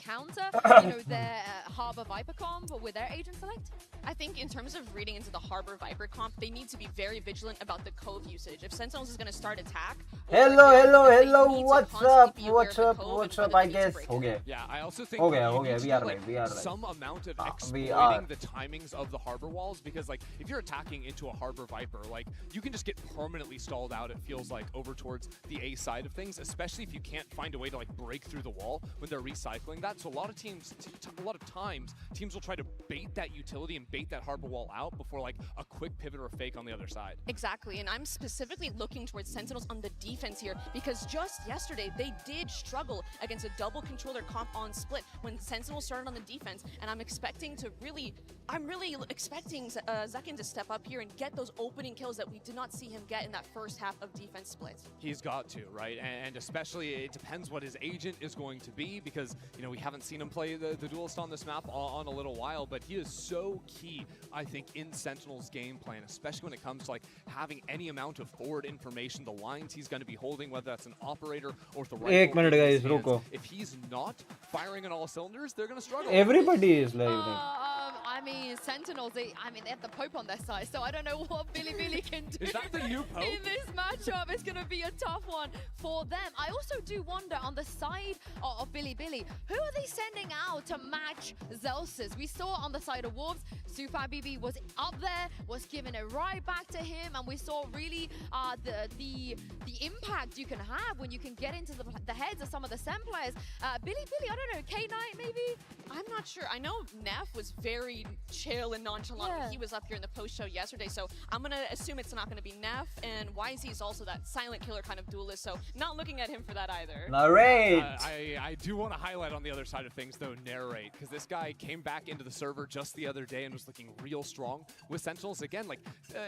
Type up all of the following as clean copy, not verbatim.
counter, their Harbor Viper comp with their agent select? I think in terms of reading into the Harbor Viper comp, they need to be very vigilant about the Cove usage. If Sentinels is going to start attack... Hello, what's up, I guess. Okay. Yeah, I also think we are right. Some amount of exploiting the timings of the Harbor walls, because like if you're attacking into a Harbor Viper, like you can just get permanently stalled out, it feels like, over towards the A side of things, especially if you can't find a way to like break through the wall when they're recycling that. So a lot of times teams will try to bait that utility and bait that Harbor wall out before like a quick pivot or a fake on the other side. Exactly, and I'm specifically looking towards Sentinels on the defense here, because just yesterday they did struggle against a double controller comp on split when Sentinels started on the defense, and I'm really expecting Zekin to step up here and get those opening kills that we did not see him get in that first half of defense split. He's got to, right? And especially it depends what his agent is going to be, because we haven't seen him play the duelist on this map on a little while, but he is so key, I think, in Sentinel's game plan, especially when it comes to like having any amount of forward information, the lines he's going to be holding, whether that's an operator or the right. Ek minute guys, ruko. If he's not firing on all cylinders, they're going to struggle. Everybody is like I mean, Sentinels, they have the Pope on their side, so I don't know what Billy can do. Is that the new Pope? In this matchup, it's going to be a tough one for them. I also do wonder, on the side of Billy, who are they sending out to match Zelsis? We saw on the side of Wolves, Super BB was up there, was giving it right back to him, and we saw really the impact you can have when you can get into the heads of some of the SEM players. Billy, I don't know, K9 maybe? I'm not sure. I know Neff was very chill and nonchalant when he was up here in the post show yesterday, so I'm going to assume it's not going to be Neff, and YZ is also that silent killer kind of duelist, so not looking at him for that either. Narrate! I do want to highlight on the other side of things though, Narrate, because this guy came back into the server just the other day and was looking real strong with Sentinels. Again, like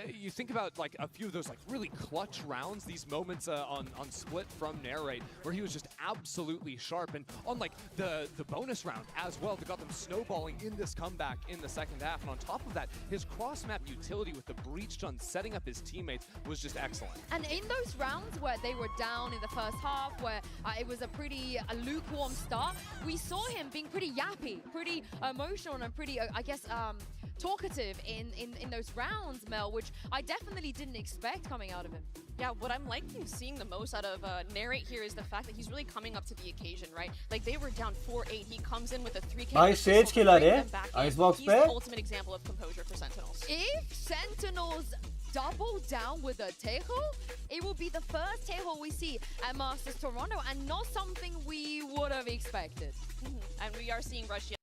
you think about like a few of those like really clutch rounds, these moments on Split from Narrate, where he was just absolutely sharp, and on like the bonus round as well, that got them snowballing in this comeback in the second half. And on top of that, his cross-map utility with the breach stun setting up his teammates was just excellent. And in those rounds where they were down in the first half, where it was a pretty lukewarm start, we saw him being pretty yappy, pretty emotional, and pretty, I guess, talkative in those rounds, Mel, which I definitely didn't expect coming out of him. Yeah, what I'm liking seeing the most out of Narrate here is the fact that he's really coming up to the occasion, right? Like, they were down 4-8, he comes in with a 3K. Nice Sage killer, eh? Icebox He's the ultimate example of composure for Sentinels. If Sentinels double down with a Tejo, it will be the first Tejo we see at Masters Toronto, and not something we would have expected. And we are seeing Russia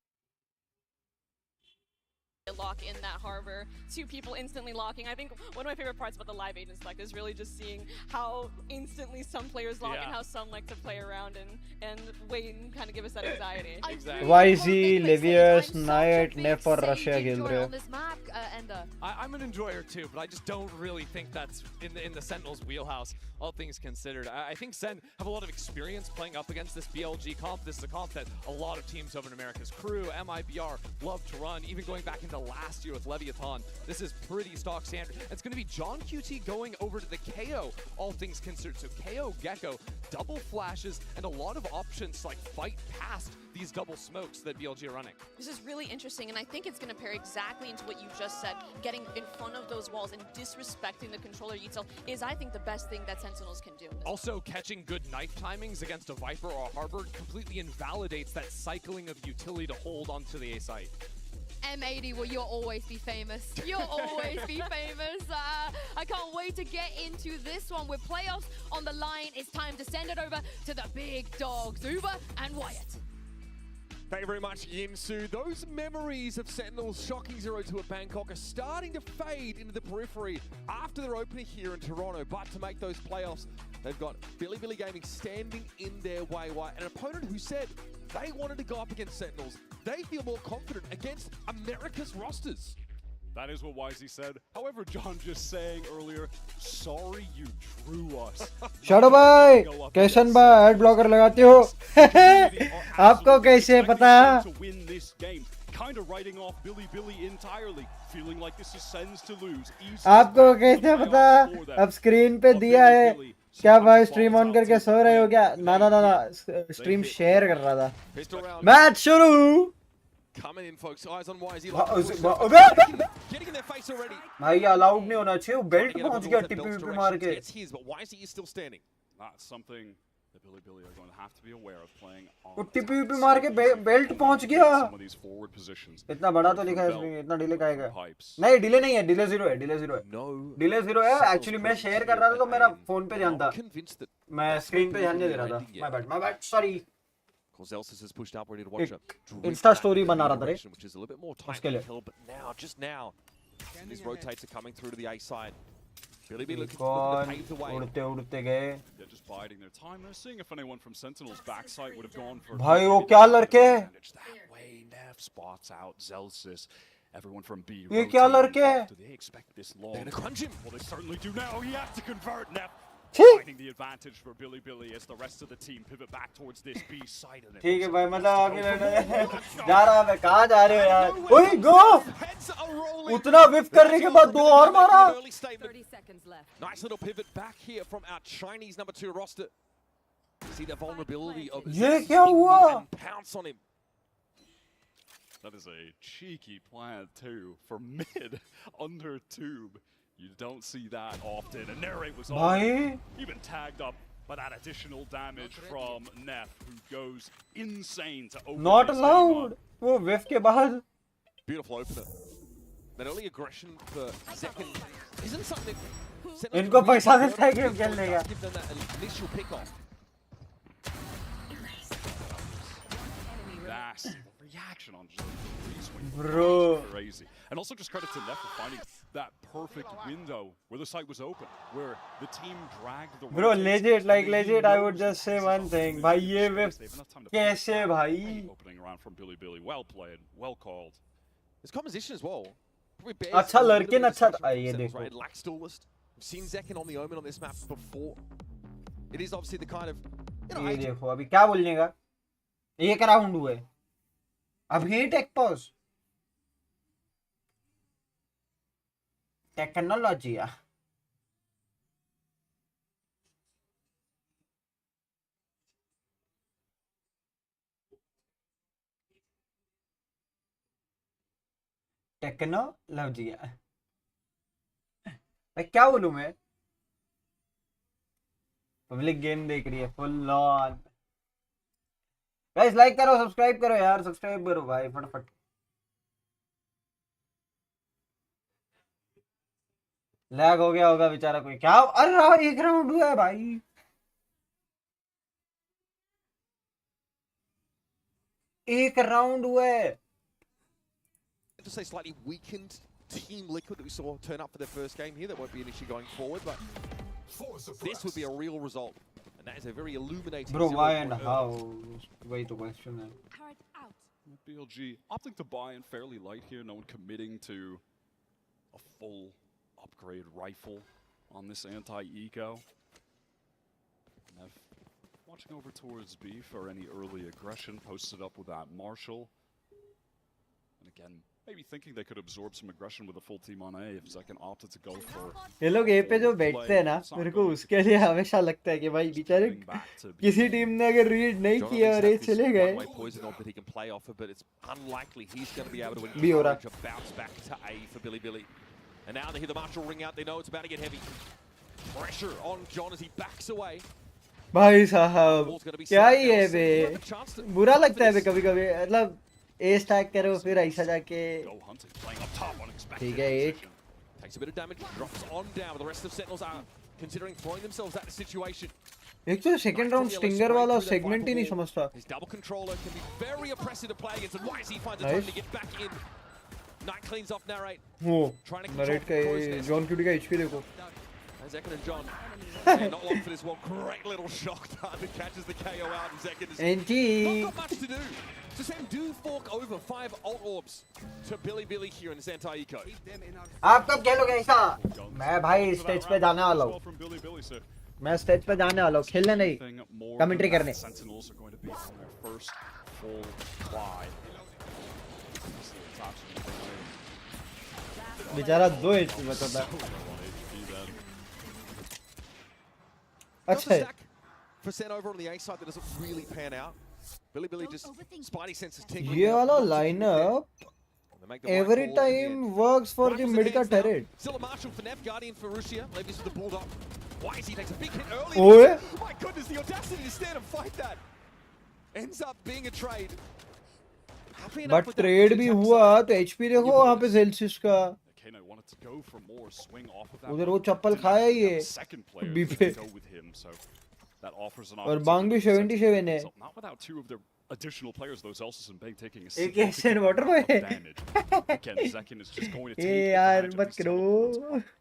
lock in that Harbor, two people instantly locking. I think one of my favorite parts about the live agent select is really just seeing how instantly some players lock and how some like to play around and wait and kind of give us that anxiety. Exactly. YZ, Livius, Knight, Neff और Russia खेल रहे हो. I'm an enjoyer too, but I just don't really think that's in the Sentinels wheelhouse, all things considered. I think Sen have a lot of experience playing up against this BLG comp. This is a comp that a lot of teams over in America's Crew, MIBR, love to run, even going back into last year with Leviathan. This is pretty stock standard. It's going to be John QT going over to the KO, all things considered. So KO Gecko, double flashes, and a lot of options to like fight past these double smokes that BLG are running. This is really interesting, and I think it's going to pair exactly into what you just said. Getting in front of those walls and disrespecting the controller itself is, I think, the best thing that Sentinels can do. Also, catching good knife timings against a Viper or a Harbor completely invalidates that cycling of utility to hold onto the A site. M80, well, you'll always be famous. You'll always be famous. I can't wait to get into this one. With playoffs on the line, it's time to send it over to the big dogs, Uber and Wyatt. Thank you very much, Yinsu. Those memories of Sentinel's shocking 0-2 at Bangkok are starting to fade into the periphery after their opener here in Toronto. But to make those playoffs, they've got Billy Gaming standing in their way. An opponent who said they wanted to go up against Sentinels. They feel more confident against America's rosters. That is what YZ said. However, John just saying earlier, sorry you drew us. Shadow भाई, कैसन बा ad blocker लगाते हो? आपको कैसे पता? To win this game, kind of writing off Billy entirely, feeling like this is Sens to lose. आपको कैसे पता? अब स्क्रीन पे दिया है क्या भाई स्ट्रीम ऑन करके सो रहे हो क्या? ना ना ना ना, स्ट्रीम शेयर कर रहा था. Pistol round मैच शुरू. coming in, folks. Eyes on YZ. Getting in their face already. भाई अलाउड नहीं होना चाहिए. वो बेल्ट पहुंच गया टीपी मार के. It's his, but YZ is still standing. That's something that Billy are going to have to be aware of playing on. वो टीपी मार के बेल्ट पहुंच गया. Some of these forward positions. इतना बड़ा तो लिखा है इसमें. इतना डिले काहेगा? नहीं डिले नहीं है. डिले 0 है. डिले 0 है. No. डिले 0 है. एक्चुअली मैं शेयर कर रहा था तो मेरा फोन पे ध्यान था. Convinced that मैं स्क्रीन पे ध्यान नहीं दे रहा था. My bad. Sorry. Zelsis has pushed up, ready to watch it. Insta story बना रहा था रे. Which is a little bit more tight उसके लिए. hill, but now, just now, these rotates are coming through to the A side. Billy looking to कौन pave the way. उड़ते गए. They're just biding their time. They're seeing if anyone from Sentinel's backside would have gone for. भाई वो क्या लड़के? That way, Nev spots out Zelsis. Everyone from B. ये क्या लड़के? Do they expect this long? They're gonna crunch him. Well, they certainly do now. He has to convert. Nev छी. finding the advantage for Billy as the rest of the team pivot back towards this B side of it. ठीक है भाई मतलब आगे जा रहा मैं. कहाँ जा रहे हो यार? ओए गो. Heads are rolling. उतना विफ करने के बाद 2 और मारा. 30 seconds left. Nice little pivot back here from our Chinese number 2 roster. See the vulnerability of ये Zelsis क्या हुआ? and pounce on him. That is a cheeky plant too for mid under tube. You don't see that often. And Nere was भाई even tagged up by that additional damage from Neff, who goes insane to open not this game allowed. up. वो विफ के बाद. Beautiful opener. That early aggression for second isn't something. इनको पैसा मिलता है game खेलने का. Give them that initial pick off. That's the reaction on Reese when Bro. crazy. And also just credit to Neff for finding that perfect window where the site was open, where the team dragged the Bro, rotates, legit, and like they legit, knew I would just say this one is thing. a भाई win ये for whip They have enough time to कैसे भाई? opening around from Billy. Well played, well called. His composition as well. Probably bears अच्छा a little लड़किन bit of अच्छा discussion ये from देखो. right? Lax duelist. We've seen Zekin on the Omen on this map before. It is obviously the kind of ये देखो अभी क्या बोलने का? एक राउंड हुए. अभी टेक पॉज. टेक्नोलॉजी या. टेक्नोलॉजी या. भाई क्या बोलूं मैं? पब्लिक गेम देख रही है फुल ऑन. गाइस लाइक करो, सब्सक्राइब करो यार, सब्सक्राइब करो भाई फटाफट. लैग हो गया होगा बेचारा कोई. क्या? अरे एक राउंड हुआ है भाई. एक राउंड हुआ है. to say slightly weakened Team Liquid that we saw turn up for their first game here. That won't be an issue going forward, but this would be a real result, and that is a very illuminating. Bro, why 0.0. and how? Why the question है. Turret out. BLG opting to buy in fairly light here. No one committing to a full upgrade rifle on this anti-eco. Nev watching over towards B for any early aggression. Posted up with that Marshall. And again, maybe thinking they could absorb some aggression with a full team on A if Zekin opted to go for. ये लोग ए पे जो बैठते हैं ना, मेरे को उसके लिए हमेशा लगता है कि भाई बेचारे किसी टीम ने अगर रीड नहीं किया और ये चले गए. Poison orb that he can play off of, but it's unlikely he's going to be able to भी हो रहा. encourage a bounce back to A for Billy. And now they hear the Marshall ring out, they know it's about to get heavy. Pressure on John as he backs away. भाई साहब क्या ही है बे. बुरा लगता है बे कभी-कभी. मतलब ए स्टैक करो फिर ऐसा जाके. ठीक है 8. Takes a bit of damage, drops on down, but the rest of Sentinels are considering throwing themselves at the situation. एक तो सेकंड राउंड स्टिंगर वाला सेगमेंट ही नहीं समझता. His double controller can be very oppressive to play against, and YZ finds a time to get back in. Knight cleans off Narrate. वो narrate का ये John cutie का HP देखो. And Zekin and John. Yeah, not long for this one. Great little shock dart that catches the KO out, and Zekin has एनटी not got much to do. So Sam do fork over 5 ult orbs to Billy here in this anti-eco. आप कब खेलोगे ऐसा? मैं भाई stage पे जाने वाला हूँ. मैं स्टेज पे जाने वाला हूँ, खेलने नहीं, कमेंट्री करने. Sentinels are going to be on their first full fly. बेचारा 2 एचपी बचा था. अच्छा है For Sen over on the A side that doesn't really pan out. Billy just spidey senses tingling. ये वाला lineup every time works for the mid का turret. Still a Marshall for Nev, Guardian for Rusia, Levy's for the Bulldog. Why is he takes a big hit early? ओए Oh my goodness, the audacity to stand and fight that. Ends up being a trade. But trade भी हुआ तो HP देखो वहाँ पे Celsius का Kano wanted to go for more, swing off of that. उधर वो चप्पल खाया ही है Second player बी to पे go with him, so that offers an और बांग भी 77 है So not without two of their additional players, though Zelsis and Bang taking a एक एशियन वाटर बॉय है advantage. Again, Zekin is just going to take ए यार advantage of मत these teleport करो spots.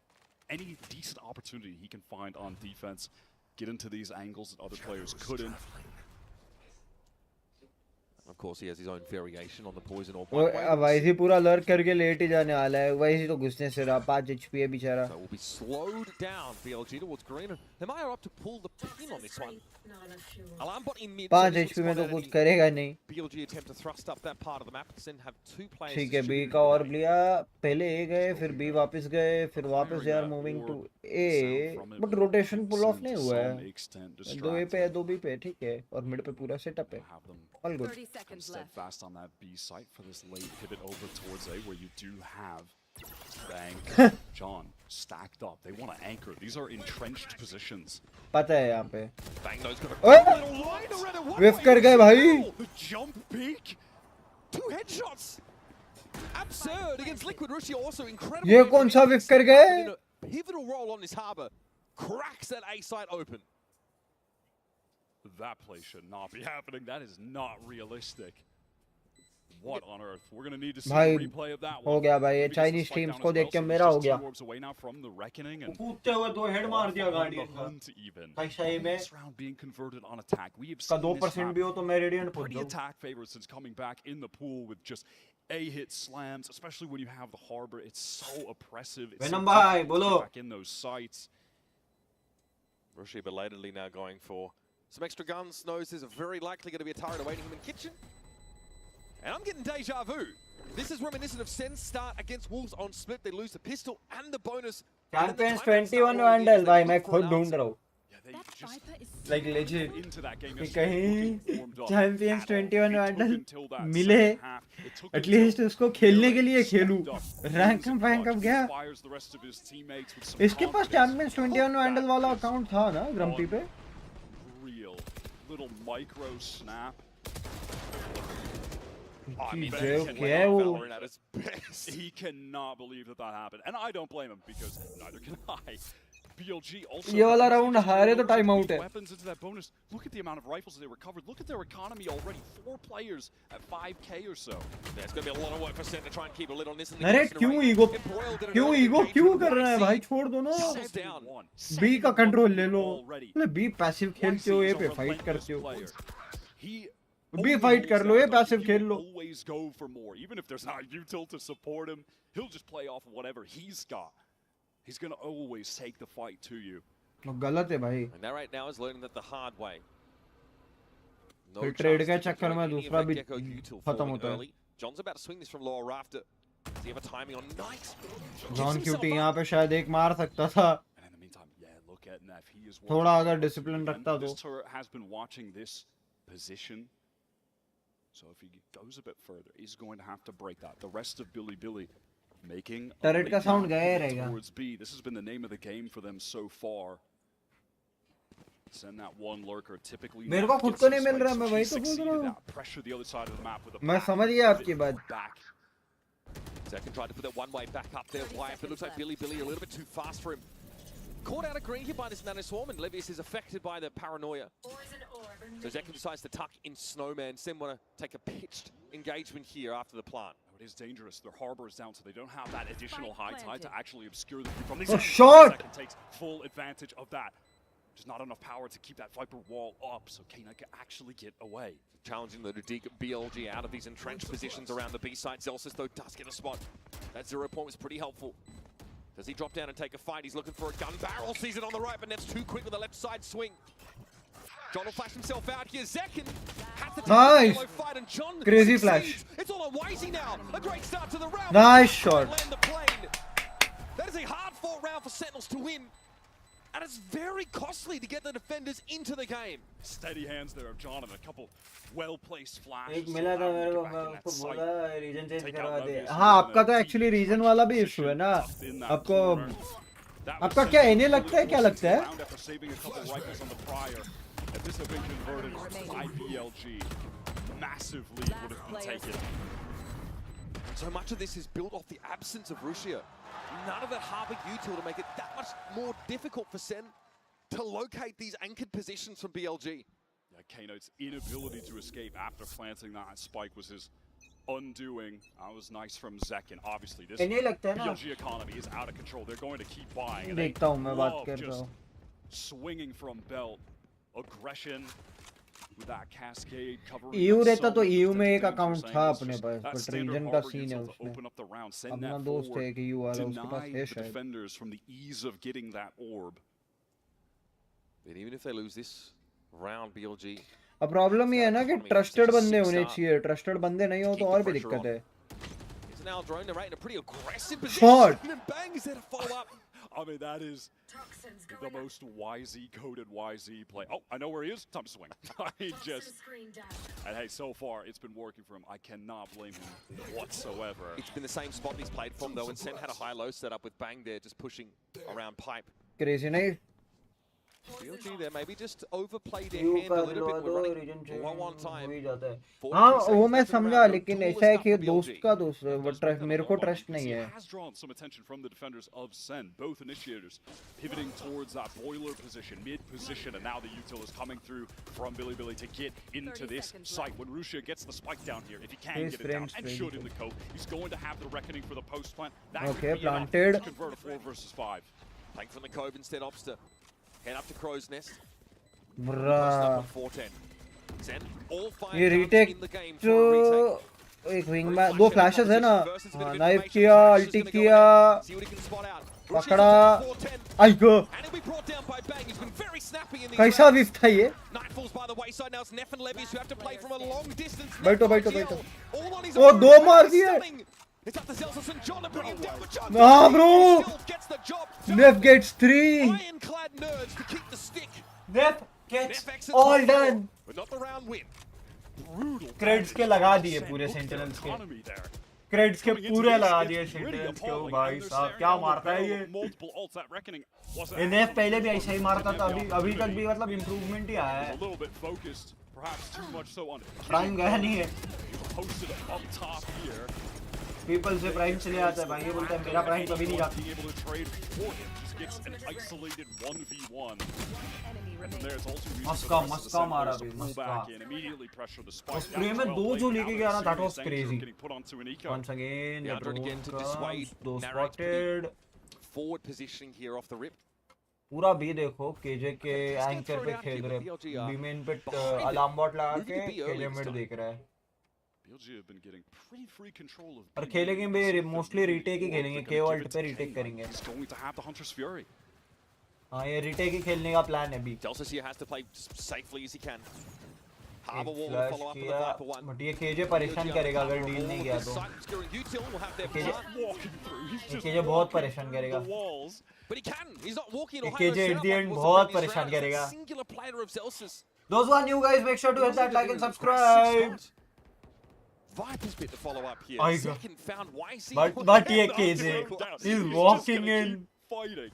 Any decent opportunity he can find on defense, get into these angles that other players couldn't. Of course, he has his own variation on the poison orb. वो अब वैसे पूरा lurk करके late ही जाने वाला है वैसे तो घुसने से रहा 5 एचपी है बेचारा So will be slowed down, BLG towards green. Hemaya are up to pull the pin on this one. Alarm bot in mid. 5 HP में तो कुछ करेगा नहीं BLG attempt to thrust up that part of the map. Then have two players. ठीक है B का और लिया पहले ए गए फिर बी वापस गए फिर वापस they are moving to A but rotation pull off नहीं हुआ है 2 ए पे है 2 बी पे ठीक है और मिड पे पूरा सेटअप है all good 30 seconds left. Steadfast on that B site for this late pivot over towards A, where you do have Bang, John stacked up. They want to anchor. These are entrenched positions. पता है यहाँ पे Bang those got ओए a little line around it. विफ कर गए भाई The jump peak. 2 headshots. Absurd against Liquid Russia. Also incredible. ये कौन सा विफ कर गए In a pivotal role on this harbor. Cracks that A site open. That play should not be happening. That is not realistic. What on earth? We're gonna need to see भाई a replay of that हो one. गया भाई ये Maybe gets the Chinese spike teams down को as देख well, के so मेरा he's हो just गया 2 orbs away now from the reckoning and कूदते हुए 2 हेड मार दिया on गाड़ी the का hunt even. कैसा है मैं This round being converted on attack. We have का seen this 2% भी happen. हो तो मैं रेडिएंट पूछ Pretty दूं attack favored since coming back in the pool with just A-hit slams, especially when you have the harbor. It's so oppressive. It's so Venom bhai, difficult to bolo. get back in those sites. Russia belatedly now going for some extra guns. Knows there's a very likely going to be a turret awaiting him in kitchen. And I'm getting deja vu. This is reminiscent of Sen's start against Wolves on split. They lose the pistol and the bonus. Champions 21 vandal भाई मैं खुद ढूंढ रहा हूं Yeah, they That just Viper is like legit into that game कि yesterday, looking कहीं formed up champions at all. 21 It took vandal until that मिले second half. It took at least until उसको खेलने के लिए Billy खेलूं stepped up, rank used वैंक clutch, अब गया inspires the rest of his teammates with some इसके पास confidence. Champions 21 vandal वाला account था ना ग्रम्पी पे Real little micro snap. I mean, ji, Bang जो can क्या lay है off वो Valorant at its best. He cannot believe that that happened, and I don't blame him because neither can I. BLG also. ये वाला round हारे तो time out है Weapons into that bonus. Look at the amount of rifles they recovered. Look at their economy already. 4 players at 5K or so. There's going to be a lot of work for Sen to try and keep a lid on this. अरे क्यों ego कर रहा है भाई छोड़ दो ना B का कंट्रोल ले लो मतलब बी पैसिव खेलते हो ए पे फाइट करते हो बी फाइट कर लो ए पैसिव खेल लो Always go for more, even if there's not util to support him. He'll just play off of whatever he's got. He's gonna always take the fight to you. गलत है भाई And narrate now is learning that the hard way. फिर trade के चक्कर में दूसरा भी खत्म होता है John's about to swing this from lower rafter. Does he have a timing on night? John क्यूटी यहाँ पे शायद एक मार सकता था And in the meantime, yeah, look at Neff. He is थोड़ा अगर डिसिप्लिन रखता तो This turret has been watching this position. So if he goes a bit further, he's going to have to break that. The rest of Billy making a turret का late sound move गया ही रहेगा towards B. This has been the name of the game for them so far. Send that one lurker. Typically मेरे को खुद को नहीं मिल रहा मैं वही तो बोल रहा हूँ pressure the other side of the map with a मैं समझ गया आपकी बात back. Second tried to put that one way back up there. Why? It looks like Billy a little bit too fast for him. Caught out of green here by this Nano Swarm, and Levius is affected by the paranoia. So Zekin decides to tuck in Snowman. Sim want to take a pitched engagement here after the plant. It is dangerous. Their harbor is down, so they don't have that additional high tide to actually obscure the view from these. Oh, shot! Zekin takes full advantage of that. Just not enough power to keep that Viper wall up, so K9 can actually get away. Challenging the Ludic BLG out of these entrenched positions around the B site. Zelsis, though, does get a spot. That 0 point was pretty helpful. Does he drop down and take a fight? He's looking for a gun barrel. Sees it on the right, but Nev's too quick with the left side swing. John will flash himself out here. Zekin has to take Nice. a solo fight, and John Crazy succeeds. flash. It's all on Wisey now. A great start to the round. Nice shot. Land the plane. That is a hard-fought round for Sentinels to win. And it's very costly to get the defenders into the game. Steady hands there of John and a couple well-placed flashes. एक मिला था मेरे को, मैं उसको बोला reason change करवा दे। हाँ आपका तो एक्चुअली रीजन वाला भी इशू है ना, आपको आपका क्या इन्हें लगता है, क्या लगता है? So much of this is built off the absence of Russia. None of it harbor util to make it that much more difficult for Sen to locate these anchored positions from BLG. Yeah, Kano's inability to escape after planting that spike was his undoing. That was nice from Zekin. Obviously, this BLG economy is out of control. They're going to keep buying. And they love just swinging from belt. Aggression with that cascade covering. EU रहता तो EU में एक account था अपने पास, but reason का scene है उसमें। अपना दोस्त है कि EU वाला, उसके पास है शायद। Defenders from the ease of getting that orb. But even if they lose this round, BLG. अब प्रॉब्लम ये है ना कि ट्रस्टेड बंदे होने चाहिए, ट्रस्टेड बंदे नहीं हो तो और भी दिक्कत है। Now drone narrate in a pretty aggressive position. And Bang is there to follow up. I mean, that is the most YZ-coded YZ play. Oh, I know where he is. Time to swing. I just... And hey, so far, it's been working for him. I cannot blame him whatsoever. It's been the same spot he's played from, though, and Sen had a high-low setup with Bang there, just pushing around pipe. Crazy, nahi? BLG there maybe just overplayed their hand a little bit. We're running low on time. हाँ वो मैं समझा, लेकिन ऐसा है कि दोस्त का दोस्त है, वो ट्रस्ट मेरे को ट्रस्ट नहीं है। Has drawn some attention from the defenders of Sen, both initiators pivoting towards that boiler position, mid position, and now the util is coming through from Billy to get into this site. When Russia gets the spike down here, if he can get it down and should in the cope, he's going to have the reckoning for the post plant. That okay, could be enough to convert a 4 versus 5. Playing from the cove instead, Obster. Head up to Crow's Nest. Bruh. ये retake जो एक wing में दो flashes है ना, knife किया, अल्टी किया, पकड़ा, आई गो, कैसा विफ था ये? बैठो बैठो बैठो, वो दो मार दिए। हाँ bro, Nef gets 3. Nef gets all done. Creds के लगा दिए पूरे सेंटिनल्स के, क्रेड्स के पूरे लगा दिए सेंटिनल्स के। ओ भाई साहब क्या मारता है ये। Nef पहले भी ऐसा ही मारता था, अभी तक भी मतलब इम्प्रूवमेंट ही आया है। प्राइम गया नहीं है। पीपल से प्राइम चले आता है भाई, ये बोलता है मेरा प्राइम कभी नहीं जाता। मस्का मारा भी, मस्का। उस प्ले में दो जो लेके गया ना, that was crazy. Once again, the drone comes, दो spotted. Forward positioning here off the rip. पूरा बी देखो, केजे के एंकर पे खेल रहे, बी मेन पे अलार्म बॉट लगा के केजे मिड देख रहा है। और खेलेंगे भी मोस्टली रीटेक ही खेलेंगे, के वर्ल्ड पे रीटेक करेंगे। हाँ ये रीटेक ही खेलने का प्लान है अभी। बट ये केजे परेशान करेगा अगर डील नहीं किया तो। केजे बहुत परेशान करेगा, केजे एट द एंड बहुत परेशान करेगा। Those who are new guys, make sure to hit that like and subscribe. Viper's bit to follow up here. Second found YC. But ये KJ is walking in. Fighting.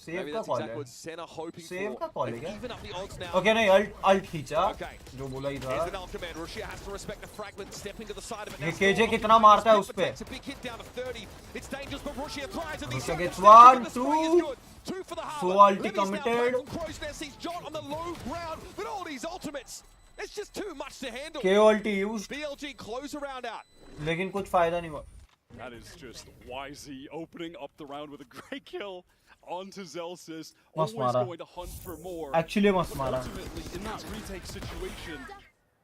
Save का call है। Save का call है क्या? Okay नहीं, alt खींचा। जो बोला ही था। ये KJ कितना मारता है उस पे? Russia gets 1, 2. So ulti committed. It's just too much to handle. K ulti used. BLG close around out. लेकिन कुछ फायदा नहीं हुआ. That is just YZ opening up the round with a great kill onto Zelsis. Always going to hunt for more. Actually मस्त मारा. Ultimately, in that retake situation,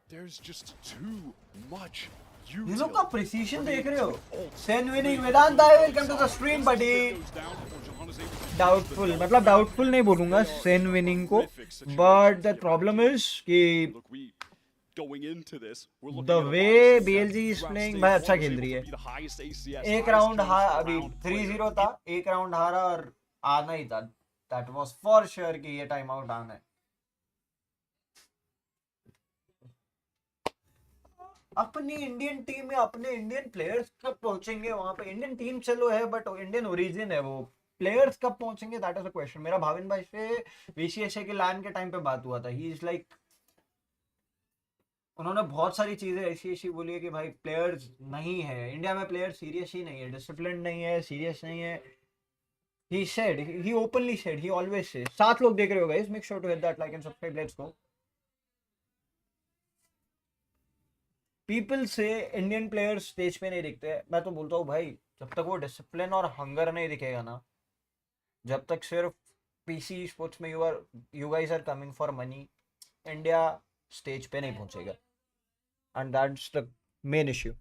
there's just too much. ये लोग का precision देख रहे हो? Sen winning, Vedanta, welcome to the stream, buddy. Doubtful, मतलब doubtful नहीं बोलूँगा Sen winning को, but the problem is कि the way BLG is playing, भाई अच्छा खेल रही है। एक राउंड अभी 3-0 था, एक राउंड हारा और आना ही था दैट वाज फॉर श्योर कि ये टाइम आउट आना है। अपनी इंडियन टीम में अपने इंडियन प्लेयर्स कब पहुंचेंगे वहां पे? इंडियन टीम चलो है बट इंडियन ओरिजिन है वो, प्लेयर्स कब पहुंचेंगे दैट इज अ क्वेश्चन। मेरा भाविन भाई से VCSA के लैन के टाइम पे बात हुआ था, ही इज लाइक, उन्होंने बहुत सारी चीजें ऐसी बोली है कि भाई प्लेयर्स नहीं है इंडिया में, प्लेयर सीरियस ही नहीं है, डिसिप्लिन नहीं है, सीरियस नहीं है। He said, he openly said, he always से। 7 लोग देख रहे हो guys, make sure to hit that like and subscribe, let's go. People से इंडियन प्लेयर्स स्टेज पे नहीं दिखते। मैं तो बोलता हूँ भाई, जब तक वो डिसिप्लिन और हंगर नहीं दिखेगा ना, जब तक सिर्फ PC स्पोर्ट्स में you guys are coming for money, India stage पे नहीं पहुंचेगा, and that's the main issue.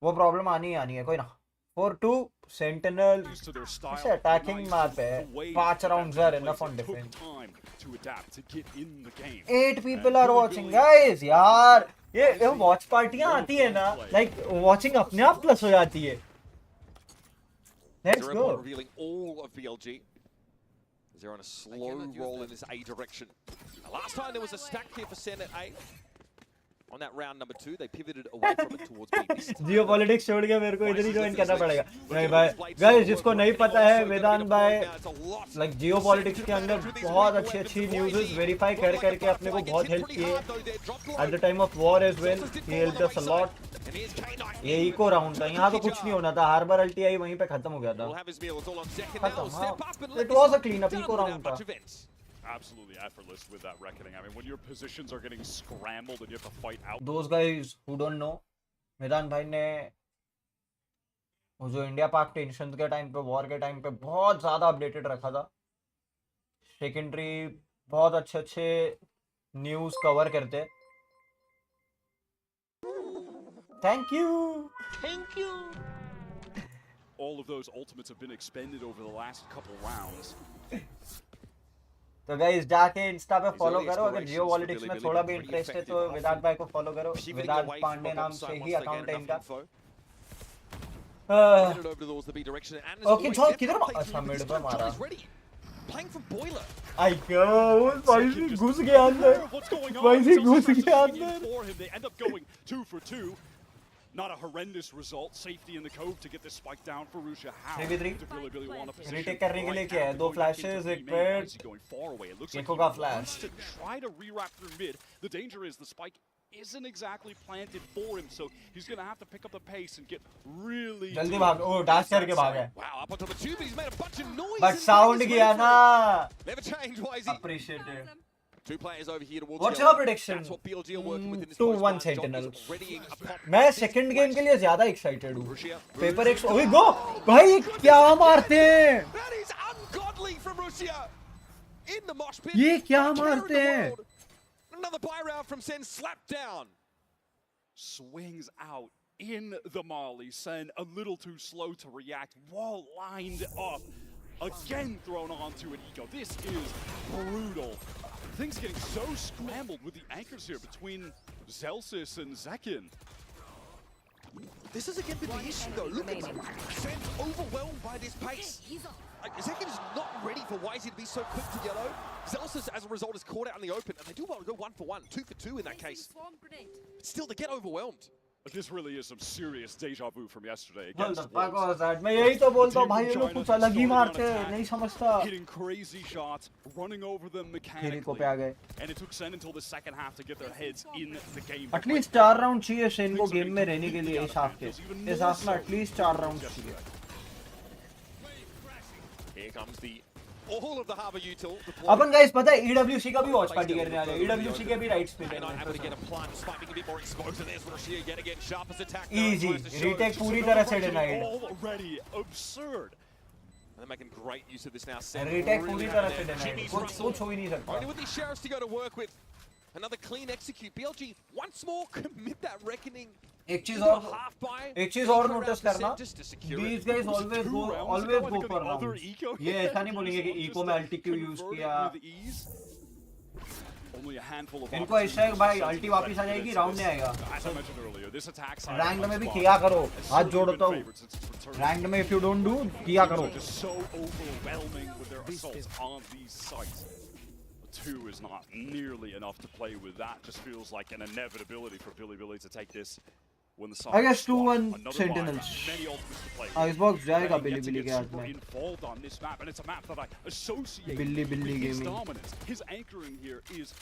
वो प्रॉब्लम आनी है, कोई ना। 4-2 सेंटिनल ऐसे अटैकिंग मैप है, 5 rounds are enough on defence. 8 people are watching guys, यार ये वॉच पार्टियां आती है ना, लाइक वॉचिंग अपने आप प्लस हो जाती है। Let's go. Revealing all of BLG. They're on a slow roll in this A direction. Last time there was a stack here for Sen at A. On that round number 2, they pivoted away from it towards B. Jio politics छोड़ के मेरे को इधर ही join करना पड़ेगा। नहीं भाई guys, जिसको नहीं पता है, वेदांत भाई लाइक जियो पॉलिटिक्स के अंदर बहुत अच्छी न्यूज़ वेरीफाई करके अपने को बहुत हेल्प किए at the time of war as well. He helped us a lot. ये इको राउंड था, यहाँ तो कुछ नहीं होना था, हार्बर अल्टीआई वहीं पे खत्म हो गया था। It was a clean up eco round था। Absolutely effortless with that reckoning. I mean, when your positions are getting scrambled and you have to fight out. Those guys who don't know, वेदांत भाई ने वो जो India पाक tension के time पे, war के time पे बहुत ज्यादा अपडेटेड रखा था। सेकेंडरी बहुत अच्छे न्यूज कवर करते। Thank you. All of those ultimates have been expended over the last couple rounds. तो गाइस जाके इंस्टा पे फॉलो करो, अगर जियो पॉलिटिक्स में थोड़ा भी इंटरेस्ट है तो वेदांत भाई को फॉलो करो। वेदांत पांडे नाम से ही अकाउंट है इनका। ओके जॉब किधर, अच्छा मिड पे मारा। आई गो, भाई घुस गया अंदर, भाई घुस गया अंदर। Not a horrendous result. Safety in the cove to get this spike down for Russia. How? 3v3 retake करने के लिए क्या है? 2 flashes, एक पेड, एको का flash. To try to rewrap through mid. The danger is the spike isn't exactly planted for him, so he's going to have to pick up the pace and get really. जल्दी भाग, O dash करके भागा। Wow, up onto the tube, he's made a bunch of noise. But sound गया ना। Never change, why is he? Appreciated. 2 players over here towards. What's your prediction? That's what BLG are working with in this 2-1 post-match. Sentinel. Job is readying a pop. मैं second game के लिए ज्यादा excited हूँ। Paper x, ओए गो भाई क्या मारते हैं, That is ungodly from Russia. In the mosh pit. ये क्या Carried मारते the हैं? world. Another buy round from Sen, slapped down. Swings out in the Molly. Sen a little too slow to react. Wall lined up. Again thrown onto an eco. This is brutal. Things getting so scrambled with the anchors here between Zelsis and Zekin. This is again been the issue though. Look at Sen overwhelmed by this pace. Zekin is not ready for YZ to be so quick to yellow. Zelsis, as a result, is caught out in the open, and they do well to go 1 for 1, 2 for 2 in that case. But still, they get overwhelmed. This really is some serious deja vu from yesterday What against the fuck Wolves. was that? मैं यही तो बोलता हूँ भाई, ये लोग कुछ अलग ही मारते हैं, नहीं समझता। Hitting crazy shots, running over them फिर इको mechanically. पे आ गए। And it took Sen until the second half to get their heads in the game. At least 4 round चाहिए सेन को गेम में रहने के लिए। इस हाफ में एटलीस्ट 4 राउंड चाहिए। Here comes the all of the Harbor Util. Upon guys पता है EWC का भी वॉच पार्टी करने वाले हैं, EWC के भी राइट्स पे And able to get a plunge, despite being a bit more exposed. And there's Russia yet again, sharp as attack. Easy retake पूरी तरह से denied. Already absurd. And they're making great use of this now. Sen retake really पूरी out तरह there. से denied, Jimmy's कुछ Russell. कुछ हो ही नहीं सकता। Only with these sheriffs to go to work with. Another clean execute. BLG once more commit that reckoning. एक चीज Half buy. और नोटिस करना, Just to secure these it. guys always go for rounds। ये ऐसा नहीं बोलेंगे कि eco में अल्टी क्यू यूज किया। only a handful of इनको ऐसा है कि भाई अल्टी वापस आ जाएगी राउंड नहीं आएगा रैंक में भी किया करो हाथ जोड़ता हूँ रैंक में if you don't do किया करो Two is not nearly enough to play with. That just feels like an inevitability for Billy to take this. When the I guess 2-1 Sentinels. Icebox जाएगा Billy के हाथ में. Involved on this map, and it's a map that I associate Billy with his gaming. dominance. His anchoring here is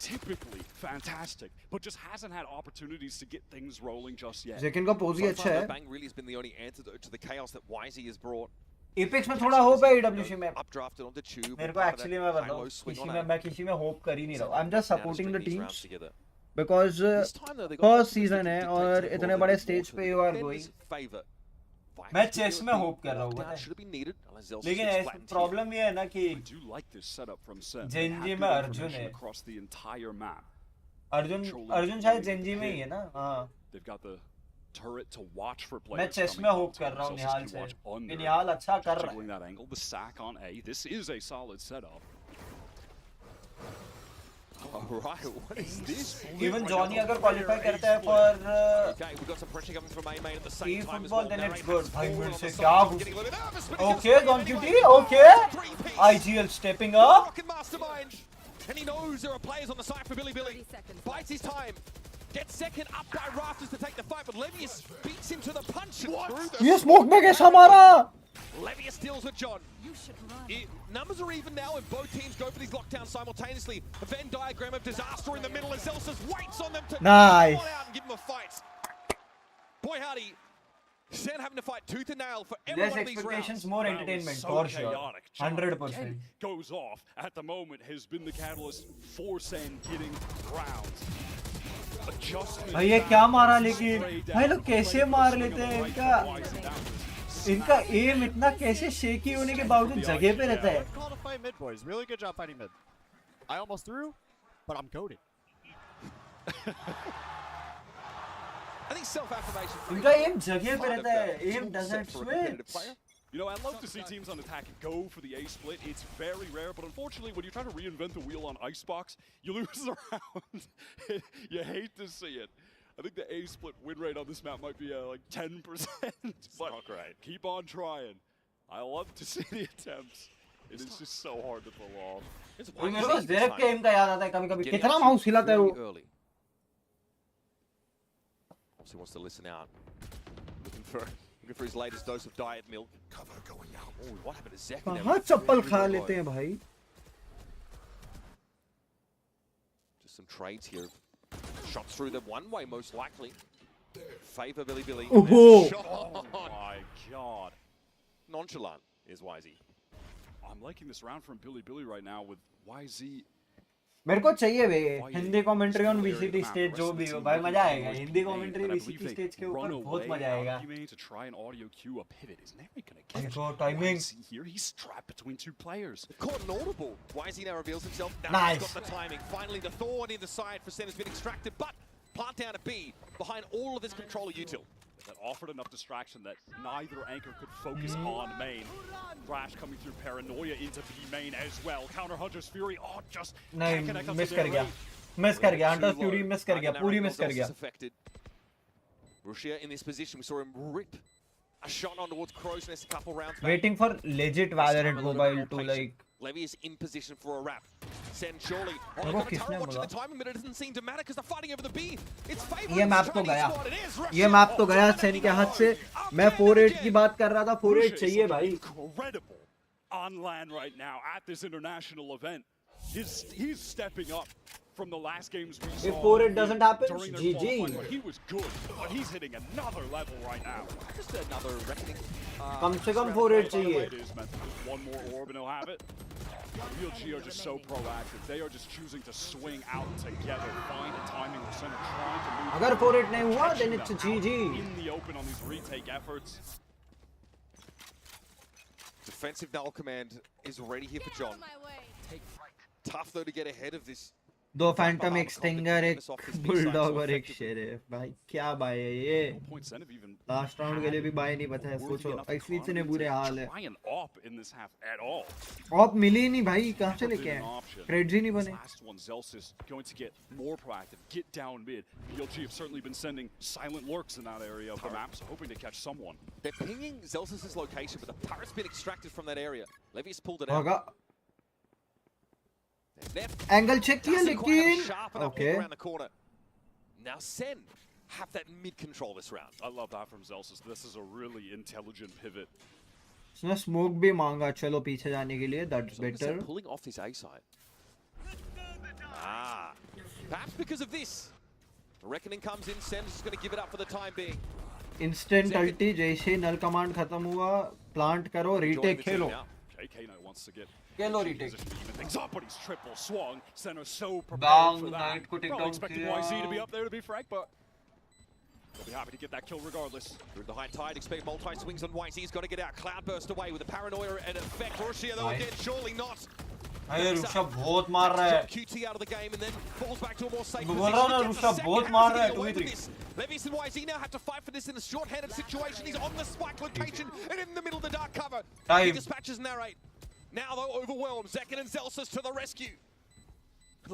typically fantastic, but just hasn't had opportunities to get things rolling just yet. Zekin का pose ही अच्छा है. Bang really has been the only antidote to the chaos that YZ has brought. Apex में थोड़ा hope है AWC में. Updrafted onto Tube. मेरे को actually मैं बताऊँ मैं किसी में होप कर ही नहीं रहा हूँ. I'm just supporting the teams because first season है और इतने बड़े stage पे you are going. मैं चेस में होप कर रहा हूँ लेकिन प्रॉब्लम ये है ना कि जेंजी में अर्जुन है अर्जुन शायद जेंजी में ही है ना हाँ मैं चेस में होप कर रहा हूँ निहाल से कि निहाल अच्छा कर रहा है Alright, what is this? Even Johnny अगर qualify करता है for okay, we got some pressure coming from A main at the same time as football, well. then it's good. भाई मेरे से क्या Okay, Don QT, okay. IGL stepping up. Mastermind, and he knows there are players on the side for Billy. Bites his time. Gets second up by Rafters to take the fight, but Levius beats him to the punch. What? ये smoke में कैसा मारा? Levius deals with John. Numbers are even now, and both teams go for these lockdowns simultaneously. A Venn diagram of disaster in the middle as Elsa's waits on them to come out and give them a fight. Boy, howdy. Sen having to fight tooth and nail for every Less one of these expectations, rounds. more entertainment, for sure. 100%. Goes off at the moment has been the catalyst for Sen getting rounds. भाई ये क्या मारा लेकिन भाई लोग कैसे मार लेते हैं इनका एम इतना कैसे शेकी होने के बावजूद जगह पे रहता है Really good job fighting mid. I almost threw, but I'm goated. I think self-affirmation. इनका एम जगह पे रहता है M doesn't switch. You know, I'd love to see teams on attack go for the A split. It's very rare, but unfortunately, when you try to reinvent the wheel on Icebox, you lose the round. You hate to see it. I think the A split win rate on this map might be like 10%. But not great. Keep on trying. I love to see the attempts. It is just so hard to pull off. मेरे को ज़ेरक के M का याद आता है कभी-कभी कितना mouse हिलाता है वो. Obviously wants to listen out. Looking for his latest dose of diet milk. Cover going out. Oh, what happened to Zek? कहाँ चप्पल खा लेते हैं भाई? Just some trades here. Shots through them one way, most likely. Favor Billy. Oh my God. Nonchalant is YZ. I'm liking this round from Billy right now with YZ. मेरे को चाहिए वे Hindi commentary on VCT stage जो भी हो भाई मजा आएगा हिंदी कमेंट्री वीसीटी स्टेज के ऊपर बहुत मजा आएगा देखो timing here he's trapped between two players caught an audible YZ now reveals himself nice got the timing finally the thorn in the side for Sen has been extracted but plant down a B behind all of this controller util that offered enough distraction that neither anchor could focus on main. Flash coming through paranoia into B main as well. Counter Hunter's Fury. Oh, just नहीं miss कर गया. Hunter's Fury miss कर गया. पूरी miss कर गया. Rushia in this position, we saw him rip a shot on towards Crow's Nest a couple rounds back. Waiting for legit Valorant mobile to like. Levy is in position for a wrap. Sen surely. Oh, got a turret watching the timing, but it doesn't seem to matter because they're fighting over the B. It's favored. ये map तो गया. ये map तो गया सेन के हाथ से. मैं 4-8 की बात कर रहा था. 4-8 चाहिए भाई. Incredible on land right now at this international event. He's stepping up from the last games we saw. If 4-8 doesn't happen, GG. He was good, but he's hitting another level right now. Just another reckoning. कम से कम 4-8 चाहिए. One more orb and he'll have it. VLG are just so proactive. They are just choosing to swing out together, find a timing where Center trying to move. अगर 4-8 नहीं हुआ, then it's a GG. In the open on these retake efforts. Defensive null command is already here for John. Tough though to get ahead of this. दो Phantom, एक stinger, एक bulldog और एक शेर। भाई क्या बाय है ये। लास्ट राउंड के लिए भी बाय नहीं बचा है, सोचो एक्सवीट से ने बुरे हाल है। ऑप मिली ही नहीं भाई, कहां से लेके आए, ट्रेड्स ही नहीं बने। PLG have certainly been sending silent lurks in that area of the map, so hoping to catch someone. They're pinging Zelsus' location, but the turret's been extracted from that area. Levi's pulled it होगा out. Angle check किया लेकिन Okay. Around the corner. Now Sen have that mid control this round. I love that from Zelsus. This is a really intelligent pivot. उसने smoke भी मांगा, चलो पीछे जाने के लिए, that's better. Pulling off this A side. Perhaps because of this. The reckoning comes in, Sen is going to give it up for the time being. Instant ulti, जैसे null command खत्म हुआ, प्लांट करो, retake Khelo. KK wants to get Khelo retake. things up, but he's triple swung. Center so prepared Bang, for that. Knight को take Probably down expecting किया। YZ to be up there to be frank, but they'll be happy to get that kill regardless. Through the high tide, expect multi-swings on YZ. He's got to get out. Cloudburst away with the paranoia and effect. Russia though again, surely not. अरे ऋषभ बहुत मार रहा है। QT out of the game and then falls back to a more safe बोल position. रहा हूँ ना, ऋषभ बहुत मार रहा है 2v3। Levis and YZ now have to fight for this in a short-handed situation. He's on the spike location and in the middle of the dark cover. Time. Dispatches narrate. Now though overwhelmed, Zekin and Zelsus to the rescue.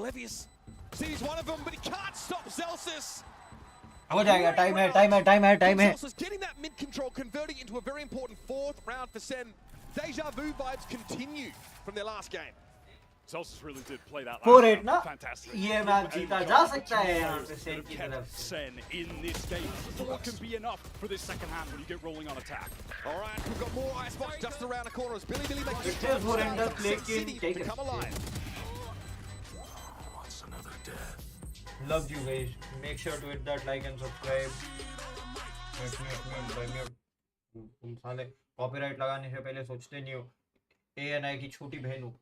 Levius sees one of them, but he can't stop Zelsus. हो जाएगा, time है, time है, time है, time है। Zelsus getting that mid control, converting into a very important fourth round for Sen. Deja vu vibes continue from their last game. Zelsus really did play that 4-8 last ना, round. Fantastic. ये match जीता जा सकता है यहाँ पे सेन की तरफ से। Sen in this game. 4 can be enough for this second half when you get rolling on attack. All right, we've got more icebox just around the corner as Billy makes It is horrendous, लेकिन take it. become alive. Loved you guys. Make sure to hit that like and subscribe. Mute. तुम साले copyright लगाने से पहले सोचते नहीं हो। ANI की छोटी बहन हो।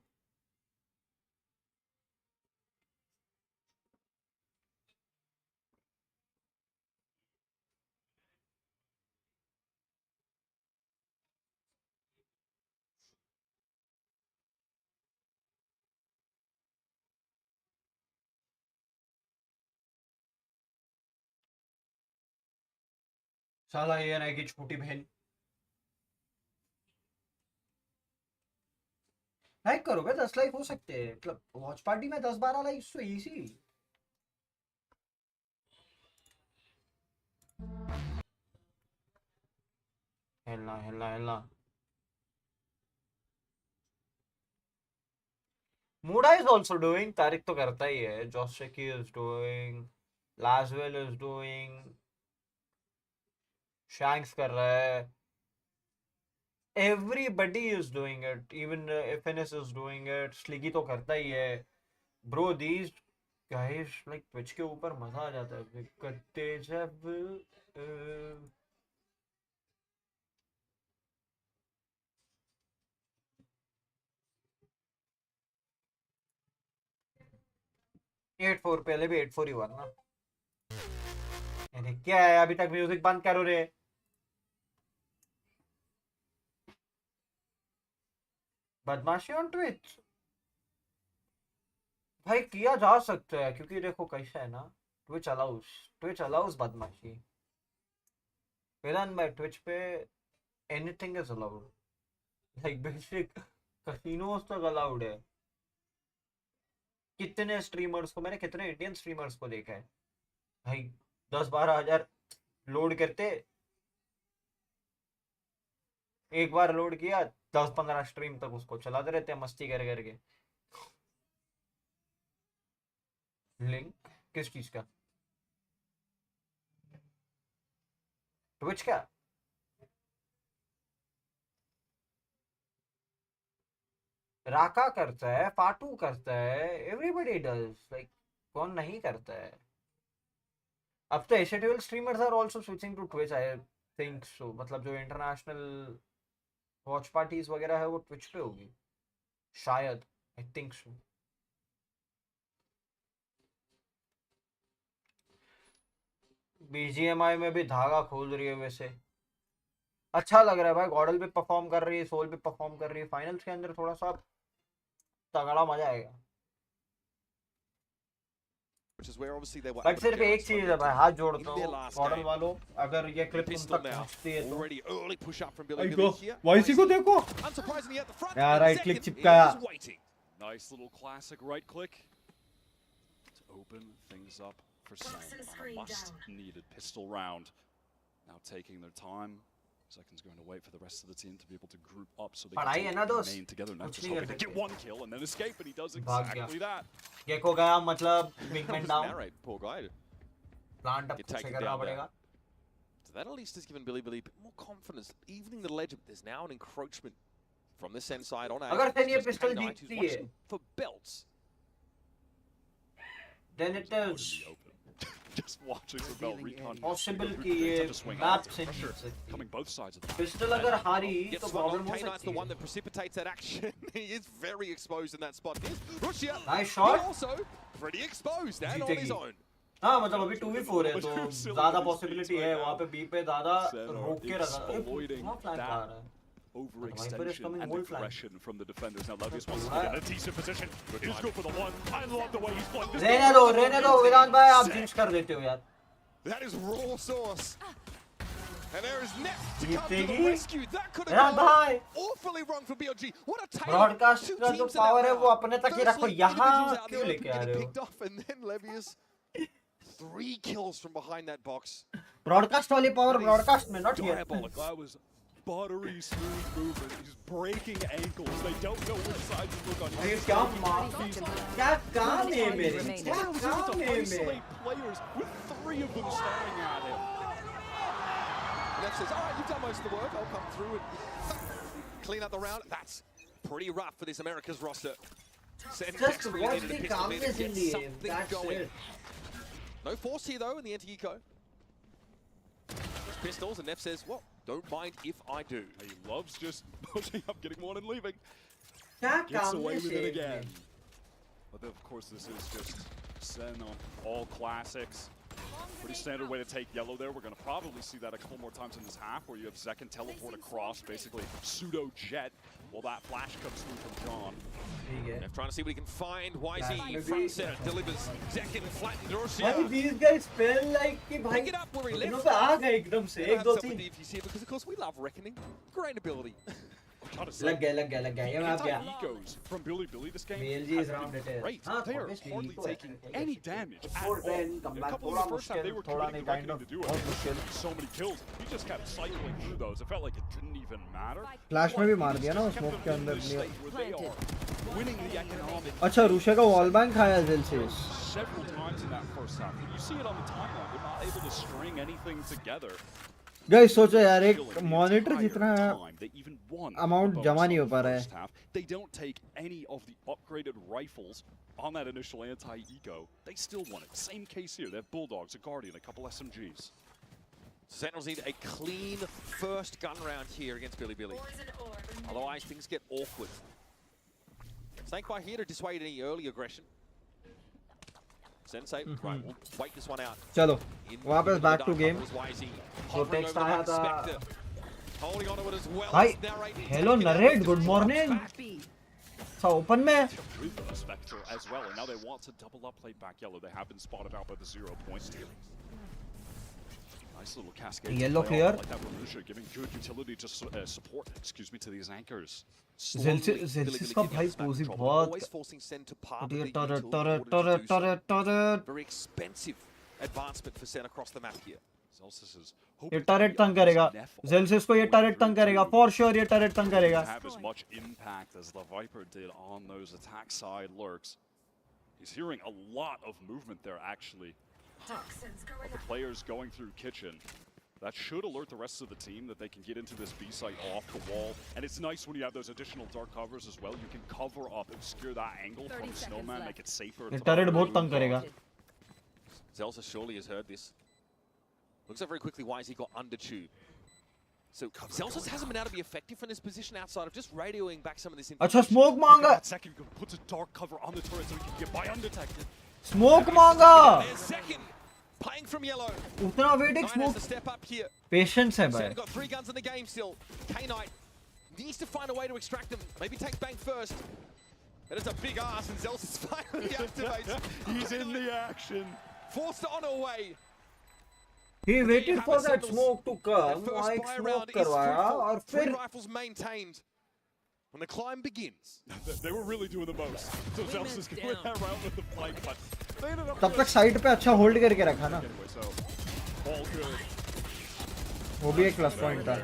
साला ANI की छोटी बहन। लाइक करोगे 10 लाइक हो सकते हैं, मतलब वॉच पार्टी में 10-12 लाइक तो इजी। हिलना मूडा इज ऑल्सो डूइंग, तारिक तो करता ही है, जोशकी इज डूइंग, लाजवेल इज डूइंग, शैंक्स कर रहा है, everybody is doing it, even FNS is doing it, स्लिगी तो करता ही है। bro, these guys like Twitch के ऊपर मजा आ जाता है करते जब uh, 8-4 पहले भी 8-4 ही हुआ ना। अरे क्या है, अभी तक म्यूजिक बंद करो रे। बदमाशी ऑन ट्विच भाई किया जा सकता है, क्योंकि देखो कैसा है ना, ट्विच अलाउस बदमाशी। वेदान भाई Twitch pay anything is allowed, like basic casinos तक अलाउड है। कितने स्ट्रीमर्स को, मैंने कितने इंडियन स्ट्रीमर्स को देखा है भाई, 10-12 हजार लोड करते, एक बार लोड किया 10-15 स्ट्रीम तक उसको चलाते रहते हैं मस्ती कर करके। लिंक किस चीज का, ट्विच का? राका करता है, फाटू करता है, एवरीबॉडी डज, लाइक कौन नहीं करता है। अब तो Asian streamers are also switching to Twitch, I think so. मतलब जो इंटरनेशनल वॉच पार्टीज वगैरह है वो ट्विच पे होगी शायद, आई थिंक सो। बीजीएमआई में भी धागा खोल रही है वैसे, अच्छा लग रहा है भाई। गॉडल भी परफॉर्म कर रही है, सोल भी परफॉर्म कर रही है, फाइनल्स के अंदर थोड़ा सा तगड़ा मजा आएगा। which is where obviously they were. But सिर्फ एक चीज है भाई, हाथ जोड़ता हूँ मॉडल वालों, अगर ये क्लिप तुम तक पहुंचती है तो already early push up from Billy here. YC को देखो Unsurprisingly at the front. यार राइट क्लिक चिपकाया. Nice little classic right click to open things up for Sen on a must needed pistol round. Now taking their time. Seconds going to wait for the rest of the team to be able to group up so they can remain together. Now just hoping to get one kill and then escape, and he does exactly that. Gekko gaya, matlab big man down. Poor guy. Plant up se karna padega. So that at least has given Billy a bit more confidence. Evening the ledge, there's now an encroachment from the Sen side on A. Agar Sen ye pistol jeetती है for belts, then it is just watching the belt recon. possible कि ये map से जीत सकती है. Coming both sides of the Pistol अगर हारी तो problem हो K9's सकती the है. one that precipitates that action. He is very exposed in that spot. Russia, Nice shot. Also pretty exposed and on his own. हाँ मतलब अभी 2v4 है तो ज़्यादा possibility है वहाँ पे B पे ज़्यादा रोक के रखा. वहाँ flank आ रहा है. Overextension and aggression from the defenders. Now Levius wants to get in a decent position. He's good for the one. I love the way he's playing this. रहने दो विरान भाई, आप जिंक्स कर देते हो यार. That is raw sauce. And there is Nef to come to जीतेगी. the rescue. That could have विरान gone भाई. awfully wrong for BLG. What a tail. Broadcast Two का जो teams in power that है वो round. अपने तक ही रखो. Firstly, यहाँ individuals out क्यों there लेके आ getting रहे हो? picked off, and then Levius 3 kills from behind that box. Broadcast वाली power broadcast में, not here. Diabolic. That was buttery smooth movement. He's breaking ankles. They don't know which side to look on. ये क्या काम है मेरे? क्या काम है मेरे? Isolate players with 3 of them staring at him. Nef says, all right, you've done most of the work. I'll come through and clean up the round. That's pretty rough for this America's roster. Just watch the calmness in the aim. That's it. No force here though in the anti-eco. Pistols, and Nef says, well, don't mind if I do. He loves just pushing up, getting one and leaving. क्या Gets away calmness with है it again. But of course this is just Sen on all classics. Pretty standard way to take yellow there. We're going to probably see that a couple more times in this half where you have Zek and teleport across, basically pseudo jet, while that flash comes through from John. Nef trying to see what he can find. YZ front center delivers. Zek and flattened Russia. भाई these guys feel like कि भाई Pick it up where he left. इन्हों पे आ गए एकदम से 1 2 3 because of course we love reckoning. Great ability. लग गया ये मैं आप गया. Ecos from Billy this game. BLG is round it is. Great. हाँ, They are obviously hardly eco है. taking any damage at Before all. then, In come a back couple of थोड़ा the first half, they were मुश्किल, थोड़ा committing नहीं, kind reckoning of to do it. बहुत मुश्किल. So many kills. He just kept cycling through those. It felt like it didn't even matter. Flash में भी मार दिया ना, Kept smoke them के in अंदर this लिया. state where they are winning the economic अच्छा रूशा का wall bang खाया Zelsius. several times in that first half. You see it on the timeline. They're not able to string anything together. Guys सोचो यार एक monitor जितना amount जमा नहीं हो पा रहा है. They don't take any of the upgraded rifles on that initial anti-eco. They still want it. Same case here. They have Bulldogs, a Guardian, a couple SMGs. Sentinels need a clean first gun round here against Billy. Otherwise things get awkward. Staying quite here to dissuade any early aggression. Sensei, right, we'll wait this one out. चलो वापस back to game. So text आया था. Holding on to it as well. भाई hello narrate, good morning. So open में. With the Spectre as well, and now they want to double up, play back yellow. They have been spotted out by the 0 points. Nice little cascade. Yellow clear. Like that Renusha giving good utility to support, to these anchors. Zelsius का भाई पोजी बहुत. turret. Very expensive advancement for Sen across the map here. ये turret तंग करेगा. Zelsius को ये turret तंग करेगा. For sure ये turret तंग करेगा. Have as much impact as the Viper did on those attack side lurks. He's hearing a lot of movement there actually. Of the players going through kitchen. That should alert the rest of the team that they can get into this B site off the wall. And it's nice when you have those additional dark covers as well. You can cover up, obscure that angle from the snowman, make it safer. ये turret बहुत तंग करेगा. Zelsa surely has heard this. Looks like very quickly YZ got undertube. So Zelsa hasn't been able to be effective from this position outside of just radioing back some of this information. अच्छा smoke मांगा. Second puts a dark cover on the turret so he can get by undetected. Smoke मांगा. Second playing from yellow. उतना waiting smoke. Step up here. Patience है भाई. Got 3 guns in the game still. K9 needs to find a way to extract them. Maybe take bank first. And it's a big ass, and Zelsis finally activates. He's in the action. Forced on her way. He waited for that smoke to Their come. first एक buy smoke round is करवाया fruitful. और 3 फिर rifles maintained. When the climb begins. They were really doing the most. So Zelsis could win that round with the flank, but they ended up तब तक side पे अच्छा hold करके रखा ना. anyway, so all good. वो भी एक प्लस पॉइंट था.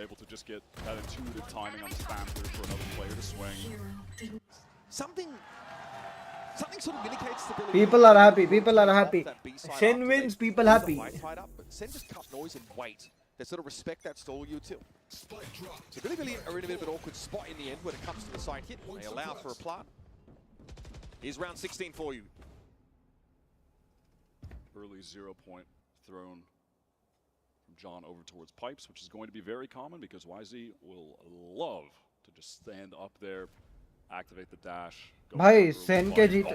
Able to just get that intuitive timing on the spam through for another player to swing. Something sort of indicates stability. People are happy. People are happy. That B-side Sen after wins. they People pulled the happy. high tide up, but Sen just cut noise and wait. They sort of respect that stall util. So Billy are in a bit of an awkward spot in the end when it comes to the side hit. They allow for a plant. Here's round 16 for you. Early 0 point thrown from John over towards pipes, which is going to be very common because YZ will love to just stand up there, activate the dash. भाई सेन के जीत.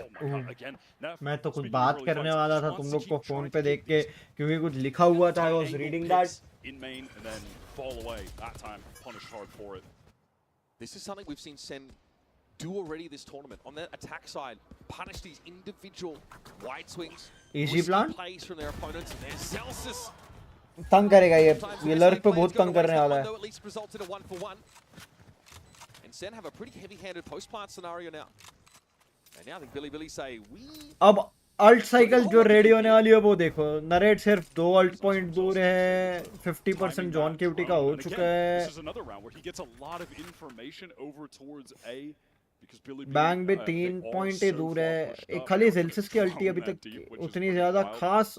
Again, Neff, मैं तो कुछ speaking of बात early करने fights, वाला just था wants तुम to लोग को keep फोन trying पे to देख keep के these क्योंकि कुछ लिखा हुआ था. I was angle reading that. picks in main and then fall away. That time punished hard for it. This is something we've seen Sen do already this tournament. On the attack side, punish these individual wide swings. Easy risky plan. plays from their opponents. And there's Zelsis. तंग करेगा ये. Sometimes ये the lurk same पे player's बहुत gonna तंग करने waste that वाला one, है. though, at least results in a 1-for-1. And Sen have a pretty heavy-handed post-plant scenario now. And now I think Billy say, we... अब alt cycle जो ready होने वाली है वो देखो. नरेट सिर्फ 2 अल्ट पॉइंट दूर है. 50% जॉन क्यूटी का हो चुका है. This is another round where he gets a lot of information over towards A because Billy bang भी 3 पॉइंट ही दूर है. एक खाली जेल्सिस की अल्टी अभी तक उतनी ज्यादा खास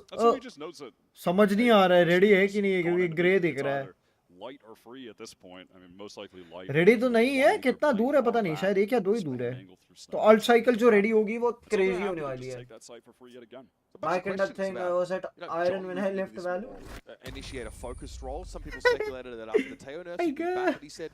समझ नहीं आ रहा है रेडी है कि नहीं है क्योंकि ग्रे दिख रहा है. light or free at this point. I mean, most likely light. Ready तो नहीं है. कितना दूर है पता नहीं. शायद एक या दो ही दूर है. तो अल्ट साइकिल जो रेडी होगी वो क्रेजी होने वाली है. My kind of thing was at iron when I left value. Initiate a focused role. Some people speculated that after the Teo nerf, he'd be back, but he said,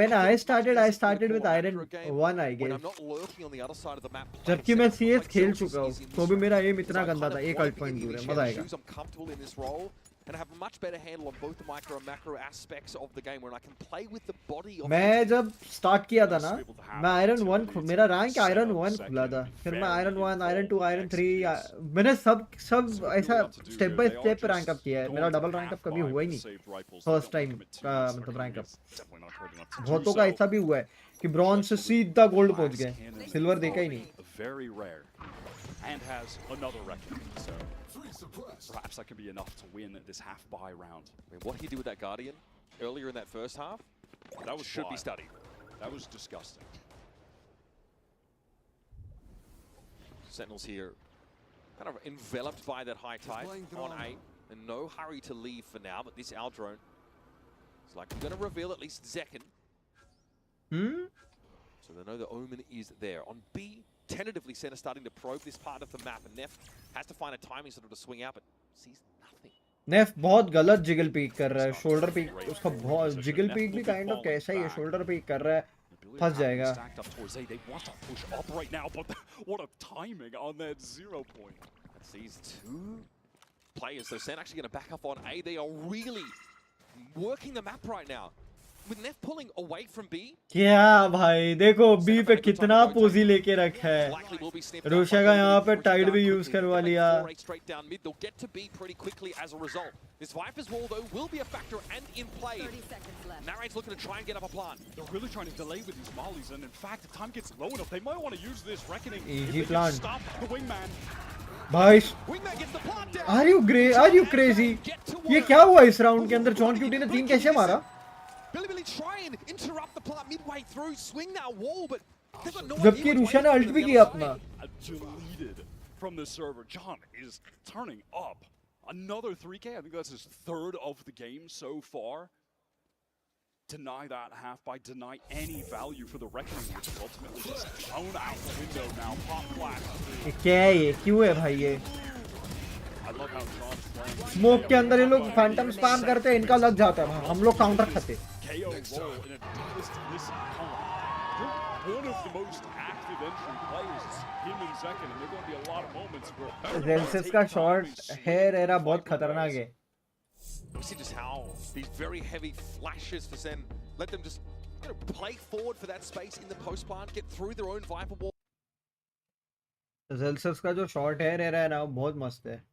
when I started with iron 1 I when guess. I'm not lurking on the other side of the map. जबकि मैं CS खेल चुका हूँ तो भी मेरा M इतना गंदा था. एक अल्ट पॉइंट दूर है. मजा आएगा. I'm comfortable in this role. And I have a much better handle on both the micro and macro aspects of the game where I can play with the body of मैं जब start किया था ना मैं iron 1 मेरा rank iron 1 खुला था. फिर मैं आयरन 1 आयरन 2 आयरन 3 मैंने सब ऐसा step by step rank up किया है. मेरा डबल रैंक अप कभी हुआ ही नहीं फर्स्ट टाइम का मतलब रैंक अप. बहुतों का ऐसा भी हुआ है कि ब्रॉन्ज से सीधा गोल्ड पहुंच गए. सिल्वर देखा ही नहीं. Very rare and has another reckoning. So perhaps that could be enough to win this half buy round. I mean, what he did with that Guardian earlier in that first half, that should be studied. That was disgusting. Sentinels here, kind of enveloped by that high tide on A, and no hurry to leave for now. But this Al drone is like going to reveal at least Zekken. So they know the Omen is there. On B, tentatively, Sen is starting to probe this part of the map, and Neff has to find a timing sort of to swing out, but sees nothing. नेफ बहुत गलत jiggle peak कर रहा है. Shoulder peak उसका बहुत jiggle peak भी kind of कैसा ही है. शोल्डर पीक कर रहा है. फंस जाएगा. They want to push up right now, but what a timing on that 0 point. That sees 2 players. So Sen actually going to back up on A. They are really working the map right now. With Neff pulling away from B. क्या भाई देखो B पे कितना पोजी लेके रखा है. रोशा का यहाँ पे टाइड भी यूज करवा लिया. Straight down mid. They'll get to B pretty quickly as a result. This Viper's wall though will be a factor and in play. 30 seconds left. Narrate's looking to try and get up a plant. They're really trying to delay with these mollies, and in fact, if time gets low enough, they might want to use this reckoning. Easy plan. Stop the wingman. भाई Wingman gets the plant down. Are you crazy? ये क्या हुआ इस round के अंदर? John cutie ने 3 कैसे मारा? Billy try and interrupt the plant midway through, swing that wall, but they've got no जबकि idea रूशा ने what's अल्ट भी on the किया other अपना. side. Deleted from the server. John is turning up. Another 3K. I think that's his 3rd of the game so far. Deny that half by deny any value for the reckoning, which is ultimately just thrown out the window now. Pop flash. क्या है ये? क्यों है भाई ये? I love how John's playing. Smoke के अंदर ये लोग फैंटम स्पैम करते हैं. इनका लग जाता है. हम लोग काउंटर खाते. KO roll in a listen, you're one of the most active entry players, him and Zekken, and there are going to be a lot of moments where जेल्सिस का शॉट हेयर एरा बहुत खतरनाक है. We see just how these very heavy flashes for Sen let them just Going to play forward for that space in the post plant, get through their own Viper wall. Zelsus का जो shot है रह रहा है ना वो बहुत मस्त है.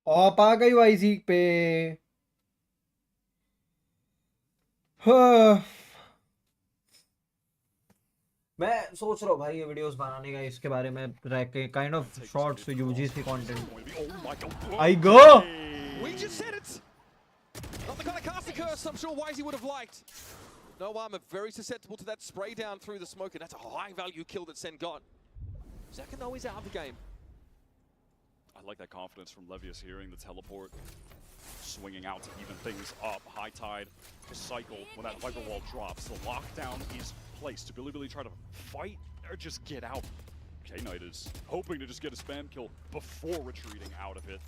ऑप आ गई वाईजी पे. हाँ. मैं सोच रहा हूँ भाई ये वीडियोस बनाने का इसके बारे में kind of shorts UGC content. I go. We just said it. Not the kind of caster curse I'm sure Wisey would have liked. No armor, very susceptible to that spray down through the smoke, and that's a high value kill that Sen got. Zaka though is out of the game. I like that confidence from Levius hearing the teleport, swinging out to even things up. High tide, the cycle, when that Viper wall drops, the lockdown is placed. To Billy try to fight or just get out. K-Knight is hoping to just get a spam kill before retreating out of it.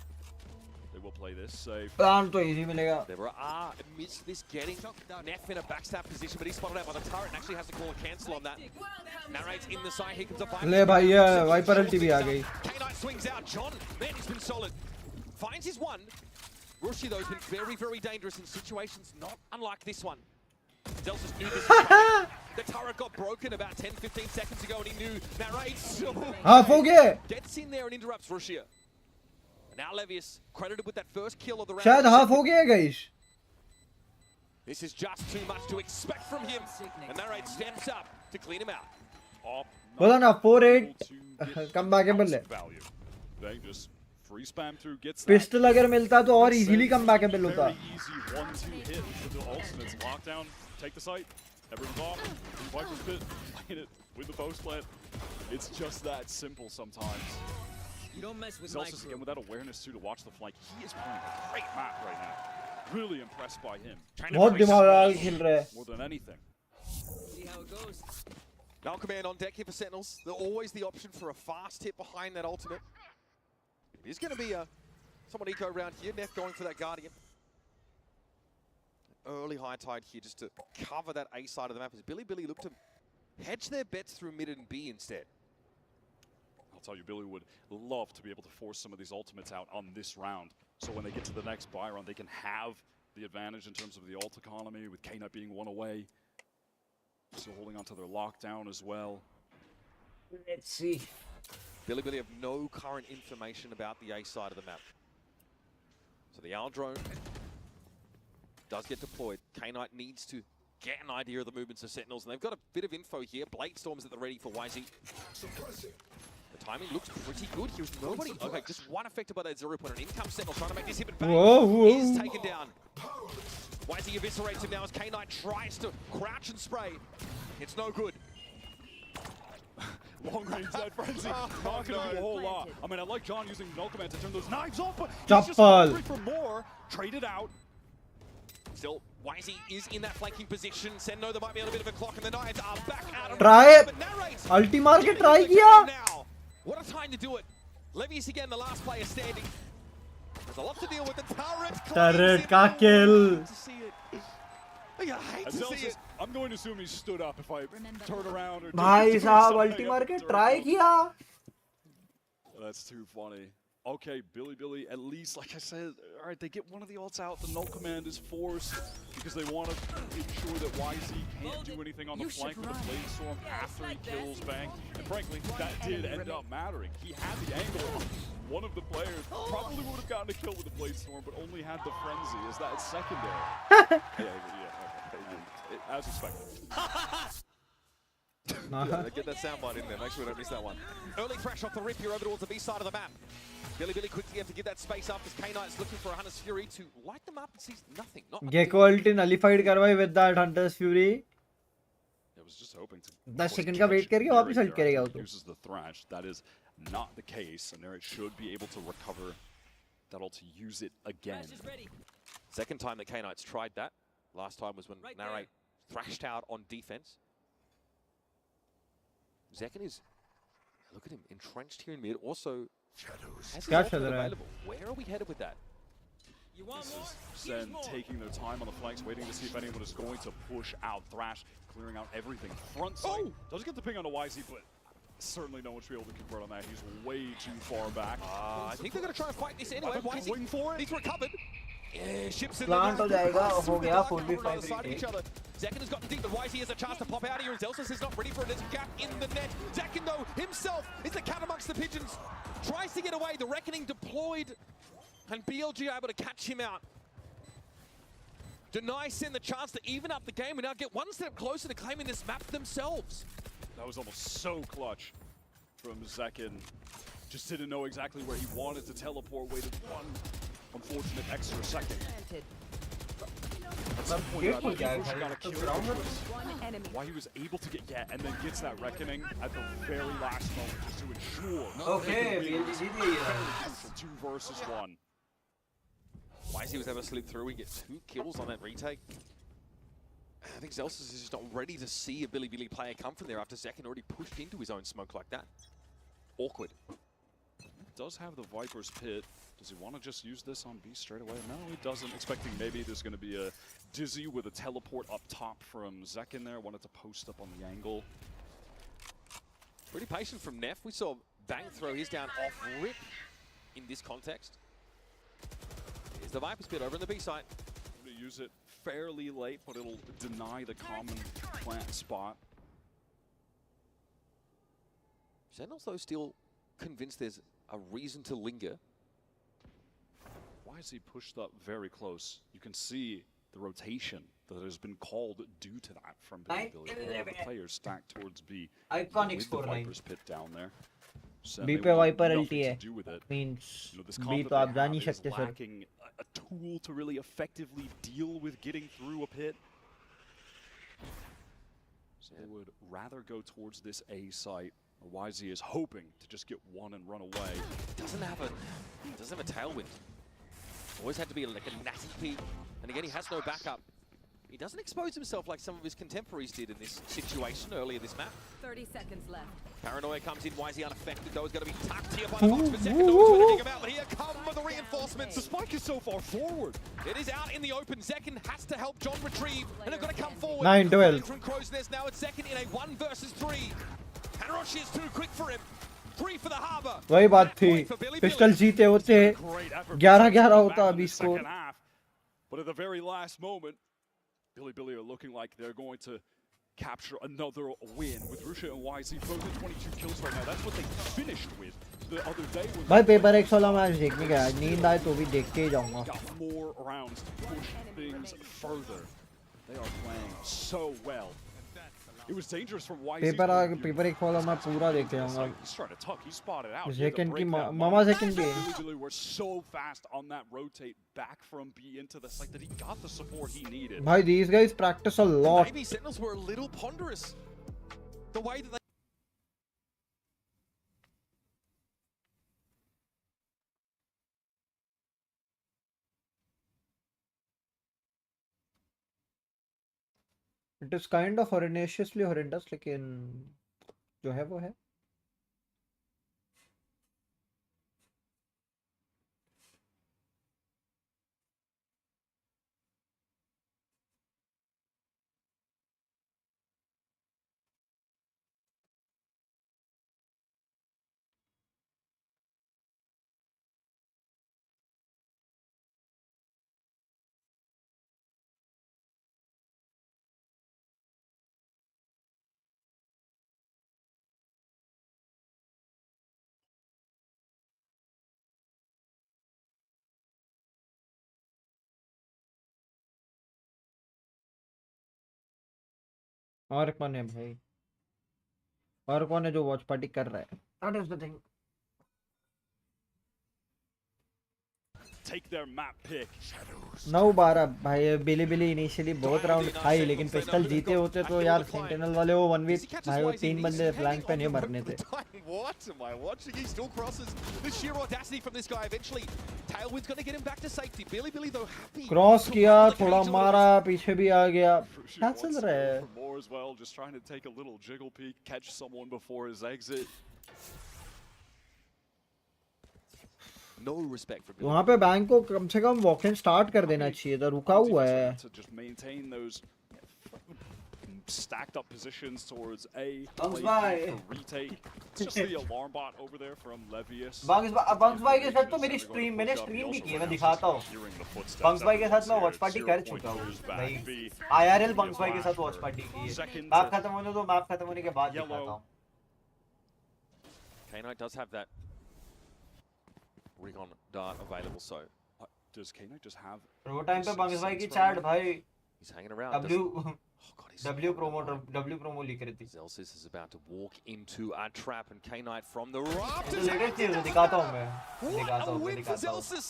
They will play this safe. Plan तो easy मिलेगा. There are amidst this getting Neff in a backstab position, but he's spotted out by the turret and actually has to call a cancel on that. Narrates in the side, here comes a Viper. ले भाई ये wiper अल्टी भी आ गई. K-Knight swings out, John, man, he's been solid. Finds his one. Rushi, though, has been very, very dangerous in situations not unlike this one. Zelsus knew this was coming. The turret got broken about 10-15 seconds ago, and he knew Narrates. Half हो गया. Gets in there and interrupts Rushia. Now Levius credited with that first kill of the round. शायद half हो गया guys. This is just too much to expect from him. And Narrate steps up to clean him out. बोला ना 4-8 come back है. They just free spam through, gets that. Pistol अगर मिलता तो और इजीली कम बैक होता. Very easy 1-2 hit with the ultimates. Lockdown, take the site. Everyone's off. Viper's pit, playing it with the post plant. It's just that simple sometimes. You don't mess with Zelsus again with that awareness too to watch the flank. He is playing a great map right now. Really impressed by him. बहुत दिमाग लगा के खेल रहा है. More than anything. See how it goes. Null command on deck here for Sentinels. They're always the option for a fast hit behind that ultimate. It is going to be a somewhat eco round here. Neff going for that Guardian. Early high tide here just to cover that A side of the map as Billy look to hedge their bets through mid and B instead. I'll tell you, Billy would love to be able to force some of these ultimates out on this round. So when they get to the next buy round, they can have the advantage in terms of the ult economy, with K-Nut being one away. Still holding on to their lockdown as well. Let's see. Billy have no current information about the A side of the map. So the Owl drone does get deployed. K-Knight needs to get an idea of the movements of Sentinels, and they've got a bit of info here. Blade Storm's at the ready for YZ. The timing looks pretty good. Here's nobody. Okay, just one affected by that 0 point. An income Sentinel trying to make this hit, but bang, is taken down. YZ eviscerates him now as K-Knight tries to crouch and spray. It's no good. Long range that frenzy, not gonna do a whole lot. I mean, I like John using Null Command to turn those knives off, but he's just hungry for more. Traded out. Still, YZ is in that flanking position. Sendo, there might be a little bit of a clock, and the Knights are back out of Try it. Narrates. Ulti मार के try Getting the किया. game now. What a time to do it. Levius again, the last player standing. There's a lot to deal with. The Turret का kill. I hate to see it. I'm going to assume he stood up if I turn around or भाई साहब ulti मार के try किया. That's too funny. Okay, Billy, at least, like I said, all right, they get one of the ults out. The Null Command is forced because they want to ensure that YZ can't do anything on the flank with the Blade Storm after he kills Bang. And frankly, that did end up mattering. He had the angle. One of the players probably would have gotten a kill with the Blade Storm, but only had the Frenzy as that secondary. As expected. Yeah, get that soundbite in there. Make sure we don't miss that one. Early thrash off the rip here over towards the B side of the map. Billy quickly have to give that space up as K-Knight's looking for a Hunter's Fury to light them up and sees nothing. Gecko ulti nullified करवाई with that Hunter's Fury. I was just hoping to 10 second का wait करके वापस हल्ट करेगा वो तो. Uses the thrash. That is not the case, and there it should be able to recover. That'll to use it again. Second time that K-Knight's tried that. Last time was when Narrate thrashed out on defense. Zekin is, look at him, entrenched here in mid. Also, has his ultimate available. Where are we headed with that? This is Zen taking their time on the flanks, waiting to see if anyone is going to push out Thrash, clearing out everything. Front side does get the ping on the YZ, but certainly no one should be able to convert on that. He's way too far back. I think they're going to try and fight this anyway. YZ going for it. He's recovered. Yeah, ships in Plant हो जाएगा, हो गया 4v5 side of each other. Zekin has gotten deep, but YZ has a chance to pop out here, and Zelsus is not ready for it. There's a gap in the net. Zekin, though, himself is the cat amongst the pigeons. Tries to get away. The Reckoning deployed, and BLG are able to catch him out. Deny Sin the chance to even up the game and now get one step closer to claiming this map themselves. That was almost so clutch from Zekin. Just didn't know exactly where he wanted to teleport, waited one unfortunate extra second. At some point, he got a kill, why he was able to get and then gets that Reckoning at the very last moment just to ensure. Okay, crucial 2 versus 1. YZ was able to slip through and get 2 kills on that retake. I think Zelsus is just not ready to see a Billy player come from there after Zekin already pushed into his own smoke like that. Awkward. Does have the Viper's Pit. Does he want to just use this on B straight away? No, he doesn't. Expecting maybe there's going to be a Dizzy with a teleport up top from Zekin there. Wanted to post up on the angle. Pretty patient from Neff. We saw Bang throw his down off rip in this context. Here's the Viper's Pit over in the B site. Use it fairly late, but it'll deny the common plant spot. Sentinels, though, still convinced there's a reason to linger. Why is he pushed up very close? You can see the rotation that has been called due to that from Billy. All the players stacked towards B. Iconic with the Viper's Pit down there. B पे Viper ulti है. Means B तो आप जा नहीं सकते sir. Lacking a tool to really effectively deal with getting through a pit. So they would rather go towards this A site. YZ is hoping to just get one and run away. Doesn't have a tailwind. Always had to be like a natty peak. And again, he has no backup. He doesn't expose himself like some of his contemporaries did in this situation earlier this map. 30 seconds left. Paranoia comes in, YZ unaffected, though is going to be tucked here by the box for Zekin. No one's going to dig him out, but here come the reinforcements. The spike is so far forward. It is out in the open. Zekin has to help John retrieve, and they're going to come forward. 9-12. From Crow's Nest, now it's Zekin in a 1 versus 3. Hanaroshi is too quick for him. 3 for the Harbor. वही बात थी. Pistol जीते होते 11-11 होता अभी score. But at the very last moment, Billy are looking like they're going to capture another win with Rusha and YZ both at 22 kills right now. That's what they finished with the other day. भाई PRX वाला match देखने गया. नींद आए तो भी देख के ही जाऊंगा. Got more rounds to push things further. They are playing so well. It was dangerous from YZ. PRX वाला मैं पूरा देख के जाऊंगा. He's trying to tuck. He spotted out. Zekin की मामा Zekin भी. Billy were so fast on that rotate back from B into the site that he got the support he needed. भाई these guys practice a lot. Maybe Sentinels were a little ponderous. The way that they It is kind of horrendously horrendous, लेकिन जो है वो है. और कौन है भाई? और कौन है जो वॉच पार्टी कर रहा है? That is the thing. take their map pick. 9-12 भाई बिली इनिशियली बहुत राउंड खाई लेकिन पिस्टल जीते होते तो यार सेंटिनल वाले वो 1v भाई वो 3 बंदे फ्लैंक पे नहीं मरने थे. What am I watching? He still crosses. The sheer audacity from this guy. Eventually, Tailwind's going to get him back to safety. Billy though happy. Cross किया थोड़ा मारा पीछे भी आ गया. क्या चल रहा है? For more as well, just trying to take a little jiggle peek, catch someone before his exit. No respect for वहाँ पे बैंक को कम से कम वॉक इन स्टार्ट कर देना चाहिए था. रुका हुआ है. To just maintain those stacked up positions towards A. Bunks भाई. Retake. It's just the alarm bot over there from Levius. Bunks भाई के साथ तो मेरी स्ट्रीम मैंने स्ट्रीम भी की है. मैं दिखाता हूँ. बंक्स भाई के साथ मैं वॉच पार्टी कर चुका हूँ भाई. IRL बंक्स भाई के साथ वॉच पार्टी की है. मैप खत्म होने दो. मैप खत्म होने के बाद दिखाता हूँ. K9 does have that recon dart available, so does K9 just have रो टाइम पे बंक्स भाई की चैट भाई he's hanging around. W promo लिख रही थी. Zelsis is about to walk into a trap and K9 from the तो rafters. लेटेस्ट चीज दिखाता हूँ मैं. What a win for Zelsis.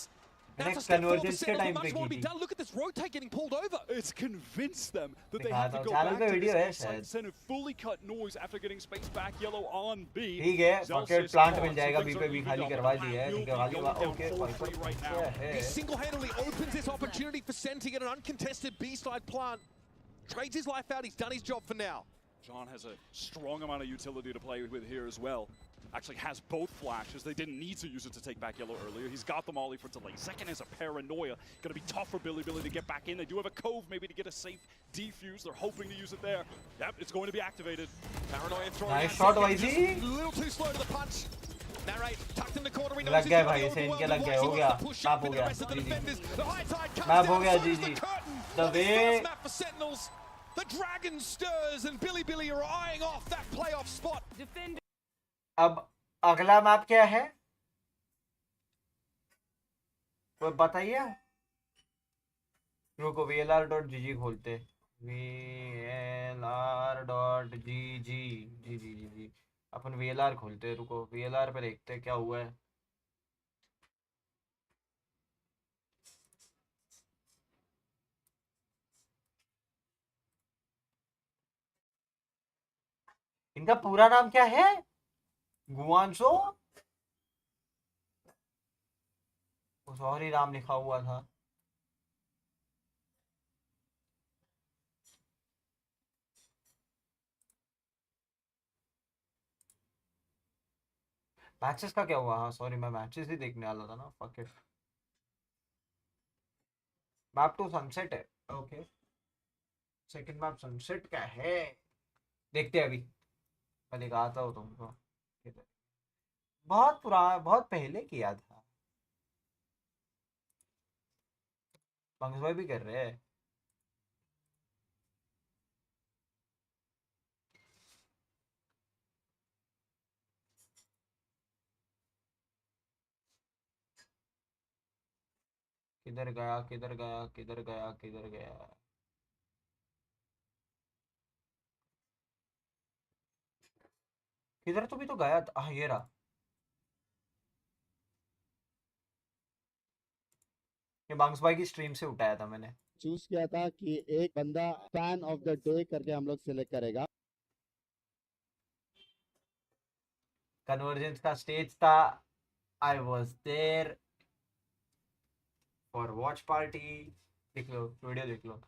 मैंने कन्वर्जेंस के टाइम पे की थी. Look at this rotate getting pulled over. It's convinced them that they have to go channel back पे to वीडियो this है inside शायद. center, fully cut noise after getting space back. Yellow on B. ठीक है. Pocket plant मिल जाएगा. B Things पे are भी moving खाली up. करवा दी है. You'll be खाली going down okay. 4-3 right now. He single-handedly opens this opportunity for Sen to get an uncontested B-side plant. Trades his life out. He's done his job for now. John has a strong amount of utility to play with here as well. Actually has both flashes. They didn't need to use it to take back Yellow earlier. He's got the molly for delay. Second is a paranoia. Going to be tough for Billy to get back in. They do have a cove maybe to get a safe defuse. They're hoping to use it there. Yep, it's going to be activated. Paranoia throwing Nice out shot, second, YZ. just a little too slow to the punch. Narrate tucked in the corner. We know लग he's गए gonna भाई be इसे इनके overwhelmed लग with गए. हो Wise. He गया. wants to push map up हो with the गया. rest of the defenders. The high tide comes map हो down, गया. so जी does the जी. curtain. The On way first map for Sentinels, the dragon stirs and Billy are eyeing off that playoff spot. Defend. अब अगला map क्या है? तो बताइए. रुको VLR.gg खोलते. VLR.gg. अपन VLR खोलते. रुको VLR पे देखते क्या हुआ है. इनका पूरा नाम क्या है? गुआनसो. कुछ और ही नाम लिखा हुआ था. मैचेस का क्या हुआ? हाँ सॉरी मैं मैचेस ही देखने वाला था ना. Fuck it. Map two Sunset है. ओके. सेकंड मैप सनसेट का है. देखते हैं अभी. मैं दिखाता हूँ तुमको. बहुत पुराना बहुत पहले किया था. बंक्स भाई भी कर रहे हैं. किधर गया किधर गया किधर गया किधर गया. किधर तो भी तो गया था. हाँ ये रहा. ये बंक्स भाई की स्ट्रीम से उठाया था मैंने. चूज किया था कि एक बंदा फैन ऑफ द डे करके हम लोग सिलेक्ट करेगा. कन्वर्जेंस का स्टेज था. I was there for watch party. देख लो वीडियो देख लो.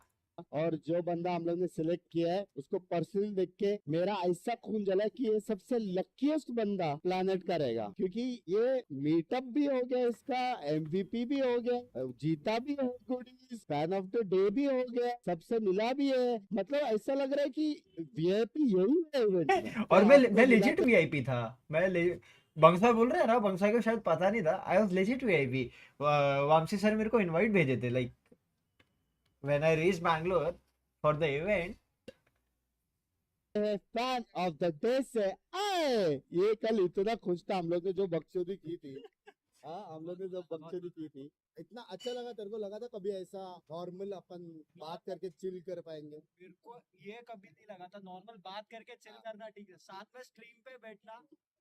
और जो बंदा हम लोग ने सिलेक्ट किया है उसको पर्सनली देख के मेरा ऐसा खून जला कि ये सबसे लकीस्ट बंदा प्लैनेट का रहेगा. क्योंकि ये मीटअप भी हो गया, इसका MVP भी हो गया, जीता भी है goodies, fan of the day भी हो गया, सबसे मिला भी है. मतलब ऐसा लग रहा है कि VIP यही है इवेंट में. और मैं लेजिट VIP था. बंक्स भाई बोल रहे हैं ना. बंक्स भाई को शायद पता नहीं था. I was legit VIP. Vamsi sir मेरे को इनवाइट भेजे थे. Like when I reached Bangalore for the event. Fan of the day से आए. ये कल इतना खुश था हम लोग ने जो बकचोदी की थी. हाँ हम लोग ने जो बकचोदी की थी इतना अच्छा लगा. तेरे को लगा था कभी ऐसा नॉर्मल अपन बात करके चिल कर पाएंगे? मेरे को ये कभी नहीं लगा था. नॉर्मल बात करके चिल करना ठीक है. साथ में स्ट्रीम पे बैठना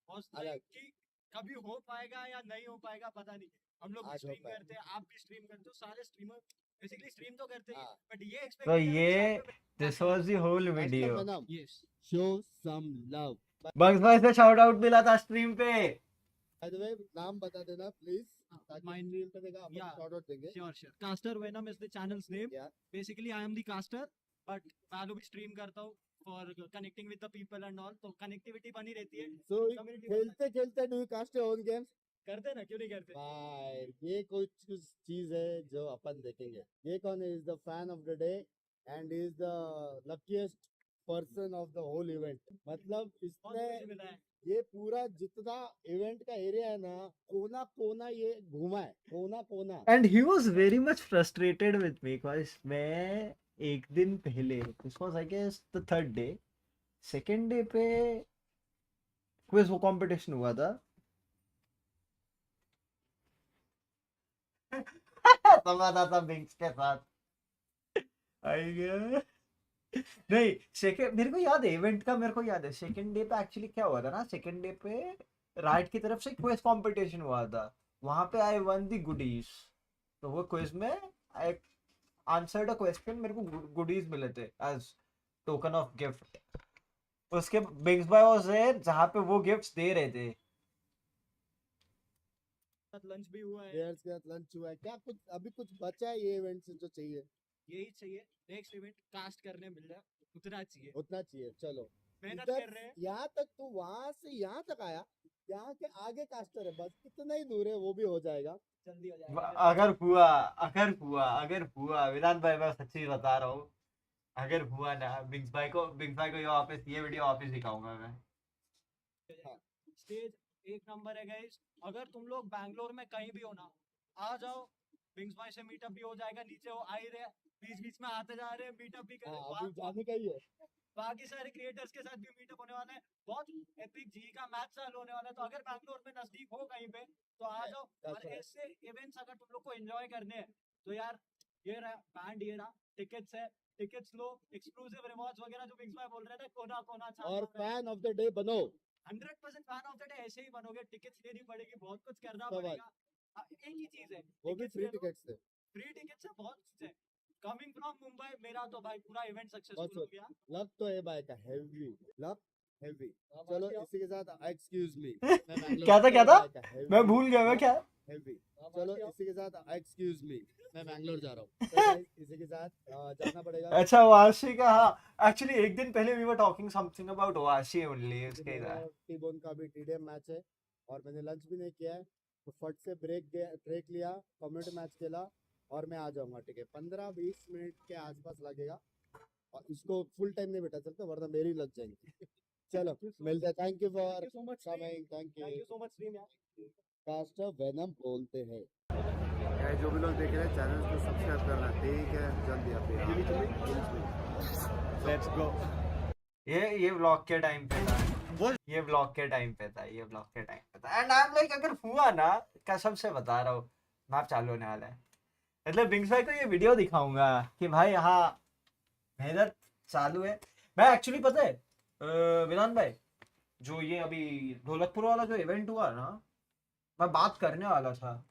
और अलग. कि कभी हो पाएगा या नहीं हो पाएगा पता नहीं। हम लोग भी स्ट्रीम करते हैं, आप भी स्ट्रीम करते हो, सारे स्ट्रीमर बेसिकली स्ट्रीम तो करते ही, बट ये एक्सपेक्ट तो ये this was the whole video. Yes show some love. Bugs भाई से शाउट आउट मिला था स्ट्रीम पे। बाय द वे नाम बता देना प्लीज, ताकि माइन स्ट्रीम पे देखा अपन Yeah. शॉट आउट देंगे। Sure caster Venom is the channel's name. Yeah. Basically I am the caster, but मैं भी स्ट्रीम करता हूँ for connecting with the people and all, तो कनेक्टिविटी बनी रहती है। सो Community खेलते खेलते do you cast your own games? करते ना, क्यों नहीं करते। भाई ये कुछ चीज है जो अपन देखेंगे। ये कौन है? Is the fan of the day and is the luckiest person of the whole event. मतलब बहुत इसने खुशी मिला है। ये पूरा जितना इवेंट का एरिया है ना, कोना कोना ये घूमा है, कोना कोना। And he was very much frustrated with me because मैं एक दिन पहले, this was I guess the third day, second day पे क्विज वो कंपटीशन हुआ था। तमाशा था बिंग्स के साथ। आई गया नहीं, सेकंड मेरे को याद है इवेंट का, मेरे को याद है सेकंड डे पे एक्चुअली क्या हुआ था ना, सेकंड डे पे राइट की तरफ से क्विज कंपटीशन हुआ था, वहां पे आई वन दी गुडीज। तो वो क्विज में आई आंसर्ड अ क्वेश्चन, मेरे को गुडीज मिले थे एज टोकन ऑफ गिफ्ट। उसके बिग्स बाय वाज देयर जहां पे वो गिफ्ट्स दे रहे थे। लंच भी हुआ है, प्लेयर्स के साथ लंच हुआ है। क्या कुछ अभी कुछ बचा है ये इवेंट से जो चाहिए? यही चाहिए। नेक्स्ट इवेंट कास्ट करने मिल रहा है, उतना चाहिए, उतना चाहिए। चलो मेहनत इधर कर रहे हैं। यहाँ तक, तो वहां से यहाँ तक आया, यहाँ के आगे कास्टर है, बस इतना ही दूर है, वो भी हो जाएगा, जल्दी हो जाएगा। अगर हुआ विराट भाई, मैं सच्ची बता रहा हूँ, अगर हुआ ना बिग्स भाई को ये वापस ये वीडियो वापस दिखाऊंगा मैं। स्टेज एक नंबर है गाइस। अगर तुम लोग बैंगलोर में कहीं भी हो ना, आ जाओ, बिंग्स भाई से मीटअप भी हो जाएगा। नीचे वो आ ही रहे, बीच बीच में आते जा रहे हैं, मीटअप भी हाँ, करें। अभी जाने का ही है। बाकी सारे क्रिएटर्स के साथ भी मीटअप होने वाला है। बहुत एपिक जी का मैच चालू होने वाला है, तो अगर बैंगलोर में नजदीक हो कहीं पे तो आ जाओ। और ऐसे इवेंट्स अगर तुम लोग को एंजॉय करने हैं तो यार ये रहा बैंड, ये रहा टिकट्स है, टिकट्स लो। एक्सक्लूसिव रिवॉर्ड्स वगैरह जो बिग्स भाई बोल रहे थे, कोना कोना और फैन ऑफ द डे बनो। 100% फैन ऑफ द डे ऐसे ही बनोगे। टिकट्स लेनी पड़ेगी, बहुत कुछ करना सब पड़ेगा। एक ही चीज है, वो भी फ्री टिकट्स से। फ्री टिकट्स है, बहुत चीज है। कमिंग फ्रॉम मुंबई, मेरा तो भाई पूरा इवेंट बस सक्सेसफुल हो गया। लक तो है भाई का हेवी, लक हेवी। चलो इसी के साथ एक्सक्यूज मी, क्या था मैं भूल गया, मैं क्या हेवी। चलो इसी के साथ एक्सक्यूज मी, मैं बैंगलोर जा रहा हूँ। तो guys, इसी के साथ जाना पड़ेगा। अच्छा वाशी का, हाँ एक्चुअली एक दिन पहले we were talking something about Vashi only. उसके टी-बोन का भी टीडीएम मैच है और मैंने लंच भी नहीं किया है, तो फट से ब्रेक लिया, कम्युनिटी मैच खेला और मैं आ जाऊंगा। ठीक है, 15-20 मिनट के आसपास लगेगा और इसको फुल टाइम नहीं बैठा सकते वरना मेरी लग जाएंगे। चलो मिलते हैं। Thank you for coming. Thank you so much team यार। कास्टर वेनम बोलते हैं। जो भी लोग देख रहे हैं चैनल को सब्सक्राइब करना, ठीक है, जल्दी लेट्स गो। ये व्लॉग के टाइम पे था, ये व्लॉग के टाइम पे था, ये व्लॉग के टाइम पे था। एंड आई एम लाइक, अगर हुआ ना, कसम से बता रहा हूँ, मैप चालू होने वाला है। मतलब बिंग्स भाई को ये वीडियो दिखाऊंगा कि भाई यहाँ मेहनत चालू है। मैं एक्चुअली पता है विधान भाई, जो ये अभी ढोलकपुर वाला जो इवेंट हुआ ना, मैं बात करने वाला था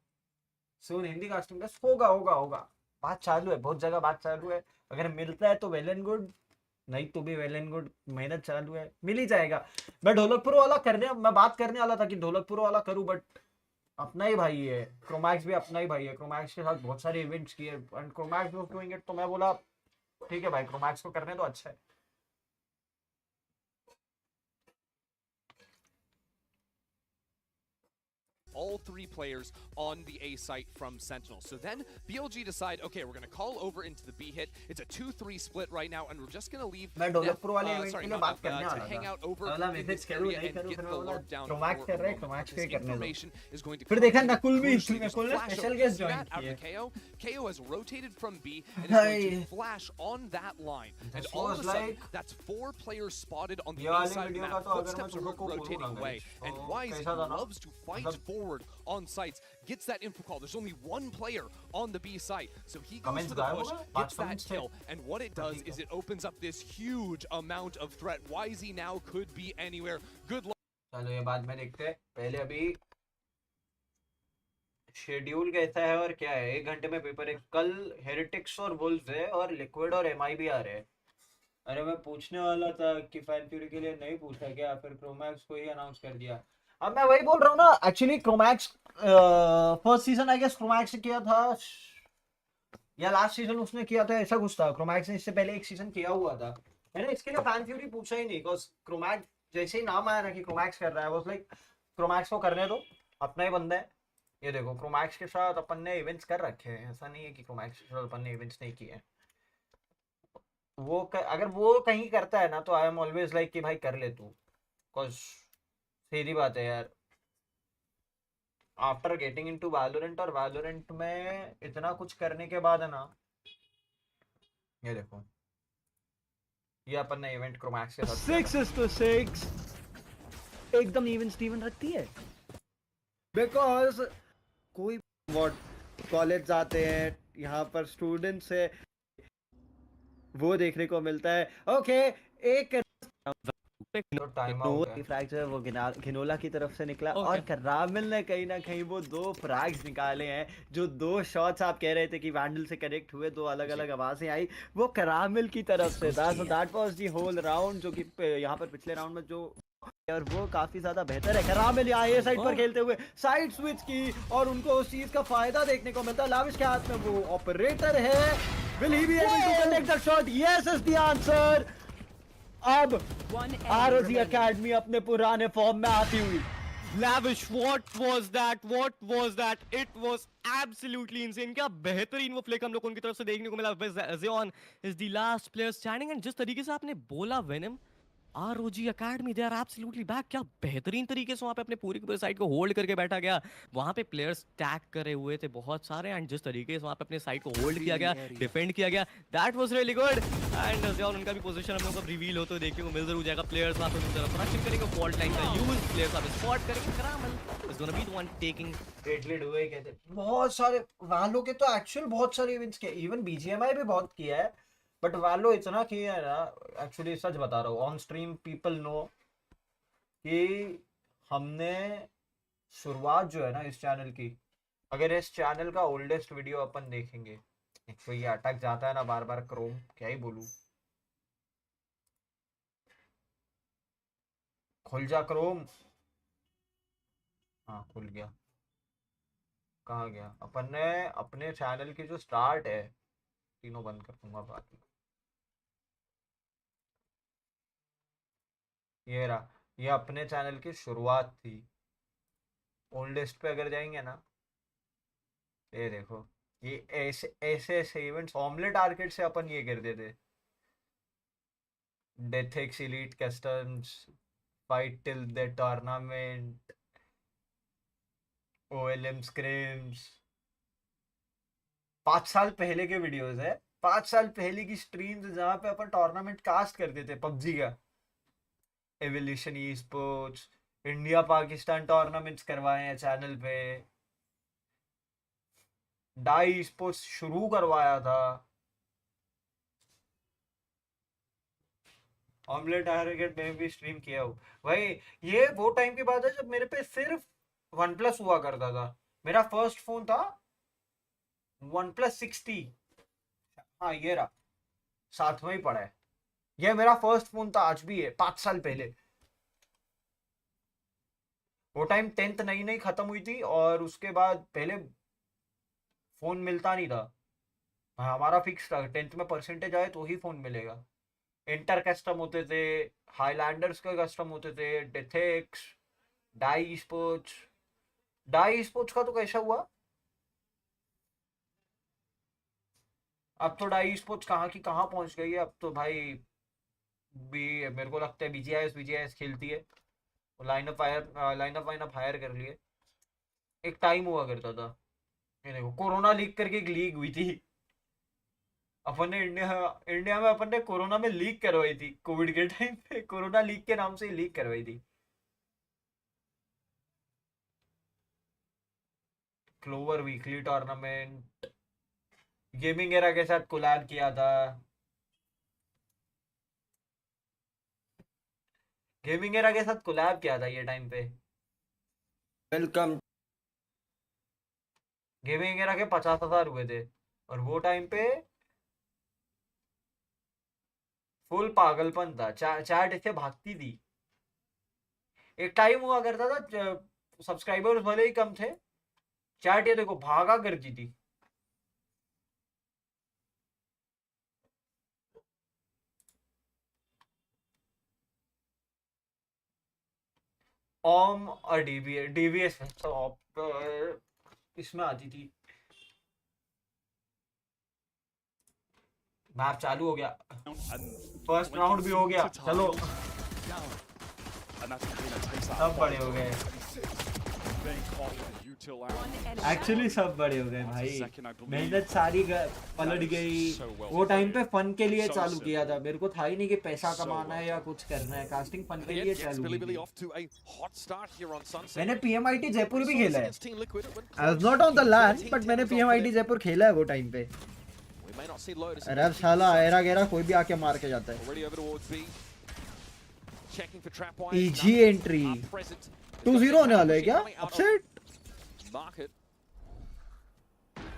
सोन हिंदी कास्टिंग का। होगा बात चालू है, बहुत जगह बात चालू है। अगर मिलता है तो वेल एंड गुड, नहीं तो भी वेल एंड गुड। मेहनत चालू है, मिल ही जाएगा। मैं बात करने वाला था कि ढोलकपुर वाला करूं, बट अपना ही भाई है, क्रोमैक्स भी अपना ही भाई है। क्रोमैक्स के साथ बहुत सारे इवेंट्स किए एंड क्रोमैक्स वाज डूइंग इट, तो मैं बोला ठीक है भाई, क्रोमैक्स को करने तो अच्छा है। all three players on the A site from Sentinel. So then BLG decide, okay, we're going to call over into the B hit. It's a 2-3 split right now, and we're just going to leave to hang out over in this area and get the lurk down for a moment. This information is going to after KO. KO has rotated from B and is going to flash on that line. And all of a sudden, that's 4 players spotted on the A side of the map. Footsteps are rotating away, and Wise loves to fight forward on sites, gets that info call. There's only one player on the B site, so he goes for the push, gets that kill, and what it does is it opens up this huge amount of threat. YZ now could be anywhere. Good luck. चलो ये बाद में देखते हैं, पहले अभी schedule कैसा है और क्या है? 1 घंटे में पेपर है। कल हेरिटिक्स और वुल्व्स है और लिक्विड और एमआई भी आ रहे हैं। अरे मैं पूछने वाला था कि फैन फ्यूरी के लिए नहीं पूछा क्या, फिर क्रोमैक्स को ही अनाउंस कर दिया। अब मैं वही बोल रहा हूँ ना, actually Chromax first season I guess Chromax ने किया था या लास्ट सीजन उसने किया था, ऐसा कुछ था। क्रोमैक्स ने इससे पहले एक सीजन किया हुआ था। मैंने इसके लिए फैन थ्योरी पूछा ही नहीं, बिकॉज क्रोमैक्स जैसे ही नाम आया ना कि क्रोमैक्स कर रहा है, वो लाइक क्रोमैक्स को करने दो, अपना ही बंदा है। ये देखो क्रोमैक्स के साथ अपन ने इवेंट्स कर रखे हैं, ऐसा नहीं है कि क्रोमैक्स के साथ अपन ने इवेंट्स नहीं किए हैं। अगर वो कहीं करता है ना तो आई एम ऑलवेज लाइक कि भाई कर ले तू, बिकॉज सीधी बात है यार, आफ्टर गेटिंग इनटू वैलोरेंट और वैलोरेंट में इतना कुछ करने के बाद है ना, ये देखो ये अपन ने इवेंट क्रोमैक्स के साथ 6 is to 6 एकदम इवन स्टीवन रखती है, बिकॉज कोई व्हाट कॉलेज जाते हैं, यहाँ पर स्टूडेंट्स है, वो देखने को मिलता है। ओके एक टाइम आउट है। फ्रैग जो है वो घिनोला की तरफ से निकला और करामिल ने कहीं ना कहीं वो 2 फ्रैग्स निकाले हैं। जो 2 शॉट्स आप कह रहे थे कि वैंडल से कनेक्ट हुए, 2 अलग अलग आवाजें आई, वो करामिल की तरफ से था। So that was the whole round, जो कि यहाँ पर पिछले राउंड में जो और वो काफी ज्यादा बेहतर है। करामिल यहाँ ए साइड पर खेलते हुए साइड स्विच की और उनको उस चीज का फायदा देखने को मिलता है। लाविश के हाथ में वो ऑपरेटर है, will he be able to connect the shot? Yes is the answer. अब आरओजी एकेडमी अपने पुराने फॉर्म में आती हुई। Lavish, what was that? What was that? It was absolutely insane. क्या बेहतरीन वो फ्लिक हम लोग उनकी तरफ से देखने को मिला। Zion is the last player standing and जिस तरीके से आपने बोला venom, ROG Academy they are absolutely back। क्या बेहतरीन तरीके से वहाँ पे अपने पूरी पूरी साइड को होल्ड करके बैठा गया। वहाँ पे प्लेयर्स टैग करे हुए थे बहुत सारे एंड जिस तरीके से वहाँ पे अपने साइड को होल्ड किया गया, डिफेंड किया गया, that was really good. And Zion उनका भी पोजीशन हम लोग को रिवील होते देखने को मिल जरूर जाएगा। प्लेयर्स वहाँ पे उनकी तरफ रशिंग करेंगे, फॉल्ट लाइन का यूज, प्लेयर्स वहाँ पे स्पॉट करेंगे। करामल is gonna be the one taking deadly हुए कहते बहुत सारे वालों के तो एक्चुअल बहुत सारे इवेंट्स किए, इवन बीजीएमआई भी बहुत किया है, बट वालो इतना किया है ना। एक्चुअली सच बता रहा हूँ, ऑन स्ट्रीम पीपल नो कि हमने शुरुआत जो है ना इस चैनल की, अगर इस चैनल का ओल्डेस्ट वीडियो अपन देखेंगे, एक तो ये अटक जाता है ना बार बार क्रोम, क्या ही बोलूं। खुल जा क्रोम। हाँ खुल गया। कहाँ गया? अपन ने अपने चैनल की जो स्टार्ट है, तीनों बंद कर दूंगा बाकी। ये रहा, ये अपने चैनल की शुरुआत थी। ओल्डेस्ट पे अगर जाएंगे ना, ये देखो, ये ऐसे ऐसे ऐसे इवेंट्स ऑमलेट आर्केड से अपन ये करते थे। डेथेक्स elite customs, fight till the tournament, OLM scrims. 5 साल पहले के वीडियोस है, 5 साल पहले की स्ट्रीम्स जहाँ पे अपन टूर्नामेंट कास्ट करते थे पबजी का। Evolution e sports, India Pakistan tournaments करवाए हैं चैनल पे, डाई स्पोर्ट्स शुरू करवाया था, ऑमलेट आर्केड में भी स्ट्रीम किया हो भाई। ये वो टाइम की बात है जब मेरे पे सिर्फ वन प्लस हुआ करता था। मेरा फर्स्ट फोन था OnePlus 60। हाँ ये रहा, साथ में ही पड़ा है। ये मेरा फर्स्ट फोन था, आज भी है, 5 साल पहले। वो टाइम 10th नई नई खत्म हुई थी और उसके बाद पहले फोन मिलता नहीं था। हमारा फिक्स था 10th में परसेंटेज आए तो ही फोन मिलेगा। इंटर कस्टम होते थे, हाईलैंडर्स के कस्टम होते थे, डेथेक्स, डाई स्पोर्ट्स। डाई स्पोर्ट्स का तो कैसा हुआ? अब तो डाई स्पोर्ट्स कहाँ की कहाँ पहुंच गई है। अब तो भाई मेरे को लगता है बीजीआईएस खेलती है। लाइनअप वाइनअप हायर कर लिए। एक टाइम हुआ करता था, ये देखो कोरोना लीग करके एक लीग हुई थी अपन ने इंडिया में अपन ने कोरोना में लीग करवाई थी। कोविड के टाइम पे कोरोना लीग के नाम से लीग करवाई थी। Clover weekly tournament gaming era के साथ कोलैब किया था। गेमिंग एरा के साथ कोलैब किया था ये टाइम पे। वेलकम गेमिंग एरा के 50,000 हुए थे और वो टाइम पे फुल पागलपन था। चैट इससे भागती थी। एक टाइम हुआ करता था सब्सक्राइबर्स भले ही कम थे, चैट ये देखो भागा करती थी। ओम और डीवीएस इसमें आती थी। मैच चालू हो गया, फर्स्ट राउंड भी हो गया। चलो सब बड़े हो गए, एक्चुअली सब बड़े हो गए भाई। मेहनत सारी पलट गई। वो टाइम पे फन के लिए चालू किया था, मेरे को था ही नहीं कि पैसा कमाना है या कुछ करना है। कास्टिंग फन के लिए चालू की थी। मैंने पीएमआईटी जयपुर भी खेला है। I was not on the land but मैंने पीएमआईटी जयपुर खेला है वो टाइम पे। अरे अब साला एरा गेरा कोई भी आके मार के जाता है। ईजी एंट्री 2-0 होने वाला है क्या? Upset?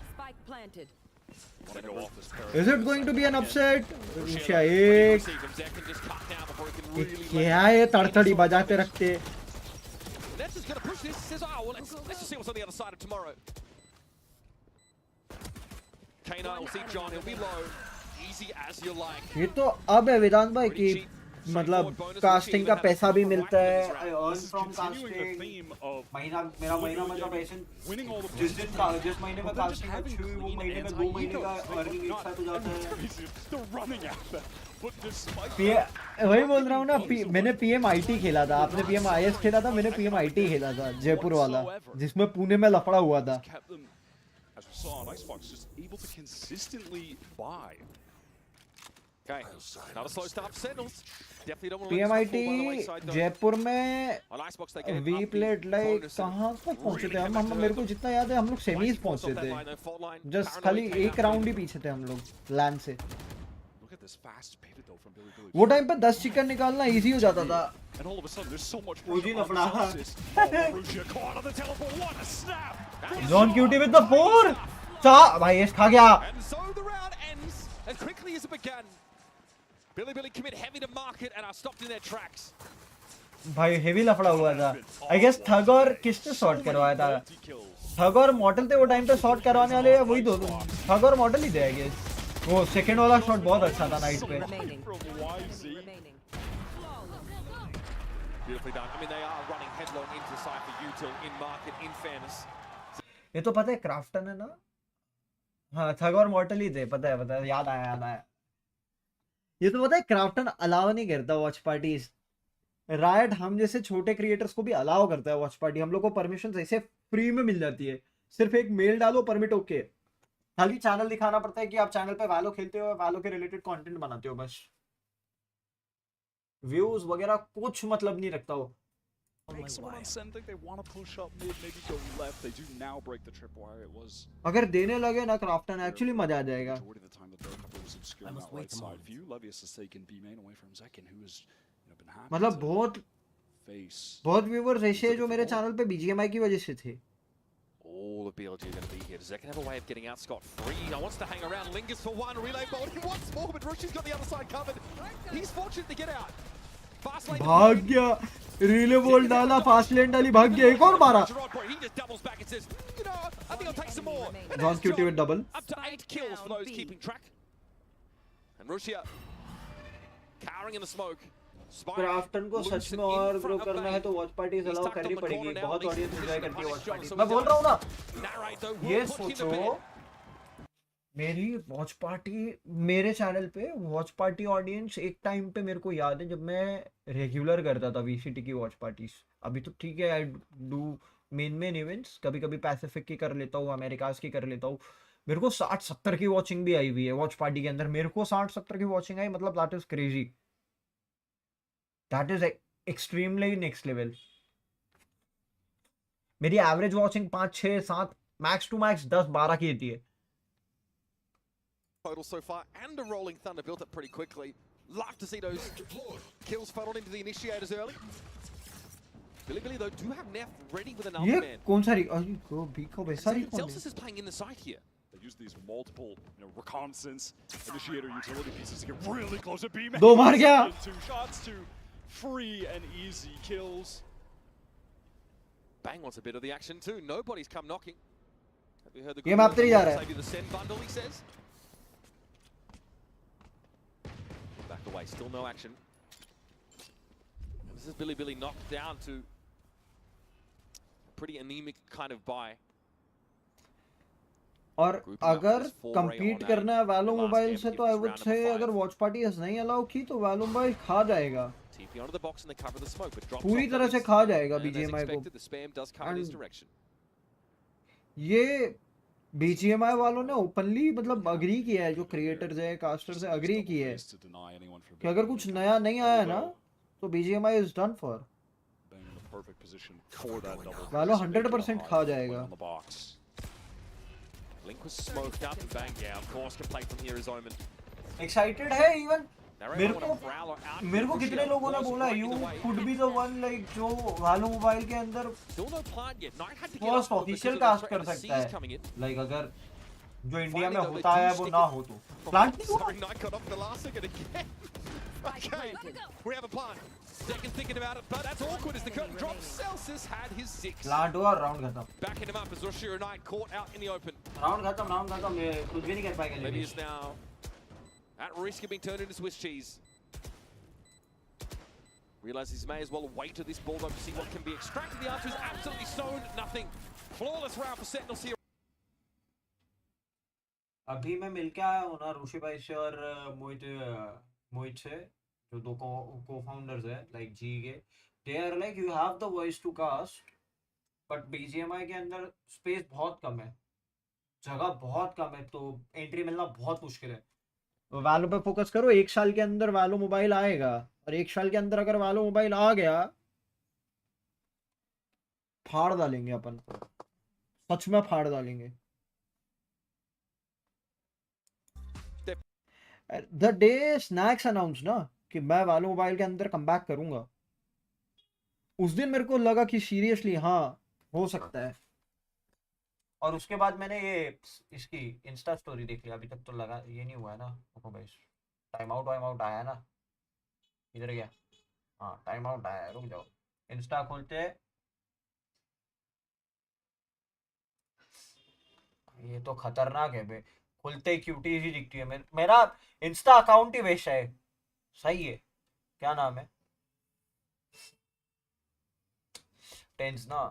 Spike planted. Is it going to be an upset? एक क्या है तड़तड़ी बजाते रखते। ये तो अब है वेदांत भाई कि मतलब कास्टिंग का पैसा भी मिलता है। I earn from casting. महीना मेरा महीना मतलब ऐसे जिस महीने में कास्टिंग अच्छी हुई वो महीने में 2 महीने का अर्निंग एक साथ हो जाता है। वही बोल रहा हूँ ना, मैंने पीएमआईटी खेला था, आपने पीएमआईएस खेला था, मैंने पीएमआईटी खेला था जयपुर वाला, जिसमें पुणे में लफड़ा हुआ था। पीएमआईटी जयपुर में वी प्लेड लाइक कहाँ तक पहुंचे थे हम मेरे को जितना याद है हम लोग सेमीज पहुंचे थे। जस्ट खाली एक राउंड ही पीछे थे हम लोग लैंड से। वो टाइम पे 10 चिकन निकालना इजी हो जाता था। जॉन क्यूटी विद द 4 भाई खा गया। भाई हेवी लफड़ा हुआ था। आई गेस थग और किसने शॉट करवाया था? थग और मॉडल थे वो टाइम पे शॉट करवाने वाले, वही दो थग और मॉडल ही थे आई गेस। वो सेकंड वाला शॉट बहुत अच्छा था नाइट पे। ये तो पता है क्राफ्टन है ना? हाँ थग और मॉडल ही थे, पता है याद आया। ये तो पता है क्राफ्टन अलाउ नहीं करता वॉच पार्टीज। रायट हम जैसे छोटे क्रिएटर्स को भी अलाउ करता है वॉच पार्टी। हम लोग को परमिशन ऐसे फ्री में मिल जाती है, सिर्फ एक मेल डालो परमिट ओके। खाली चैनल दिखाना पड़ता है कि आप चैनल पे वैलो खेलते हो, वैलो के रिलेटेड कंटेंट बनाते हो, बस व्यूज वगैरह कुछ मतलब नहीं रखता हो। अगर देने लगे ना क्राफ्टन एक्चुअली मजा आ जाएगा। मतलब बहुत व्यूअर्स ऐसे जो मेरे चैनल पे बीजीएमआई की वजह से थे। All of BLG are going to be here. Does Zek have a way of getting out scot-free? He wants to hang around, lingers for one, relay bolting once more, but Rushi's got the other side covered. He's fortunate to get out. Fast lane. भाग गया, relay बोल डाला, fast lane डाली, भाग गया, एक और मारा। He just doubles back and says, you know, I think I'll take some more. John Cutie with double. Up to 8 kills for those keeping track. And Rushia cowering in the smoke. Krafton को सच में और grow करना है तो watch parties allow करनी पड़ेगी। बहुत ऑडियंस एंजॉय करती है वॉच पार्टी। मैं बोल रहा हूँ ना, ये सोचो मेरी वॉच पार्टी, मेरे चैनल पे वॉच पार्टी ऑडियंस एक टाइम पे मेरे को याद है जब मैं रेगुलर करता था वीसीटी की वॉच पार्टीज। अभी तो ठीक है, आई डू मेन इवेंट्स, कभी कभी पैसिफिक की कर लेता हूँ, अमेरिकाज की कर लेता हूँ। मेरे को 60-70 की वॉचिंग भी आई हुई है वॉच पार्टी के अंदर। मेरे को 60-70 की वॉचिंग आई, मतलब that is crazy. That is extremely next level. मेरी average watching 5, 6, 7 max to max 10, 12 की होती है। Total so far, and a rolling thunder built up pretty quickly. Love to see those kills funneled into the initiators early. Billy though do have Neff ready with an ये ultimate. कौन सा बीको वैसा ही कौन Celsius is playing in the side here. They use these multiple, reconnaissance initiator utility pieces to get really close to B. दो मार गया. 2 shots to free and easy kills. Bang wants a bit of the action too. Nobody's come knocking. Have you heard the ये map तेरी जा रहा है. maybe the send bundle, he says. Back away, still no action. This is Billy knocked down to a pretty anemic kind of buy. और अगर compete करना है वैलो mobile से तो I would say अगर वॉच पार्टी नहीं अलाउ की तो वैलो मोबाइल खा जाएगा. TP onto the box and they cover the smoke, but drops पूरी off तरह the से mix. खा जाएगा And as BGMI को. expected, the spam does come in his direction. ये BGMI वालों ने ओपनली मतलब अग्री किया है, जो क्रिएटर्स है कास्टर्स है अग्री की है कि अगर कुछ नया नहीं आया ना तो BGMI is done for. वालो 100% खा जाएगा. Link was smoked up and bang, yeah, of course can play from here is Omen. Excited है even. मेरे को कितने लोगों ने बोला you could be the one like जो वालो मोबाइल के अंदर फर्स्ट ऑफिशियल कास्ट कर सकता है. लाइक अगर जो इंडिया में होता है वो ना हो तो प्लांट नहीं हुआ. Okay, we have a plan. Second thinking about it, but that's awkward as the curtain drops. Celsius had his 6. Plant हुआ राउंड खत्म. Backing him up as Roshiro Knight caught out in the open. Round खत्म ये कुछ भी नहीं कर पाएगा. Maybe is now at risk of being turned into Swiss cheese. Realizes he may as well wait to this ball to see what can be extracted. The answer is absolutely stoned. Nothing. Flawless round for Sentinels here. अभी मैं मिलके आया हूँ ना ऋषि भाई से और मोहित से, जो दो co-founders है like जी के. They are like you have the voice to cast, but BGMI के अंदर space बहुत कम है, जगह बहुत कम है, तो एंट्री मिलना बहुत मुश्किल है. वालो पे फोकस करो. 1 साल के अंदर वालो मोबाइल आएगा और 1 साल के अंदर अगर वालो मोबाइल आ गया फाड़ डालेंगे अपन, सच में फाड़ डालेंगे. द डे स्नैक्स अनाउंस ना कि मैं वालो मोबाइल के अंदर कमबैक करूंगा, उस दिन मेरे को लगा कि सीरियसली हाँ हो सकता है. और उसके बाद मैंने ये इसकी इंस्टा स्टोरी देख लिया. अभी तक तो लगा ये नहीं हुआ है ना. भाई टाइम आउट आया ना, इधर गया. हाँ टाइम आउट आया है, रुक जाओ. इंस्टा खोलते, ये तो खतरनाक है बे. खुलते क्यूटीज ही दिखती है. मेरा इंस्टा अकाउंट ही वैसा है. सही है. क्या नाम है? टेंस ना.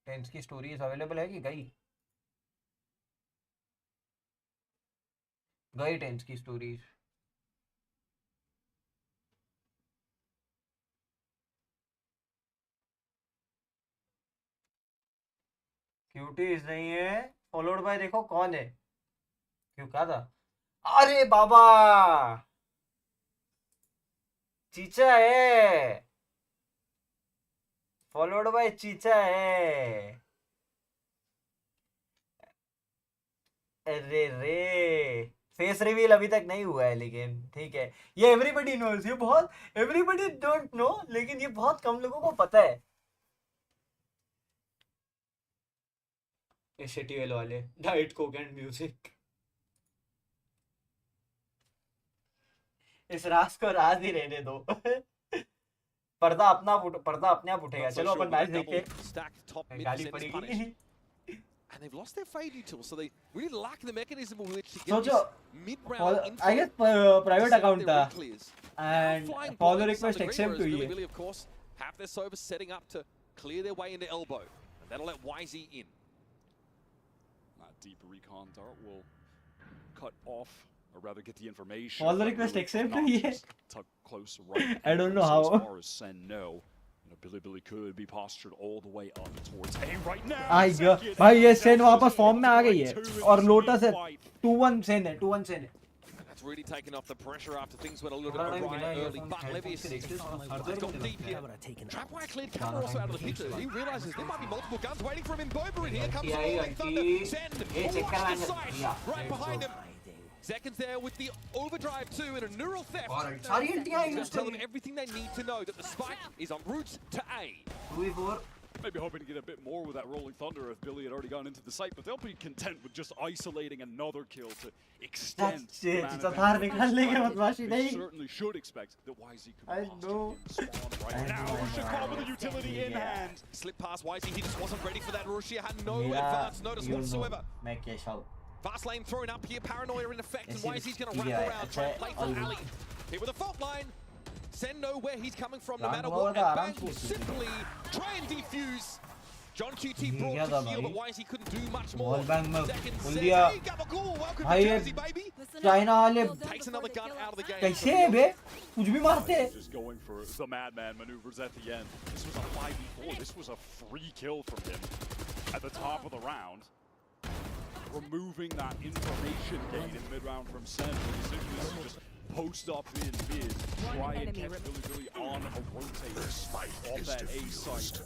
टेंस की स्टोरीज अवेलेबल है कि गई टेंस की स्टोरीज. क्यूटीज नहीं है. फॉलोड बाय देखो कौन है. क्यों कहा था? अरे बाबा चीचा है. फॉलोड बाय चीचा है. अरे रे फेस रिवील अभी तक नहीं हुआ है, लेकिन ठीक है. ये एवरीबडी नोज. ये बहुत एवरीबडी डोंट नो, लेकिन ये बहुत कम लोगों को पता है. एसटीएल वाले डाइट कोक एंड म्यूजिक. इस राज को राज ही रहने दो. पर्दा अपने आप उठेगा. चलो अपन मैच देखते. गाली पड़ेगी. And they've lost their fade util, so they really lack the mechanism with which to get So mid-round info. I guess private account था and follow request accept हुई है. Billy, of course, have their Sova setting up to clear their way into elbow, and that'll let YZ in. That deep recon dart will cut off, or rather get the information. Follow request accept हुई है. Tuck close right. I don't know how. As far as send no. Billy could be postured all the way up towards A right now. भाई ये सेन वापस form में आ गई है और lotus है 2-1 सेन है. 2-1 सेन है. That's really taken off the pressure after things went a little bit awry early. But Levius has got deep here. Trapwire cleared cover also out of the picture. He realizes there might be multiple guns waiting for him in Boba, and here comes the rolling thunder. Send all the sight right behind him. Zekin's there with the overdrive too and a neural theft. Alright, सारी ultiयां He's use going to tell them करेंगे. everything they need to know that the spike is en route to A. 2v4. Maybe hoping to get a bit more with that rolling thunder if Billy had already gone into the site, but they'll be content with just isolating another kill to extend the man advantage. They certainly should expect that YZ could possibly spawn right now. Rushia with a utility in hand. Slip past YZ, he just wasn't ready for that. Rushia had no advance notice whatsoever. Fast lane thrown up here, paranoia in effect, and YZ's going to wrap around, try and play for Ali. Hit with a fault line. Send know where he's coming from no matter what, and Bang will simply try and defuse. John QT brought the heal, but YZ couldn't do much more. Seconds says, hey, Gabagool, welcome to Jersey, baby. China वाले Takes another gun out of the game. कैसे है बे? कुछ भी मारते हैं. Just going for the madman maneuvers at the end. This was a 5v4. This was a free kill from him at the top of the round. Removing that information gate in mid-round from Sen. The decision is to just post up in mid, try and catch Billy on a rotator off that A site.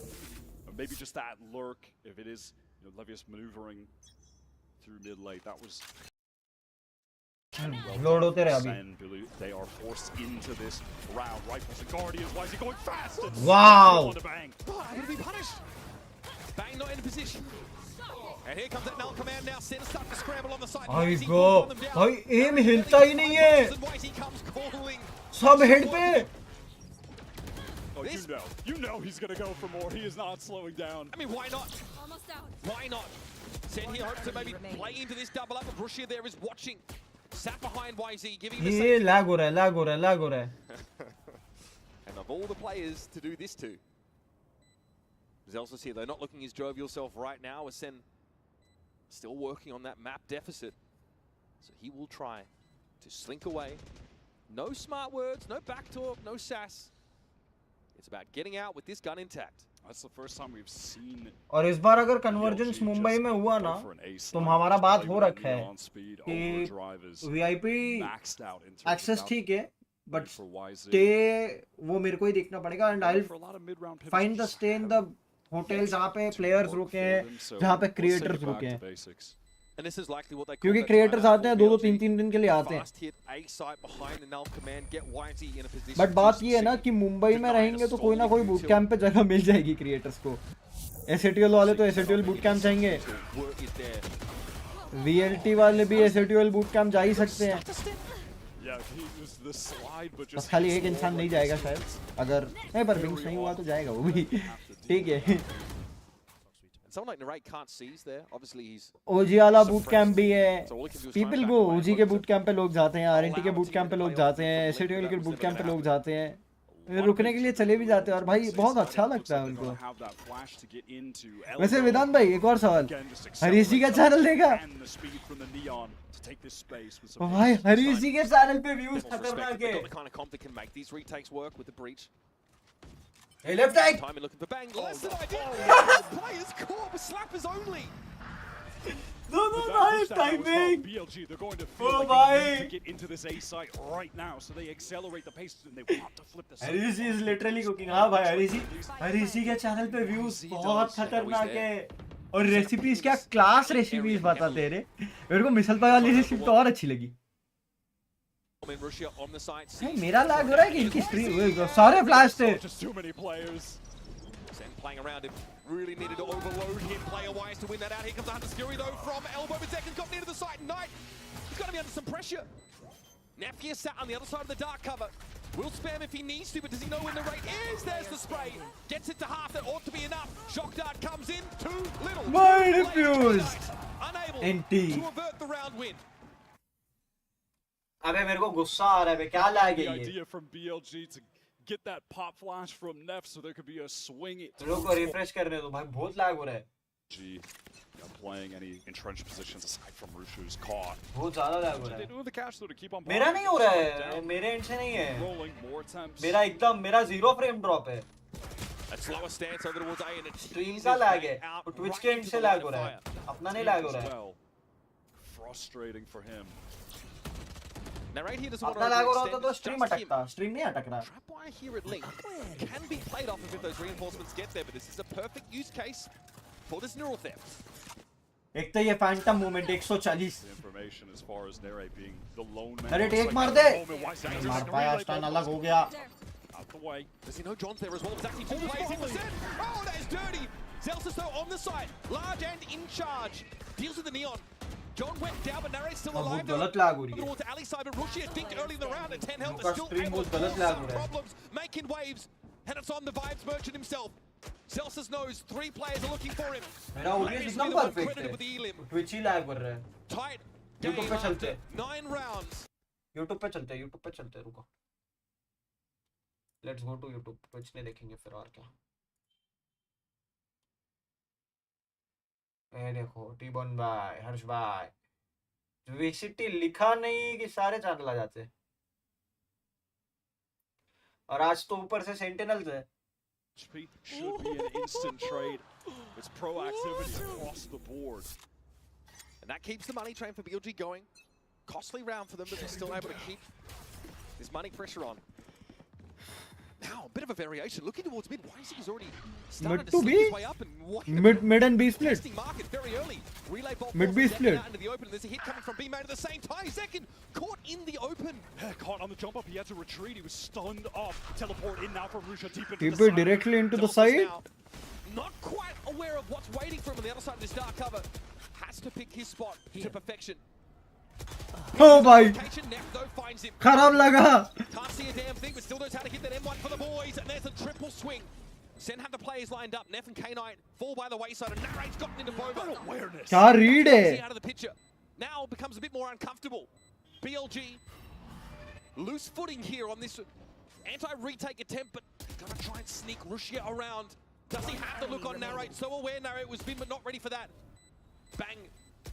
Or maybe just that lurk, if it is Levius maneuvering through mid late. That was load होते रहे अभी. Billy, they are forced into this round. Rifles and Guardians. Why is he going fast? Wow! Bang. Oh, I'm gonna be punished. Bang not in a position. And here comes that null command now. Sin stuck to scramble on the side. I go. भाई aim हिलता ही नहीं है. सब head पे. Oh, you know he's gonna go for more. He is not slowing down. I mean, why not? Almost out. Why not? Sen here hopes to maybe play into this double up, but Rushia there is watching. Sat behind YZ, giving him a ये lag हो रहा है. And of all the players to do this to, Zelsa's here, though, not looking his jovial self right now, as Sen still working on that map deficit. So he will try to slink away. No smart words, no back talk, no sass. It's about getting out with this gun intact. That's the first time we've seen. और इस बार अगर convergence Mumbai में हुआ ना तो हमारा बात हो रखा है कि VIP एक्सेस ठीक है बट स्टे वो मेरे को ही देखना पड़ेगा and I find the stay in the hotel जहाँ पे प्लेयर्स रुके हैं जहाँ पे क्रिएटर्स रुके हैं क्योंकि क्रिएटर्स आते हैं 2-2 3-3 दिन के लिए आते हैं बट बात ये है ना कि मुंबई में रहेंगे तो कोई ना कोई बूट कैंप पे जगह मिल जाएगी क्रिएटर्स को एसएटीएल वाले तो एसएटीएल बूट कैंप चाहेंगे वीएलटी वाले भी एसएटीएल बूट कैंप जा ही सकते हैं बस खाली एक इंसान नहीं जाएगा शायद अगर नहीं पर विंग्स नहीं हुआ तो जाएगा वो भी ठीक है ओजी वाला बूट कैंप भी है पीपल को ओजी के बूट कैंप पे लोग जाते हैं आरएनटी के बूट कैंप पे लोग जाते हैं एसएटीएल के बूट कैंप पे लोग जाते हैं रुकने के लिए चले भी जाते हैं और भाई बहुत अच्छा लगता है उनको वैसे वेदांत भाई एक और सवाल हरीश जी का चैनल देखा भाई हरीश जी के चैनल पे व्यूज खतरनाक है Hey, left eye! Time looking for bang. Less than ideal. Players caught with slappers only. No, nice timing. BLG, they're going to feel like they need to get into this A site right now, so they accelerate the pace and they want to flip the site. Harish is literally cooking. हाँ भाई हरीश जी के channel पे views बहुत खतरनाक है और recipes क्या class recipes बताते हैं रे मेरे को मिसल पाई वाली रेसिपी तो और अच्छी लगी मेरा लैग हो रहा है कि इनकी स्ट्रीम सारे फ्लैश थे playing around him, really needed to overload him player-wise to win that out. Here comes the Hunter Skiri though from elbow, but Zekin's got near to the site. Knight, he's got to be under some pressure. Napier sat on the other side of the dark cover. Will spam if he needs to, but does he know when the rate is? There's the spray. Gets it to half, that ought to be enough. Shock dart comes in, too little. My refused. Unable to avert the round win. अबे मेरे को गुस्सा आ रहा है क्या lag है ये idea from BLG to get that pop flash from Neff so there could be a swing it लोगों को रिफ्रेश करने दो भाई बहुत लैग हो रहा है playing any entrenched positions aside from Rushu's caught बहुत ज़्यादा लैग हो रहा है they do the cash though to keep on मेरा नहीं हो रहा है मेरे एंड से नहीं है मेरा एकदम मेरा 0 फ्रेम ड्रॉप है स्ट्रीम का लैग है और ट्विच के एंड से लैग हो रहा है अपना नहीं लैग हो रहा है frustrating for him Now right here doesn't want to overextend. तो स्ट्रीम अटकता स्ट्रीम नहीं अटक रहा Trapwire here at Link can be played off if those reinforcements get there, but this is a perfect use case for this neural theft. एक तो ये Phantom movement 140 information as far as Nere being the lone man. अरे take मार दे मार पाया stun अलग हो गया Out the way. Does he know John's there as well? There's actually 2 players in the set. Oh, that is dirty. Zelsis though on the side, large and in charge. Deals with the Neon. John went down, but Nare's still alive. गलत lag हो रही है Towards the alley side, but Rushi, I think early in the round at 10 health उनका is still stream able बहुत to गलत cause lag some हो रहा है problems, making waves. And it's on the Vibes Merchant himself. Zelsis knows 3 players are looking for him. मेरा Maybe OBS he's एकदम the one perfect credited है with the elim. Twitch he lag कर रहा है Tight YouTube game पे चलते after 9 rounds. YouTube पे चलते रुको let's go to YouTube Twitch नहीं देखेंगे फिर और क्या ये देखो टीबॉन भाई हर्ष भाई वीसीटी लिखा नहीं कि सारे चैनल आ जाते और आज तो ऊपर से सेंटिनल्स है Should be an instant trade. It's proactivity across the board. And that keeps the money train for BLG going. Costly round for them, but they're still able to keep this money pressure on. Now, a bit of a variation. Looking towards mid, Wisey is already starting to slip his way up. And mid and B split. testing market very early. Relay bolt Mid B split. out into the open. There's a hit coming from B-Main at the same time. Second, caught in the open. Caught on the jump up, he had to retreat, he was stunned up. Teleport in now from Rusha deep into Keep the it side. directly into the Zelsis side. now not quite aware of what's waiting for him on the other side of this dark cover. Has to pick his spot to perfection. Oh भाई Neff though finds him. खराब लगा Can't see a damn thing, but still knows how to hit that M1 for the boys. And there's a triple swing. Sen have the players lined up. Neff and K9 fall by the wayside. And Narrate's gotten into Boba. Awareness. क्या read है Out of the picture. Now becomes a bit more uncomfortable. BLG loose footing here on this anti-retake attempt, but gonna try and sneak Rushia around. Does he have the look on Narrate? So aware Narrate was been, but not ready for that. Bang.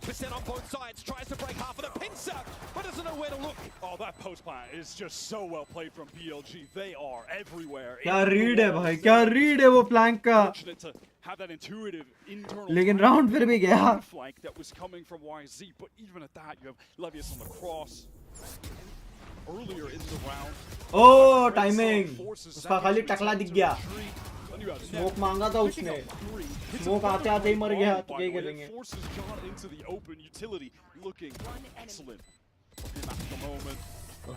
Percent on both sides, tries to break half of the pincer, but doesn't know where to look. Oh, that post plant is just so well played from BLG. They are everywhere. क्या read है भाई क्या read है वो flank का Fortunate to have that intuitive internal लेकिन round फिर भी गया flank that was coming from YZ, but even at that, you have Levius on the cross. Earlier in the round. Oh timing उसका खाली टकला दिख गया स्मोक मांगा था उसने स्मोक आते आते ही मर गया तो क्या करेंगे Forces John into the open utility, looking excellent for him at the moment.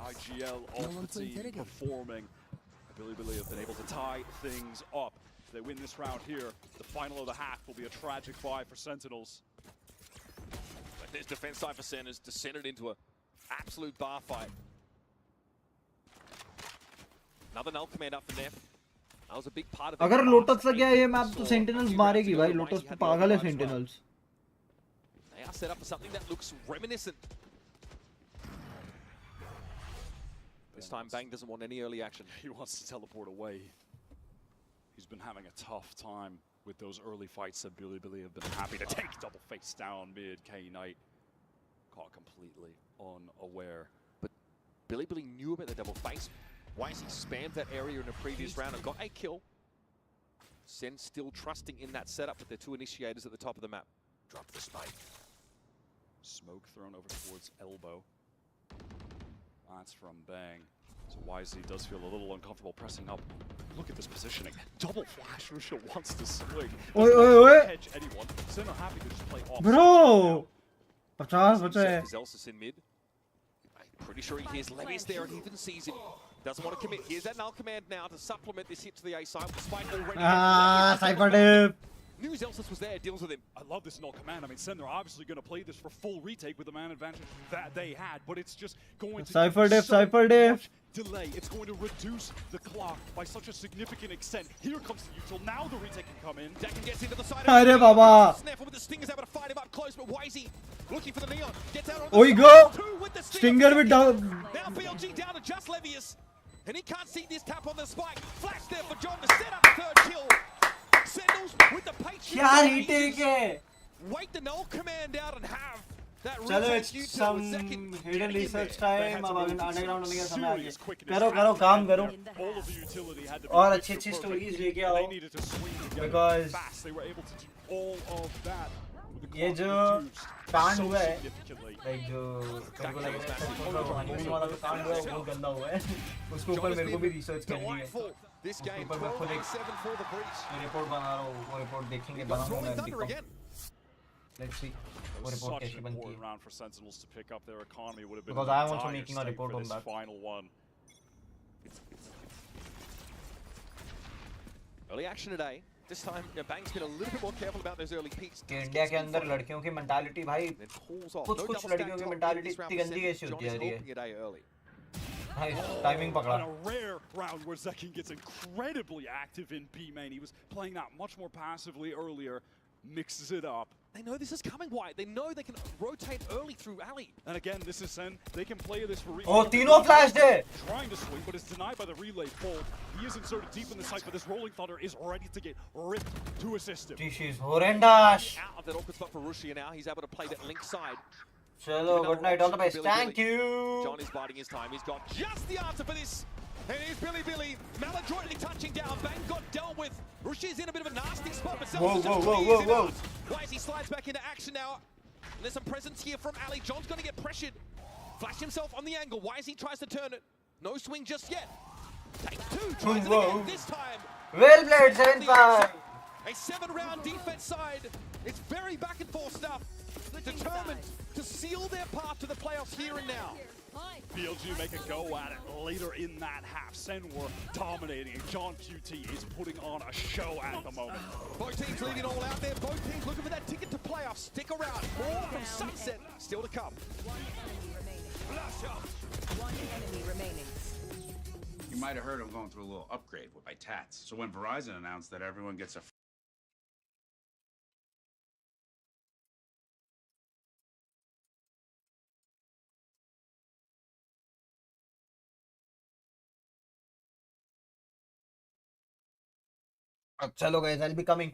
IGL off the team performing. Billy have been able to tie things up. If they win this round here, the final of the half will be a tragic bye for Sentinels. But this defense side for Sen has descended into an absolute bar fight. Another null command up for Neff. That was a big part of it. अगर lotus लग गया ये map तो sentinels मारेगी भाई lotus तो पागल है sentinels They are set up for something that looks reminiscent. This time Bang doesn't want any early action. He wants to teleport away. He's been having a tough time with those early fights that Billy have been happy to take double face down mid. K-Knight caught completely unaware. But Billy knew about the double face. Wisey spammed that area in a previous round and got a kill. Sen still trusting in that setup with their 2 initiators at the top of the map. Drop the spike. Smoke thrown over towards elbow. That's from Bang. So YZ does feel a little uncomfortable pressing up. Look at this positioning. Double flash. Rusha wants to swing. Oi. Hedge anyone. Sen are happy to just play off. Bro 50 बचा है Zelsis in mid. I'm pretty sure he hears Levius there and he even sees him. Doesn't want to commit. Here's that null command now to supplement this hit to the A side. Despite already. Cypher dip Knew Zelsis was there, deals with him. I love this null command. I mean, Sen, they're obviously going to play this for full retake with the man advantage that they had, but it's just going to Cypher dip so much delay. It's going to reduce the clock by such a significant extent. Here comes the util. Now the retake can come in. Dakin gets into the side. अरे बाबा Snaffle with the stingers able to fight him up close, but Wisey looking for the neon. Gets out on ओई the go two with the Stinger with down Now BLG down to just Levius. And he can't see this tap on the spike. Flash there for John to set up the 3rd kill. Sentinels with the Patriot. क्या retake है Wait the null command out and have that चलो retake it's util some with second. hidden research time अब underground होने का समय आ Serious गया quickness करो काम करो All of the utility had to be और pitched अच्छी अच्छी perfect. स्टोरीज लेके They आओ needed to swing together because fast. They were able to do all of that. with the ये clock जो reduced कांड so हुआ है significantly. लाइक जो मेरे को लग रहा है हनीमून वाला जो कांड हुआ है वो गंदा हुआ है उसके ऊपर मेरे को भी रिसर्च करनी है Delightful. This game ऊपर मैं खुद 12-7 for the breach. रिपोर्ट बना रहा हूँ वो रिपोर्ट देखेंगे Got बनाऊंगा Rolling मैं Thunder again. Let's see. It वो was report such कैसी an बनती important है? round for Sentinels to pick up their economy. Would have been Because in I am also dire making a state report for on this that. final one. Early action today. This time, Bang's been a little bit more careful about those early peaks. कि India के अंदर लड़कियों की mentality भाई कुछ लड़कियों की mentality इतनी गंदी कैसी होती है ये timing pakda. And a rare round where Zekin gets incredibly active in B main. He was playing that much more passively earlier, mixes it up. They know this is coming, White. They know they can rotate early through alley. And again, this is Sen. They can play this for real. Oh, तीनों flashed है. Trying to swing, but it's denied by the relay fold. He is inserted deep in the site, but this Rolling Thunder is ready to get ripped to assist him. This is horrendous. Out of that awkward spot for Rushia now. He's able to play that link side. Chalo, good night, all the best. Thank you. John is biding his time. He's got just the answer for this. And here's Billy. Maladroitly touching down. Bang got dealt with. Rushia's in a bit of a nasty spot, but Whoa. Wisey slides back into action now. And there's some presence here from Ali. John's going to get pressured. Flash himself on the angle. Wisey tries to turn it. No swing just yet. Takes two. Tries it again this time. Well played, Senpai. A 7-round defense side. It's very back and forth stuff. Determined to seal their path to the playoffs here and now. BLG make a go at it later in that half. Sen were dominating, and John QT is putting on a show at the moment. Both teams leading all out there. Both teams looking for that ticket to playoffs. Stick around. More from Sunset still to come. One enemy remaining. You might have heard I'm going through a little upgrade with my tats. So when Verizon announced that everyone gets a Chalo guys, I'll be coming.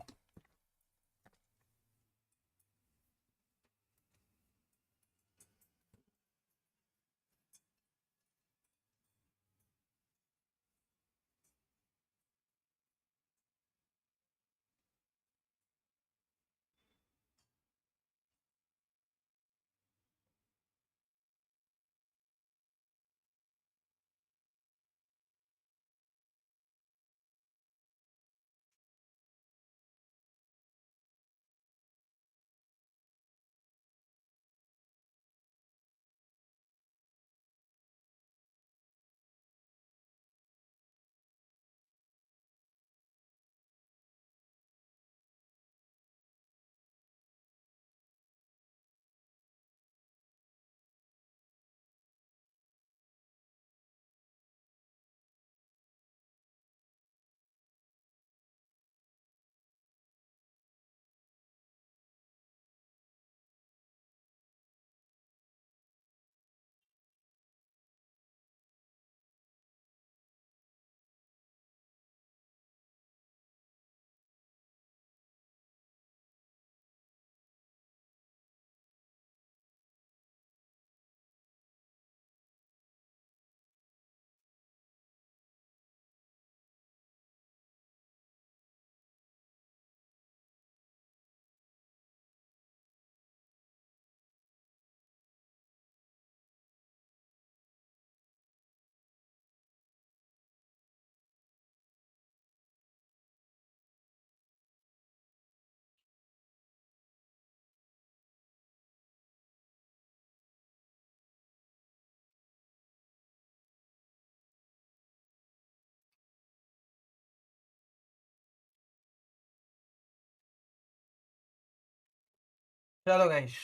चलो guys,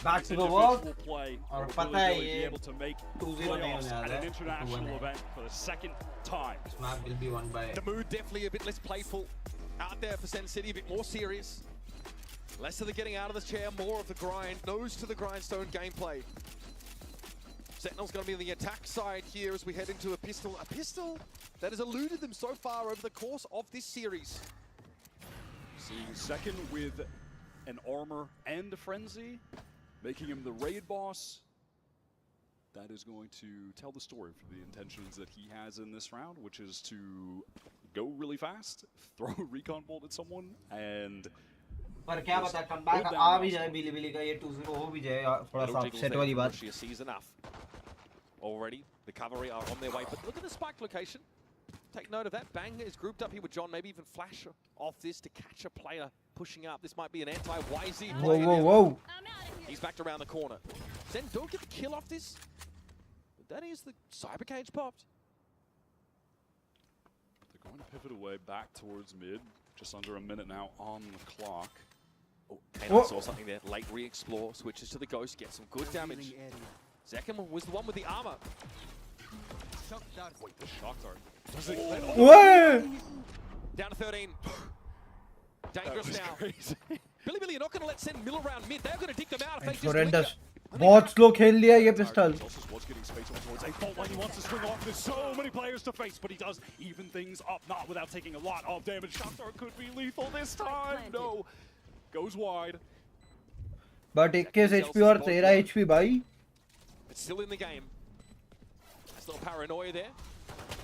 back to the work. और पता है ये 2-0 नहीं होने वाला है, 2-1 for the second time. This map will be won by. The mood definitely a bit less playful out there for Sen City, a bit more serious. Less of the getting out of the chair, more of the grind, nose to the grindstone gameplay. Sentinel's going to be on the attack side here as we head into a pistol that has eluded them so far over the course of this series. Seeing second with an armor and a frenzy, making him the raid boss. That is going to tell the story for the intentions that he has in this round, which is to go really fast, throw a recon bolt at someone, and पर क्या पता comeback आ भी जाए बिली का ये 2-0 हो भी जाए थोड़ा सा अपसेट वाली बात. She sees enough. Already, the cavalry are on their way, but look at the spike location. Take note of that. Bang is grouped up here with John, maybe even flash off this to catch a player pushing up. This might be an anti-YZ Whoa, play. whoa, whoa. He's backed around the corner. Zen don't get the kill off this. But that is the cyber cage popped. They're going to pivot away back towards mid. Just under a minute now on the clock. Oh, and I saw something there. Late re-explore, switches to the ghost, gets some good damage. Zekin was the one with the armor. Wait, the shock dart. What? Down to 13. Dangerous now. Billy, you're not going to let Sen mill around mid. They're going to dig them out if they just Horrendous. बहुत slow खेल लिया ये pistol. Was getting space on towards a fault line. He wants to swing off. There's so many players to face, but he does even things up, not without taking a lot of damage. Shock dart could be lethal this time. No. Goes wide. But 21 HP और 13 HP भाई. It's still in the game. There's a little paranoia there.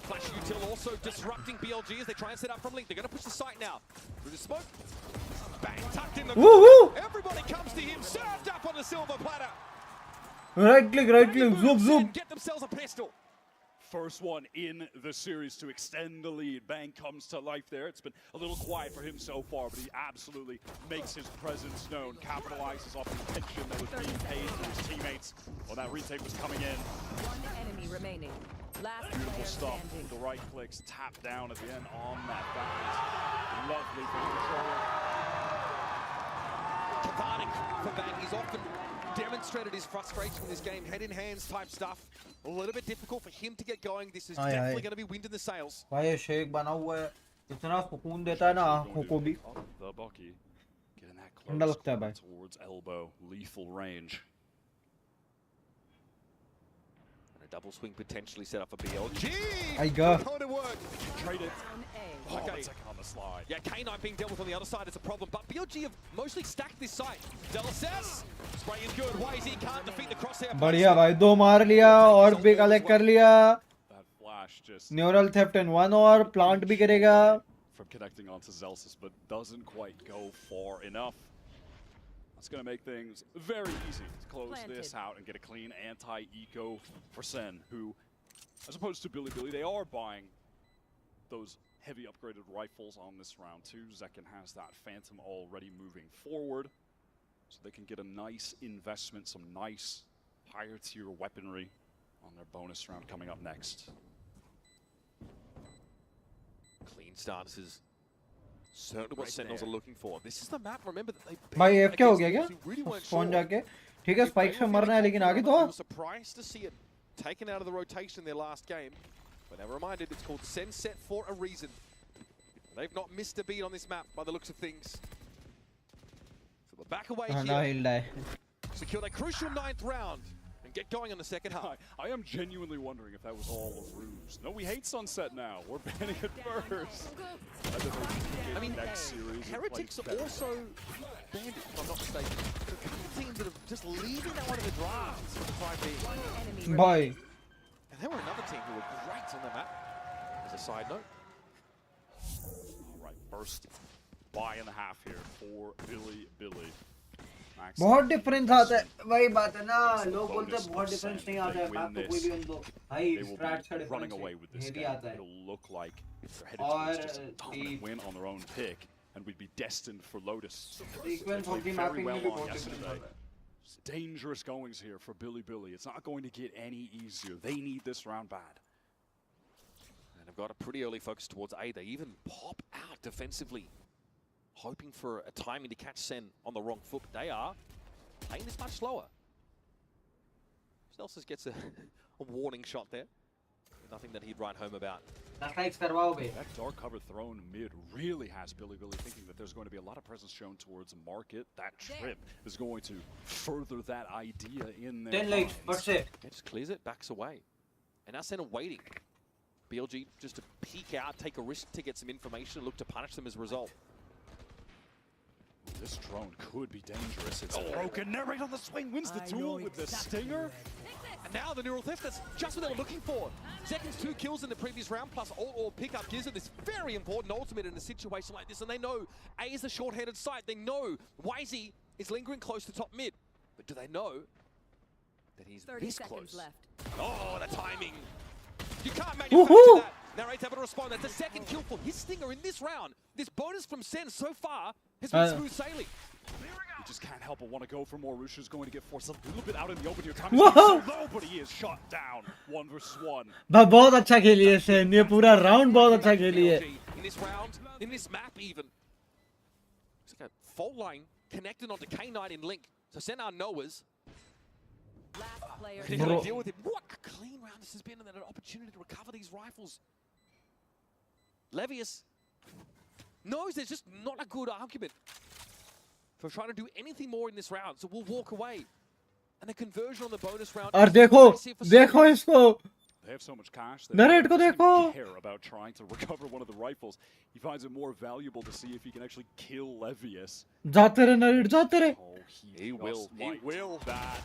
Flash util also disrupting BLG as they try and set up from Link. They're going to push the site now. Through the smoke. Bang, tucked in the corner. Everybody comes to him, served up on the silver platter. Right click, zoom, zoom. Get themselves a pistol. First one in the series to extend the lead. Bang comes to life there. It's been a little quiet for him so far, but he absolutely makes his presence known. Capitalizes off the attention that was being paid to his teammates while that retake was coming in. One enemy remaining. Last Beautiful player stuff. standing. The right clicks, tap down at the end on that. That is lovely for the controller. Cathartic for Bang. He's often demonstrated his frustration in this game. Head in hands type stuff. A little bit difficult for him to get going. This is definitely going to be wind in the sails. भाई ये shake बना हुआ है. इतना सुकून देता है ना आंखों को भी. The Bucky getting that ठंडा close लगता है भाई. towards elbow, lethal range. And a double swing potentially set up for BLG. I got. Going to work. Trade it. Oh, Okay. that's on the slide. Yeah, K9 being dealt with on the other side is a problem, but BLG have mostly stacked this site. Delces, spray is good. YZ can't defeat the crosshair. बढ़िया भाई 2 मार लिया और भी collect कर लिया. That flash just Neural theft in 1 और plant भी करेगा. from connecting onto Zelsis, but doesn't quite go far enough. That's going to make things very easy to close this out and get a clean anti-eco for Sen, who, as opposed to Billy, they are buying those heavy upgraded rifles on this round too. Zekin has that Phantom already moving forward, so they can get a nice investment, some nice higher tier weaponry on their bonus round coming up next. Clean starts is certainly what Sentinels are looking for. This is the map, remember that they भाई F क्या हो गया against क्या? those who really weren't spawn sure. जाके. ठीक है spikes पे मरना है लेकिन आगे तो. I was surprised to see it taken out of the rotation in their last game. But now reminded, it's called Sen Set for a reason. They've not missed a beat on this map by the looks of things. So we're back away here. Secure that crucial 9th round and get going on the second half. I am genuinely wondering if that was all a ruse. No, we hate Sunset now. We're banning it first. I mean, next series Heretics are also banned, if I'm not mistaken. There are a couple of teams that are just leaving that one in the draft for the time being. Bye. And there were another team who were great on the map, as a side note. All right, first buy and a half here for Billy. Max बहुत difference आता है. वही बात है ना लोग बोलते हैं बहुत डिफरेंस नहीं आता है. मैप तो कोई भी उन दो भाई स्ट्रैट्स का running away with this difference game. आता है. It'll look like they're headed towards just a dominant win on their own pick, and we'd be destined for Lotus. Sequence They of the played very mapping well में भी on बहुत yesterday. Difference आता है. Dangerous goings here for Billy. It's not going to get any easier. They need this round bad. And have got a pretty early focus towards A. They even pop out defensively, hoping for a timing to catch Sen on the wrong foot. But they are playing this much slower. Snelsis gets a warning shot there. Nothing that he'd write home about. That dark cover thrown mid really has Billy thinking that there's going to be a lot of presence shown towards market. That trip is going to further that idea in their 10 lights, minds. Yeah, just clears it, backs away. And now Sen waiting. BLG just to peek out, take a risk to get some information, and look to punish them as a result. This drone could be dangerous. It's broken. Narrate on the swing, wins the duel with the stinger. And now the neural theft, that's just what they were looking for. Zekin's 2 kills in the previous round, plus all pickup gives it this very important ultimate in a situation like this. And they know A is a short-handed site. They know YZ is lingering close to top mid. But do they know that he's 30 this seconds close? left. Oh, the timing. You can't manufacture that. Narrate's able to respond. That's the second kill for his stinger in this round. This bonus from Sen so far has been smooth sailing. You just can't help but want to go for more. Rusha's going to get forced a little bit out in the open here. Time Whoa! is so low, but he is shot down. 1 versus 1. भाई बहुत अच्छा खेली है सेन, ये पूरा round बहुत अच्छा खेली है. In this round, in this map even. It's like a fault line connected onto K9 in Link. So send our Noahs. Last player. They're going to deal with it. What a clean round this has been, and then an opportunity to recover these rifles. Levius knows there's just not a good argument for trying to do anything more in this round, so we'll walk away. And the conversion on the bonus round. और देखो इसको. They have so much cash. Narrate को देखो. Care about trying to recover one of the rifles. He finds it more valuable to see if he can actually kill Levius. जाते रहे Narrate, जाते रहे. Oh, he will. He will. That.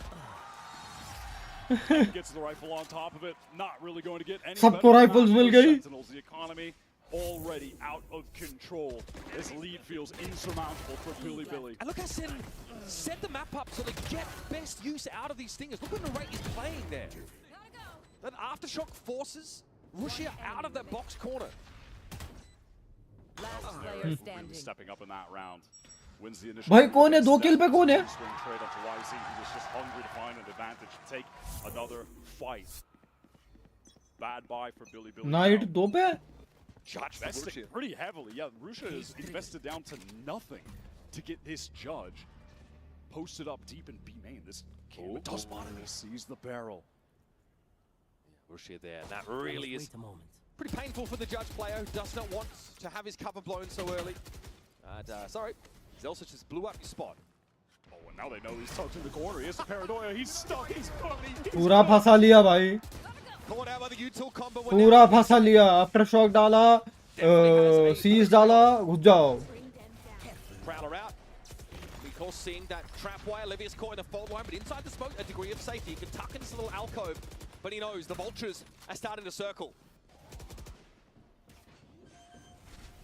Gets the rifle on top of it. Not really going to get any. सबको rifles मिल गई. Sentinels, the economy already out of control. This lead feels insurmountable for Billy. And look how Sen set the map up so they get best use out of these things. Look when the rate is playing there. That aftershock forces Russia out of that box corner. Last player standing. Stepping up in that round. Wins the initial. भाई कौन है? 2 kill पे कौन है? Swing trade onto YZ. He was just hungry to find an advantage to take another fight. Bad buy for Billy. Night 2 पे. Judge investing pretty heavily. Yeah, Rusha has invested down to nothing to get this judge posted up deep in B main. This game does monitor sees the barrel. Russia there. That really is pretty painful for the judge player who does not want to have his cover blown so early. And sorry, Zelsic just blew up his spot. Oh, and now they know he's tucked in the corner. He has the paranoia. He's stuck. He's funny. पूरा फंसा लिया भाई. Caught out by the util combo. पूरा फंसा लिया. Aftershock डाला, seize डाला, घुस जाओ. Prowler out. Of course, seeing that trap wire, Levius caught in the fault line, but inside the smoke, a degree of safety. He can tuck into this little alcove, but he knows the vultures are starting to circle.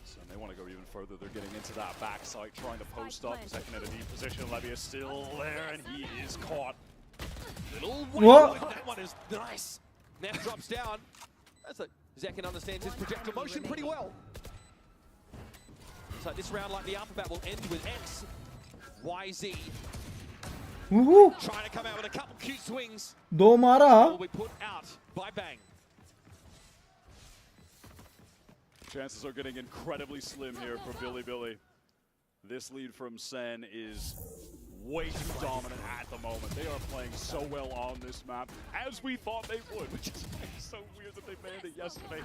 So they want to go even further. They're getting into that backside, trying to post up. Second at a deep position. Levius still there, and he is caught. Little Whoa. That one is nice. Neff drops down. That's a Zekin understands his projectile motion pretty well. So this round, like the alphabet, will end with X, YZ. Trying to come out with a couple cute swings. 2 मारा. Will be put out by Bang. Chances are getting incredibly slim here for Billy. This lead from Sen is way too dominant at the moment. They are playing so well on this map, as we thought they would, which is so weird that they banned it yesterday.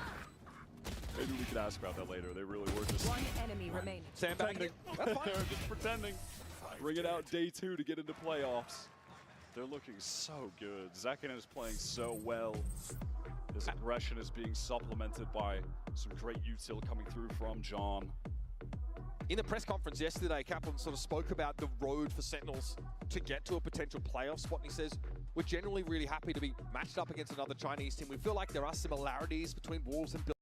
Maybe we could ask about that later. They really were just... One enemy remaining. Sandbagging. They're just pretending. Bring it out day 2 to get into playoffs. They're looking so good. Zekin is playing so well. His aggression is being supplemented by some great util coming through from John. In the press conference yesterday, Kaplan sort of spoke about the road for Sentinels to get to a potential playoff spot. And he says, we're generally really happy to be matched up against another Chinese team. We feel like there are similarities between Wolves and Bill.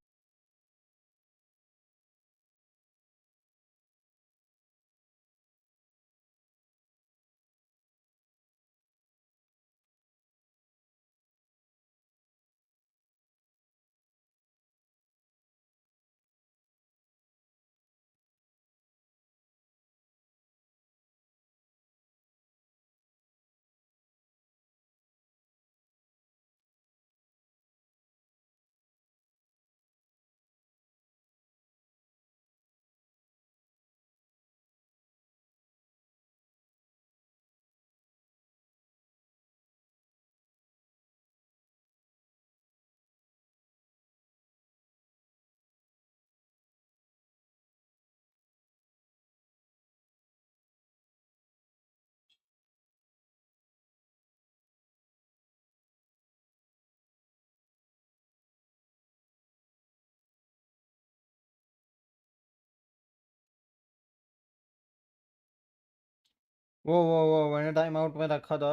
वो मैंने time out में रखा था.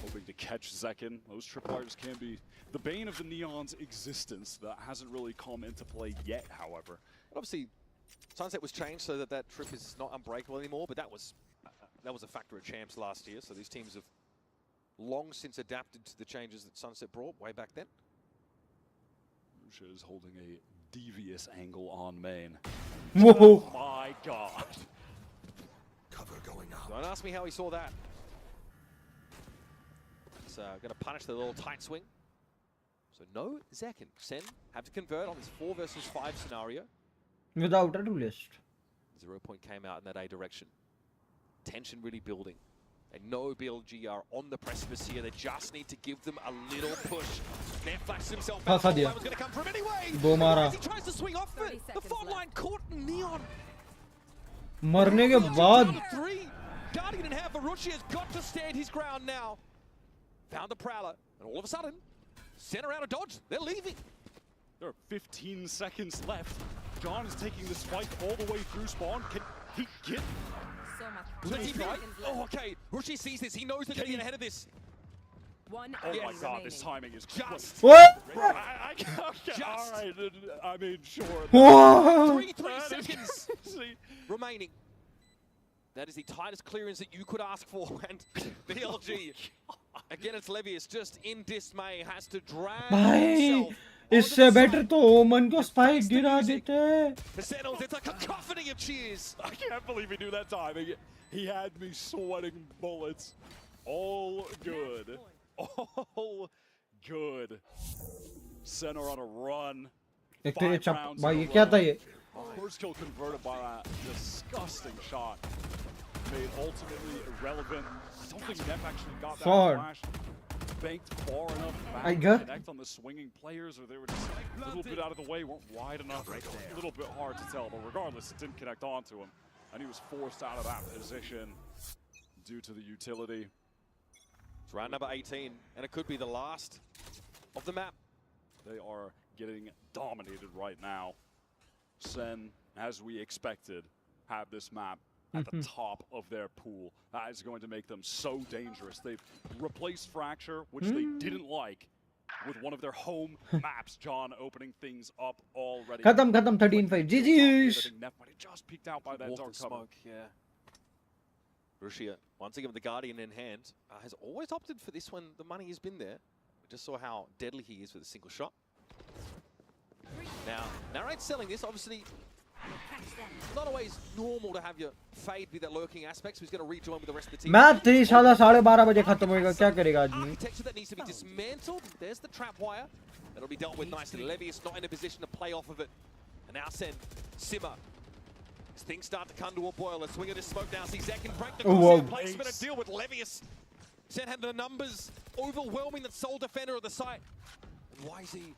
Hoping to catch Zekin. Those tripwires can be the bane of the Neon's existence. That hasn't really come into play yet, however. Obviously, Sunset was changed so that that trip is not unbreakable anymore, but that was a factor of champs last year. So these teams have long since adapted to the changes that Sunset brought way back then. Rusia is holding a devious angle on main. Whoa. Oh my god. Cover going up. Don't ask me how he saw that. It's going to punish the little tight swing. So no Zekin. Sen have to convert on this 4 versus 5 scenario. Without a duelist. 0 point came out in that A direction. Tension really building. And no BLG are on the precipice here. They just need to give them a little push. Then flashes himself out. फंसा दिया. That was going to come from anyway. दो मारा. As he tries to swing off it. The fault line caught Neon. मरने के बाद. Guardian in hand for Rushi has got to stand his ground now. Found the Prowler. And all of a sudden, sent around a dodge. They're leaving. There are 15 seconds left. John is taking the spike all the way through spawn. Can he get... Oh, okay. Rushi sees this. He knows they're going to get ahead of this. Oh my god, this timing is just... What? I can't... All right, I mean, sure. 3 seconds remaining. That is the tightest clearance that you could ask for. And BLG, again, it's Levius, just in dismay, has to drag भाई इससे better तो ओमन को spike गिरा देते. The Sentinels, it's a cacophony of cheers. I can't believe he knew that timing. He had me sweating bullets. All good. All good. Center on a run. एक तो ये चप भाई ये क्या था ये? First kill converted by that disgusting shot. Made ultimately irrelevant. I don't think Neff actually got that flash. Banked far enough back to connect on the swinging players, or they were just a little bit out of the way, weren't wide enough. A little bit hard to tell, but regardless, it didn't connect onto him. And he was forced out of that position due to the utility. It's round number 18, and it could be the last of the map. They are getting dominated right now. Sen, as we expected, have this map at the top of their pool. That is going to make them so dangerous. They've replaced Fracture, which they didn't like, with one of their home maps. John opening things up already. खत्म 13-5 GG's. Neff might have just peeked out by that dark cover. Smoke, yeah. Rushia, once again with the Guardian in hand, has always opted for this when the money has been there. We just saw how deadly he is with a single shot. Now, Narrate's selling this, obviously. Not always normal to have your fade be that lurking aspect, so he's going to rejoin with the rest of the team. Match 3 साला 12:30 बजे खत्म होएगा. क्या करेगा आदमी? Architecture that needs to be dismantled. There's the trap wire. That'll be dealt with nicely. Levius not in a position to play off of it. And now send Simmer. As things start to come to a boil, let's swing at his smoke now. See Zek can break the crosshair placement and deal with Levius. Sen had the numbers overwhelming that sole defender of the site. And YZ,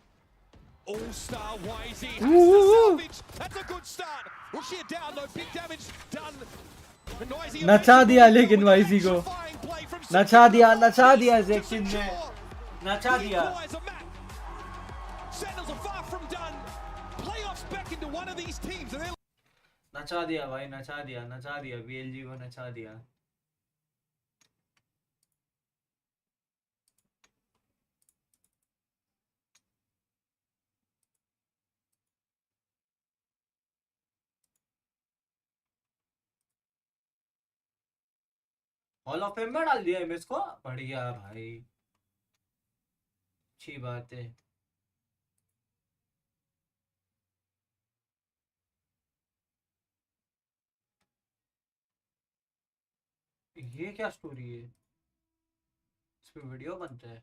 all-star YZ has the salvage. That's a good start. Rushia down, no big damage done. नचा दिया लेकिन YC को. नचा दिया जेकिन ने. नचा दिया. Sentinels are far from done. Playoffs back into one of these teams. नचा दिया भाई, नचा दिया VLG को नचा दिया. हॉल ऑफ फेम में डाल दिया इमेज को. बढ़िया भाई, अच्छी बात है. ये क्या स्टोरी है? इस पे वीडियो बनता है.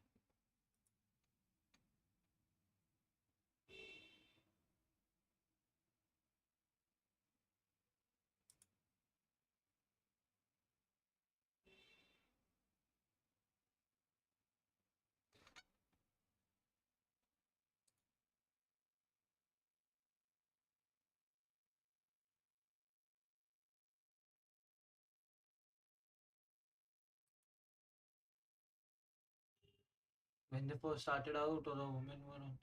When they first started out, or the women were on.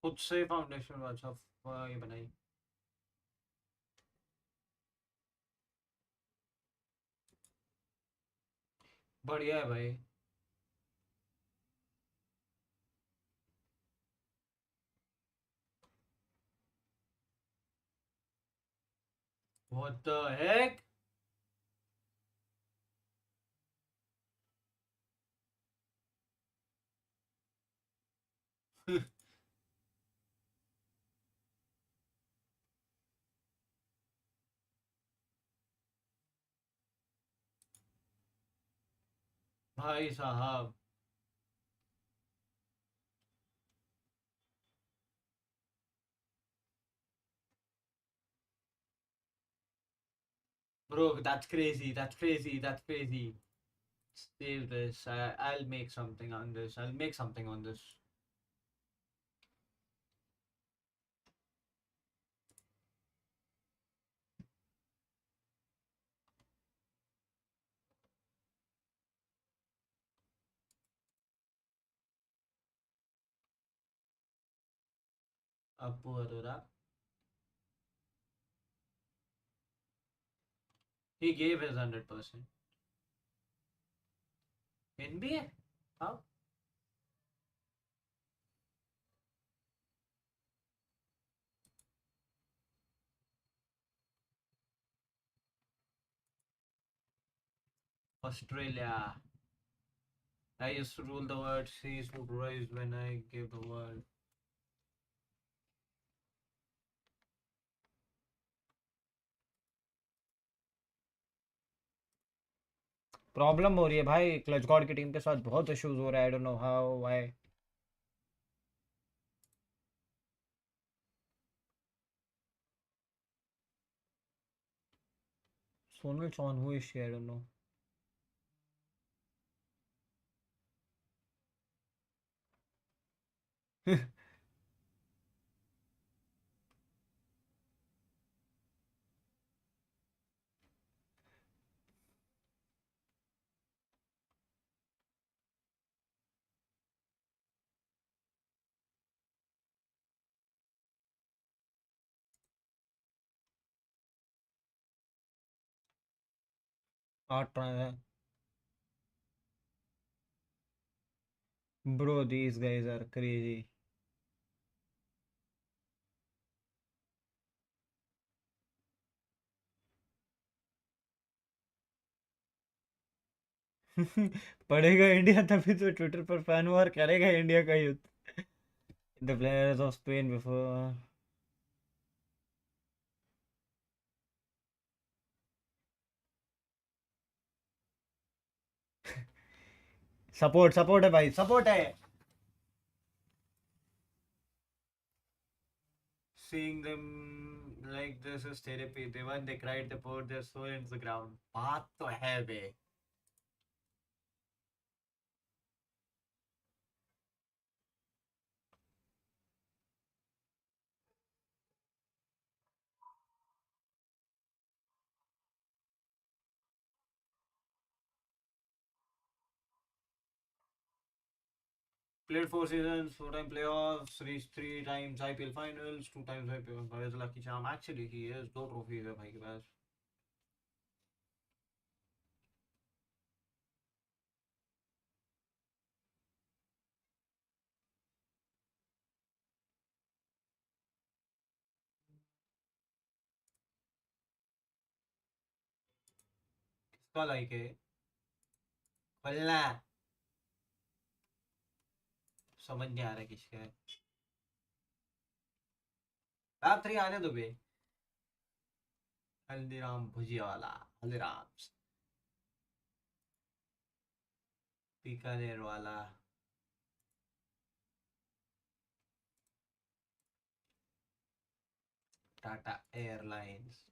खुद से फाउंडेशन अच्छा ये बनाई. बढ़िया है भाई. What the heck? भाई साहब Bro, that's crazy. That's crazy. That's crazy. Save this. I'll make something on this. I'll make something on this. Appu Arora. He gave his 100%. NBA? How? Australia. I used to rule the world. Seas would rise when I gave the word. Problem हो रही है भाई clutch God की team के साथ बहुत issues हो रहा है I don't know how why Sonal Chauhan who is she I don't know आठ रन है bro these guys are crazy पढ़ेगा इंडिया तभी तो ट्विटर पर फैन वॉर करेगा इंडिया का युद्ध the players of Spain before support support है भाई सपोर्ट है seeing them like this is therapy they when they cried they poured their soul into the ground बात तो है बे Played 4 seasons, 4-time playoffs, reached 3 times IPL finals, 2 times IPL. Bhai is a lucky charm. Actually, he is. 2 trophies है भाई के पास. किसका like है? खोलना. समझ नहीं आ रहा किसका है. टॉप 3 आने दो बे. हल्दीराम भुजिया वाला. हल्दीराम्स. बीकानेर वाला. Tata airlines.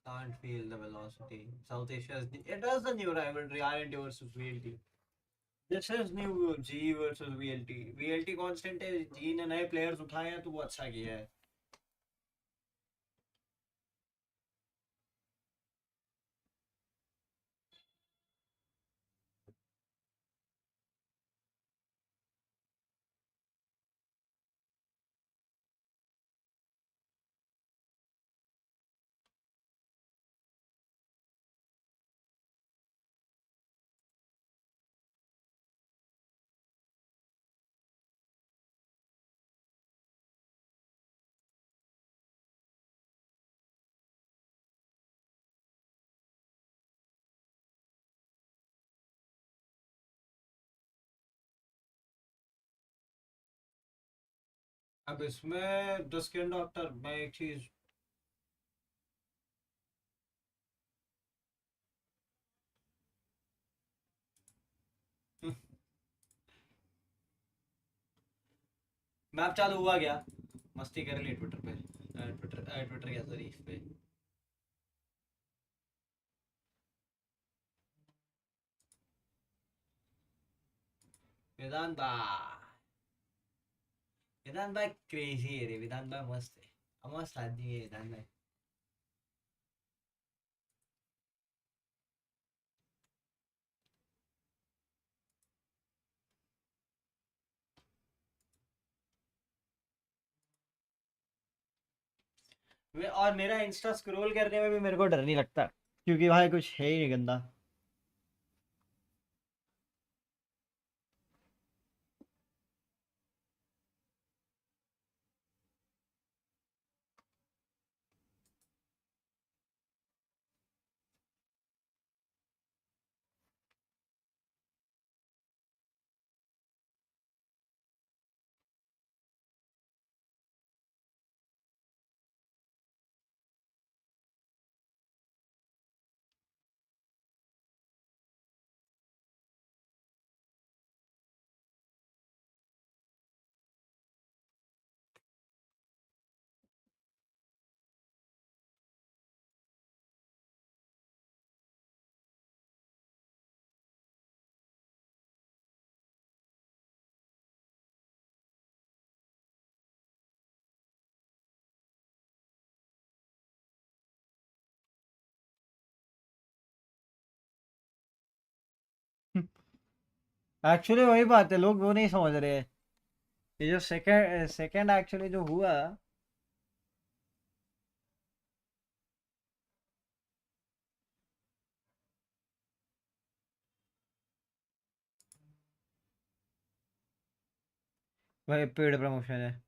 Can't feel the velocity. South Asia is it is the new rivalry R&D versus VLT. This is new G versus VLT. VLT constant है G ने नए players उठाए हैं तो वो अच्छा किया है. अब इसमें द स्किन डॉक्टर मैं एक चीज मैप चालू हुआ क्या मस्ती कर ली ट्विटर पे ट्विटर क्या सॉरी इस पे वेदांत भाई क्रेजी है रे वेदांत भाई मस्त है मस्त आदमी है वेदांत भाई और मेरा इंस्टा स्क्रॉल करने में भी मेरे को डर नहीं लगता क्योंकि वहाँ कुछ है ही नहीं गंदा एक्चुअली वही बात है लोग वो नहीं समझ रहे ये जो सेकंड एक्चुअली जो हुआ वही पेड प्रमोशन है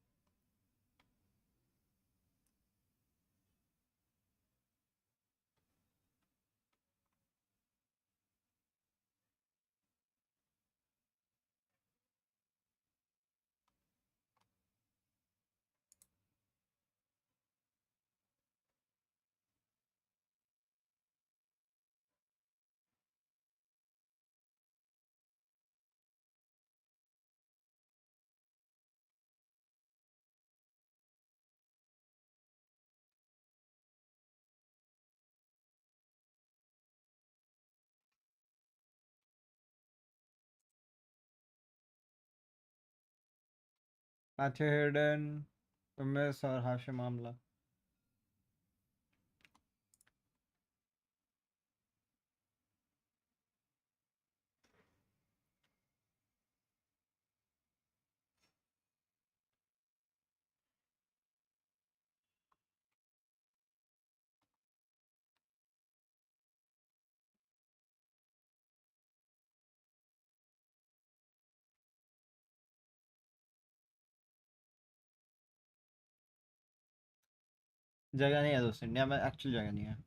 मैथ्यू हेडन मिस और हाशिम मामला जगह नहीं है दोस्त इंडिया में एक्चुअल जगह नहीं है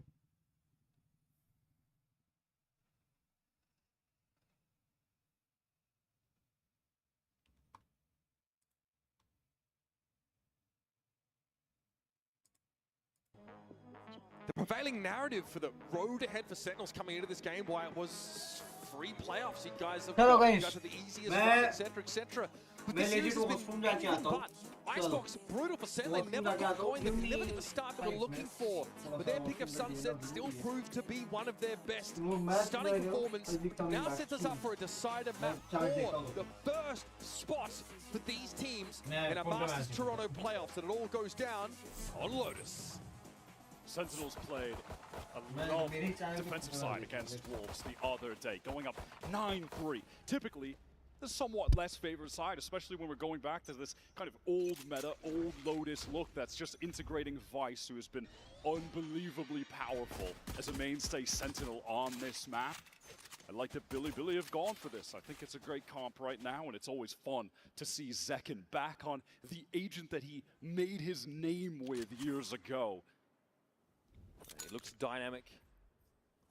The prevailing narrative for the road ahead for Sentinels coming into this game, why it was free playoffs. You guys have चलो got guys, the easiest run, etc., etc. But the series has been anything but. Icebox brutal for Sentinel. They never got going. They never get the start they were looking for. But their pick of Sunset still proved to be one of their best. Stunning performance. Now sets us up for a decider map 4. The first spot for these teams in a Masters Toronto playoffs. And it all goes down on Lotus. Sentinels played a lovely defensive side against Wolves the other day, going up 9-3. Typically, the somewhat less favored side, especially when we're going back to this kind of old meta, old Lotus look that's just integrating Vice, who has been unbelievably powerful as a mainstay Sentinel on this map. I like that Billy have gone for this. I think it's a great comp right now, and it's always fun to see Zekken back on the agent that he made his name with years ago. It looks dynamic,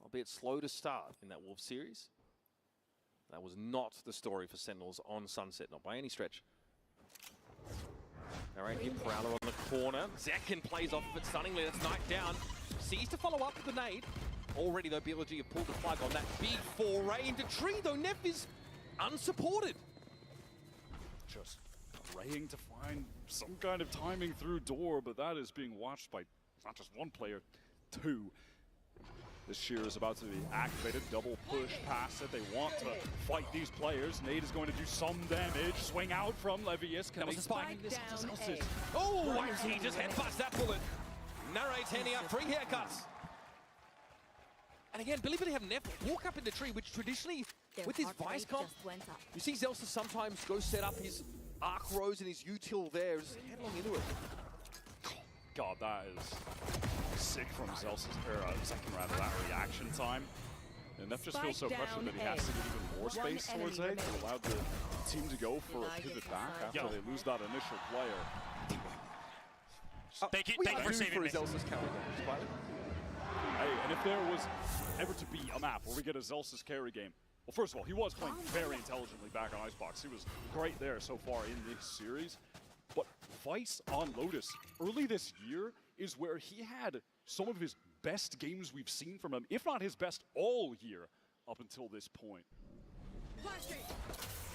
albeit slow to start in that Wolves series. That was not the story for Sentinels on Sunset, not by any stretch. All right, here Prowler on the corner. Zekin plays off of it stunningly. That's Knight down. Sees to follow up with the nade. Already, though, BLG have pulled the plug on that big foray into tree, though Neff is unsupported. Just praying to find some kind of timing through door, but that is being watched by not just one player, two. This shear is about to be activated. Double push past it. They want to fight these players. Nate is going to do some damage. Swing out from Levius. Can they find this? Oh, he just headbutts that bullet. Narrates handing out 3 haircuts. And again, Billy have Neff walk up in the tree, which traditionally, with his Vice comp, you see Zelsa sometimes go set up his Arc Rose and his util there, just headlong into it. God, that is sick from Zelsa's second round of that reaction time. And Neff just feels so pressured that he has to give even more space towards A to allow the team to go for a pivot back after they lose that initial player. Thank you for saving me. Zelsa's counter. Hey, and if there was ever to be a map where we get a Zelsa's carry game, well, first of all, he was playing very intelligently back on Icebox. He was great there so far in this series. But Vice on Lotus early this year is where he had some of his best games we've seen from him, if not his best all year up until this point.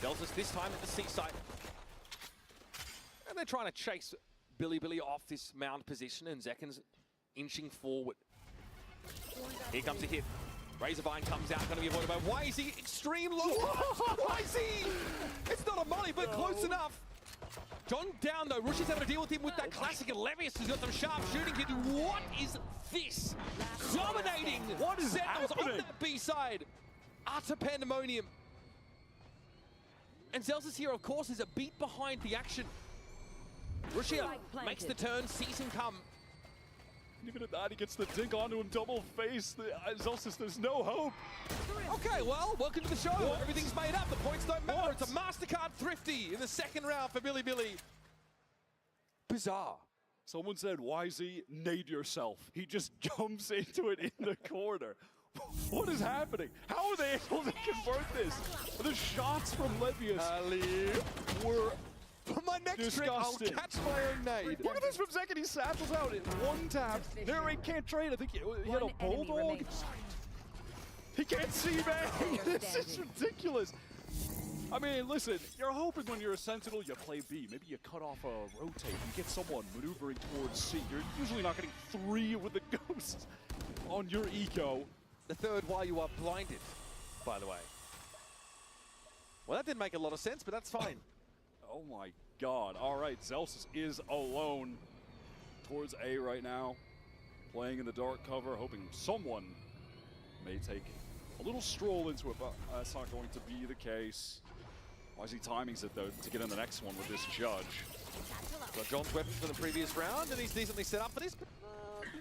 Delta's this time at the seaside. And they're trying to chase Billy off this mound position, and Zekin's inching forward. Here comes a hit. Razorvine comes out, going to be avoided by Wisey. Extreme low. Wisey! It's not a molly, but close enough. John down though. Rush is having to deal with him with that classic, and Levius has got some sharp shooting here. What is this? Dominating. What is Sentinels happening? on that B side. Utter pandemonium. And Zelsa's here, of course, is a beat behind the action. Rushia makes the turn, sees him come. Even at that, he gets the dink onto him, double face. Zelsis, there's no hope. Okay, well, welcome to the show. What? Everything's made up. The points don't matter. What? It's a MasterCard Thrifty in the second round for Billy. Bizarre. Someone said, Wisey, nade yourself. He just jumps into it in the corner. What is happening? How are they able to convert this? The shots from Levius were my next trick, I'll catch my own nade. Look at this from Zekin. He satchels out in one tap. Narrate can't trade. I think he had a bulldog. He can't see, man. This is ridiculous. I mean, listen, you're hoping when you're a Sentinel, you play B. Maybe you cut off a rotate and get someone maneuvering towards C. You're usually not getting 3 with the ghosts on your eco. The third while you are blinded, by the way. Well, that didn't make a lot of sense, but that's fine. Oh my God. All right, Zelsis is alone towards A right now. Playing in the dark cover, hoping someone may take a little stroll into it, but that's not going to be the case. Wisey timings it, though, to get in the next one with this judge. Got John's weapons from the previous round, and he's decently set up for this, but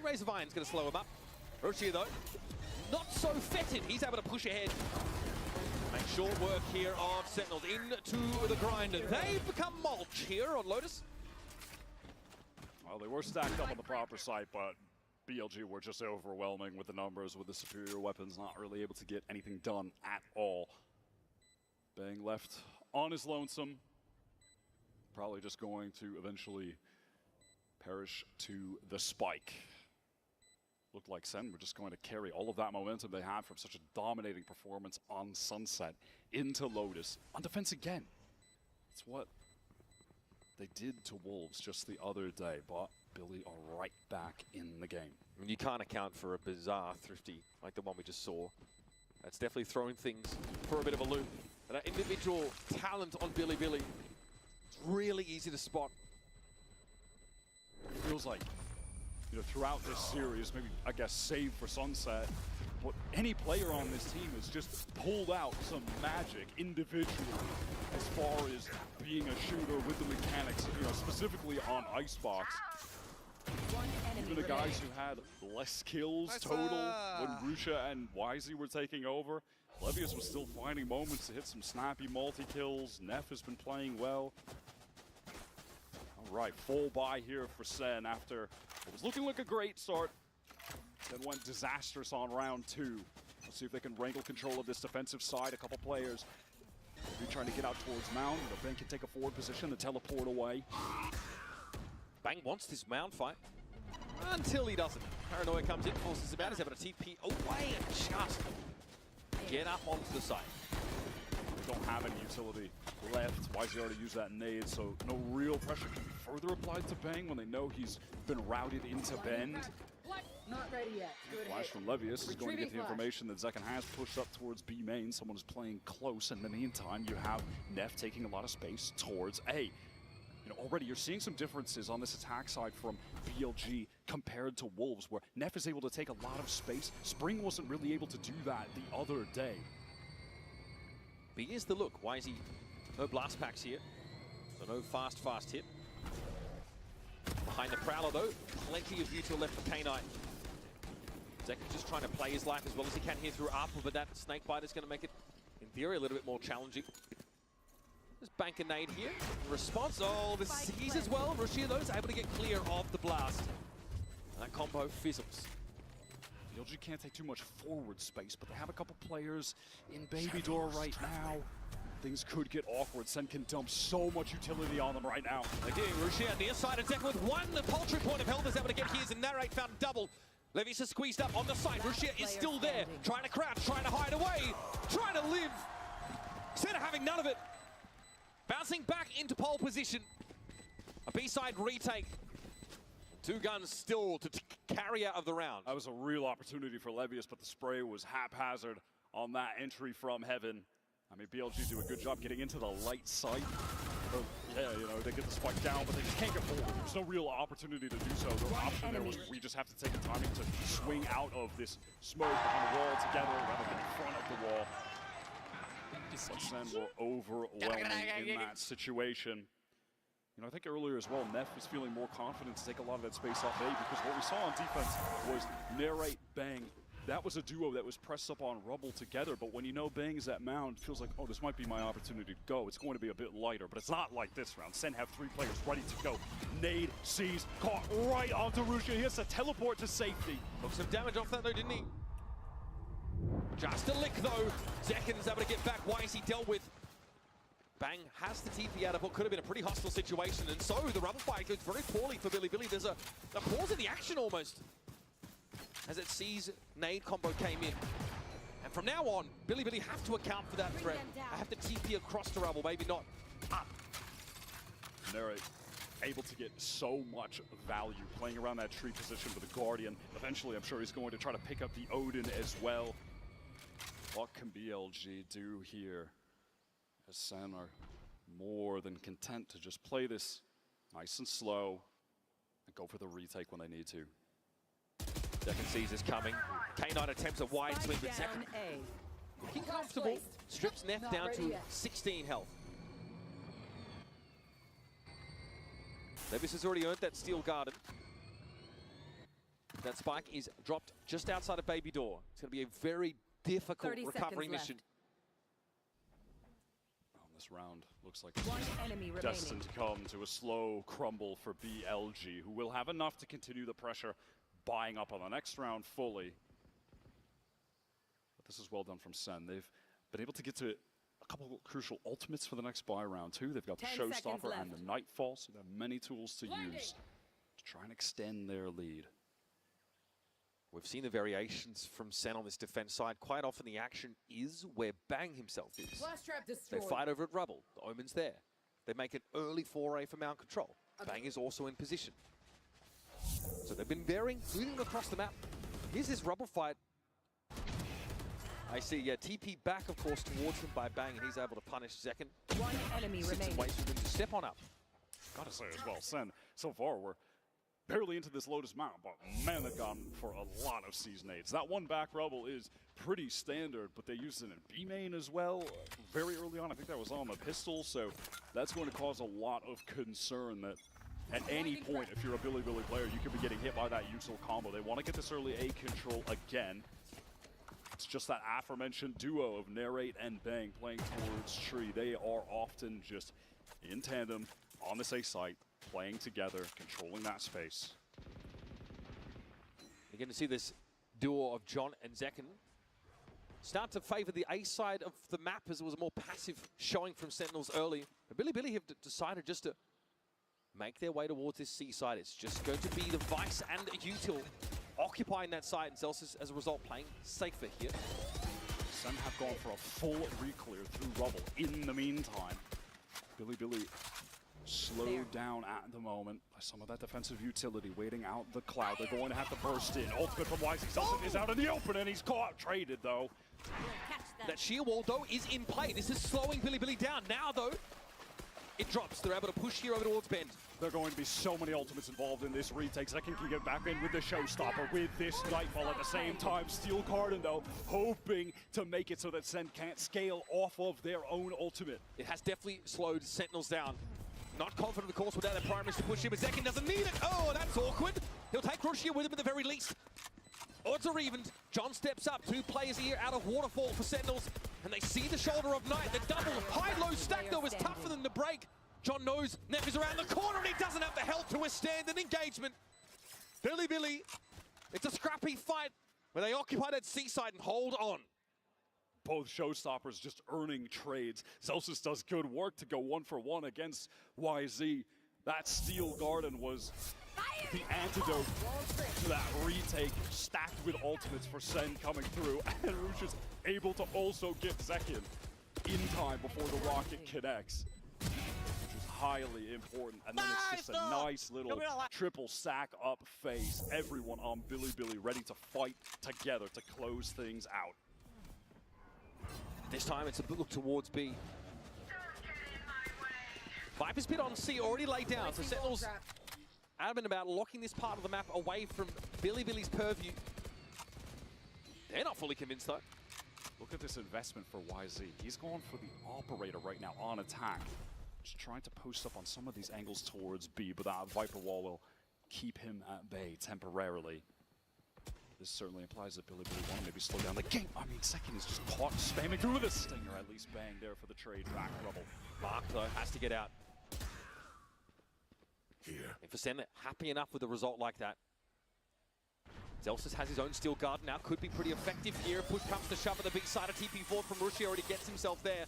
Razorvine's going to slow him up. Rochier, though, not so fetid. He's able to push ahead. Make short work here of Sentinels into the grinder. They've become mulch here on Lotus. Well, they were stacked up on the proper side, but BLG were just overwhelming with the numbers, with the superior weapons, not really able to get anything done at all. Bang left on his lonesome. Probably just going to eventually perish to the spike. Looked like Sen were just going to carry all of that momentum they had from such a dominating performance on Sunset into Lotus. On defense again. It's what they did to Wolves just the other day, but Billy are right back in the game. And you can't account for a bizarre Thrifty like the one we just saw. That's definitely throwing things for a bit of a loop. And that individual talent on Billy, it's really easy to spot. It feels like, you know, throughout this series, maybe, I guess, save for Sunset, but any player on this team has just pulled out some magic individually as far as being a shooter with the mechanics, you know, specifically on Icebox. Even the guys who had less kills total when Rusha and Wisey were taking over, Levius was still finding moments to hit some snappy multi-kills. Neff has been playing well. All right, full buy here for Sen after it was looking like a great start, then went disastrous on round 2. Let's see if they can wrangle control of this defensive side. A couple players maybe trying to get out towards Mound, but Ben can take a forward position to teleport away. Bang wants this mound fight. Until he doesn't. Paranoia comes in, forces him out. He's able to TP away and just get up onto the side. They don't have any utility left. YZ already used that nade, so no real pressure can be further applied to Bang when they know he's been routed into Bend. Not ready yet. Good Flash hit. from Levius is going to get the Retrieving information that Zekken has pushed up towards B main. Someone is playing close. In the meantime, you have Neff taking a lot of space towards A. You know, already you're seeing some differences on this attack side from BLG compared to Wolves, where Neff is able to take a lot of space. Spring wasn't really able to do that the other day. B is the look. Why is he? No blast packs here, so no fast hit. Behind the Prowler though, plenty of util left for K9. Zekken just trying to play his life as well as he can here through Apple, but that snake bite is going to make it, in theory, a little bit more challenging. There's bank a nade here. Response, oh, the seize as well. Rushia, though, is able to get clear of the blast. And that combo fizzles. BLG can't take too much forward space, but they have a couple players in Baby Door right now. Things could get awkward. Sen can dump so much utility on them right now. They do. Rushia near side, and Zekken with one paltry point of health is able to get his, and Narrate found double. Levius is squeezed up on the side. Rushia is still there, trying to crouch, trying to hide away, trying to live. Instead of having none of it. Bouncing back into pole position. A B-side retake. Two guns still to carry out of the round. That was a real opportunity for Levius, but the spray was haphazard on that entry from heaven. I mean, BLG do a good job getting into the light side. But yeah, you know, they get the spike down, but they just can't get forward. There's no real opportunity to do so. The option there was we just have to take a timing to swing out of this smoke behind the wall together rather than in front of the wall. But Sen were overwhelming in that situation. You know, I think earlier as well, Neff was feeling more confident to take a lot of that space off A, because what we saw on defense was Narrate, Bang. That was a duo that was pressed up on Rubble together, but when you know Bang is at mound, it feels like, oh, this might be my opportunity to go. It's going to be a bit lighter, but it's not like this round. Sen have three players ready to go. Nade, sees, caught right onto Rushia. He has to teleport to safety. Took some damage off that though, didn't he? Just a lick though. Zekken's able to get back. Why is he dealt with? Bang has the TP out of what could have been a pretty hostile situation, and so the rubble fight goes very poorly for Bilibili. There's a pause in the action almost, as it sees nade combo came in. And from now on, Bilibili have to account for that threat. I have to TP across the rubble, maybe not up. Narrate able to get so much value playing around that tree position with the Guardian. Eventually, I'm sure he's going to try to pick up the Odin as well. What can BLG do here? As Sen are more than content to just play this nice and slow and go for the retake when they need to. Zekken sees this coming. K9 attempts a wide swing, but Zekken looking comfortable. Strips Neff down to 16 health. Levis has already earned that steel garden. That spike is dropped just outside of Baby Door. It's going to be a very difficult recovery mission. This round looks like it's destined to come to a slow crumble for BLG, who will have enough to continue the pressure, buying up on the next round fully. But this is well done from Sen. They've been able to get to a couple of crucial ultimates for the next buy round too. They've got the Showstopper and the Nightfall, so they have many tools to use to try and extend their lead. We've seen the variations from Sen on this defense side. Quite often the action is where Bang himself is. They fight over at Rubble. The Omen's there. They make an early foray for Mount Control. Bang is also in position. So they've been varying, moving across the map. Here's this Rubble fight. I see, yeah, TP back, of course, towards him by Bang, and he's able to punish Zekken. One enemy remaining. Waits for him to step on up. Gotta say as well, Sen, so far we're barely into this Lotus Mount, but man, they've gone for a lot of siege nades. That one back Rubble is pretty standard, but they used it in B main as well very early on. I think that was on the pistol, so that's going to cause a lot of concern that at any point, if you're a Bilibili player, you could be getting hit by that util combo. They want to get this early A control again. It's just that aforementioned duo of Narrate and Bang playing towards tree. They are often just in tandem on this A site, playing together, controlling that space. You're going to see this duo of John and Zekken start to favor the A side of the map, as it was a more passive showing from Sentinels early. But Bilibili have decided just to make their way towards this C side. It's just going to be the Vice and Util occupying that side, and Celsius, as a result, playing safer here. Sen have gone for a full re-clear through rubble. In the meantime, Billy slowed down at the moment by some of that defensive utility, waiting out the cloud. They're going to have to burst in. Ultimate from YZ. Celsius is out in the open, and he's caught, traded though. That sheer wall, though, is in play. This is slowing Billy down. Now, though, it drops. They're able to push here over towards Bend. There are going to be so many ultimates involved in this retake. Second can get back in with the showstopper with this Nightfall at the same time. Steel Garden, though, hoping to make it so that Sen can't scale off of their own ultimate. It has definitely slowed Sentinels down. Not confident, of course, without their primaries to push him, but Zekin doesn't need it. Oh, that's awkward. He'll take Rushia with him at the very least. Odds are evened. John steps up. 2 players here out of Waterfall for Sentinels, and they see the shoulder of Knight. The double high-low stack, though, is tough for them to break. John knows Neff is around the corner, and he doesn't have the health to withstand an engagement. Billy, it's a scrappy fight where they occupy that seaside and hold on. Both showstoppers just earning trades. Celsius does good work to go 1-for-1 against YZ. That Steel Garden was the antidote to that retake, stacked with ultimates for Sen coming through. And Roosh is able to also get Zekin in time before the rocket connects, which is highly important. And then it's just a nice little triple sack up face. Everyone on Billy ready to fight together to close things out. This time it's a look towards B. Viper's pit on C already laid down, so Sentinels adamant about locking this part of the map away from Billy's purview. They're not fully convinced though. Look at this investment for YZ. He's going for the operator right now on attack. Just trying to post up on some of these angles towards B, but that Viper wall will keep him at bay temporarily. This certainly implies that Billy want to maybe slow down the game. I mean, Second is just caught spamming through with a stinger. At least bang there for the trade back rubble. Mark, though, has to get out. And for Sen, happy enough with a result like that. Celsius has his own Steel Garden now. Could be pretty effective here. Push comes to shove at the big side. A TP forward from Rushi already gets himself there.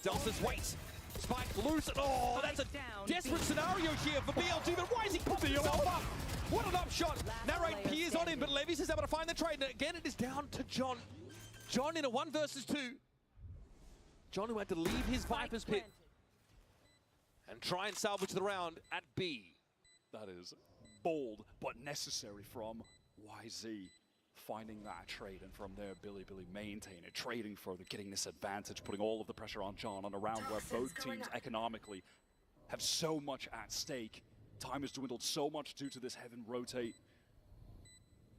Celsius waits. Spike loose. Oh, that's a desperate scenario here for BLG, but why is he popping himself up? What an upshot. Narrate peers on him, but Levis is able to find the trade. And again, it is down to John. John in a 1 versus 2. John, who had to leave his Viper's pit and try and salvage the round at B. That is bold, but necessary from YZ. Finding that trade, and from there, Billy maintain it, trading further, getting this advantage, putting all of the pressure on John on a round where both teams economically have so much at stake. Time has dwindled so much due to this heaven rotate.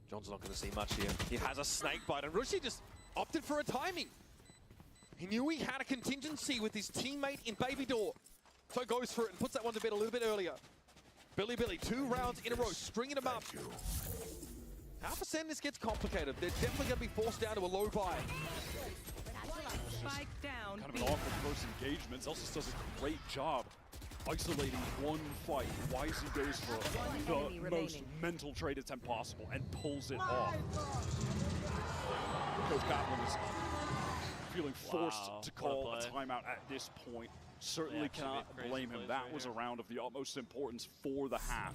John's not going to see much here. He has a snake bite, and Rushi just opted for a timing. He knew he had a contingency with his teammate in Baby Door, so goes for it and puts that one to bed a little bit earlier. Billy, 2 rounds in a row, stringing them up. How for Sen this gets complicated? They're definitely going to be forced down to a low buy. Spike down. Kind of an awkward first engagement. Celsius does a great job isolating one fight. YZ goes for the most mental trade attempt possible and pulls it off. Coach Kaplan is feeling forced to call a timeout at this point. Certainly cannot blame him. That was a round of the utmost importance for the half.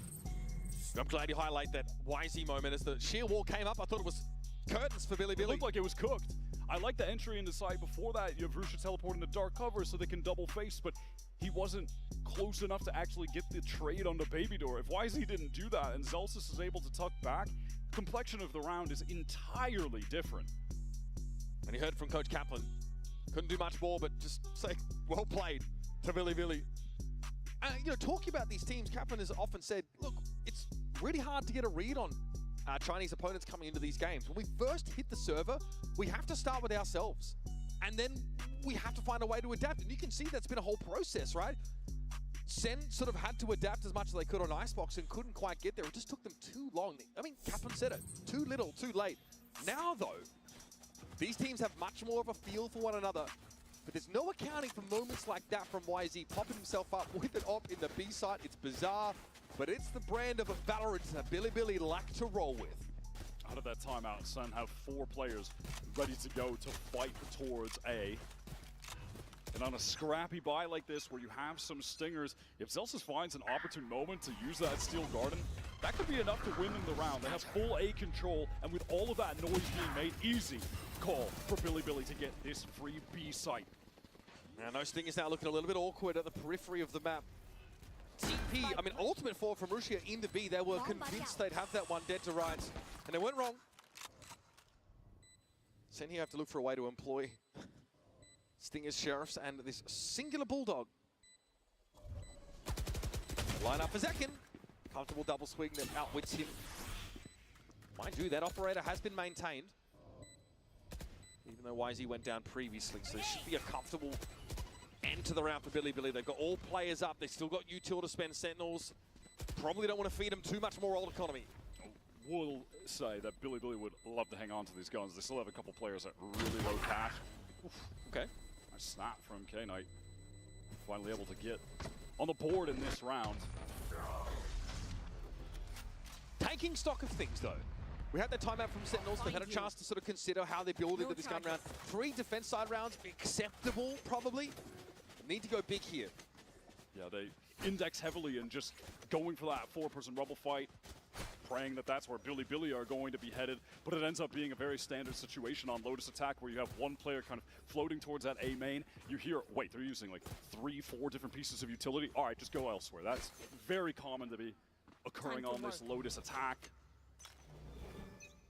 I'm glad you highlight that YZ moment as the sheer wall came up. I thought it was curtains for Billy. It looked like it was cooked. I like the entry into side before that. You have Rusha teleporting to dark cover so they can double face, but he wasn't close enough to actually get the trade on the Baby Door. If YZ didn't do that and Celsius is able to tuck back, the complexion of the round is entirely different. And you heard from Coach Kaplan. Couldn't do much more, but just say, well played to Billy. You know, talking about these teams, Kaplan has often said, look, it's really hard to get a read on Chinese opponents coming into these games. When we first hit the server, we have to start with ourselves. And then we have to find a way to adapt. And you can see that's been a whole process, right? Sen sort of had to adapt as much as they could on Icebox and couldn't quite get there. It just took them too long. I mean, Kaplan said it, too little, too late. Now, though, these teams have much more of a feel for one another. But there's no accounting for moments like that from YZ, popping himself up with an op in the B site. It's bizarre, but it's the brand of a Valorant that Billy like to roll with. Out of that timeout, Sen have 4 players ready to go to fight towards A. And on a scrappy buy like this, where you have some stingers, if Zelsis finds an opportune moment to use that Steel Garden, that could be enough to win in the round. They have full A control, and with all of that noise being made, easy call for Bilibili to get this free B site. Now, no stingers now looking a little bit awkward at the periphery of the map. TP, I mean, ultimate for from Russia in the B. They were convinced they'd have that one dead to rights, and they went wrong. Sen here have to look for a way to employ Stingers, Sheriffs, and this singular Bulldog. Line up for Zekin. Comfortable double swing that outwits him. Mind you, that operator has been maintained, even though YZ went down previously, so it should be a comfortable end to the round for Bilibili. They've got all players up. They still got util to spend Sentinels. Probably don't want to feed them too much more old economy. We'll say that Bilibili would love to hang on to these guns. They still have a couple players at really low cash. Oof, okay. Nice snap from K-Knight. Finally able to get on the board in this round. Taking stock of things, though. We had that timeout from Sentinels. They've had a chance to sort of consider how they build into this gun round. 3 defense side rounds, acceptable, probably. Need to go big here. Yeah, they index heavily and just going for that 4-person rubble fight, praying that that's where Bilibili are going to be headed, but it ends up being a very standard situation on Lotus Attack where you have one player kind of floating towards that A main. You hear, wait, they're using like 3-4 different pieces of utility? All right, just go elsewhere. That's very common to be occurring on this Lotus Attack.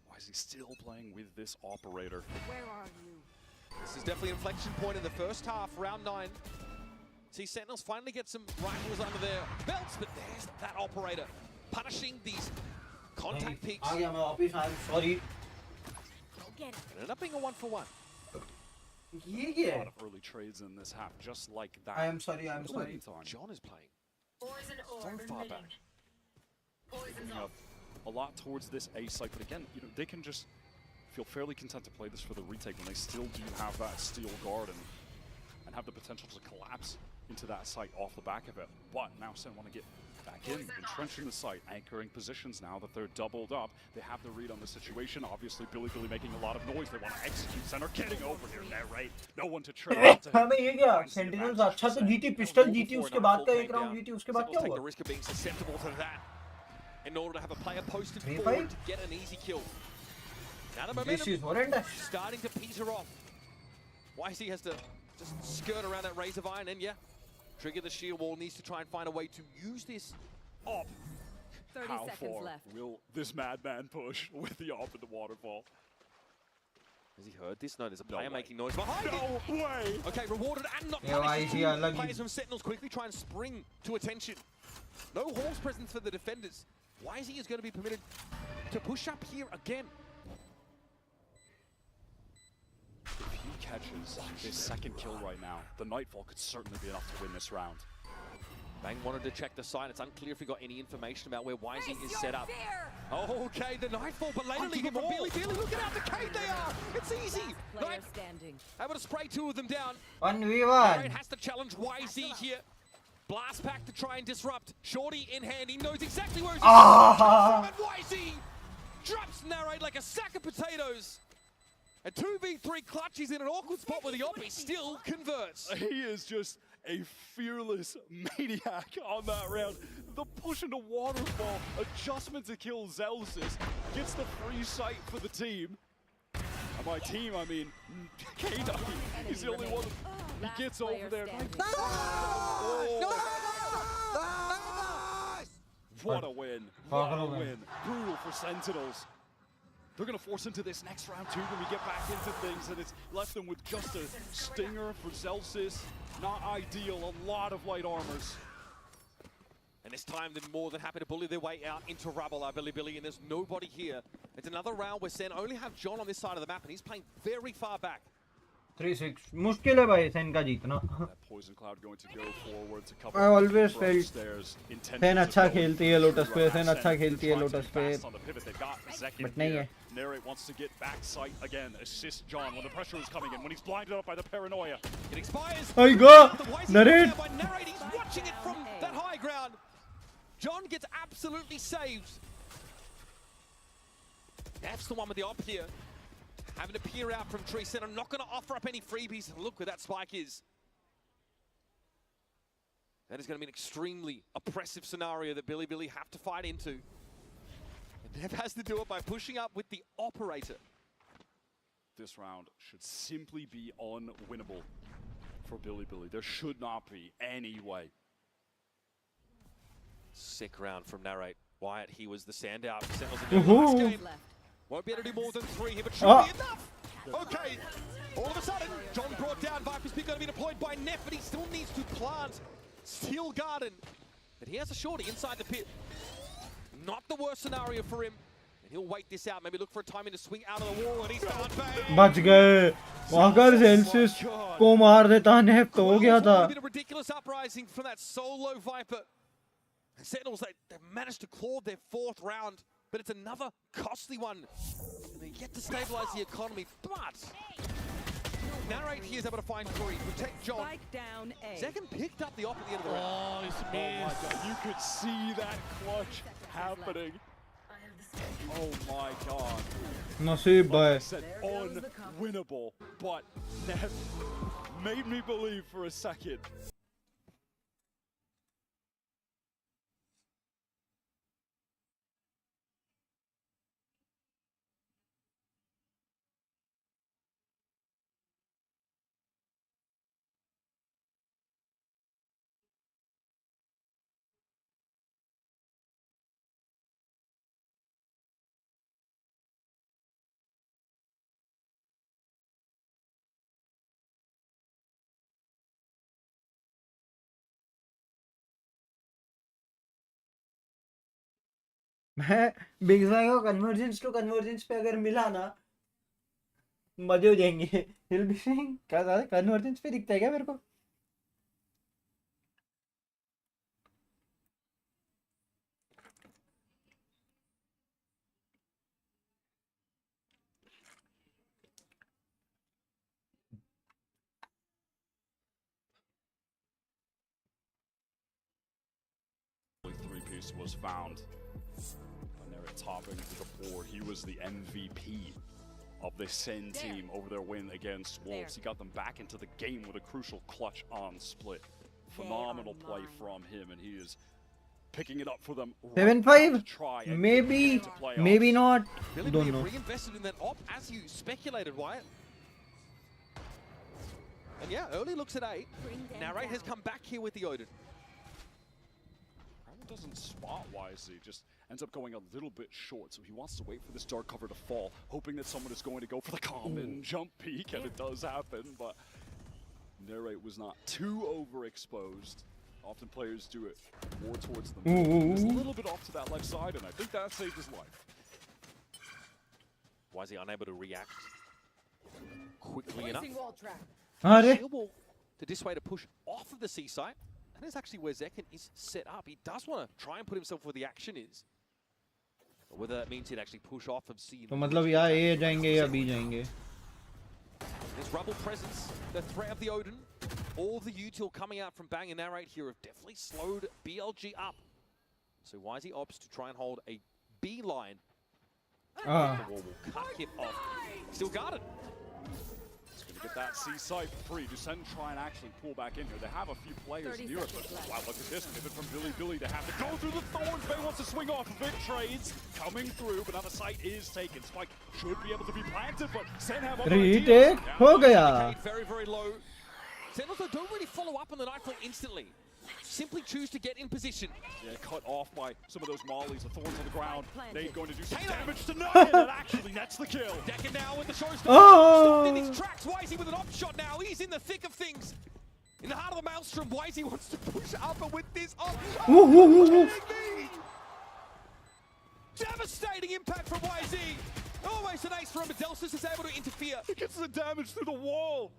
Why is he still playing with this operator? Where are you? This is definitely an inflection point in the first half, round 9. See Sentinels finally get some rifles under their belts, but there's that operator punishing these contact peaks. I'm sorry. It ended up being a 1-for-1. A lot of early trades in this half, just like that. I am sorry, I'm sorry. John is playing. Poison orb From far back. Poison's Up a lot towards this A site, but again, you know, they can just feel fairly content to play this for the retake when they still do have that Steel Garden and have the potential to collapse into that site off the back of it. But now Sen want to get back in, entrenching the site, anchoring positions now that they're doubled up. They have the read on the situation. Obviously, Bilibili making a lot of noise. They want to execute Center, getting over here there, right? No one to trade. हमें ये क्या Sentinels अच्छा तो जीती, pistol जीती, उसके बाद का एक राउंड जीती, उसके बाद क्या Take हुआ? the risk of being susceptible to that in order to have a player posted forward to get an easy kill. Now the This is momentum horrendous. starting to peter off. YC has to just skirt around that Razor Vine and, yeah, trigger the shield wall. Needs to try and find a way to use this op. 30 How seconds far left. will this madman push with the op in the waterfall? Has he heard this? No, there's a player making noise behind No him. way! Okay, rewarded and not Yeah, punished. YC अलग ही. Players from Sentinels quickly try and spring to attention. No Hall's presence for the defenders. YZ is going to be permitted to push up here again. If he catches his second kill right now, the Nightfall could certainly be enough to win this round. Bang wanted to check the site. It's unclear if he got any information about where YZ is set up. Okay, the Nightfall, but later leaving from Bilibili. Look at how decayed they are. It's easy. Player standing. Able to spray 2 of them down. 1v1. Raid has to challenge YZ here. Blast pack to try and disrupt. Shorty in hand. He knows exactly where he's from. And YZ drops Narrate like a sack of potatoes. A 2v3 clutch. He's in an awkward spot where the op still converts. He is just a fearless maniac on that round. The push into waterfall, adjustment to kill Zelsis, gets the free sight for the team. And by team, I mean K-Knight. He's the only one. He gets over there. What a win. What a win. Brutal for Sentinels. They're going to force into this next round too when we get back into things, and it's left them with just a stinger for Zelsis. Not ideal, a lot of light armors. And this time they're more than happy to bully their way out into rubble, Bilibili, and there's nobody here. It's another round where Sen only have John on this side of the map, and he's playing very far back. 3-6 मुश्किल है भाई सेन का जीतना. Poison Cloud going to go forward to cover. I always felt Sen अच्छा खेलती है lotus पे, सेन अच्छा खेलती है लोटस पे, but नहीं है. Narrate wants to get back sight again, assist John when the pressure is coming in, when he's blinded up by the paranoia. It expires. I go! Narrate! He's watching it from that high ground. John gets absolutely saved. That's the one with the op here. Having to peer out from tree center, not going to offer up any freebies. Look where that spike is. That is going to be an extremely oppressive scenario that Billy have to fight into. And Dev has to do it by pushing up with the operator. This round should simply be unwinnable for Billy. There should not be any way. Sick round from Narrate. Wyatt, he was the standout. Sentinels in the last game. Won't be able to do more than 3 here, but should be enough. Okay, all of a sudden, John brought down. Viper's pick going to be deployed by Neff, but he still needs to plant Steel Garden. But he has a shorty inside the pit. Not the worst scenario for him. And he'll wait this out, maybe look for a timing to swing out of the wall, and he's found Bang. बच गए अगर Zelsis को मार देता नेफ तो हो गया था. A bit of ridiculous uprising from that solo Viper. Sentinels, they managed to claw their 4th round, but it's another costly one. And they get to stabilize the economy, but Narrate here is able to find Curry, protect John. Spike down A. Second picked up the op at the end of the round. Oh, it's missed. Oh my God, you could see that clutch happening. Oh my God. नसीब भाई. I said unwinnable, but Neff made me believe for a second. मैं big Sai को convergence to convergence पे अगर मिला ना मजे हो जाएंगे. हिल बी सेइंग क्या था कन्वर्जेंस पे दिखता है क्या मेरे को? Three-piece was found. Topping to the board. He was the MVP of this Sen team over their win against Wolves. He got them back into the game with a crucial clutch on split. Phenomenal play from him, and he is picking it up for them. 7-5, maybe not. Don't know. Reinvested in that op as you speculated, Wyatt. And yeah, early looks at 8. Narrate has come back here with the Odin. Doesn't spot wisely, just ends up going a little bit short, so he wants to wait for this dark cover to fall, hoping that someone is going to go for the common jump peek, and it does happen, but Narrate was not too overexposed. Often players do it more towards the middle. Just a little bit off to that left side, and I think that saved his life. Why is he unable to react quickly enough? To dissuade a push off of the C site. That is actually where Zekken is set up. He does want to try and put himself where the action is. But whether that means he'd actually push off of C. तो मतलब या A जाएंगे या B जाएंगे. This Rubble presence, the threat of the Odin, all the util coming out from Bang and Narrate here have definitely slowed BLG up. So Wisey opts to try and hold a B line. The wall will cut him off. Still guarded. Get that C site free. Do Sen try and actually pull back in here? They have a few players near it, but wow, look at this pivot from Billy to have to go through the thorns. Bay wants to swing off of it. Trades coming through, but now the site is taken. Spike should be able to be planted, but Sen have other retake हो गया. Very, very low. Sen also don't really follow up on the knife instantly. Simply choose to get in position. Yeah, cut off by some of those mollies, the thorns on the ground. They're going to do some damage to Nine, and actually nets the kill. Decker now with the showstopper. Stopped in his tracks. Wisey with an op shot now. He's in the thick of things. In the heart of the maelstrom, Wisey wants to push up, and with this op. Devastating impact from Wisey. Almost an ace from him, but Zelsis is able to interfere. He gets the damage through the wall.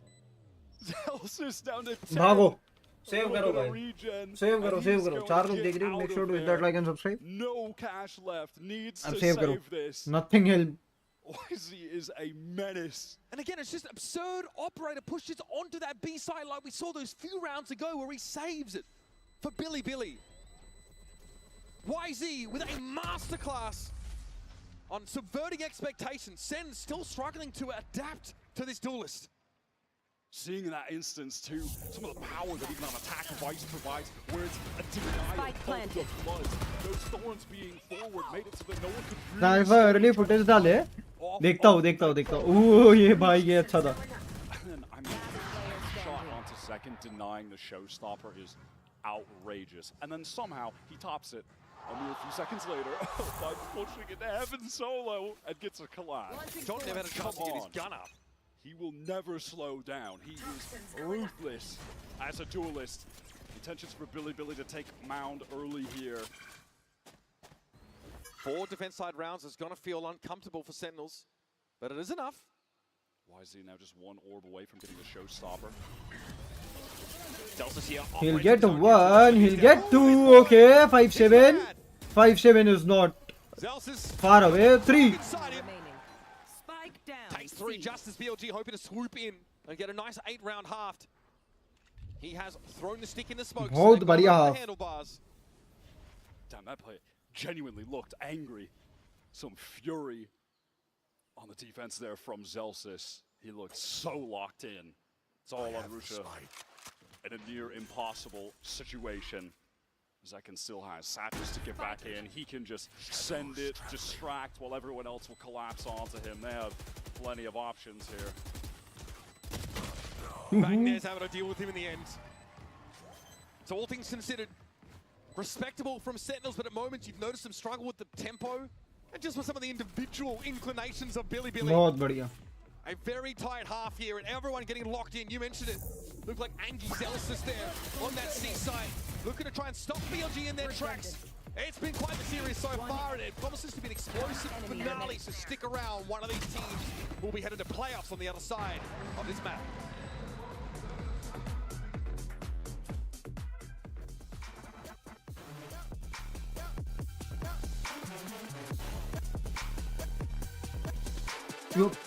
Zelsis down to 10. भागो. Save करो भाई. Save करो. 4 लोग देख रहे हो. Make sure to hit that like and subscribe. No cash left. Needs to save this. Nothing help. Wisey is a menace. And again, it's just absurd. Operator pushes onto that B side like we saw those few rounds ago where he saves it for Billy. YZ with a masterclass on subverting expectations. Sen still struggling to adapt to this duelist. Seeing in that instance too, some of the power that even an attack device provides, where it's a denial of the flood. Those thorns being forward made it so that no one could really cipher early footage डाले देखता हूँ ओह ये भाई ये अच्छा था I mean, shot onto second, denying the showstopper is outrageous. And then somehow he tops it a mere few seconds later by pushing it to heaven solo and gets a collapse. John never had a chance to get his gun up. He will never slow down. He is ruthless as a duelist. Intentions for Billy to take Mound early here. 4 defense side rounds is going to feel uncomfortable for Sentinels, but it is enough. YZ now just 1 orb away from getting the showstopper. he'll get 1 he'll get 2 okay 5-7 5-7 is not far away 3 Takes 3 just as BLG hoping to swoop in and get a nice 8-round halved. He has thrown the stick in the smoke. बहुत बढ़िया half. Handlebars. Damn, that play genuinely looked angry. Some fury on the defense there from Zelsis. He looked so locked in. It's all on Rusha in a near impossible situation. Zekin still has Satyrs to get back in. He can just send it, distract, while everyone else will collapse onto him. They have plenty of options here. Bagner's having to deal with him in the end. So all things considered, respectable from Sentinels, but at moments you've noticed them struggle with the tempo and just with some of the individual inclinations of Billy. बहुत बढ़िया A very tight half here and everyone getting locked in. You mentioned it. Looked like Angie Zelsis there on that seaside, looking to try and stop BLG in their tracks. It's been quite the series so far, and it promises to be an explosive finale, so stick around. One of these teams will be headed to playoffs on the other side of this map.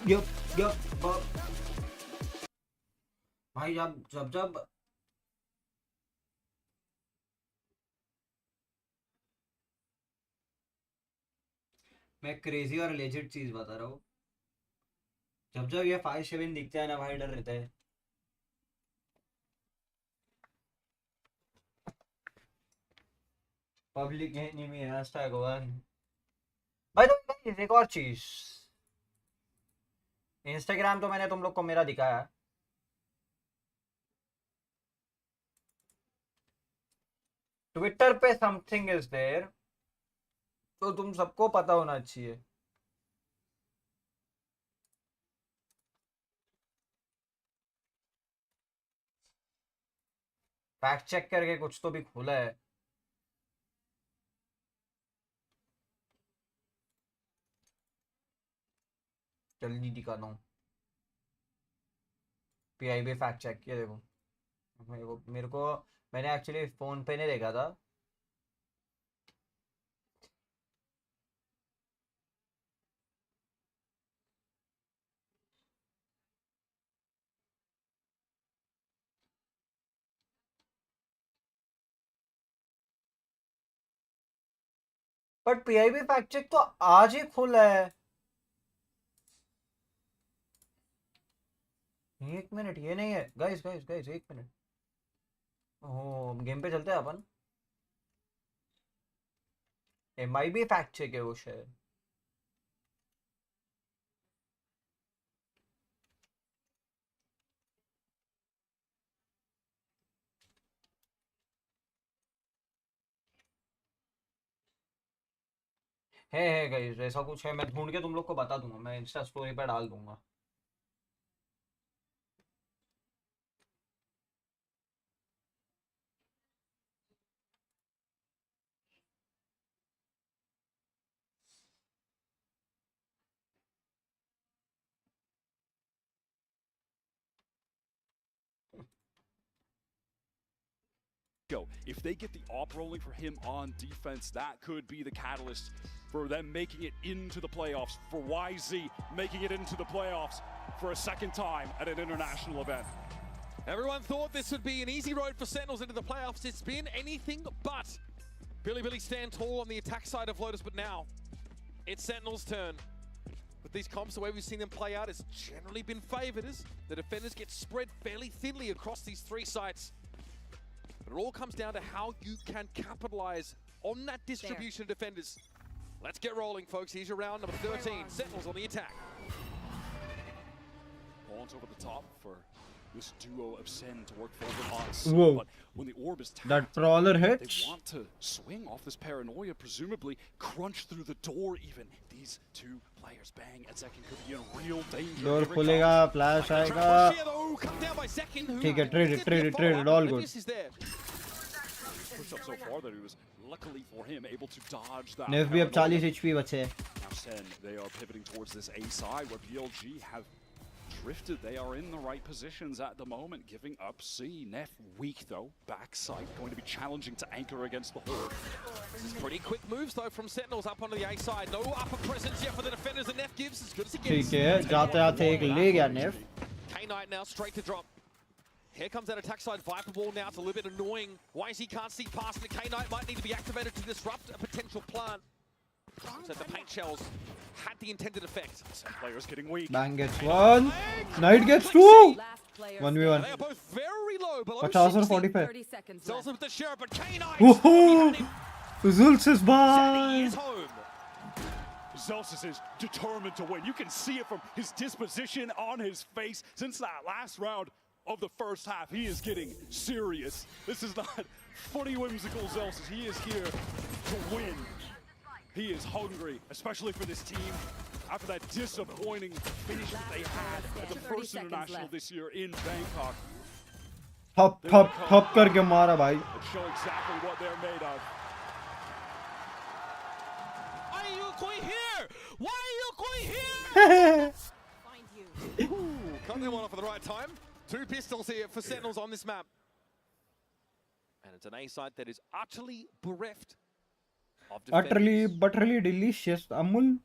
Yup. भाई जब मैं crazy और legit चीज बता रहा हूँ जब ये 5-7 दिखता है ना भाई डर रहता है पब्लिक एनिमी #1 भाई तो एक और चीज इंस्टाग्राम तो मैंने तुम लोग को मेरा दिखाया ट्विटर पे समथिंग इज देयर तो तुम सबको पता होना चाहिए फैक्ट चेक करके कुछ तो भी खुला है जल्दी दिखाता हूँ PIB फैक्ट चेक किया देखो मेरे को मैंने एक्चुअली फोन पे नहीं देखा था बट PIB फैक्ट चेक तो आज ही खुला है एक मिनट ये नहीं है गाइस एक मिनट ओ गेम पे चलते हैं अपन MIB फैक्ट चेक है वो शायद है गाइस ऐसा कुछ है मैं ढूंढ के तुम लोग को बता दूंगा मैं इंस्टा स्टोरी पर डाल दूंगा If they get the op rolling for him on defense, that could be the catalyst for them making it into the playoffs, for YZ making it into the playoffs for a second time at an international event. Everyone thought this would be an easy road for Sentinels into the playoffs. It's been anything but. Billy stand tall on the attack side of Lotus, but now it's Sentinels' turn. But these comps, the way we've seen them play out, has generally been favored as the defenders get spread fairly thinly across these 3 sites. But it all comes down to how you can capitalize on that distribution of defenders. Let's get rolling, folks. Here's your round number 13. Sentinels on the attack. Launch over the top for this duo of Sen to work forward on. Whoa. But when the orb is tapped, That prowler they hits. want to swing off this paranoia, presumably crunch through the door even. These 2 players, Bang and Zekin, could be in real danger. Door खुलेगा, flash आएगा. ठीक है, trade, all good. Pushed up so far that he was, luckily for him, able to dodge that. नेफ भी अब 40 HP बचे. Now Sen, they are pivoting towards this A side where PLG have drifted. They are in the right positions at the moment, giving up C. Neff weak though, backside, going to be challenging to anchor against the Horde. This is pretty quick moves though from Sentinels up onto the A side. No upper presence yet for the defenders that Neff gives, as good as he gets. ठीक है, जाते एक ले गया नेफ. K-Knight now straight to drop. Here comes that attack side. Viper ball now. It's a little bit annoying. YZ can't see past it. K-Knight might need to be activated to disrupt a potential plant. So the paint shells had the intended effect. Some players getting weak. Bang gets 1. Knight gets 2. 1v1. They are both very low, below 50 और 60. 45. Zelsa with the sheriff, but K-Knight. Woohoo! Zulz is He is by. home. Zelsis is determined to win. You can see it from his disposition on his face since that last round of the first half. He is getting serious. This is not funny, whimsical Zelsis. He is here to win. He is hungry, especially for this team, after that disappointing finish that they had at the first international this year in Bangkok. Hop करके मारा भाई. And show exactly what they're made of. Why are you going here? Why are you going here? Cut them one off at the right time. 2 pistols here for Sentinels on this map. And it's an A site that is utterly bereft of defenders. Utterly delicious. Amul.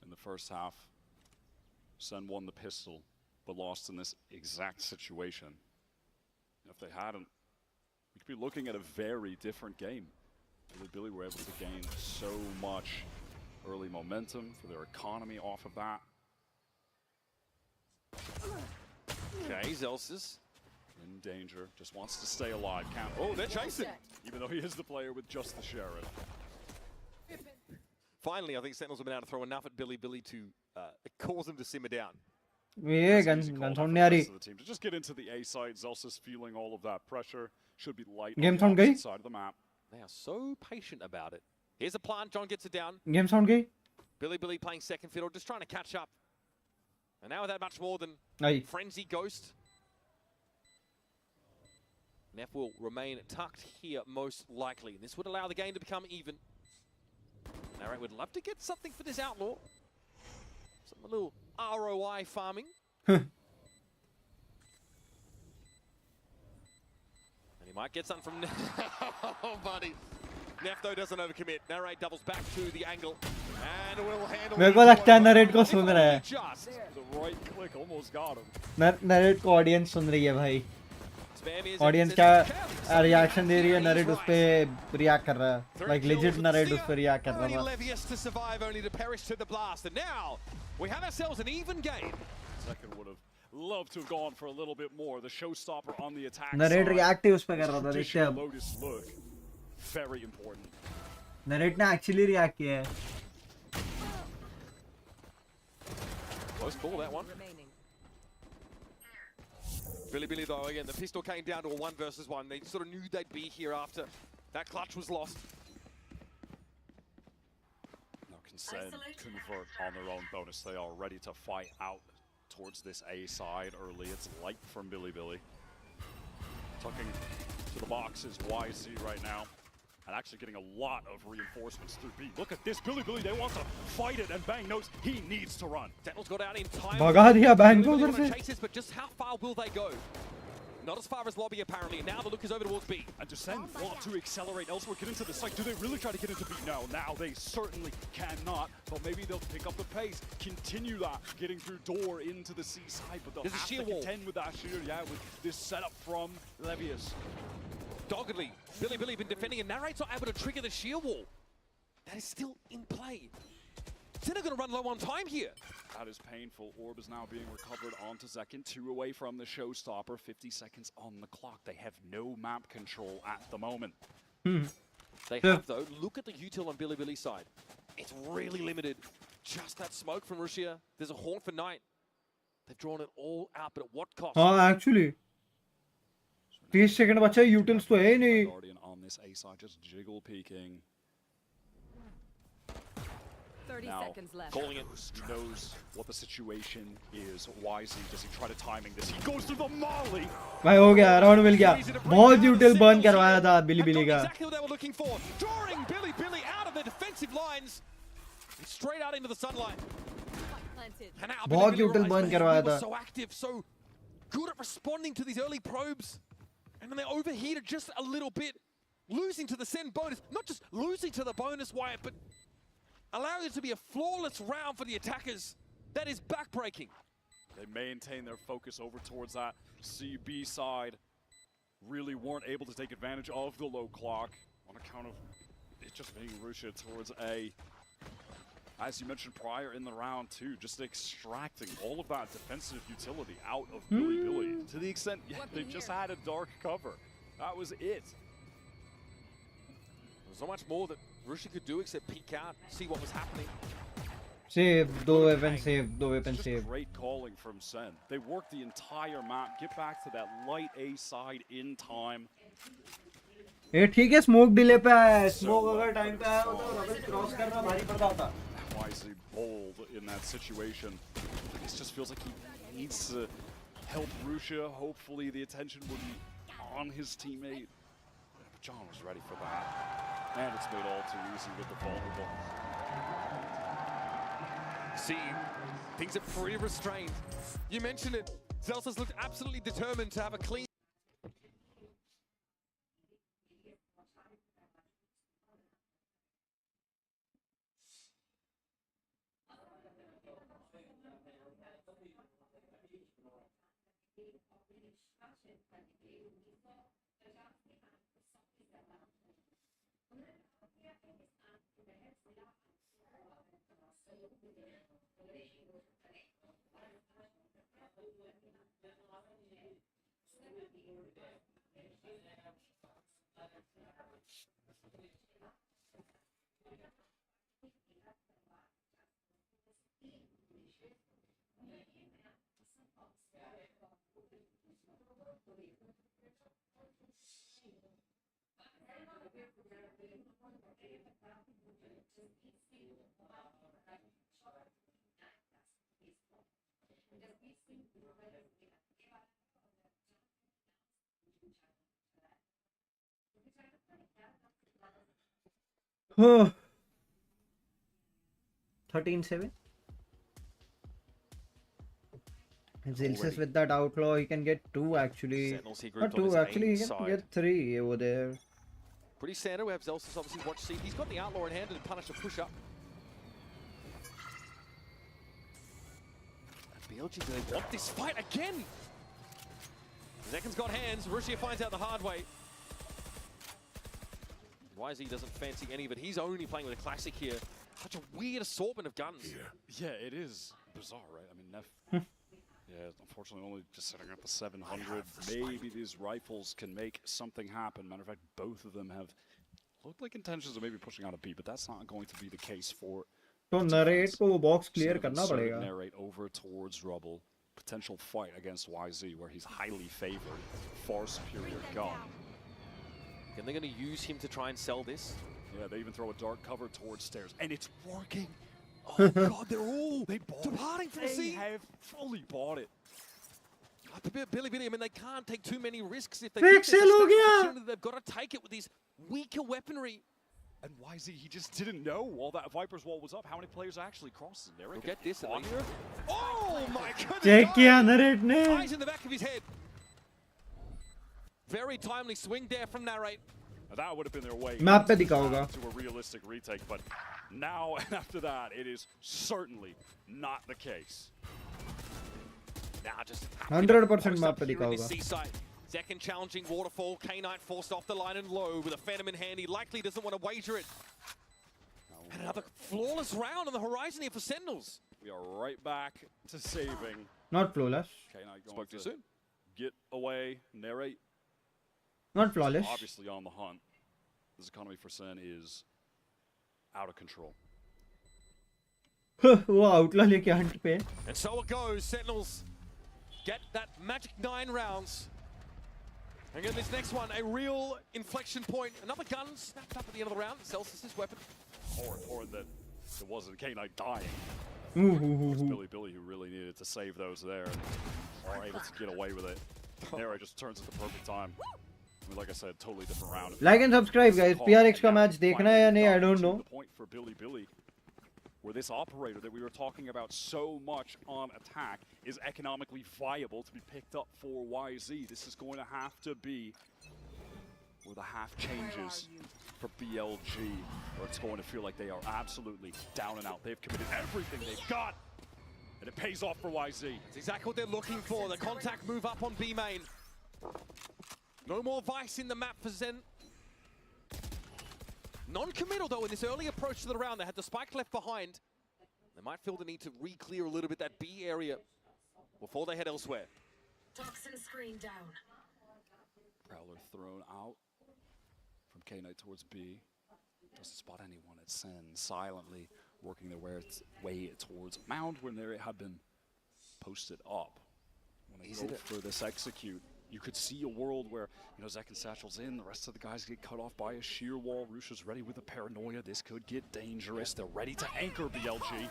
In the first half, Sen won the pistol, but lost in this exact situation. If they hadn't, we could be looking at a very different game. Billy were able to gain so much early momentum for their economy off of that. Okay, Zelsis. In danger, just wants to stay alive. Can't. Oh, they're chasing! Even though he is the player with just the sheriff. Finally, I think Sentinels have been able to throw enough at Billy to cause him to simmer down. ये gun sound नहीं आ रही. To just get into the A side, Zelsis feeling all of that pressure. Should be light Game on sound the गई. opposite side of the map. They are so patient about it. Here's a plant, John gets it down. Game sound गई. Billy playing second fiddle, just trying to catch up. And now without much more than Aye. Frenzy Ghost. Neff will remain tucked here most likely. This would allow the game to become even. Narrate would love to get something for this outlaw. Some little ROI farming. And he might get something from oh, buddy. Neff though doesn't overcommit. Narrate doubles back to the angle. And will handle मेरे को लगता है narrate को सुन रहा है. Just the right click almost got him. Narrate को audience सुन रही है भाई. ऑडियंस क्या रिएक्शन दे रही है, नरेट उस पे रिएक्ट कर रहा है. Like legit नरेट उस पे रिएक्ट कर रहा है. Levius to survive, only to perish to the blast. And now we have ourselves an even game. Second would have loved to have gone for a little bit more. The showstopper on the attack. नरेट react ही उस पे कर रहा था. देखते हैं अब. Lotus look. Very important. Narrate ने एक्चुअली रिएक्ट किया है. Close call that one. Billy though, again, the pistol came down to a 1 versus 1. They sort of knew they'd be here after that clutch was lost. Now can Sen convert on their own bonus. They are ready to fight out towards this A side early. It's light from Billy. Tucking to the box is YZ right now. And actually getting a lot of reinforcements through B. Look at this, Billy, they want to fight it, and Bang knows he needs to run. Sentinels got out in time. भगा दिया Bang को उधर से. Chases, but just how far will they go? Not as far as lobby apparently. Now the look is over towards B. And Descend want to accelerate elsewhere, get into the site. Do they really try to get into B? No, now they certainly cannot. But maybe they'll pick up the pace, continue that, getting through door into the C side. But they'll There's a have sheer to wall. contend with that sheer, yeah, with this setup from Levius. Doggedly, Billy been defending and Narrate's not able to trigger the sheer wall. That is still in play. Sen are going to run low on time here. That is painful. Orb is now being recovered onto Zekin. 2 away from the showstopper. 50 seconds on the clock. They have no map control at the moment. They have, though. Look at the util on Billy's side. It's really limited. Just that smoke from Russia. There's a horn for Knight. They've drawn it all out, but at what cost? Actually. 30 second बचा है, utils तो है ही नहीं. Guardian on this A side, just jiggle peeking. 30 Now, seconds left. calling it, he knows what the situation is. Wisely, does he try to timing this? He goes to the molly. भाई हो गया, round मिल गया. बहुत util burn करवाया था बिली का. Exactly what they were looking for. Drawing Billy out of the defensive lines. Straight out into the sunlight. And now बहुत Billy util burn realized, करवाया we were था. so active, so good at responding to these early probes. And then they overheated just a little bit, losing to the send bonus. Not just losing to the bonus, Wyatt, but allowing it to be a flawless round for the attackers. That is backbreaking. They maintain their focus over towards that CB side. Really weren't able to take advantage of the low clock on account of it just being Russia towards A. As you mentioned prior in the round too, just extracting all of that defensive utility out of Billy. To the extent, they just had a dark cover. That was it. There's not much more that Russia could do except peek out, see what was happening. Save, 2 weapons save, 2 weapons Just save. great calling from Sen. They worked the entire map, get back to that light A side in time. ये ठीक है, smoke delay पे है. Smoke अगर time पे आया होता तो रबल क्रॉस करना भारी पड़ता होता. Wisely bold in that situation. It just feels like he needs to help Russia. Hopefully the attention will be on his teammate. But John was ready for that. And it's made all too easy with the vulnerable. See, things are pretty restrained. You mentioned it. Zelsa's looked absolutely determined to have a clean. Oh. 13-7. Zilsis with that outlaw, he can get 2 actually. Not 2, actually he can get 3 over there. Pretty standard. We have Zelsis obviously watch seat. He's got the outlaw in hand to punish a push up. BLG, do they want this fight again? Zekin's got hands. Russia finds out the hard way. YZ doesn't fancy any of it. He's only playing with a classic here. Such a weird assortment of guns. Yeah, it is bizarre, right? I mean, yeah, unfortunately only just sitting at the 700. Maybe these rifles can make something happen. Matter of fact, both of them have looked like intentions of maybe pushing out a B, but that's not going to be the case for तो narrate को वो box clear करना पड़ेगा. Narrate over towards Rubble. Potential fight against YZ where he's highly favored. Far superior gun. And they're going to use him to try and sell this. Yeah, they even throw a dark cover towards stairs, and it's working. Oh God, they departing from C. They have fully bought it. Billy, I mean, they can't take too many risks if they Fix get it, Logia! They've got to take it with these weaker weaponry. And YZ, he just didn't know while that Viper's wall was up how many players actually crossed in there. We'll get this at least. Oh my goodness! Check किया narrate ने. Eyes in the back of his head. Very timely swing there from Narrate. Now that would have been their way Map पे दिखा होगा. to a realistic retake, but now and after that, it is certainly not the case. Now just 100% map पे दिखा होगा. Zekin challenging Waterfall. K-Knight forced off the line and low with a Phantom in hand. He likely doesn't want to wager it. Now And another flawless round on the horizon here for Sentinels. We are right back to saving. Not flawless. Okay, now going Spoke too soon. Get away, narrate. Not flawless. Obviously on the hunt. This economy for Sen is out of control. वो आउटला लेके Hunt पे. And so it goes. Sentinels get that magic 9 rounds. And again, this next one, a real inflection point. Another gun snapped up at the end of the round. Celsius' weapon. Horrid that it wasn't K9 dying. It was Billy who really needed to save those there and are able to get away with it. Nero just turns at the perfect time. I mean, like I said, totally different round. Like and subscribe, guys. PRX का match देखना है या नहीं? I don't know. The point for Billy, where this operator that we were talking about so much on attack is economically viable to be picked up for YZ. This is going to have to be where the half changes for BLG, where it's going to feel like they are absolutely down and out. They've committed everything they've got, and it pays off for YZ. It's exactly what they're looking for. The contact move up on B main. No more Vice in the map for Zen. Non-committal though in this early approach to the round. They had the spike left behind. They might feel the need to re-clear a little bit that B area before they head elsewhere. Toxin screen down. Prowler thrown out from K-Knight towards B. Doesn't spot anyone at Sen, silently working their way towards Mound when they had been posted up. When they go for this execute, you could see a world where, you know, Zek and Satchel's in, the rest of the guys get cut off by a sheer wall. Rusha's ready with a paranoia. This could get dangerous. They're ready to anchor BLG.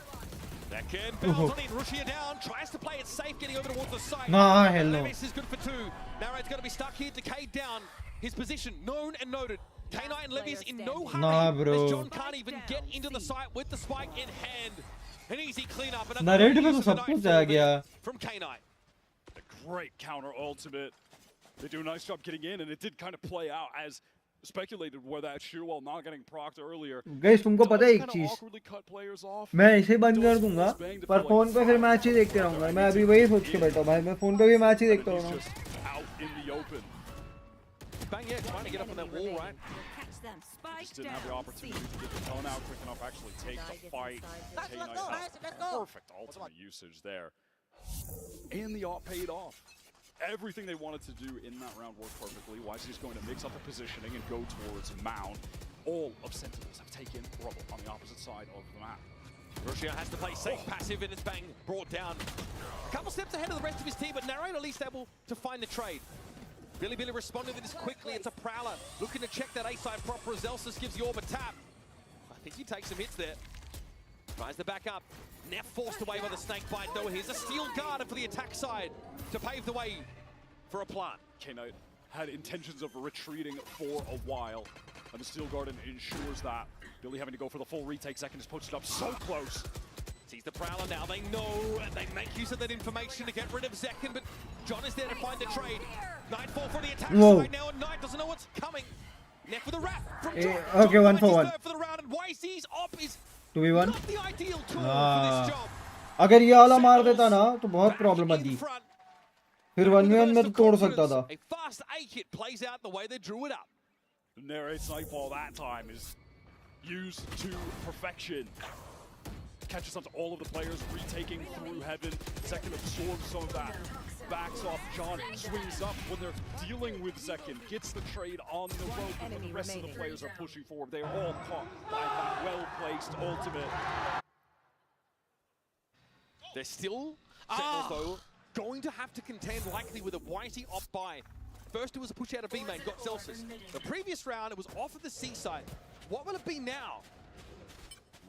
That can bounce on in. Rushia down, tries to play it safe, getting over towards the side. Nah, hell no. Levis is good for 2. Narrade's going to be stuck here. Decayed down. His position known and noted. K9 and Levis in no hurry. Nah, bro. As John can't even get into the site with the spike in hand. An easy cleanup. Narrate में तो सब कुछ आ गया. From K9. A great counter ultimate. They do a nice job getting in, and it did kind of play out as speculated where that sheer wall not getting procced earlier. Guys, तुमको पता है एक चीज, मैं इसे बंद कर दूंगा, पर फोन पे फिर मैच ही देखते रहूंगा. मैं अभी वही सोच के बैठा हूँ भाई, मैं फोन पे भी मैच ही देखता रहूंगा. Bang, yeah, trying to get up on that wall, right? Just didn't have the opportunity to get the tone out quick enough, actually take the fight. Perfect ultimate usage there. And the op paid off. Everything they wanted to do in that round worked perfectly. YZ is going to mix up the positioning and go towards Mound. All of Sentinels have taken rubble on the opposite side of the map. Russia has to play safe, passive, and it's Bang brought down. A couple steps ahead of the rest of his team, but Narrate at least able to find the trade. Billy responded to this quickly. It's a Prowler looking to check that A-side proper as Elsis gives the orb a tap. I think he takes some hits there. Tries to back up. Neff forced away by the snake bite, though. Here's a steel guard for the attack side to pave the way for a plant. K-Knight had intentions of retreating for a while, and the steel garden ensures that. Billy having to go for the full retake. Second is posted up so close. Sees the Prowler now. They know, and they make use of that information to get rid of Zekin, but John is there to find the trade. Nightfall for the attack side now, and Knight doesn't know what's coming. Neff with a wrap from John. Okay, John 1 for 1. For the round, and YC's op is 2v1. not the ideal tool for this job. अगर ये वाला मार देता ना तो बहुत problem आती. फिर 1v1 में तो तोड़ सकता था. A fast A-kit plays out the way they drew it up. Narrate's Nightfall that time is used to perfection. Catches onto all of the players, retaking through heaven. Zekin absorbs some of that. Backs off. John swings up when they're dealing with Zekin. Gets the trade on the rope, but the rest of the players are pushing forward. They are all caught by that well-placed ultimate. They're still, Sentinels though, going to have to contend likely with a YT op buy. First it was a push out of B main, got Celsius. The previous round it was off of the C side. What will it be now?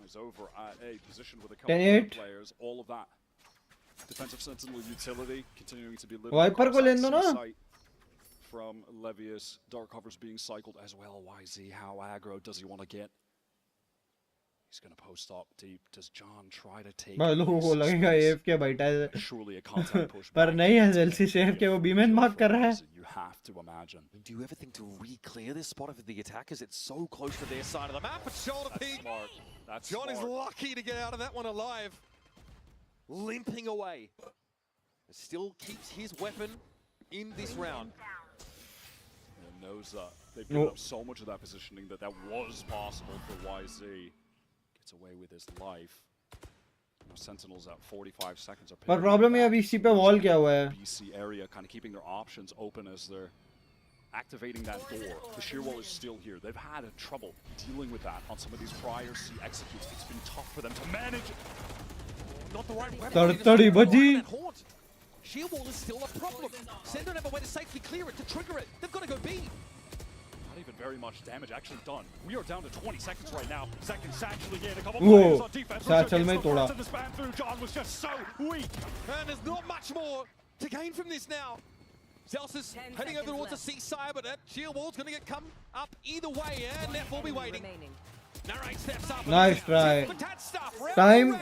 He's over at a position with a couple of players. All of that defensive sentinel utility continuing to be little sight from Levius. Dark cover's being cycled as well. YZ, how aggro does he want to get? He's going to post up deep. Does John try to take surely a contact push? पर नहीं है jealousy chef के वो बीमेन mark कर रहा है. You have to imagine. Do you ever think to re-clear this spot of the attackers? It's so close to their side of the map. But shoulder peek. That's John smart. is lucky to get out of that one alive. Limping away. Still keeps his weapon in this round. And knows that they've given up so much of that positioning that was possible for YZ. gets away with his life. Sentinels at 45 seconds are पर problem है अभी सी पे wall क्या हुआ है? BC area kind of keeping their options open as they're activating that door. The shear wall is still here. They've had trouble dealing with that on some of these prior C executes. It's been tough for them to manage. Not the right weapon. Shear wall is still a problem. Sen don't have a way to safely clear it, to trigger it. They've got to go B. Not even very much damage actually done. We are down to 20 seconds right now. Second satcheling in, a couple players on defense. Satchel में तोड़ा. The span through John was just so weak. And there's not much more to gain from this now. Zelsis heading over towards the C-side, but that shear wall's going to come up either way, and Neff will be waiting. Narrate steps up. Nice try. Time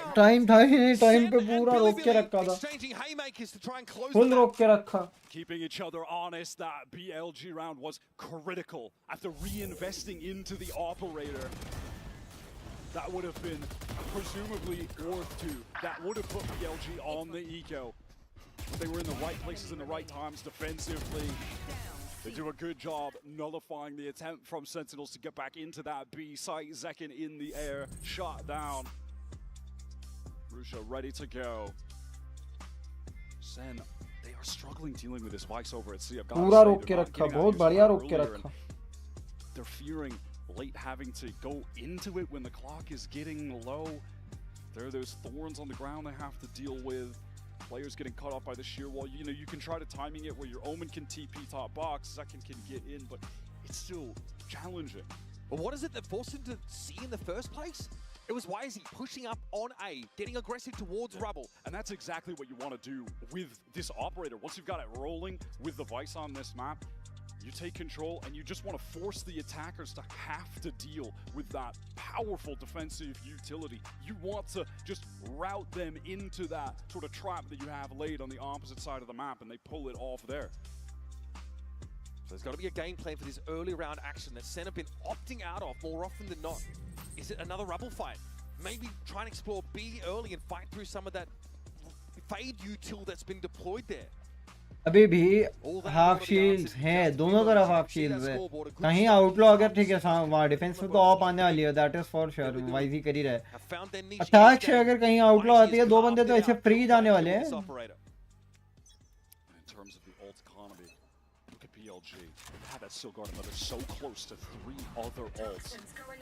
था ही नहीं, time पे पूरा रोक के रखा था. Exchanging haymakers to try and close Full रोक के रखा. Keeping each other honest, that BLG round was critical. After reinvesting into the operator, that would have been presumably worth two. That would have put BLG on the eco. They were in the right places in the right times defensively. They do a good job nullifying the attempt from Sentinels to get back into that B site. Zekin in the air, shot down. Rusha ready to go. Sen, they are struggling dealing with this Vice over at C. पूरा रोक के रखा, बहुत बढ़िया रोक के रखा. They're fearing late having to go into it when the clock is getting low. There are those thorns on the ground they have to deal with. Players getting caught off by the shear wall. You know, you can try to timing it where your Omen can TP top box, Zekin can get in, but it's still challenging. But what is it that forced him to C in the first place? It was why is he pushing up on A, getting aggressive towards Rubble. And that's exactly what you want to do with this operator. Once you've got it rolling with the Vice on this map, you take control and you just want to force the attackers to have to deal with that powerful defensive utility. You want to just route them into that sort of trap that you have laid on the opposite side of the map, and they pull it off there. So there's got to be a game plan for this early round action that Sen have been opting out of more often than not. Is it another Rubble fight? Maybe try and explore B early and fight through some of that fade util that's been deployed there. अभी भी half shields हैं, दोनों तरफ half shields है. कहीं आउटलो अगर ठीक है वहाँ डिफेंस में तो ऑप आने वाली है, that is for sure. YG कर ही रहा है. अटैक से अगर कहीं आउटलो आती है, दो बंदे तो ऐसे फ्री जाने वाले हैं. That Silgard another so close to 3 other ults,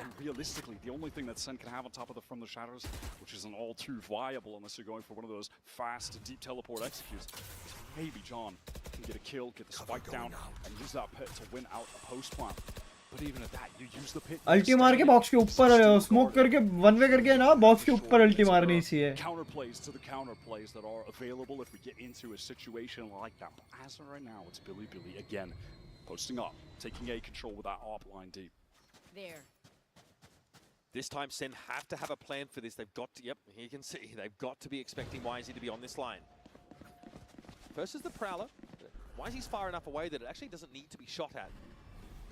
and realistically the only thing that Sen can have on top of the From the Shadows, which isn't all too viable unless you're going for one of those fast deep teleport executes, is maybe John can get a kill, get the spike down, and use that pit to win out a post plant. But even at that, you use the pit. अल्टी मार के box के ऊपर smoke करके one way करके ना box के ऊपर अल्टी मारनी चाहिए. Counterplays to the counterplays that are available if we get into a situation like that. But as of right now, it's Billy again. Posting up, taking A control with that op line deep. There. This time Sen have to have a plan for this. They've got to, yep, you can see, they've got to be expecting YZ to be on this line. First is the Prowler. YZ's far enough away that it actually doesn't need to be shot at.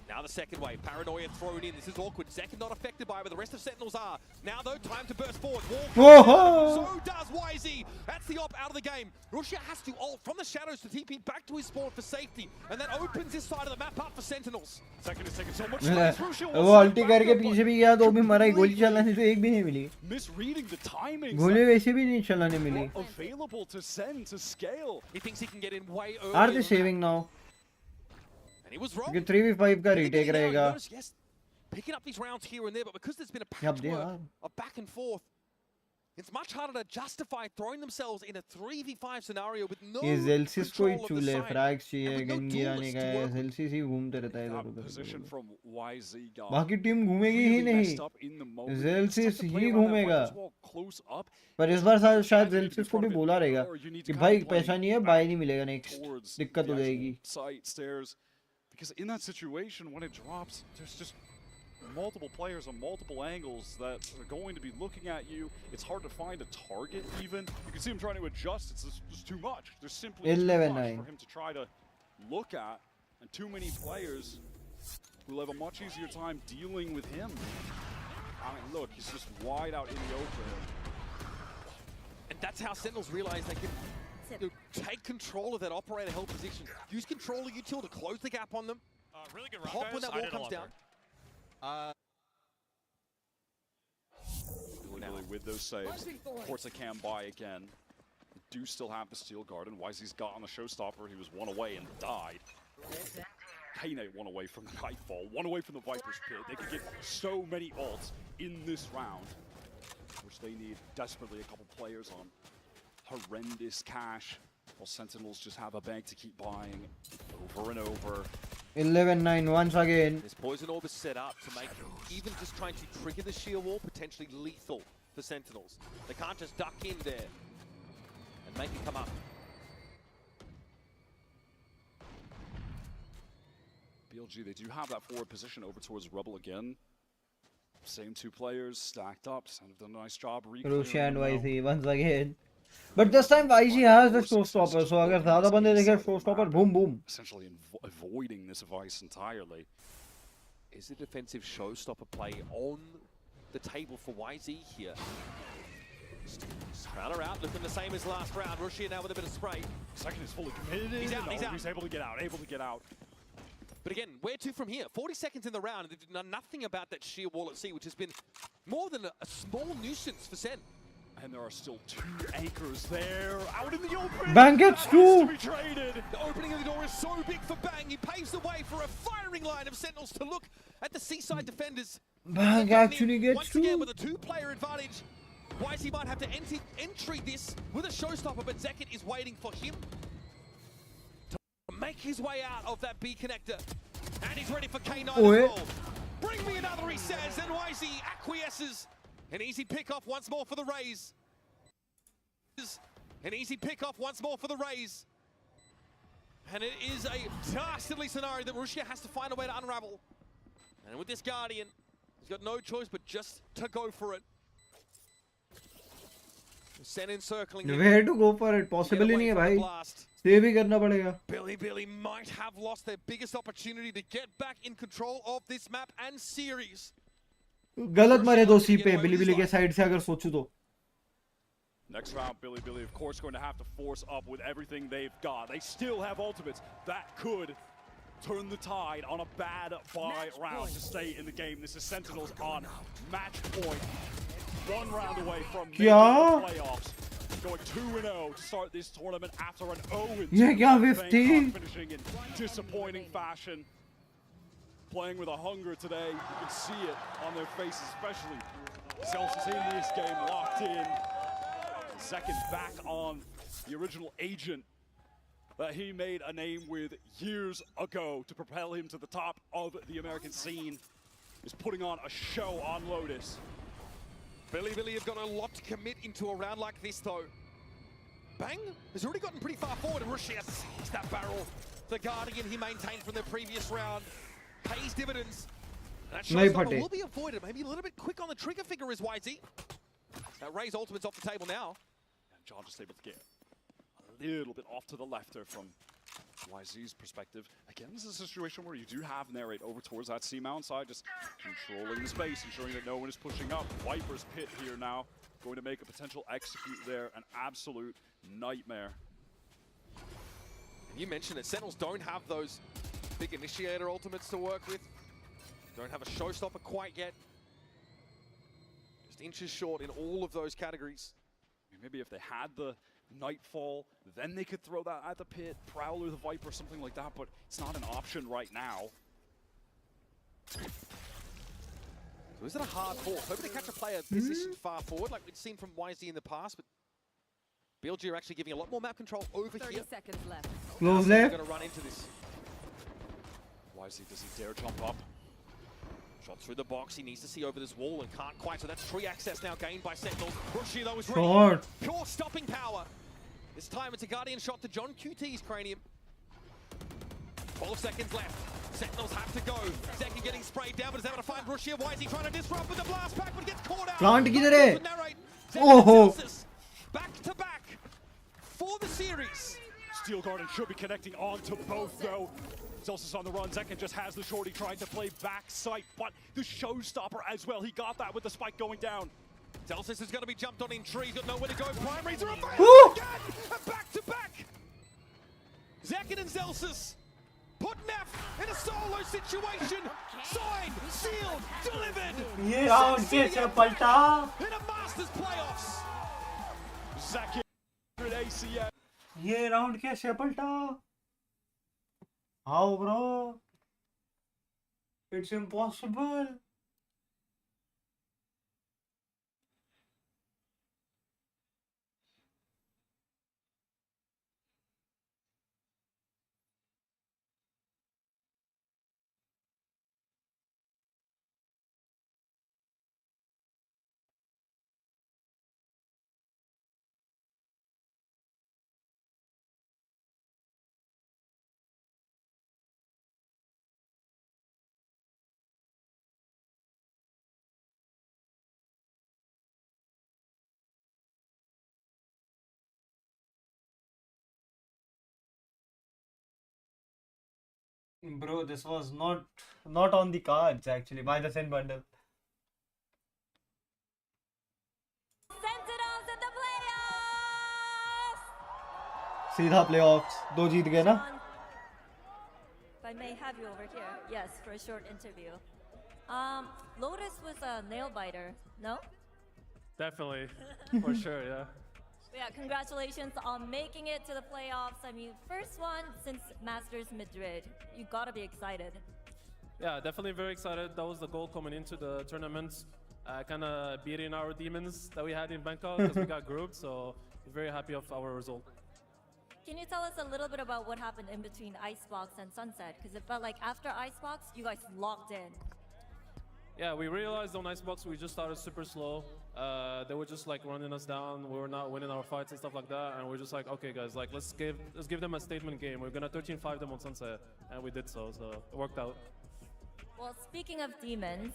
Now the second wave, Paranoia thrown in. This is awkward. Zekin not affected by it, but the rest of Sentinels are. Now though, time to burst forward. So does YZ. That's the op out of the game. Russia has to ult from the shadows to TP back to his spawn for safety. And that opens this side of the map up for Sentinels. Zekin is taking so much space. वो अल्टी करके पीछे भी गया तो भी मरा ही. गोली चलाने से एक भी नहीं मिली. Misreading the timing. गोली वैसे भी नहीं चलाने मिली. Available to send to scale. He thinks he can get in way early. Are they saving now? He was wrong. 3v5 का retake रहेगा. Yes, picking up these rounds here and there, but because there's been a patchwork of back and forth, it's much harder to justify throwing themselves in a 3v5 scenario with no ये Zelsis को ही control of the चूले site. फ्रैग्स चाहिए, गंगी आने का है. Zelsis ही घूमते रहता है इधर उधर. बाकी टीम घूमेगी ही नहीं. Zelsis ही घूमेगा. पर इस बार शायद Zelsis को भी बोला रहेगा कि भाई पैसा नहीं है, बाय नहीं मिलेगा नेक्स्ट. दिक्कत हो जाएगी. Because in that situation, when it drops, there's just multiple players on multiple angles that are going to be looking at you. It's hard to find a target even. You can see him trying to adjust. It's just too much. There's simply too much for him to try to look at. And too many players will have a much easier time dealing with him. I mean, look, he's just wide out in the open. And that's how Sentinels realize they can take control of that operator held position. Use controller util to close the gap on them. Really good Pop when that wall comes down. now. With those saves, of course they can buy again. They do still have the Steel Guard, and YZ's got on the Showstopper. He was one away and died. Kane one away from the Nightfall, one away from the Viper's Pit. They could get so many ults in this round, which they need desperately. A couple players on horrendous cash, while Sentinels just have a bank to keep buying over and over. 11-9 once again. This Poison Orb is set up to make even just trying to trigger the sheer wall potentially lethal for Sentinels. They can't just duck in there and make it come up. BLG, they do have that forward position over towards Rebel again. Same two players stacked up. Sen have done a nice job reclaiming. Russia and YZ once again. But this time YZ has the Showstopper, so अगर ज़्यादा बंदे देखें Showstopper, boom boom. Essentially avoiding this Vice entirely. Is the defensive Showstopper play on the table for YZ here? Crowder out, looking the same as last round. Russia now with a bit of spray. Second is fully committed. He's out, he's out. He's able to get out, But again, where to from here? 40 seconds in the round, and they've done nothing about that sheer wall at sea, which has been more than a small nuisance for Sen. And there are still two anchors there, out in the open. Bang gets two. The opening of the door is so big for Bang. He paves the way for a firing line of Sentinels to look at the Seaside defenders. Bang actually gets once two. again with a two-player advantage. YZ might have to entry this with a Showstopper, but Zekit is waiting for him to make his way out of that B connector. And he's ready for K9 as well. Bring me another, he says, and YZ acquiesces. An easy pick-off once more for the Rays. An easy pick-off once more for the Rays. And it is a dastardly scenario that Russia has to find a way to unravel. And with this Guardian, he's got no choice but just to go for it. Sen encircling him. Where to go for it? Possible ही नहीं है भाई. Save ही करना पड़ेगा. Billy might have lost their biggest opportunity to get back in control of this map and series. गलत मरे दो सी पे बिली के साइड से अगर सोचूं तो. Next round, Billy, of course, going to have to force up with everything they've got. They still have ultimates. That could turn the tide on a bad buy round to stay in the game. This is Sentinels on match point. One round away from making the playoffs. Going 2-0 to start this tournament after an 0-2. Finishing in disappointing fashion. Playing with a hunger today. You can see it on their faces, especially. Celsius in this game, locked in. Second back on the original agent that he made a name with years ago to propel him to the top of the American scene. Is putting on a show on Lotus. Billy have got a lot to commit into a round like this, though. Bang has already gotten pretty far forward, and Russia sees that barrel. The Guardian he maintained from the previous round pays dividends. That Showstopper will be avoided. Maybe a little bit quick on the trigger finger is YZ. That Ray's ultimate's off the table now. And John just able to get a little bit off to the left there from YZ's perspective. Again, this is a situation where you do have Narrate over towards that C-mount side, just controlling the space, ensuring that no one is pushing up. Viper's Pit here now, going to make a potential execute there, an absolute nightmare. And you mentioned it, Sentinels don't have those big initiator ultimates to work with. Don't have a Showstopper quite yet. Just inches short in all of those categories. Maybe if they had the Nightfall, then they could throw that at the Pit, Prowler, the Viper, something like that, but it's not an option right now. So is it a hard force? Hoping to catch a player positioned far forward, like we'd seen from YZ in the past, but BLG are actually giving a lot more map control over 30 here. seconds left. Close left. Going to run into this. YZ, does he dare jump up? Shot through the box, he needs to see over this wall and can't quite, so that's tree access now gained by Sentinels. Rushi though is ready. Pure stopping power. This time it's a Guardian shot to John QT's cranium. 12 seconds left. Sentinels have to go. Zeki getting sprayed down, but is able to find Rushi. Why is he trying to disrupt with the blast pack, but gets caught out? Plant किधर है? Oh! Back to back for the series. Steel Guardian should be connecting onto both though. Celsius on the run, Zekin just has the shorty trying to play back sight, but the Showstopper as well. He got that with the spike going down. Celsius is going to be jumped on in tree, got nowhere to go. Primaries are available again! Back to back! Zekin and Celsius putting Neff in a solo situation. Signed, sealed, delivered. ये round कैसे पलटा? In a Masters playoffs. Zaki ACM. ये round कैसे पलटा? How bro? It's impossible. Bro, this was not on the cards actually by the Sin bundle. Sentinels in the playoffs! सीधा playoffs, दो जीत गए ना? If I may have you over here, yes, for a short interview. Lotus was a nail biter, no? Definitely, for sure, yeah. Yeah, congratulations on making it to the playoffs. I mean, first one since Masters Madrid. You gotta be excited. Yeah, definitely very excited. That was the goal coming into the tournament. Kind of beating our demons that we had in Bangkok because we got grouped. So very happy of our result. Can you tell us a little bit about what happened in between Icebox and Sunset? Because it felt like after Icebox, you guys locked in. Yeah, we realized on Icebox we just started super slow. They were just like running us down. We were not winning our fights and stuff like that. And we're just like, okay, guys, like let's give them a statement game. We're gonna 13-5 them on Sunset, and we did so. So it worked out. Well, speaking of demons,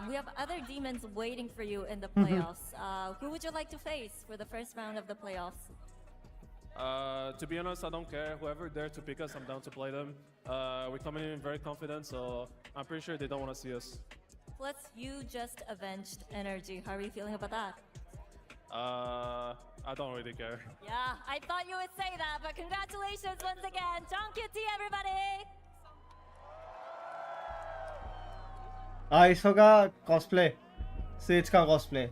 we have other demons waiting for you in the playoffs. Who would you like to face for the first round of the playoffs? To be honest, I don't care. Whoever dare to pick us, I'm down to play them. We're coming in very confident, so I'm pretty sure they don't want to see us. Plus, you just avenged Energy. How are you feeling about that? I don't really care. Yeah, I thought you would say that, but congratulations once again. Donkey everybody! ISO का cosplay, Sage का cosplay.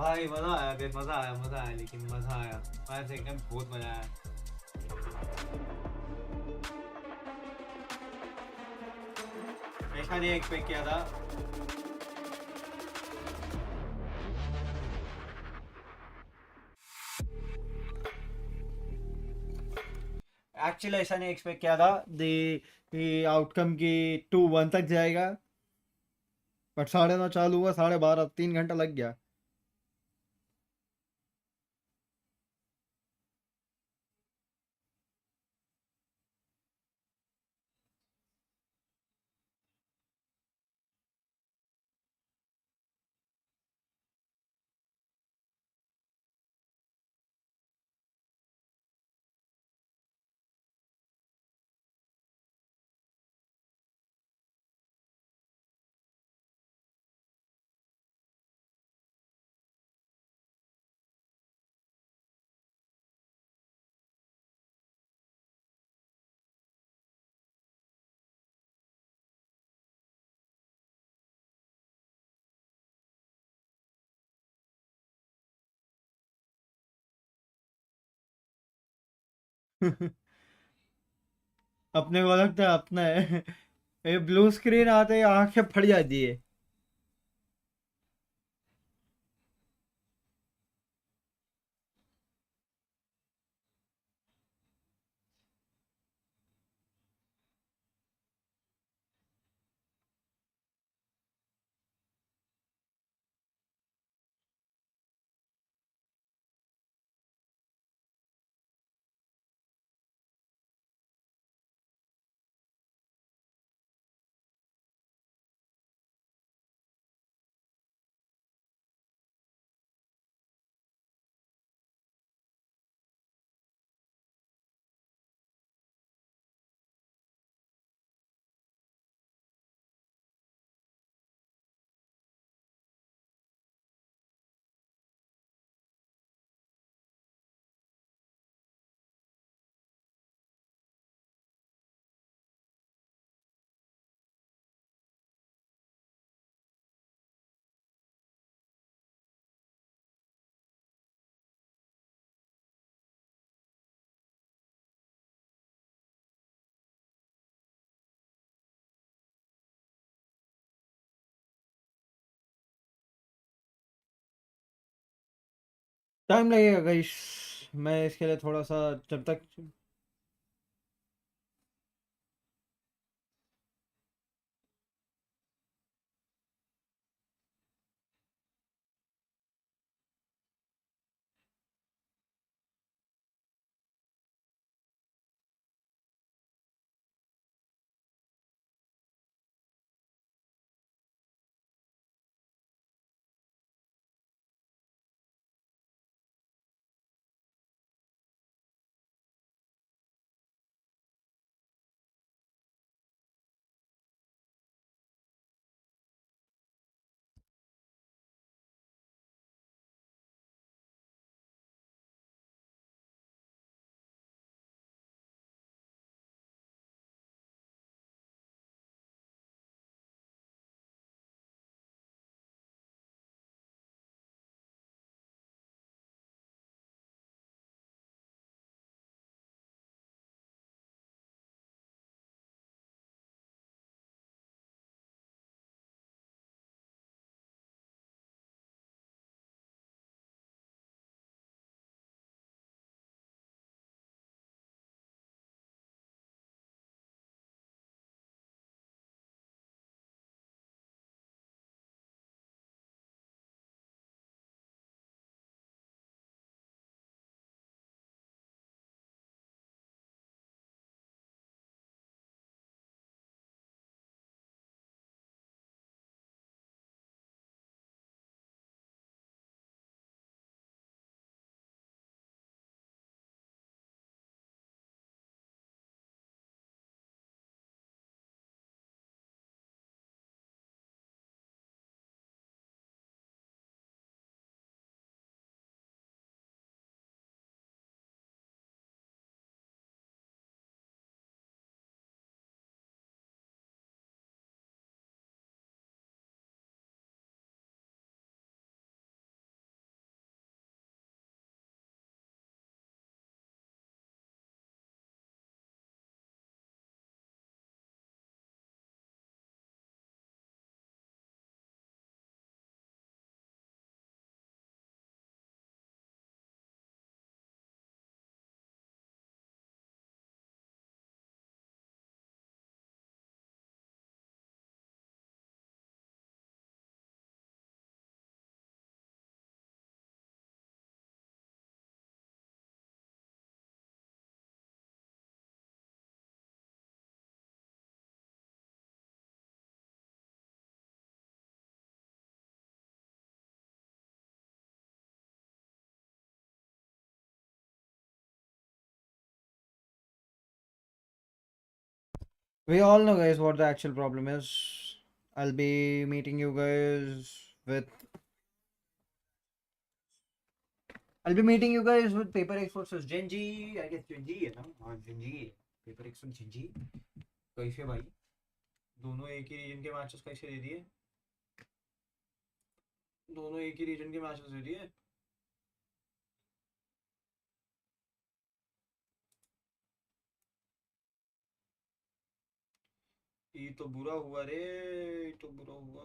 भाई मजा आया बे, मजा आया लेकिन मजा आया, मैं से एकदम बहुत मजा आया. ऐसा नहीं एक्सपेक्ट किया था. एक्चुअली ऐसा नहीं एक्सपेक्ट किया था दी आउटकम की 2-1 तक जाएगा, बट 9:30 चालू हुआ, 12:30 3 घंटा लग गया. अपने को लगता है अपना है. ये ब्लू स्क्रीन आते ही आंखें फट जाती है. टाइम लगेगा गाइस, मैं इसके लिए थोड़ा सा जब तक we all know guys what the actual problem is. I'll be meeting you guys with Paper X versus Gen G. I guess Gen G है ना? हाँ Gen G है. Paper X और Gen G. कैसे भाई? दोनों एक ही रीजन के मैचेस कैसे दे दिए? दोनों एक ही रीजन के मैचेस दे दिए? ये तो बुरा हुआ रे, ये तो बुरा हुआ.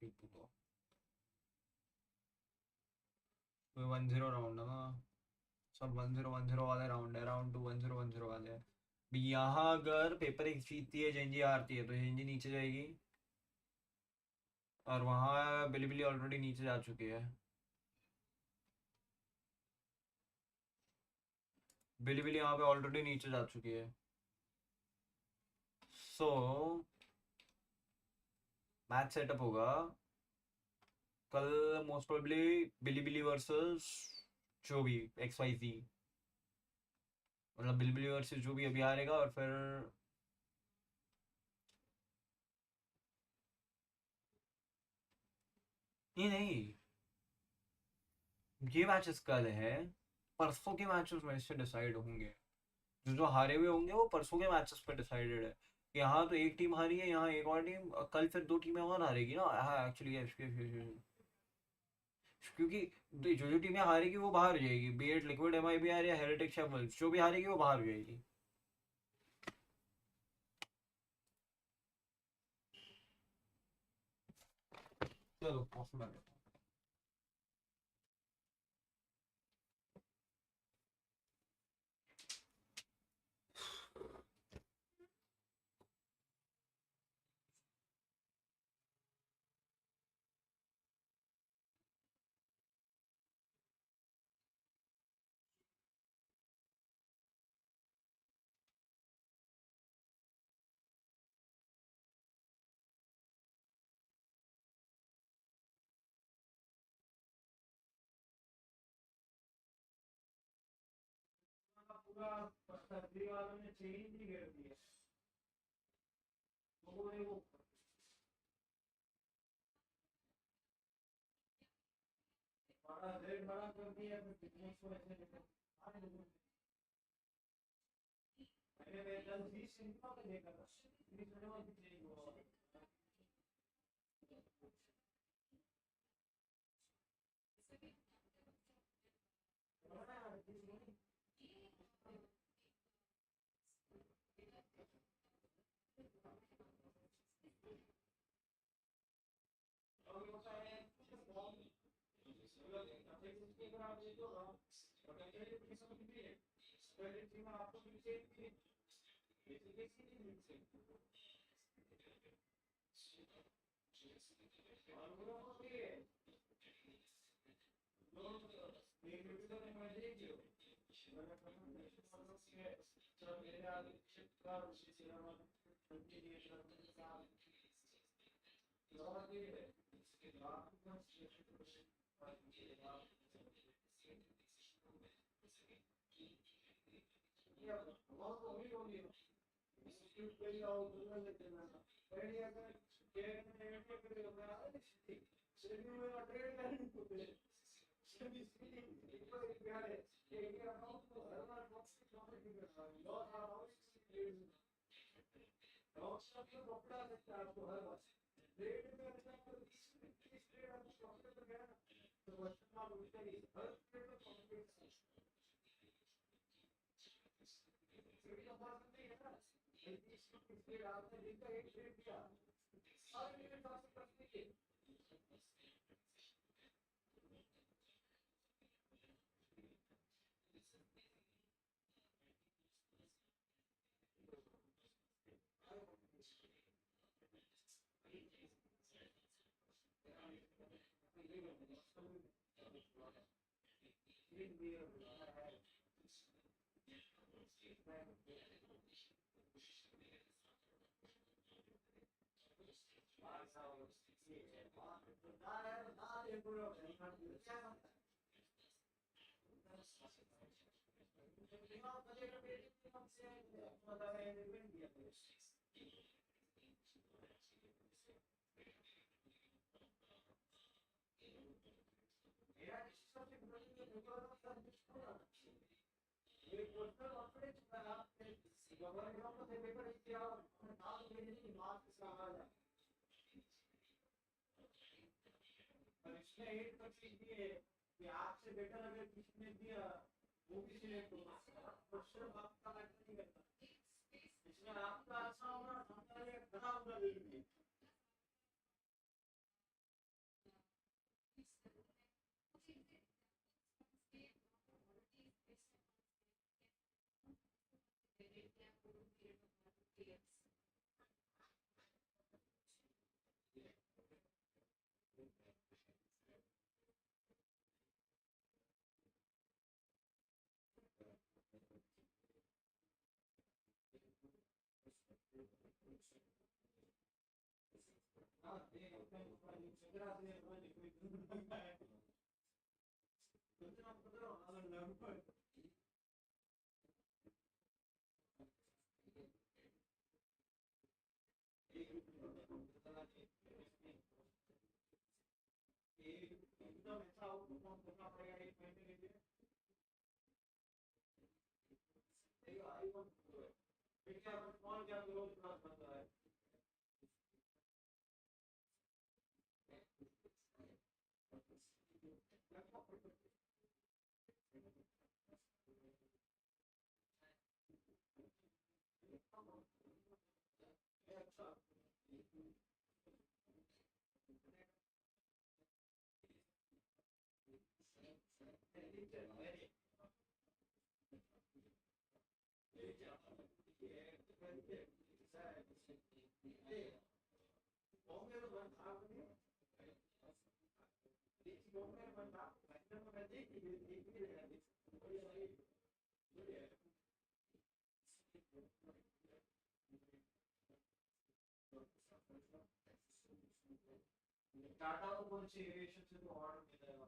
ये बुरा. 1-0 राउंड है ना, सब 1-0 वाले राउंड है, राउंड 2 1-0 वाले हैं. यहाँ अगर पेपर एक जीतती है जेंजी हारती है तो जेंजी नीचे जाएगी, और वहाँ बिलीबिली ऑलरेडी नीचे जा चुकी है. बिलीबिली यहाँ पे ऑलरेडी नीचे जा चुकी है. सो मैच सेटअप होगा कल मोस्ट प्रोबेबली बिलीबिली वर्सेस जो भी XYZ, मतलब बिलीबिली वर्सेस जो भी अभी हारेगा, और फिर ये नहीं, ये मैचेस कल है, परसों के मैचेस में इससे डिसाइड होंगे. जो हारे हुए होंगे वो परसों के मैचेस पे डिसाइडेड है. यहाँ तो एक टीम हारी है, यहाँ एक और टीम, कल फिर दो टीमें और हारेगी ना. हाँ एक्चुअली क्योंकि जो जो टीमें हारेगी वो बाहर हो जाएगी, बी एट लिक्विड MIBR या हेरिटेक शेफल्स, जो भी हारेगी वो बाहर हो जाएगी. चलो पूरा छतरी वालों ने चेंज ही कर दिया वो बड़ा रेट बड़ा कर दिया फिर बिजनेस को ऐसे मैंने कल 20 सिनेमा में देखा था 20 सिनेमा भी चेंज हुआ इसमें 8% दिए कि आपसे बेटर अगर किसी ने दिया वो भी सिलेक्ट होगा क्वेश्चन आपका मैटर नहीं करता इसमें आपका अच्छा होगा हमारा ये खराब होगा बिल्कुल टाटा को कौन सी एविएशन से तो ऑर्डर मिलेगा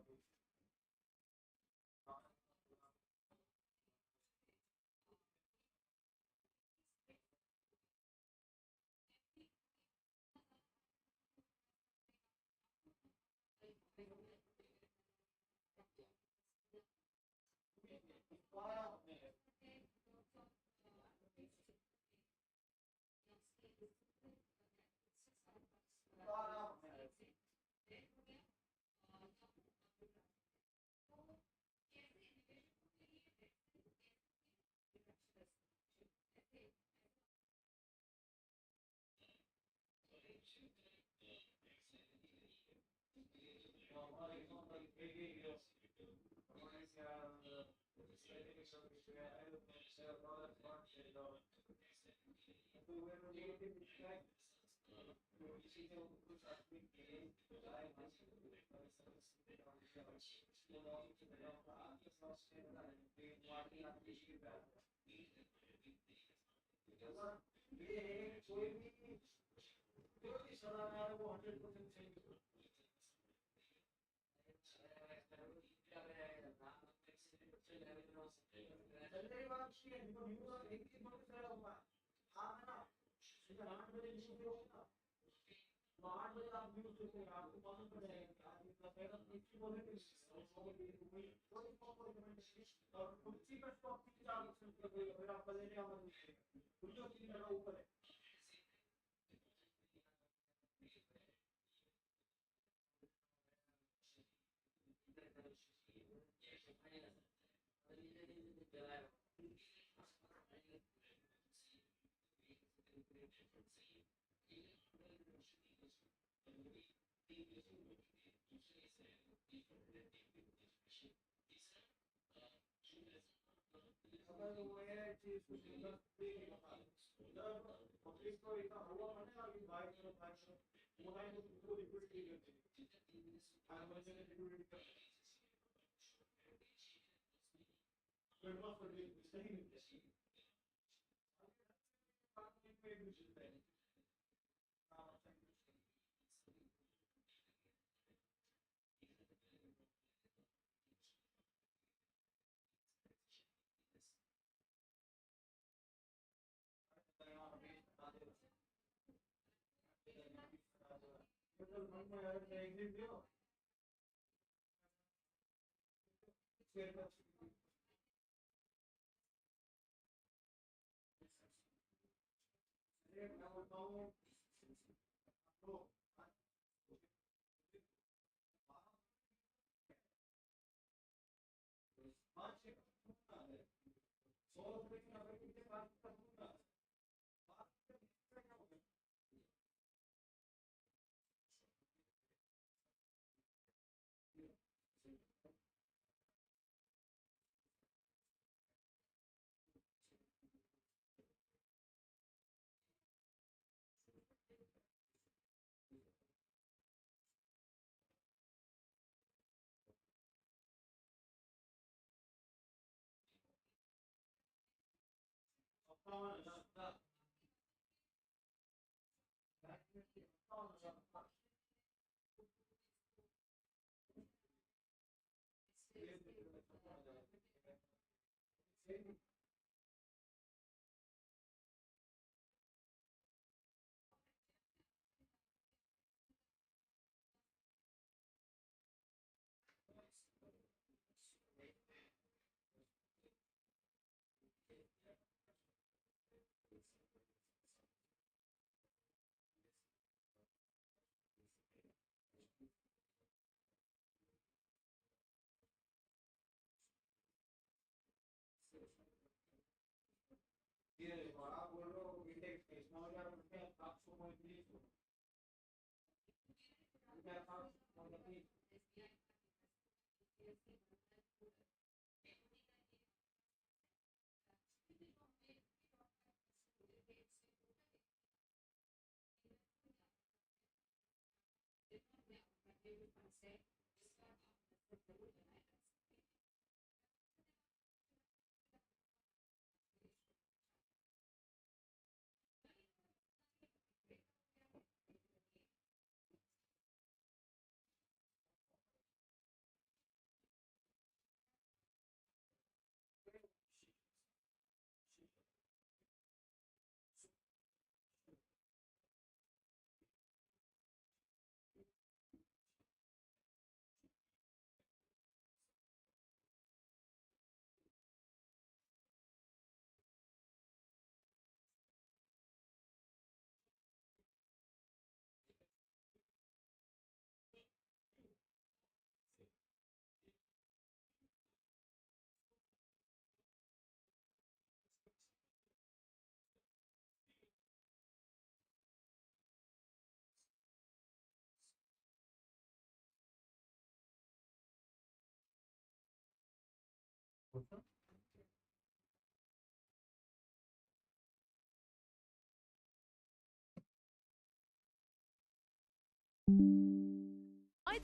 The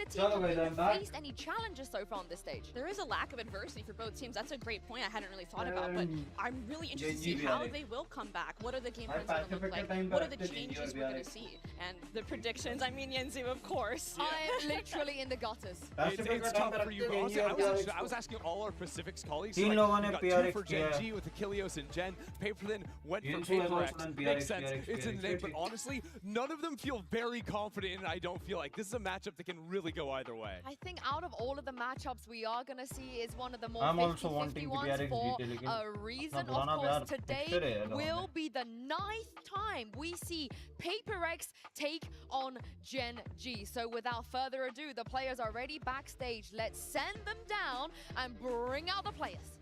team have faced any challenges so far on this stage? There is a lack of adversity for both teams. That's a great point I hadn't really thought about, but I'm really interested to see how they will come back. What are the game plans going to look like? What are the changes we're going to see? And the predictions, I mean, Yenzi, of course. I'm literally in the gutters. It's tough for you, but honestly, I was asking all our Pacifics colleagues. तीन लोगों ने got PRX two for Gen G with Achilleos and Gen. Paperlin went for PRX. Makes sense. It's in the name, but honestly, none of them feel very confident, and I don't feel like this is a matchup that can really go either way. I think out of all of the matchups we are going to see is one of the more I'm also 50-50 wanting ones PRX for GT, a reason. अपना Of पुराना course, प्यार today fixer है will be the 9th time we see PRX take on Gen G. So without further ado, the players are already backstage. Let's send them down and bring out the players.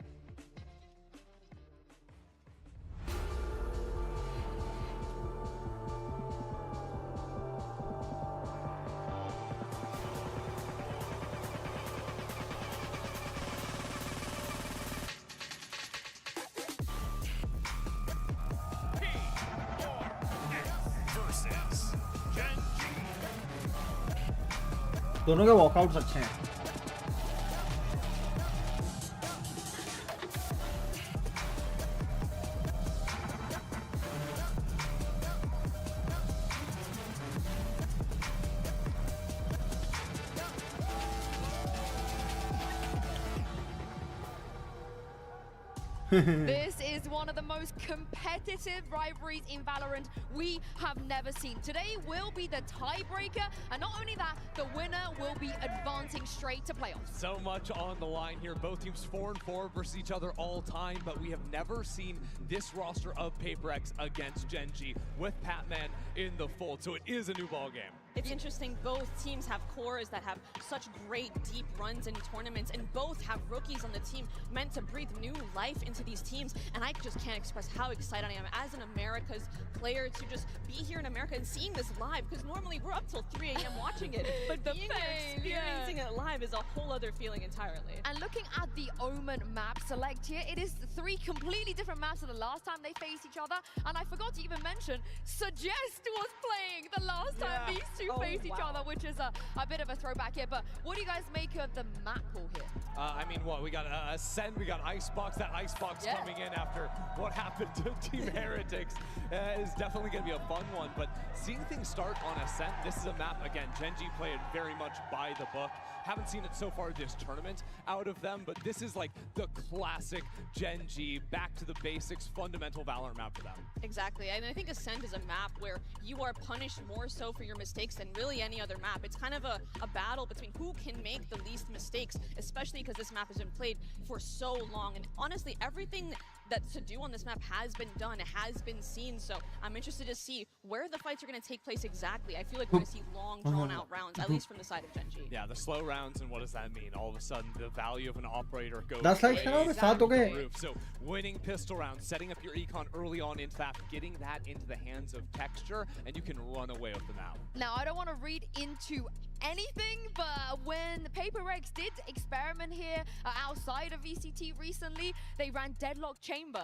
दोनों के वॉकआउट्स अच्छे हैं This is one of the most competitive rivalries in Valorant we have never seen. Today will be the tiebreaker, and not only that, the winner will be advancing straight to playoffs. So much on the line here. Both teams 4-4 versus each other all time, but we have never seen this roster of PRX against Gen G with Patman in the fold. So it is a new ball game. It's interesting, both teams have cores that have such great deep runs in tournaments, and both have rookies on the team meant to breathe new life into these teams, and I just can't express how excited I am as an America's player to just be here in America and seeing this live, because normally we're up till 3 a.m. watching it, but being here experiencing it live is a whole other feeling entirely. And looking at the Omen map select here, it is 3 completely different maps than the last time they faced each other, and I forgot to even mention, Suggest was playing the last time these two faced each other, which is a bit of a throwback here, but what do you guys make of the map pool here? I mean, what, we got Ascend, we got Icebox. That Icebox coming in after what happened to Team Heretics is definitely going to be a fun one, but seeing things start on Ascent, this is a map, again, Gen G played very much by the book. Haven't seen it so far this tournament out of them, but this is like the classic Gen G, back to the basics, fundamental Valorant map for them. Exactly, and I think Ascent is a map where you are punished more so for your mistakes than really any other map. It's kind of a battle between who can make the least mistakes, especially because this map has been played for so long, and honestly, everything that's to do on this map has been done, has been seen, so I'm interested to see where the fights are going to take place exactly. I feel like we're going to see long, drawn-out rounds, at least from the side of Gen G. Yeah, the slow rounds, and what does that mean? All of a sudden, the value of an operator goes That's like the roof. So winning pistol rounds, setting up your econ early on in FAP, getting that into the hands of Texture, and you can run away with them out. Now, I don't want to read into anything, but when PRX did experiment here outside of VCT recently, they ran Deadlock Chamber.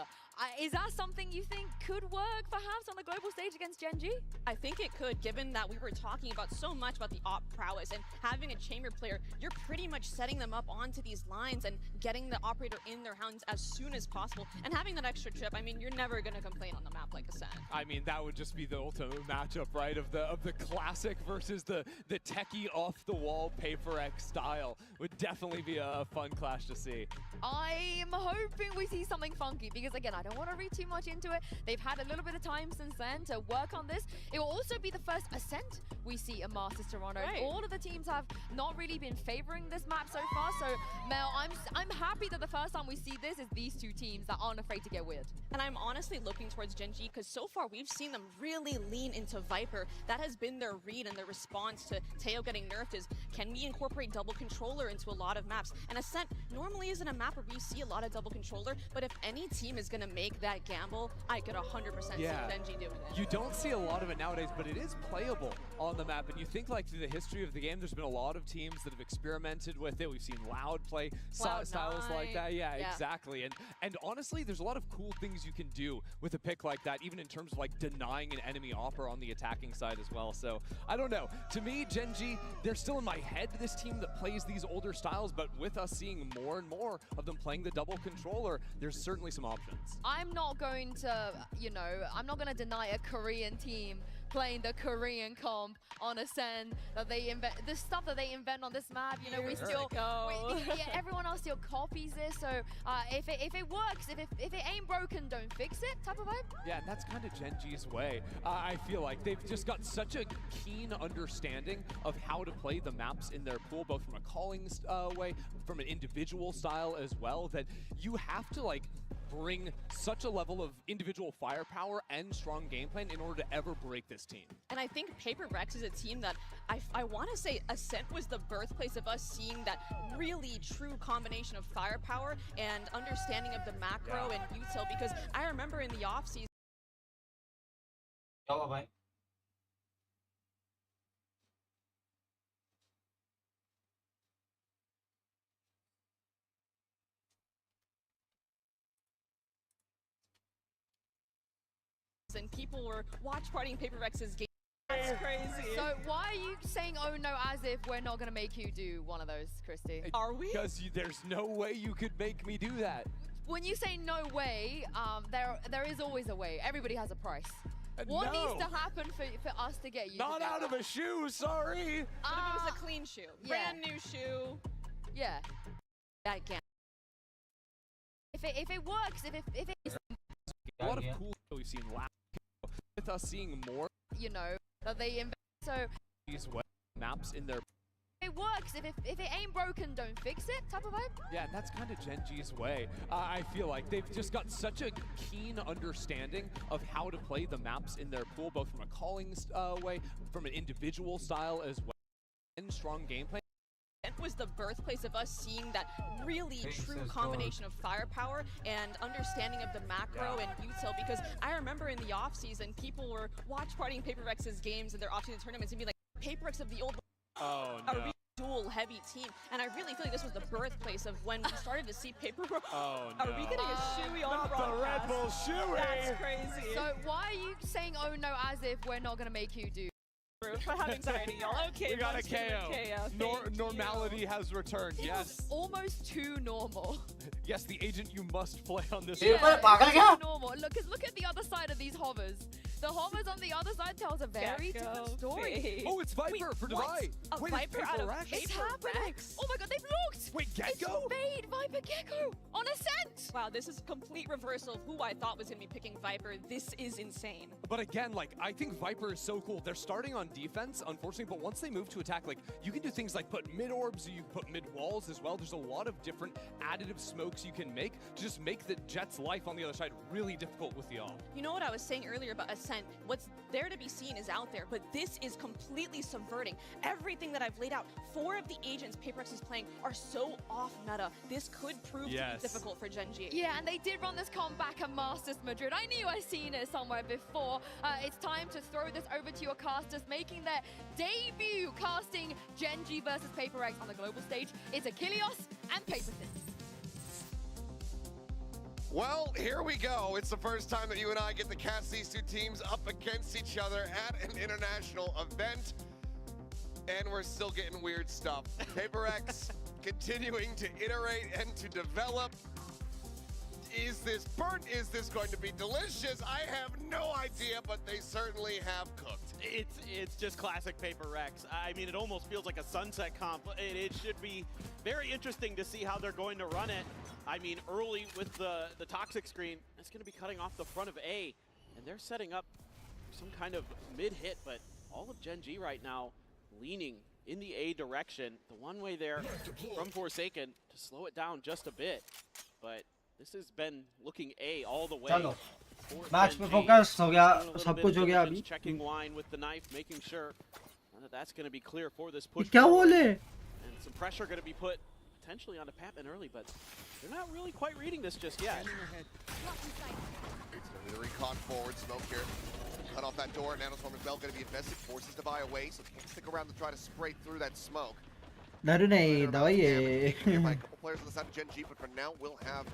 Is that something you think could work perhaps on the global stage against Gen G? I think it could, given that we were talking about so much about the op prowess, and having a chamber player, you're pretty much setting them up onto these lines and getting the operator in their hands as soon as possible. And having that extra chip, I mean, you're never going to complain on the map like Ascent. I mean, that would just be the ultimate matchup, right? Of the classic versus the techie off-the-wall PRX style. Would definitely be a fun clash to see. I'm hoping we see something funky, because again, I don't want to read too much into it. They've had a little bit of time since then to work on this. It will also be the first Ascent we see in Masters Toronto. Right. All of the teams have not really been favoring this map so far, so Mel, I'm happy that the first time we see this is these two teams that aren't afraid to get weird. And I'm honestly looking towards Gen G, because so far we've seen them really lean into Viper. That has been their read, and their response to Teo getting nerfed is, can we incorporate double controller into a lot of maps? And Ascent normally isn't a map map where we see a lot of double controller, but if any team is going to make that gamble, I could 100% see Genji doing it. You don't see a lot of it nowadays, but it is playable on the map. And you think like through the history of the game, there's been a lot of teams that have experimented with it. We've seen Loud play styles like that. Yeah, exactly. And honestly, there's a lot of cool things you can do with a pick like that, even in terms of like denying an enemy offer on the attacking side as well. So I don't know. To me, GENG, they're still in my head, this team that plays these older styles, but with us seeing more and more of them playing the double controller, there's certainly some options. I'm not going to, I'm not going to deny a Korean team playing the Korean comp on Ascend, that they invent the stuff that they invent on this map. We still, everyone else still copies this. So if it works, if it ain't broken, don't fix it. Type of vibe. Yeah, and that's kind of GENG's way. I feel like they've just got such a keen understanding of how to play the maps in their pool, both from a calling way, from an individual style as well, that you have to like bring such a level of individual firepower and strong game plan in order to ever break this team. And I think PRX is a team that I want to say Ascent was the birthplace of us seeing that really true combination of firepower and understanding of the macro and util, because I remember in the offseason. And people were watch partying PRX's game. That's crazy. So why are you saying "oh no" as if we're not gonna make you do one of those, Christy? Are we? Because there's no way you could make me do that. When you say no way, there is always a way. Everybody has a price. What needs to happen for us to get you? Not to out of a shoe, sorry. But if it was a clean shoe, brand new shoe. Yeah. That game. If it works, if it. A lot of cool stuff we've seen last. With us seeing more, that they invent so these maps in their. It works. If it ain't broken, don't fix it. Type of vibe. Yeah, and that's kind of GENG's way. I feel like they've just got such a keen understanding of how to play the maps in their pool, both from a calling way, from an individual style as well, and strong gameplay. It was the birthplace of us seeing that really true combination of firepower and understanding of the macro and util, because I remember in the offseason, people were watch partying PRX's games and their offseason tournaments and be like, PRX of the old a really dual heavy team. And I really feel like this was the birthplace of when we started to see PRX. Are we getting a shoey on the Red Bull shoey? That's crazy. So why are you saying "oh no" as if we're not gonna make you do? I have anxiety, y'all. Okay, we got a KO. Normality has returned. Yes. Almost too normal. Yes, the agent you must play on this. Normal. Look at the other side of these hovers. The hovers on the other side tells a very different story. Oh, it's Viper for Dubai. Wait, Viper out of It's happening. Oh my god, they've looked. Wait, Gecko? It's Viper Gecko on Ascent. Wow, this is complete reversal of who I thought was going to be picking Viper. This is insane. But again, like, I think Viper is so cool. They're starting on defense, unfortunately, but once they move to attack, like, you can do things like put mid-orbs, you can put mid-walls as well. There's a lot of different additive smokes you can make to just make the Jet's life on the other side really difficult with the AWP. You know what I was saying earlier about Ascent? What's there to be seen is out there, but this is completely subverting everything that I've laid out. 4 of the agents PRX is playing are so off meta. This could prove to be difficult for GENG. Yeah, and they did run this comp back at Masters Madrid. I knew I'd seen it somewhere before. It's time to throw this over to your casters, making their debut casting GENG versus PRX on the global stage. It's Achilles and Paperthin. Well, here we go. It's the first time that you and I get to cast these two teams up against each other at an international event. And we're still getting weird stuff. PRX continuing to iterate and to develop. Is this burnt? Is this going to be delicious? I have no idea, but they certainly have cooked. It's just classic PRX. I mean, it almost feels like a sunset comp. It should be very interesting to see how they're going to run it. I mean, early with the toxic screen, it's going to be cutting off the front of A, and they're setting up some kind of mid-hit, but all of GENG right now leaning in the A direction. The one way there from Forsaken to slow it down just a bit, but this has been looking A all the way. Match पे focus हो गया, सब कुछ हो गया अभी. Checking line with the knife, making sure that that's going to be clear for this push. क्या बोले? And some pressure going to be put potentially onto Patman early, but they're not really quite reading this just yet. It's going to be the recon forward. Smoke here. Cut off that door. Nanoswarm as well going to be invested. Forces Devi away, so can't stick around to try to spray through that smoke. डर नहीं दवाइए By a couple players on the side of GENG, but for now we'll have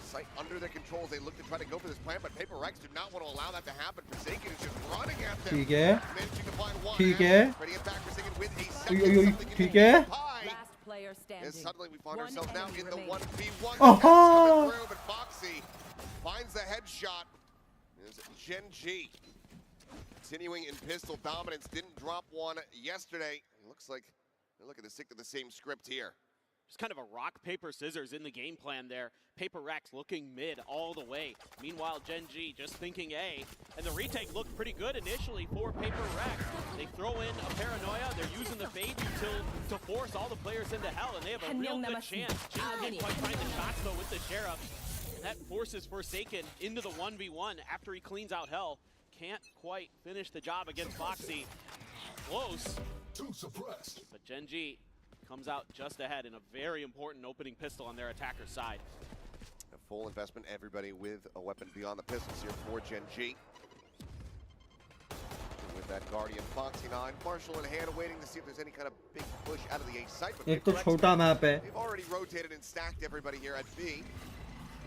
sight under their controls. They look to try to go for this plan, but PRX do not want to allow that to happen. Forsaken is just running at them. ठीक है Managing to find one. ठीक है Ready to attack Forsaken with a second. ठीक है And suddenly we find ourselves now in the 1v1. Oh. But Foxy finds the headshot. Is GENG continuing in pistol dominance. Didn't drop one yesterday. It looks like they're looking to stick to the same script here. Just kind of a rock, paper, scissors in the game plan there. PRX looking mid all the way. Meanwhile, GENG just thinking A. And the retake looked pretty good initially for PRX. They throw in a paranoia. They're using the fade util to force all the players into hell, and they have a real good chance. GENG can't quite find the shots, though, with the Sheriff. And that forces Forsaken into the 1v1 after he cleans out hell. Can't quite finish the job against Foxy. Close. Too suppressed. But GENG comes out just ahead in a very important opening pistol on their attacker's side. A full investment, everybody with a weapon beyond the pistols here for GENG. With that Guardian, Foxy9, Marshall in hand, waiting to see if there's any kind of big push out of the A site. But एक तो छोटा map है they've already rotated and stacked everybody here at B.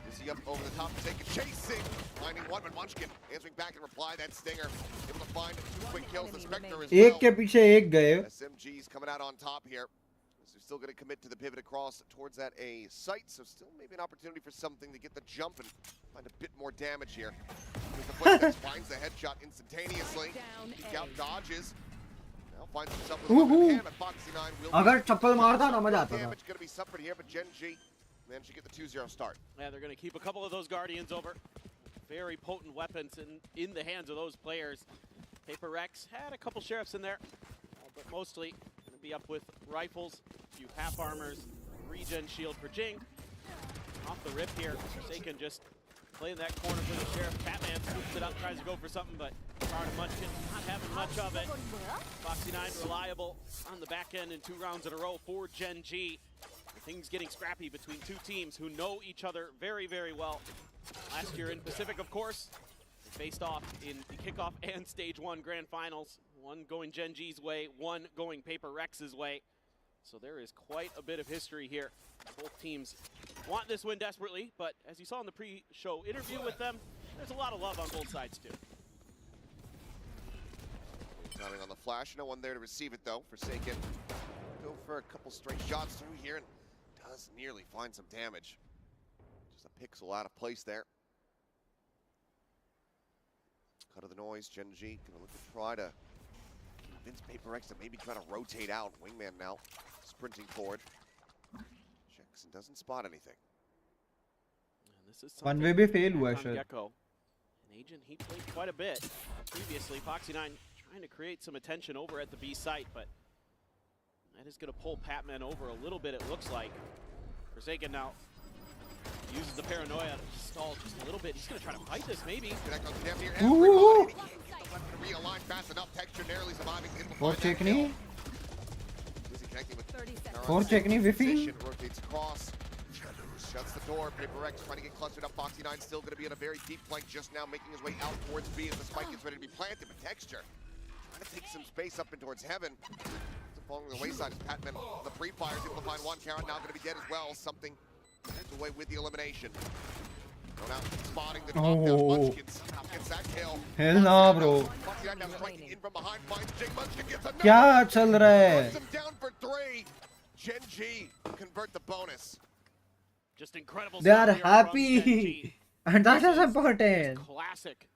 You see up over the top, taking chasing, finding one, but Munchkin answering back in reply. That Stinger able to find 2 quick kills. The Spectre as well. एक के पीछे एक गए SMG's coming out on top here. So still going to commit to the pivot across towards that A site. So still maybe an opportunity for something to get the jump and find a bit more damage here. The footsteps finds the headshot instantaneously. Peek out dodges. Now finds himself with a hand, but Foxy9 will. अगर चप्पल मारता ना मजा आता था Damage going to be suffered here, but GENG managed to get the 2-0 start. Yeah, they're going to keep a couple of those Guardians over. Very potent weapons in the hands of those players. PRX had a couple Sheriffs in there, but mostly going to be up with rifles, a few half armors, regen shield for Jing. Off the rip here, Forsaken just playing that corner for the Sheriff. Batman scoops it up, tries to go for something, but Hard Munchkin not having much of it. Foxy9 reliable on the back end in 2 rounds in a row for GENG. Things getting scrappy between 2 teams who know each other very, very well. Last year in Pacific, of course, they faced off in the kickoff and stage 1 grand finals. One going GENG's way, one going PRX's way. So there is quite a bit of history here. Both teams want this win desperately, but as you saw in the pre-show interview with them, there's a lot of love on both sides too. Timing on the flash, no one there to receive it though. Forsaken go for a couple straight shots through here and does nearly find some damage. Just a pixel out of place there. Cut of the noise, GENG gonna look to try to convince PRX to maybe try to rotate out. Wingman now sprinting forward. Checks and doesn't spot anything. And this is one way भी fail हुआ on शायद Gecko. An agent he played quite a bit previously. Foxy9 trying to create some attention over at the B site, but that is going to pull Patman over a little bit, it looks like. Forsaken now uses the paranoia to stall just a little bit. He's going to try to fight this, maybe. Ooh. Realign fast enough. Texture narrowly surviving. Four चेकनी Busy connecting with four चेकनी विफी rotates across. Shuts the door. PRX trying to get clustered up. Foxy9 still going to be in a very deep flank just now, making his way out towards B as the spike gets ready to be planted. But Texture trying to take some space up in towards heaven. Falling to the wayside as Patman, the pre-fire, is able to find one. Karen now going to be dead as well. Something heads away with the elimination. Going out, spotting the knockdown. Munchkin somehow gets that kill. Hell no, bro. Foxy9 now striking in from behind, finds Jing. Munchkin gets another. क्या चल रहा है Puts him down for 3. GENG convert the bonus. Just incredible. they are stuff here from happy GENG. and that is This important Classic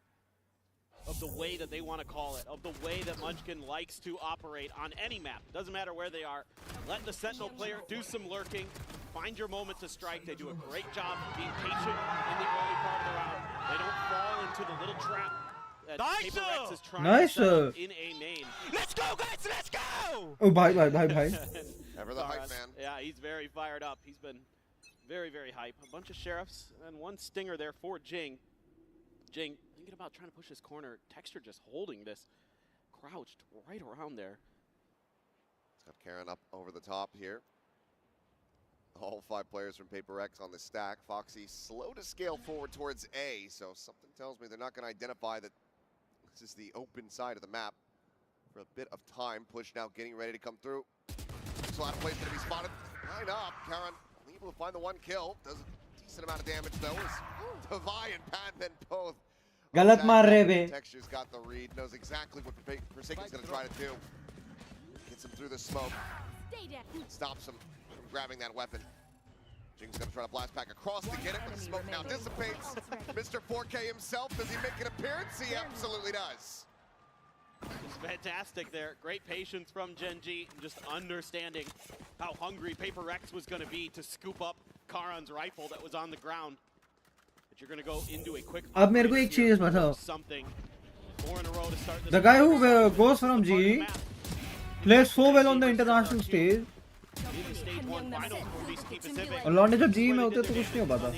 of the way that they want to call it, of the way that Munchkin likes to operate on any map. Doesn't matter where they are. Let the Sentinel player do some lurking, find your moment to strike. They do a great job of being patient in the early part of the round. They don't fall into the little trap that PRX is trying to set up in A main. Let's go, guys! Let's go! oh bhai bhai bhai bhai Ever the hype man. Yeah, he's very fired up. He's been very, very hype. A bunch of Sheriffs and one Stinger there for Jing. Jing thinking about trying to push his corner. Texture just holding this. Crouched right around there. It's got Karen up over the top here. All 5 players from PRX on the stack. Foxy slow to scale forward towards A, so something tells me they're not going to identify that this is the open side of the map for a bit of time. Push now getting ready to come through. There's a lot of plays going to be spotted. Line up. Karan able to find the 1 kill. Does a decent amount of damage though. As Devi and Padman both. गलत मार रहे बे. Texture's got the read. Knows exactly what Forsaken's going to try to do. Gets him through the smoke. Stops him from grabbing that weapon. Jing's going to try to blast back across to get it, but the smoke now dissipates. Mr. 4K himself, does he make an appearance? He absolutely does. It's fantastic there. Great patience from GENG, just understanding how hungry PRX was going to be to scoop up Karan's rifle that was on the ground. But you're going to go into a quick. अब मेरे को एक चीज बताओ. Something. 4 in a row to start this. The guy who goes from GE plays so well on the international stage. और लौंडे जब GE में होते तो कुछ नहीं हो पाता.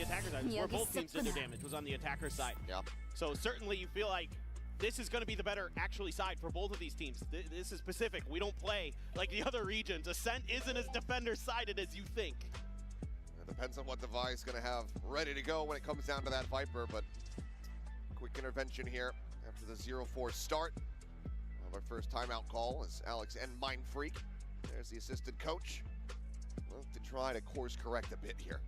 Where both teams did their damage was on the attacker side. Yeah. So certainly you feel like this is going to be the better actually side for both of these teams. This is Pacific. We don't play like the other regions. Ascent isn't as defender-sided as you think. It depends on what Devi is going to have ready to go when it comes down to that Viper, but quick intervention here after the 0-4 start of our first timeout call as Alex and Mind Freak. There's the assistant coach. Well, to try to course correct a bit here.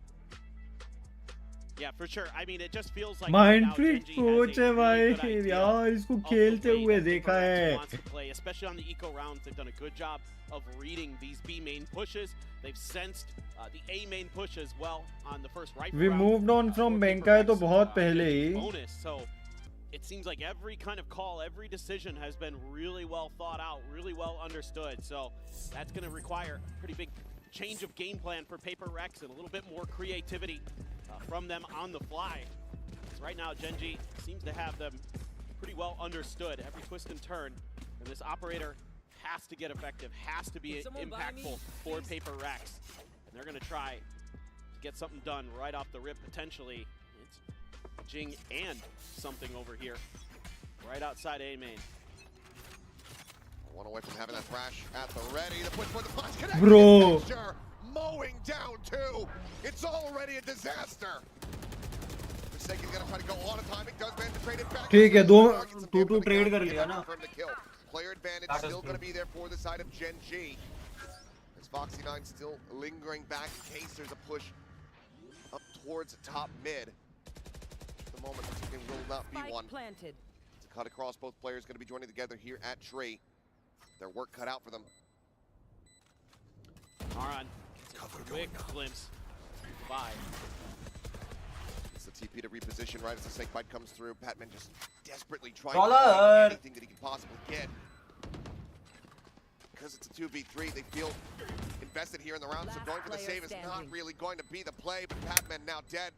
Yeah, for sure. I mean, it just feels like Mind Freak coach है भाई यार इसको खेलते हुए देखा है. Especially on the eco rounds, they've done a good job of reading these B main pushes. They've sensed the A main push as well on the first rifle We round. moved on from Benkai तो बहुत पहले ही. Bonus. So it seems like every kind of call, every decision has been really well thought out, really well understood. So that's going to require a pretty big change of game plan for PRX and a little bit more creativity from them on the fly. So right now, GENG seems to have them pretty well understood, every twist and turn. And this operator has to get effective, has to be impactful for PRX. And they're going to try to get something done right off the rip, potentially. It's Jing and something over here, right outside A main. One away from having that thrash at the ready. The push for the flash connect. Bro. Mowing down 2. It's already a disaster. Forsaken's gonna try to go on a timing. Does man to trade it back. ठीक है 2-2 trade कर लिया ना. Player advantage still gonna be there for the side of GENG. As Foxy 9 still lingering back in case there's a push up towards top mid. At the moment, it will not be one. Planted. It's a cut across. Both players gonna be joining together here at Tree. Their work cut out for them. Aran, quick glimpse. Bye. It's the TP to reposition right as the snake bite comes through. Patman just desperately trying to find anything that he can possibly get. Because it's a 2v3, they feel invested here in the round, so going for the save is not really going to be the play, but Patman now dead.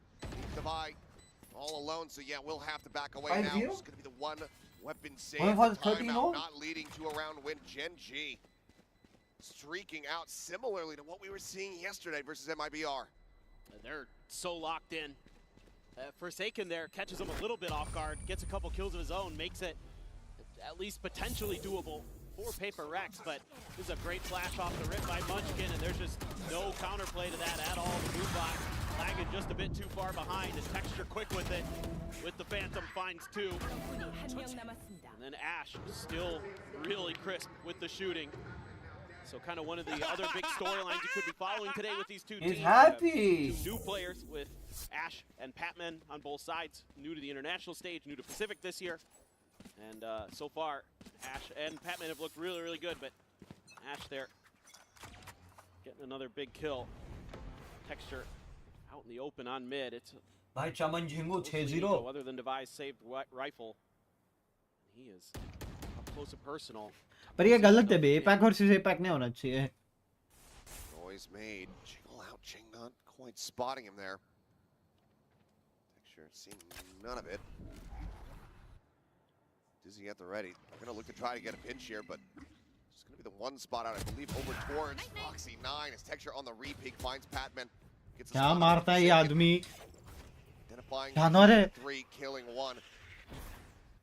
Devi all alone, so yeah, we'll have to back away now. It's going to be the one weapon save. Timeout, not leading to a round win. GENG streaking out similarly to what we were seeing yesterday versus MIBR. They're so locked in. Forsaken there catches him a little bit off guard, gets a couple kills of his own, makes it at least potentially doable for PRX, but this is a great flash off the rip by Munchkin, and there's just no counterplay to that at all. The move box lagging just a bit too far behind, and Texture quick with it, with the Phantom finds 2. And then Ash still really crisp with the shooting. So kind of one of the other big storylines you could be following today with these two teams. He's happy. 2 new players with Ash and Patman on both sides, new to the international stage, new to Pacific this year. And so far, Ash and Patman have looked really, really good, but Ash there getting another big kill. Texture out in the open on mid. It's भाई चमन झिंगू 6-0. Other than Devi's saved rifle, he is up close and personal. पर ये गलत है बे. Pack versus A pack नहीं होना चाहिए. Noise made. Jingle out. Jing not quite spotting him there. Texture seeing none of it. Dizzy at the ready. They're going to look to try to get a pinch here, but it's going to be the one spot out, I believe, over towards Foxy 9. As Texture on the re-peek finds Patman. Gets a क्या मारता है ये आदमी. Identifying 3, killing 1.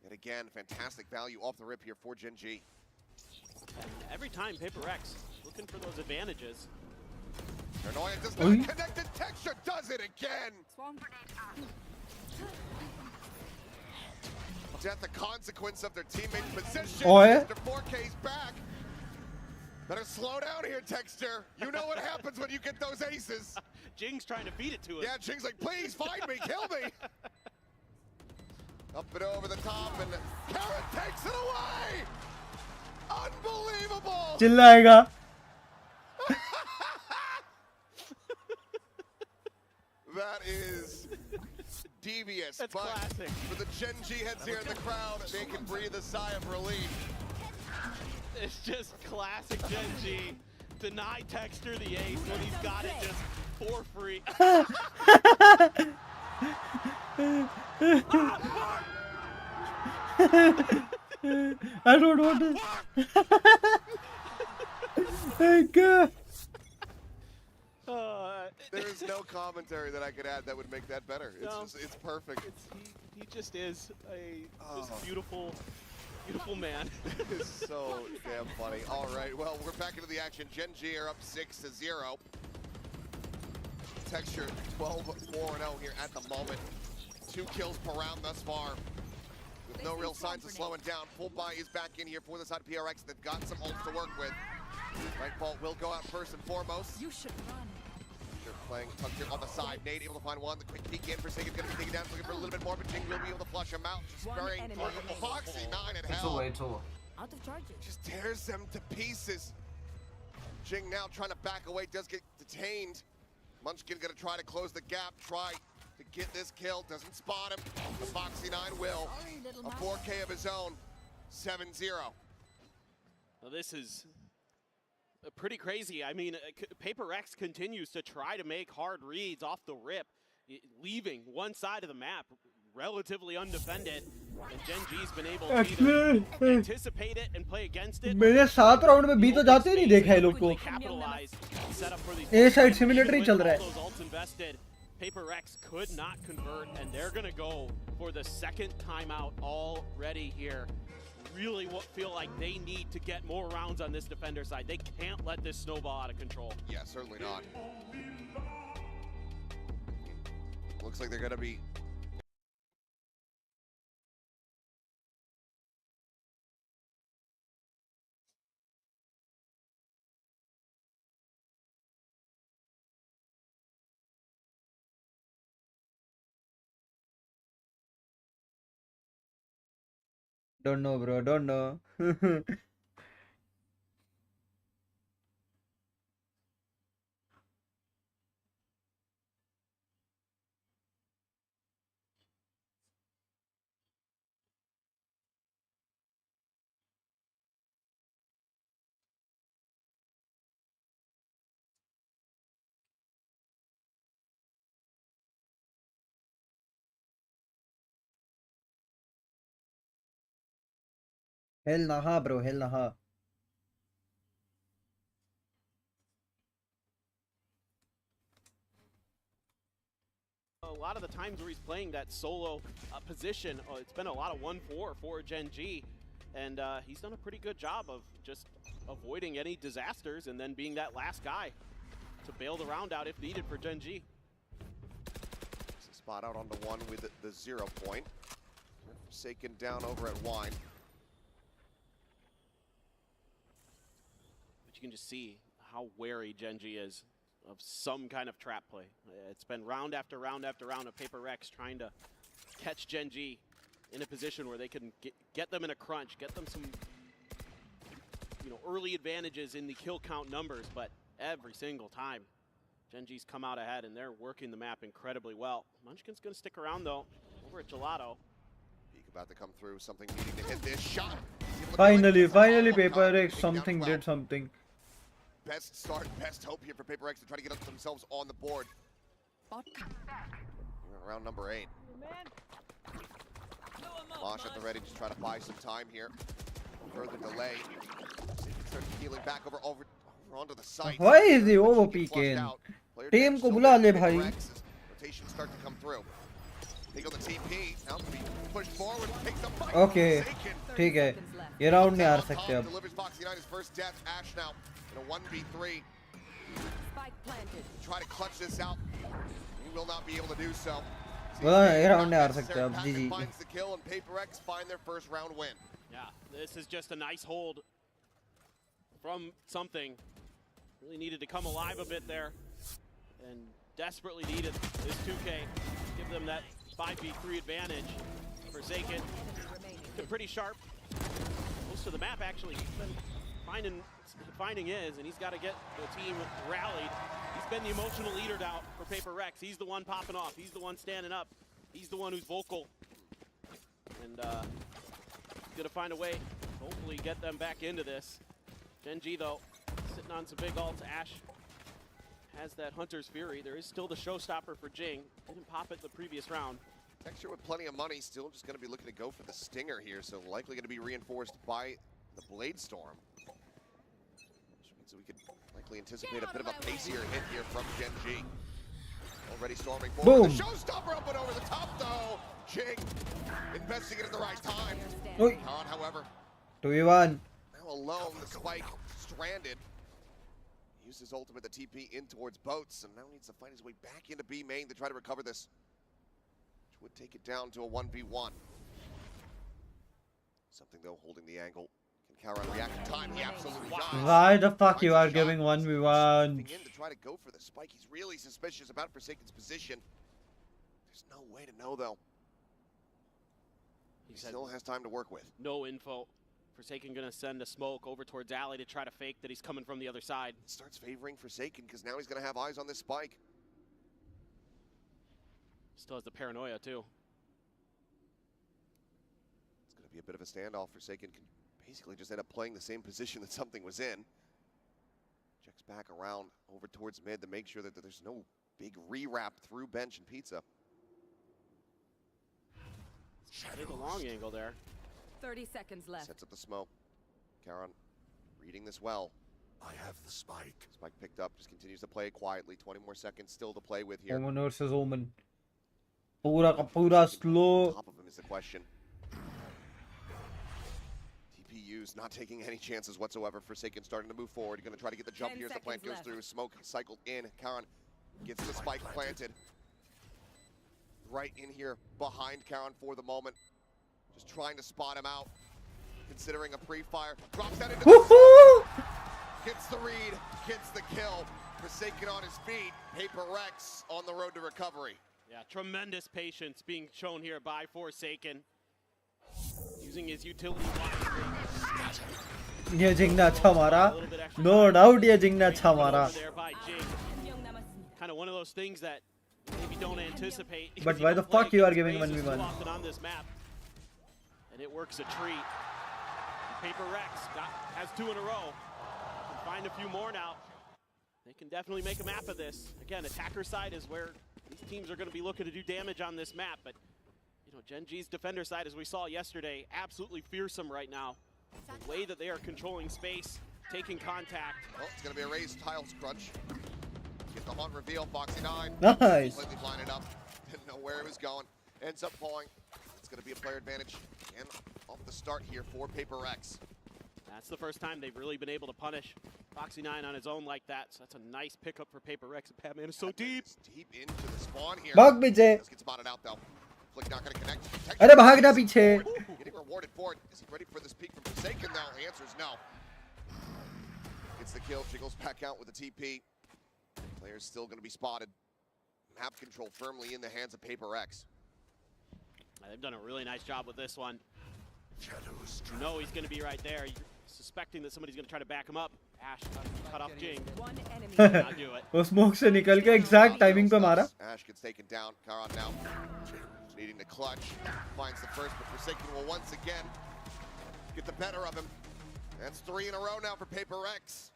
Yet again, fantastic value off the rip here for GENG. Every time PRX looking for those advantages. Paranoia does not connect, and Texture does it again. Death, the consequence of their teammates' position. Mr. 4K's back. Better slow down here, Texture. You know what happens when you get those aces. Jing's trying to feed it to him. Yeah, Jing's like, please find me, kill me. Up and over the top, and Carrot takes it away. Unbelievable. चिल्लाएगा. That is devious. That's but classic. For the Gen G heads here in the crowd, they can breathe a sigh of relief. It's just classic Gen G. Deny Texture the ace when he's got it just for free. I don't want to. Thank God. There is no commentary that I could add that would make that better. It's No. just, it's perfect. He just is a just beautiful man. It is so damn funny. All right, well, we're back into the action. Gen G are up 6-0. Texture 12-4-0 here at the moment. 2 kills per round thus far. With no real signs of slowing down. Full buy is back in here for the side of PRX. They've got some ults to work with. Nightfall will go out first and foremost. You should run. Playing tucked here on the side. Nate able to find one. The quick peek in. Forsaken's going to be taken down. Looking for a little bit more, but Jing will be able to flush him out. Just very Foxy 9 at hell. Out of charges. Just tears them to pieces. Jing now trying to back away. Does get detained. Munchkin going to try to close the gap. Try to get this kill. Doesn't spot him. The Foxy 9 will. A 4K of his own. 7-0. Well, this is pretty crazy. I mean, PRX continues to try to make hard reads off the rip, leaving one side of the map relatively undefended, and Gen G's been able to either anticipate it and play against it. मेरे 7 round में B तो जाते ही नहीं देखा है लोग को. A side simulator ही चल रहा है. PRX could not convert, and they're going to go for the second timeout already here. Really feel like they need to get more rounds on this defender side. They can't let this snowball out of control. Yeah, certainly not. Looks like they're going to be... Don't know, bro. Don't know. Hell nah, bro. Hell nah. A lot of the times where he's playing that solo position, it's been a lot of 1-4 for Gen G, and he's done a pretty good job of just avoiding any disasters and then being that last guy to bail the round out if needed for Gen G. Spot out onto one with the 0 point. Forsaken down over at Wine. But you can just see how wary Gen G is of some kind of trap play. It's been round after round after round of PRX trying to catch Gen G in a position where they can get them in a crunch, get them some early advantages in the kill count numbers, but every single time Gen G's come out ahead and they're working the map incredibly well. Munchkin's gonna stick around though, over at Gelato. Peek about to come through, something needing to hit this shot. Finally, PRX something did something. Best start, best hope here for PRX to try to get up themselves on the board. Round number 8. Mosh at the ready, just trying to buy some time here. Further delay. Start healing back over onto the site. Why is he over peeking? Team को बुला ले भाई. Rotations start to come through. Take on the TP. Now to be pushed forward. Takes the fight. Okay, ठीक है. ये round नहीं हार सकते अब. Delivers Foxy 9 his first death. Ash now in a 1v3. Try to clutch this out. He will not be able to do so. round आ सकते हैं अब GG. Finds the kill and PRX find their first round win. Yeah, this is just a nice hold from something. Really needed to come alive a bit there, and desperately needed this 2K. Give them that 5v3 advantage. Forsaken, been pretty sharp. Most of the map actually. He's been finding his, and he's got to get the team rallied. He's been the emotional leader now for PRX. He's the one popping off. He's the one standing up. He's the one who's vocal. And he's going to find a way to hopefully get them back into this. GENG, though, sitting on some big ults. Ash has that Hunter's Fury. There is still the showstopper for Jing. Didn't pop it the previous round. Texture with plenty of money, still just going to be looking to go for the Stinger here, so likely going to be reinforced by the Blade Storm. Which means that we could likely anticipate a bit of a pacier hit here from GENG. Already storming forward. Boom. The showstopper up and over the top, though. Jing investing it at the right time. Oi. Khan, however, 2v1. now alone, the spike stranded. Used his ultimate, the TP in towards boats, and now needs to find his way back into B main to try to recover this. Which would take it down to a 1v1. Something, though, holding the angle. Can Karan react in time? He absolutely does. Why the fuck you are giving 1v1? In to try to go for the spike. He's really suspicious about Forsaken's position. There's no way to know, though. He still has time to work with. No info. Forsaken gonna send a smoke over towards Alley to try to fake that he's coming from the other side. Starts favoring Forsaken because now he's gonna have eyes on this spike. Still has the paranoia too. It's gonna be a bit of a standoff. Forsaken can basically just end up playing the same position that something was in. Checks back around over towards mid to make sure that there's no big re-wrap through bench and pizza. Take a long angle there. 30 seconds left. Sets up the smoke. Karan reading this well. I have the spike. Spike picked up, just continues to play it quietly. 20 more seconds still to play with here. Omen versus Omen. Pura ka pura slow. Top of him is the question. TPU's not taking any chances whatsoever. Forsaken starting to move forward. Going to try to get the jump here as the plant goes through. Smoke cycled in. Karan gets the spike planted. Right in here behind Karan for the moment. Just trying to spot him out. Considering a pre-fire. Drops that into the gets the read, gets the kill. Forsaken on his feet. PRX on the road to recovery. Yeah, tremendous patience being shown here by Forsaken. Using his utility wisely. ये जिंगना अच्छा मारा. No doubt ये जिंगना अच्छा मारा. Kind of one of those things that maybe don't anticipate. But why the fuck you are giving 1v1? On this map. And it works a treat. PRX has 2 in a row. Can find a few more now. They can definitely make a map of this. Again, attacker side is where these teams are going to be looking to do damage on this map. But, you know, GENG's defender side, as we saw yesterday, absolutely fearsome right now. The way that they are controlling space, taking contact. Well, it's going to be a raised tiles crunch. Get the hunt reveal, Foxy9. Nice. Completely blinded up. Didn't know where it was going. Ends up falling. It's going to be a player advantage. And off the start here for PRX. That's the first time they've really been able to punish Foxy9 on his own like that. So that's a nice pickup for PRX. Batman is so deep. Deep into the spawn here. भाग पीछे. Does get spotted out though. Flick not going to connect. अरे भागना पीछे. Getting rewarded for it. Is he ready for this peek from Forsaken though? The answer is no. Gets the kill. Jiggles back out with a TP. Player's still going to be spotted. Map control firmly in the hands of PRX. They've done a really nice job with this one. You know he's going to be right there. You're suspecting that somebody's going to try to back him up. Ash cut off Jing. Not do it. वो smoke से निकल के exact timing पे मारा. Ash gets taken down. Karan now needing to clutch. Finds the first, but Forsaken will once again get the better of him. That's 3 in a row now for PRX.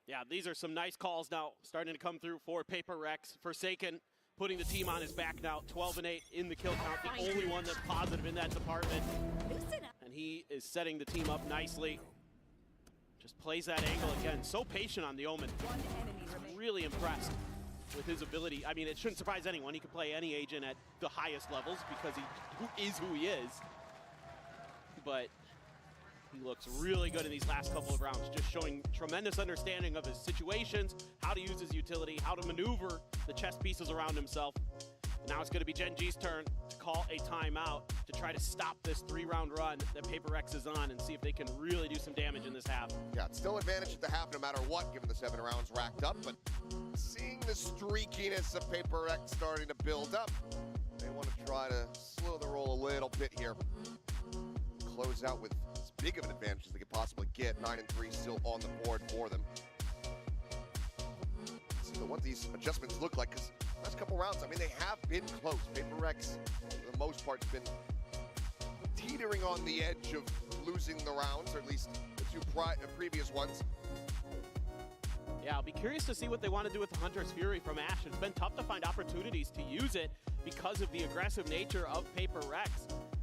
Yeah, these are some nice calls now starting to come through for PRX. Forsaken putting the team on his back now, 12-8 in the kill count, the only one that's positive in that department. And he is setting the team up nicely. Just plays that angle again. So patient on the Omen. I'm really impressed with his ability. I mean, it shouldn't surprise anyone. He can play any agent at the highest levels because he is who he is. But He looks really good in these last couple of rounds, just showing tremendous understanding of his situations, how to use his utility, how to maneuver the chess pieces around himself. Now it's going to be Gen G's turn to call a timeout to try to stop this 3-round run that PRX is on and see if they can really do some damage in this half. Yeah, it's still advantage at the half no matter what, given the 7 rounds racked up, but seeing the streakiness of PRX starting to build up, they want to try to slow the roll a little bit here. Close out with as big of an advantage as they could possibly get. 9-3 still on the board for them. See what these adjustments look like, because last couple rounds, I mean, they have been close. PRX, for the most part, has been teetering on the edge of losing the rounds, or at least the 2 previous ones. Yeah, I'll be curious to see what they want to do with the Hunter's Fury from Ashe. It's been tough to find opportunities to use it because of the aggressive nature of PRX.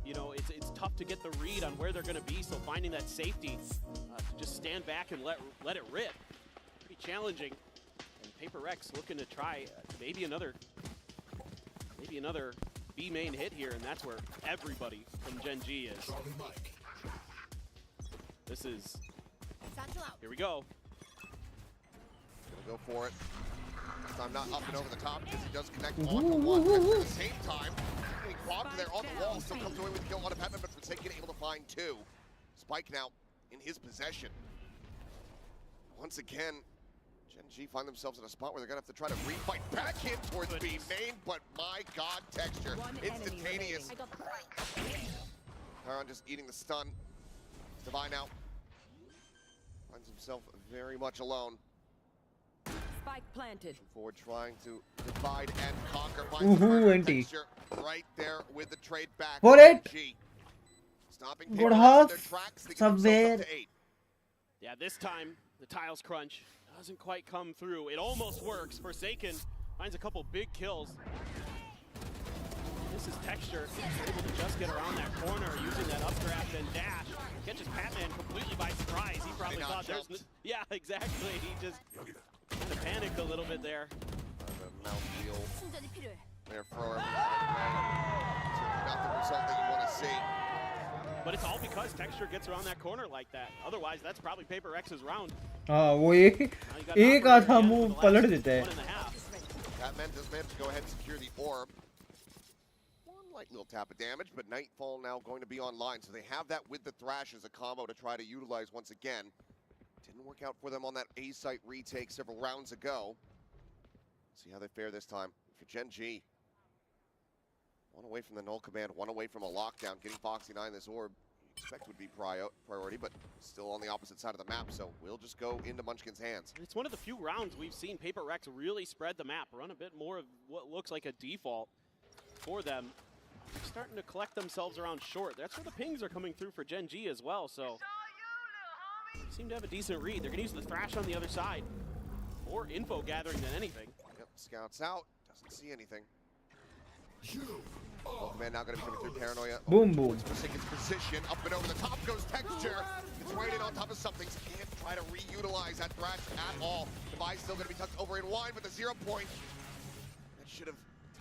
You know, it's tough to get the read on where they're going to be, so finding that safety to just stand back and let it rip, pretty challenging. And PRX looking to try maybe another B main hit here, and that's where everybody from Gen G is. This is, here we go. Gonna go for it. This time not up and over the top because he does connect on the one. At the same time, getting blocked there on the wall. Still comes away with the kill on a Batman, but Forsaken able to find 2. Spike now in his possession. Once again, Gen G find themselves in a spot where they're gonna have to try to refight back in towards B main, but my god, Texture, instantaneous. Taron just eating the stun. Divine now finds himself very much alone. Spike planted. Forward trying to divide and conquer. Finds Texture right there with the trade back. For it. G. Stopping Good PRX in half. their tracks. They get Somewhere. themselves up to 8. Yeah, this time the tiles crunch doesn't quite come through. It almost works. Forsaken finds a couple big kills. This is Texture, able to just get around that corner using that updraft and dash. Catches Batman completely by surprise. He probably thought there's yeah, exactly. He just kind of panicked a little bit there. The mouth wheel there for him. Not the result that you want to see. But it's all because Texture gets around that corner like that. Otherwise, that's probably PRX's round. हाँ वो एक आधा move पलट देता है. Batman does manage to go ahead and secure the orb. One light little tap of damage, but Nightfall now going to be online, so they have that with the Thrash as a combo to try to utilize once again. Didn't work out for them on that A site retake several rounds ago. See how they fare this time for Gen G. 1 away from the null command, 1 away from a lockdown. Getting Foxy 9 this orb, you expect would be priority, but still on the opposite side of the map, so we'll just go into Munchkin's hands. It's one of the few rounds we've seen PRX really spread the map, run a bit more of what looks like a default for them. They're starting to collect themselves around short. That's where the pings are coming through for Gen G as well, so they seem to have a decent read. They're going to use the Thrash on the other side. More info gathering than anything. Yep, scouts out, doesn't see anything. Man now going to be coming through Paranoia. Boom, boom. Forsaken's position, up and over the top goes Texture. It's waiting on top of something. Can't try to reutilize that Thrash at all. Device still going to be tucked over in wide with the 0 point. That should have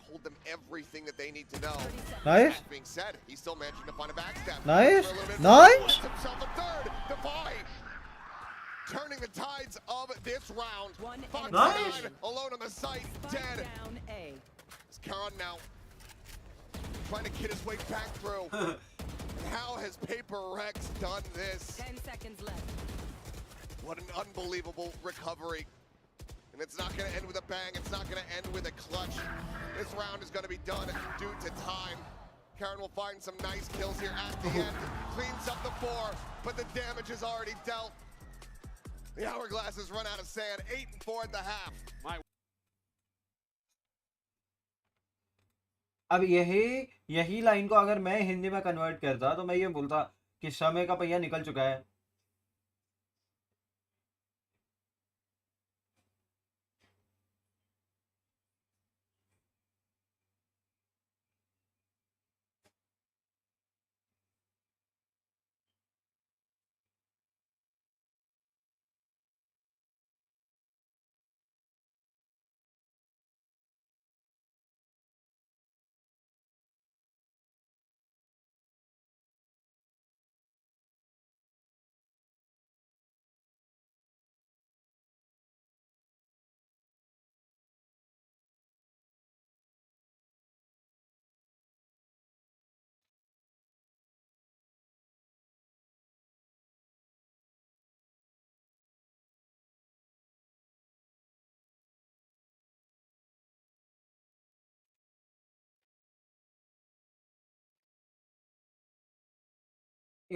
told them everything that they need to know. Nice. That being said, he's still managing to find a backstab. Nice. Nice. Himself a third. Defy turning the tides of this round. Fox Nice. alone on the site, dead. It's Khan now trying to get his way back through. How has PRX done this? 10 seconds left. What an unbelievable recovery. And it's not going to end with a bang. It's not going to end with a clutch. This round is going to be done due to time. Karen will find some nice kills here at the end. Cleans up the 4, but the damage is already dealt. The hourglass has run out of sand. 8-4 at the half. अब यही line को अगर मैं हिंदी में convert करता तो मैं ये बोलता कि समय का पहिया निकल चुका है.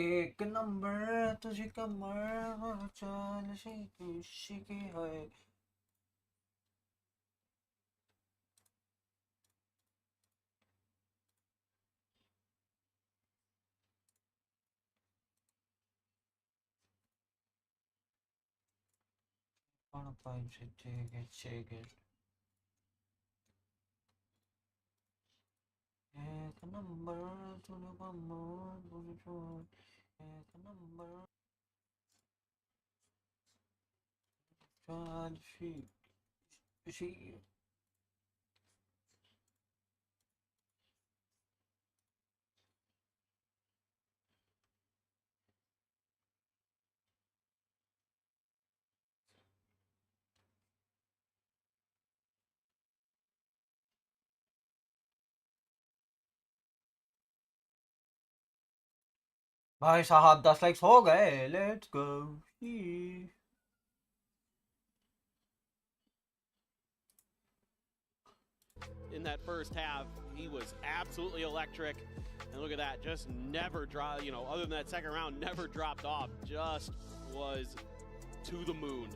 एक नंबर तुझे कमर चाल शी की है कौन पाइप से check it एक नंबर तुझे कमर तुझे चाल एक नंबर चाल शी भाई साहब 10 लाइक्स हो गए let's go In that first half, he was absolutely electric. And look at that, just never dropped, you know, other than that second round, never dropped off. Just was to the moon.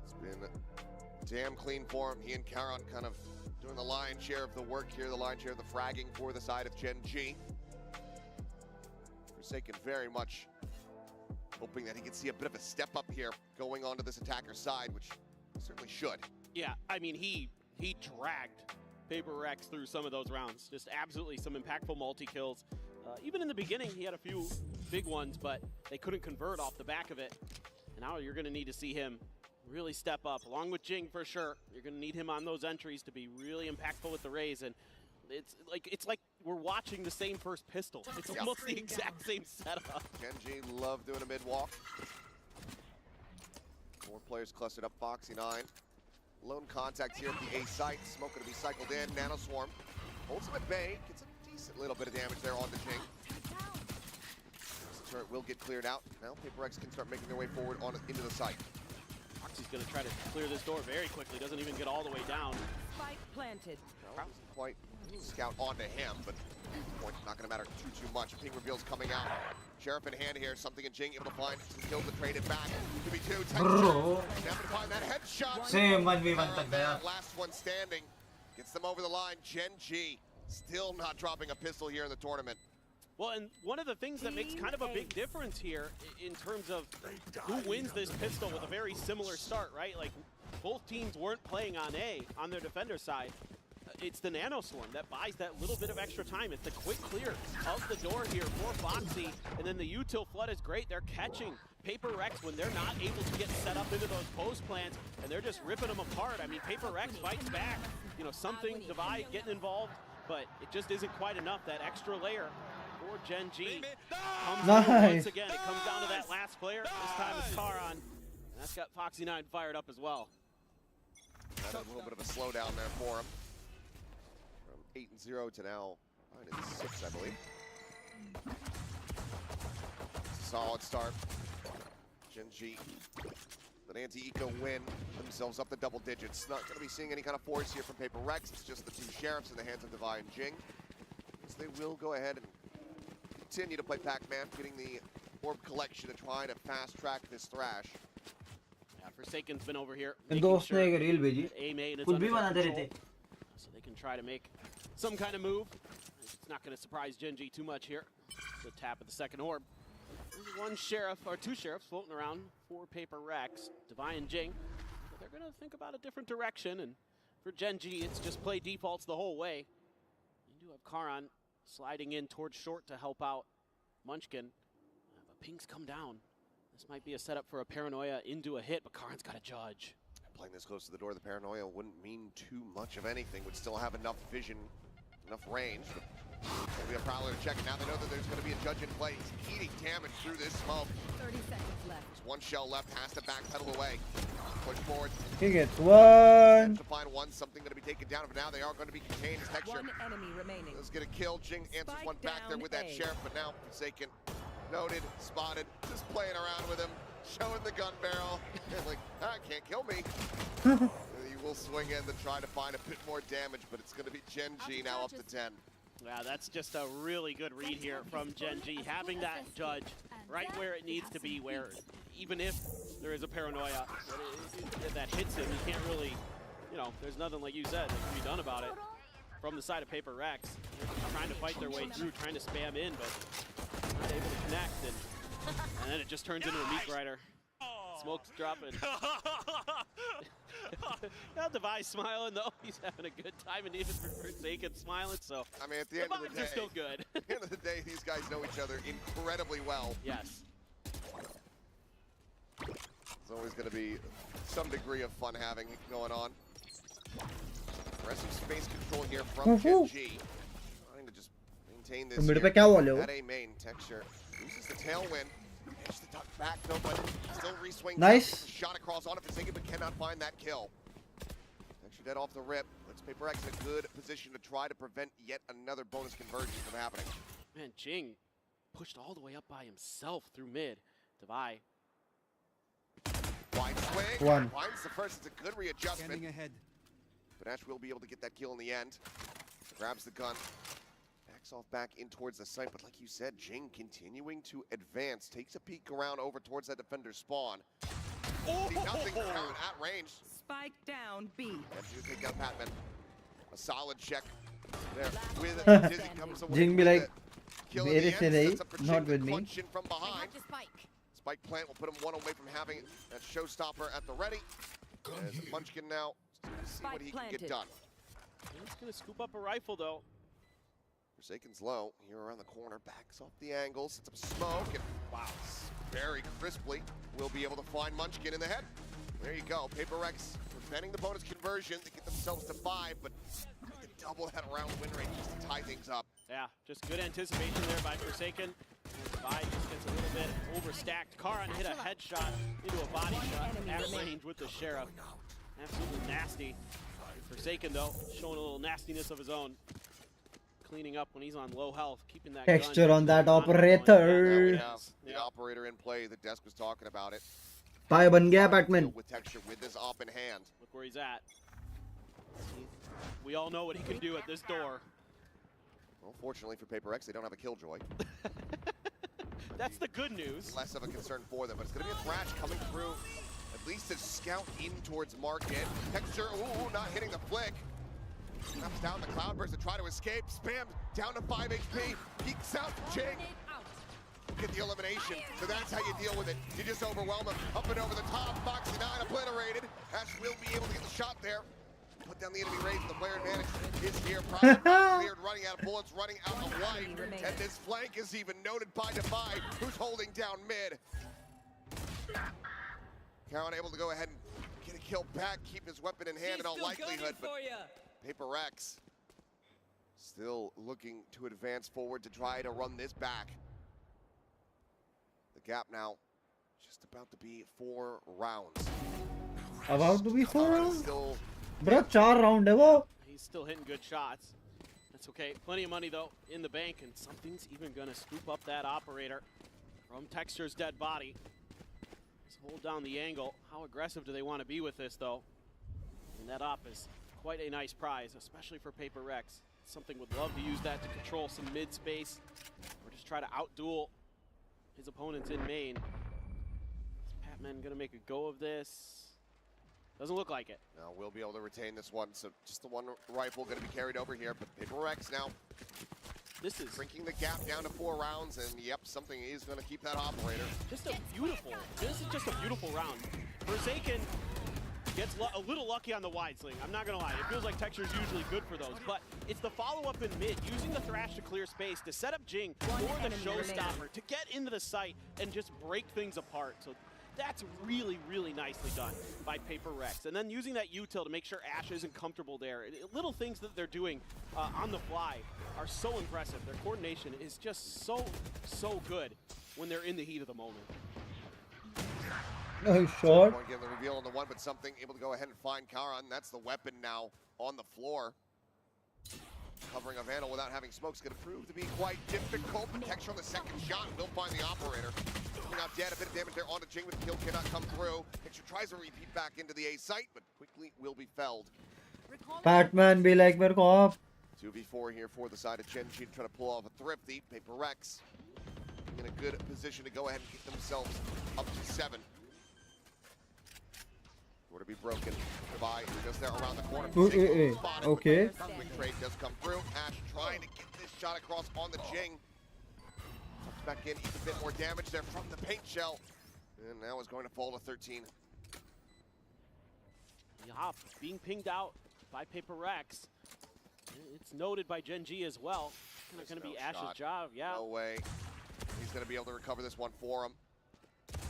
It's been damn clean for him. He and Karan kind of doing the lion's share of the work here, the lion's share of the fragging for the side of Gen G. Forsaken very much hoping that he could see a bit of a step up here going onto this attacker side, which he certainly should. Yeah, I mean, he dragged PRX through some of those rounds. Just absolutely some impactful multi-kills. Even in the beginning, he had a few big ones, but they couldn't convert off the back of it. And now you're going to need to see him really step up, along with Jing for sure. You're going to need him on those entries to be really impactful with the Rays. And it's like we're watching the same first pistol. It's almost the exact same setup. Genji love doing a mid-walk. 4 players clustered up, Foxy 9. Lone contact here at the A site. Smoke going to be cycled in. Nano Swarm holds him at bay. Gets a decent little bit of damage there on the Jing. This turret will get cleared out. Now PRX can start making their way forward into the site. Foxy's going to try to clear this door very quickly. Doesn't even get all the way down. Spike planted. Well, doesn't quite scout onto him, but at this point, not going to matter too much. Ping reveals coming out. Sheriff in hand here, something in Jing able to find some kills to trade it back. 2v2, Bro. Never to find that headshot. Same 1v1 तक गया. Last one standing gets them over the line. Gen G still not dropping a pistol here in the tournament. Well, and one of the things that makes kind of a big difference here in terms of who wins this pistol with a very similar start, right? Like, both teams weren't playing on A on their defender side. It's the Nano Swarm that buys that little bit of extra time. It's the quick clear of the door here for Foxy. And then the util flood is great. They're catching PRX when they're not able to get set up into those post plants, and they're just ripping them apart. I mean, PRX fights back. You know, something, Divide getting involved, but it just isn't quite enough. That extra layer for Gen G comes down once again. It comes down to that last player. This time it's Karan. And that's got Foxy 9 fired up as well. Had a little bit of a slowdown there for him. 8-0 to now 9-6, I believe. Solid start. Gen G, an anti-eco win, themselves up to double digits. Not going to be seeing any kind of force here from PRX. It's just the 2 sheriffs in the hands of Divide and Jing. So they will go ahead and continue to play Pac-Man, getting the orb collection to try to fast-track this thrash. Yeah, Forsaken's been over here. दोस्त ने एक reel भेजी कुछ भी बनाते रहते so they can try to make some kind of move. It's not going to surprise Gen G too much here. The tap of the second orb. There's 1 sheriff, or 2 sheriffs floating around for PRX, Divine and Jing. But they're going to think about a different direction, and for Gen G, it's just play defaults the whole way. You do have Karan sliding in towards short to help out Munchkin. But Ping's come down. This might be a setup for a Paranoia into a hit, but Karan's got to judge. Playing this close to the door, the Paranoia wouldn't mean too much of anything. Would still have enough vision, enough range. Maybe a Prowler to check it. Now they know that there's going to be a judge in play. He's eating damage through this smoke. 30 seconds left. There's 1 shell left, has to backpedal away. Push forward. He gets 1. To find 1, something going to be taken down, but now they are going to be contained. His texture. 1 enemy remaining. Let's get a kill. Jing answers Spike 1 back there with that down A. sheriff, but now Forsaken. Noted, spotted, just playing around with him, showing the gun barrel. Like, can't kill me. He will swing in to try to find a bit more damage, but it's going to be Gen G now up to 10. Yeah, that's just a really good read here from GENG, having that judge right where it needs to be, where even if there is a paranoia that hits him, you can't really, you know, there's nothing, like you said, that can be done about it. From the side of PRX, they're trying to fight their way through, trying to spam in, but not able to connect, and then it just turns into a meat grinder. Smoke's dropping. Now Devi's smiling though. He's having a good time, and even Forsaken smiling. So I mean, at the end of the day, are still good. At the end of the day, these guys know each other incredibly well. Yes. There's always going to be some degree of fun having going on. Aggressive space control here from GENG. Trying to just maintain this here at A main. Texture uses the tailwind. Managed to duck back though, but still re-swings. Nice. Shot across onto Forsaken, but cannot find that kill. Texture dead off the rip. Puts PRX in a good position to try to prevent yet another bonus conversion from happening. Man, Jing pushed all the way up by himself through mid. Devi. Wide swing. One. Finds the first. It's a good readjustment. Standing ahead. But Ash will be able to get that kill in the end. Grabs the gun. Backs off back in towards the site, but like you said, Jing continuing to advance. Takes a peek around over towards that defender's spawn. Oh! See nothing at range. Spike down B. And you take out Patman. A solid check there with Dizzy comes away. Jing be with like, it. Kill where in the is end, it, sets up for not Jing to with me. punch in from behind. Spike plant will put him one away from having that showstopper at the ready. As Munchkin now to see what he can get done. He's gonna scoop up a rifle though. Forsaken's low here around the corner, backs off the angle, sets up a smoke, and wow, very crisply will be able to find Munchkin in the head. There you go, PRX preventing the bonus conversion to get themselves to 5, but to double that round win rate just to tie things up. Yeah, just good anticipation there by Forsaken. Devi just gets a little bit overstacked. Karan hit a headshot into a body shot at range with the Sheriff. Absolutely nasty. Forsaken though, showing a little nastiness of his own. Cleaning up when he's on low health, keeping that Texture gun on that Now operator. we have the operator in play. The desk was talking about it. Pie ban gaya Batman. With Texture with this op in hand. Look where he's at. We all know what he can do at this door. Well, fortunately for PRX, they don't have a Killjoy. That's the good news. Less of a concern for them, but it's going to be a Thrash coming through. At least to scout in towards Market. Texture, ooh, not hitting the flick. Snaps down the Cloudburst to try to escape. Spammed down to 5 HP. Peeks out Jing. Get the elimination. So that's how you deal with it. You just overwhelm him. Up and over the top. Foxy 9 obliterated. Ash will be able to get the shot there. Put down the enemy raid. The player advantage is here. Probably cleared, running out of bullets, running out of life. And this flank is even noted by Devi, who's holding down mid. Cowan able to go ahead and get a kill back, keep his weapon in hand in all likelihood, but PRX still looking to advance forward to try to run this back. The gap now just about to be 4 rounds. About to be 4 rounds? Still, bro, 4 round hai wo. He's still hitting good shots. That's okay. Plenty of money though in the bank, and something's even gonna scoop up that operator from Texture's dead body. Let's hold down the angle. How aggressive do they want to be with this though? And that op is quite a nice prize, especially for PRX. Something would love to use that to control some mid space, or just try to outduel his opponents in main. Is Patman gonna make a go of this? Doesn't look like it. Now we'll be able to retain this one, so just the one rifle going to be carried over here, but PRX now this is shrinking the gap down to 4 rounds, and yep, something is going to keep that operator. Just a beautiful, this is just a beautiful round. Forsaken gets a little lucky on the wide sling, I'm not gonna lie. It feels like Texture's usually good for those, but it's the follow-up in mid, using the Thrash to clear space, to set up Jing for the showstopper, to get into the site and just break things apart. So that's really, really nicely done by PRX. And then using that util to make sure Ash isn't comfortable there. Little things that they're doing on the fly are so impressive. Their coordination is just so good when they're in the heat of the moment. Nice shot. Getting the reveal on the one, but something able to go ahead and find Karan. That's the weapon now on the floor. Covering a Vandal without having smoke is going to prove to be quite difficult. But Texture on the second shot will find the operator. Not dead, a bit of damage there onto Jing, but the kill cannot come through. Texture tries to repeat back into the A site, but quickly will be felled. Batman be like mere ko aap. 2v4 here for the side of GENG, trying to pull off a thrifty. PRX in a good position to go ahead and get themselves up to 7. Door to be broken by just there around the corner. Okay. Quick trade does come through. Ash trying to get this shot across on the GENG. Comes back in, eats a bit more damage there from the paint shell. And now is going to fall to 13. Yop being pinged out by PRX. It's noted by GENG as well. It's going to be Ash's job. Yeah. No way. He's going to be able to recover this one for him.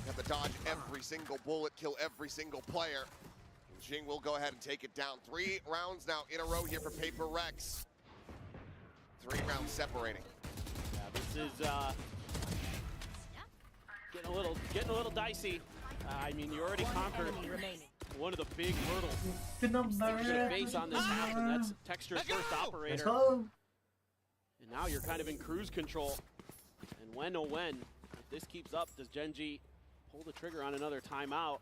Have to dodge every single bullet, kill every single player. And GENG will go ahead and take it down. 3 rounds now in a row here for PRX. 3 rounds separating. Yeah, this is getting a little dicey. I mean, you already conquered one of the big hurdles you're gonna face on this map, and that's Texture's first operator. And now you're kind of in cruise control. And when, oh when, if this keeps up, does GENG pull the trigger on another timeout?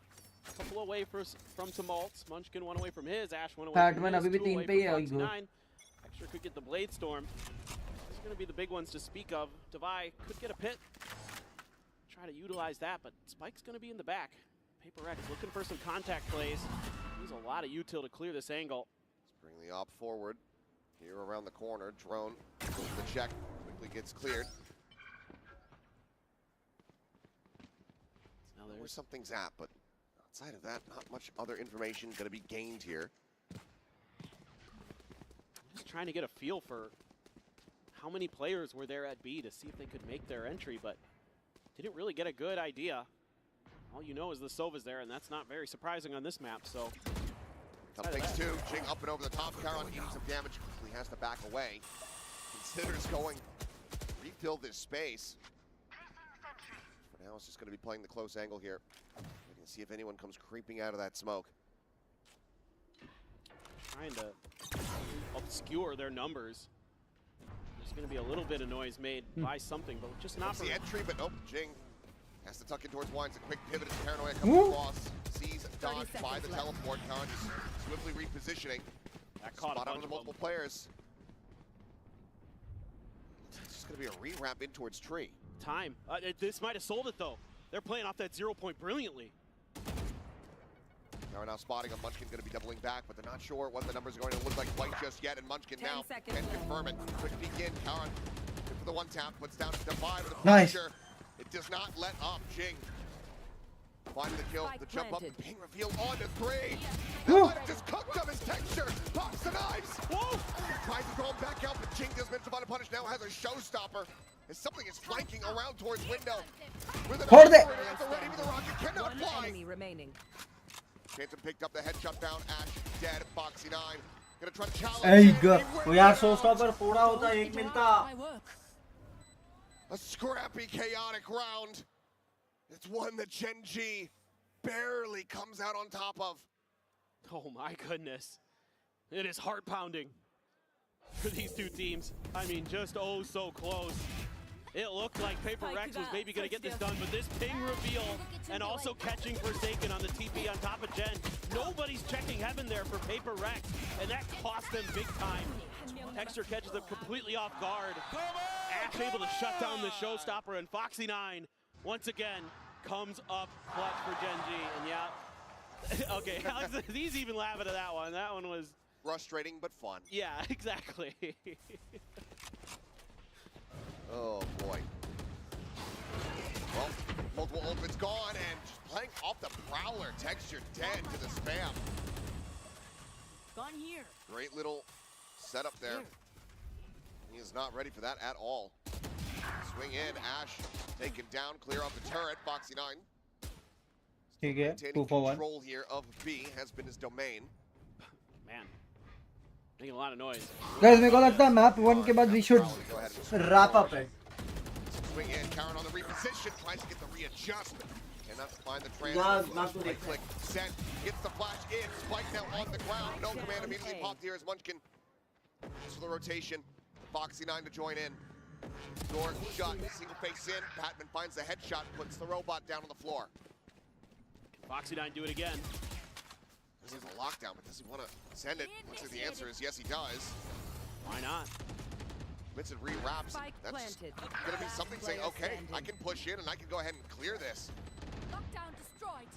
A couple away from Tumults. Munchkin one away from his. Ash one away from his. 2 away from Fox9. Texture could get the Blade Storm. These are going to be the big ones to speak of. Devi could get a pit. Try to utilize that, but Spike's going to be in the back. PRX looking for some contact plays. There's a lot of util to clear this angle. Let's bring the op forward. Here around the corner, drone goes to the check, quickly gets cleared. Now there's where something's at, but outside of that, not much other information going to be gained here. Just trying to get a feel for how many players were there at B to see if they could make their entry, but didn't really get a good idea. All you know is the Sova's there, and that's not very surprising on this map, so. Tough things too. GENG up and over the top. Caron eating some damage. Quickly has to back away. Considers going refill this space. For now, it's just going to be playing the close angle here. We can see if anyone comes creeping out of that smoke. Trying to obscure their numbers. There's going to be a little bit of noise made by something, but just not for the entry. But nope, GENG has to tuck in towards Wines. A quick pivot as Paranoia comes across. Sees dodged by the teleport. Caron just swiftly repositioning. That caught spot out of the multiple players. It's just going to be a re-wrap in towards Tree. Time. This might have sold it, though. They're playing off that 0 point brilliantly. Caron now spotting a Munchkin going to be doubling back, but they're not sure what the numbers are going to look like quite just yet. And Munchkin now can confirm it. Quick peek in. Caron good for the one tap. Puts down to Divide with a pressure. It does not let up. GENG finding the kill, the jump up, and ping reveal on to 3. That might have just cooked up his Texture. Pops the knives. Whoa! Tries to throw him back out, but GENG does manage to find a punish. Now has a showstopper. As something is flanking around towards window. With an operator at the ready, but the rocket cannot fly. Enemy remaining. Phantom picked up the headshot down. Ash dead. Foxy9 gonna try to challenge. वो यार showstopper पूरा होता 1 minute. A scrappy, chaotic round. It's one that GENG barely comes out on top of. Oh my goodness. It is heart-pounding for these two teams. I mean, just oh so close. It looked like PRX was maybe going to get this done, but this ping reveal and also catching Forsaken on the TP on top of Gen. Nobody's checking heaven there for PRX, and that cost them big time. Texture catches them completely off guard. Ash able to shut down the showstopper, and Foxy9 once again comes up clutch for GENG. And yeah, okay, Alex, he's even laughing at that one. That one was frustrating but fun. Yeah, exactly. Oh boy. Well, multiple ultimates gone, and just playing off the Prowler. Texture dead to the spam. Gone here. Great little setup there. He is not ready for that at all. Swing in, Ash taken down, clear off the turret. Foxy9. ठीक है, 2 for 1. Control here of B has been his domain. Man, making a lot of noise. Guys, मेरे को लगता है map 1 के बाद we should wrap up it. Swing in, Caron on the reposition, tries to get the readjustment. Cannot find the transfer. Right click, set, gets the flash in. Spike now on the ground. No command immediately popped here as Munchkin. Just for the rotation. Foxy9 to join in. Door shut, single face in. Patman finds the headshot, puts the robot down on the floor. Foxy9 do it again. This is a lockdown, but does he want to send it? Looks like the answer is yes, he does. Why not? Vincent rewraps. That's gonna be something saying, okay, I can push in and I can go ahead and clear this. Lockdown destroyed.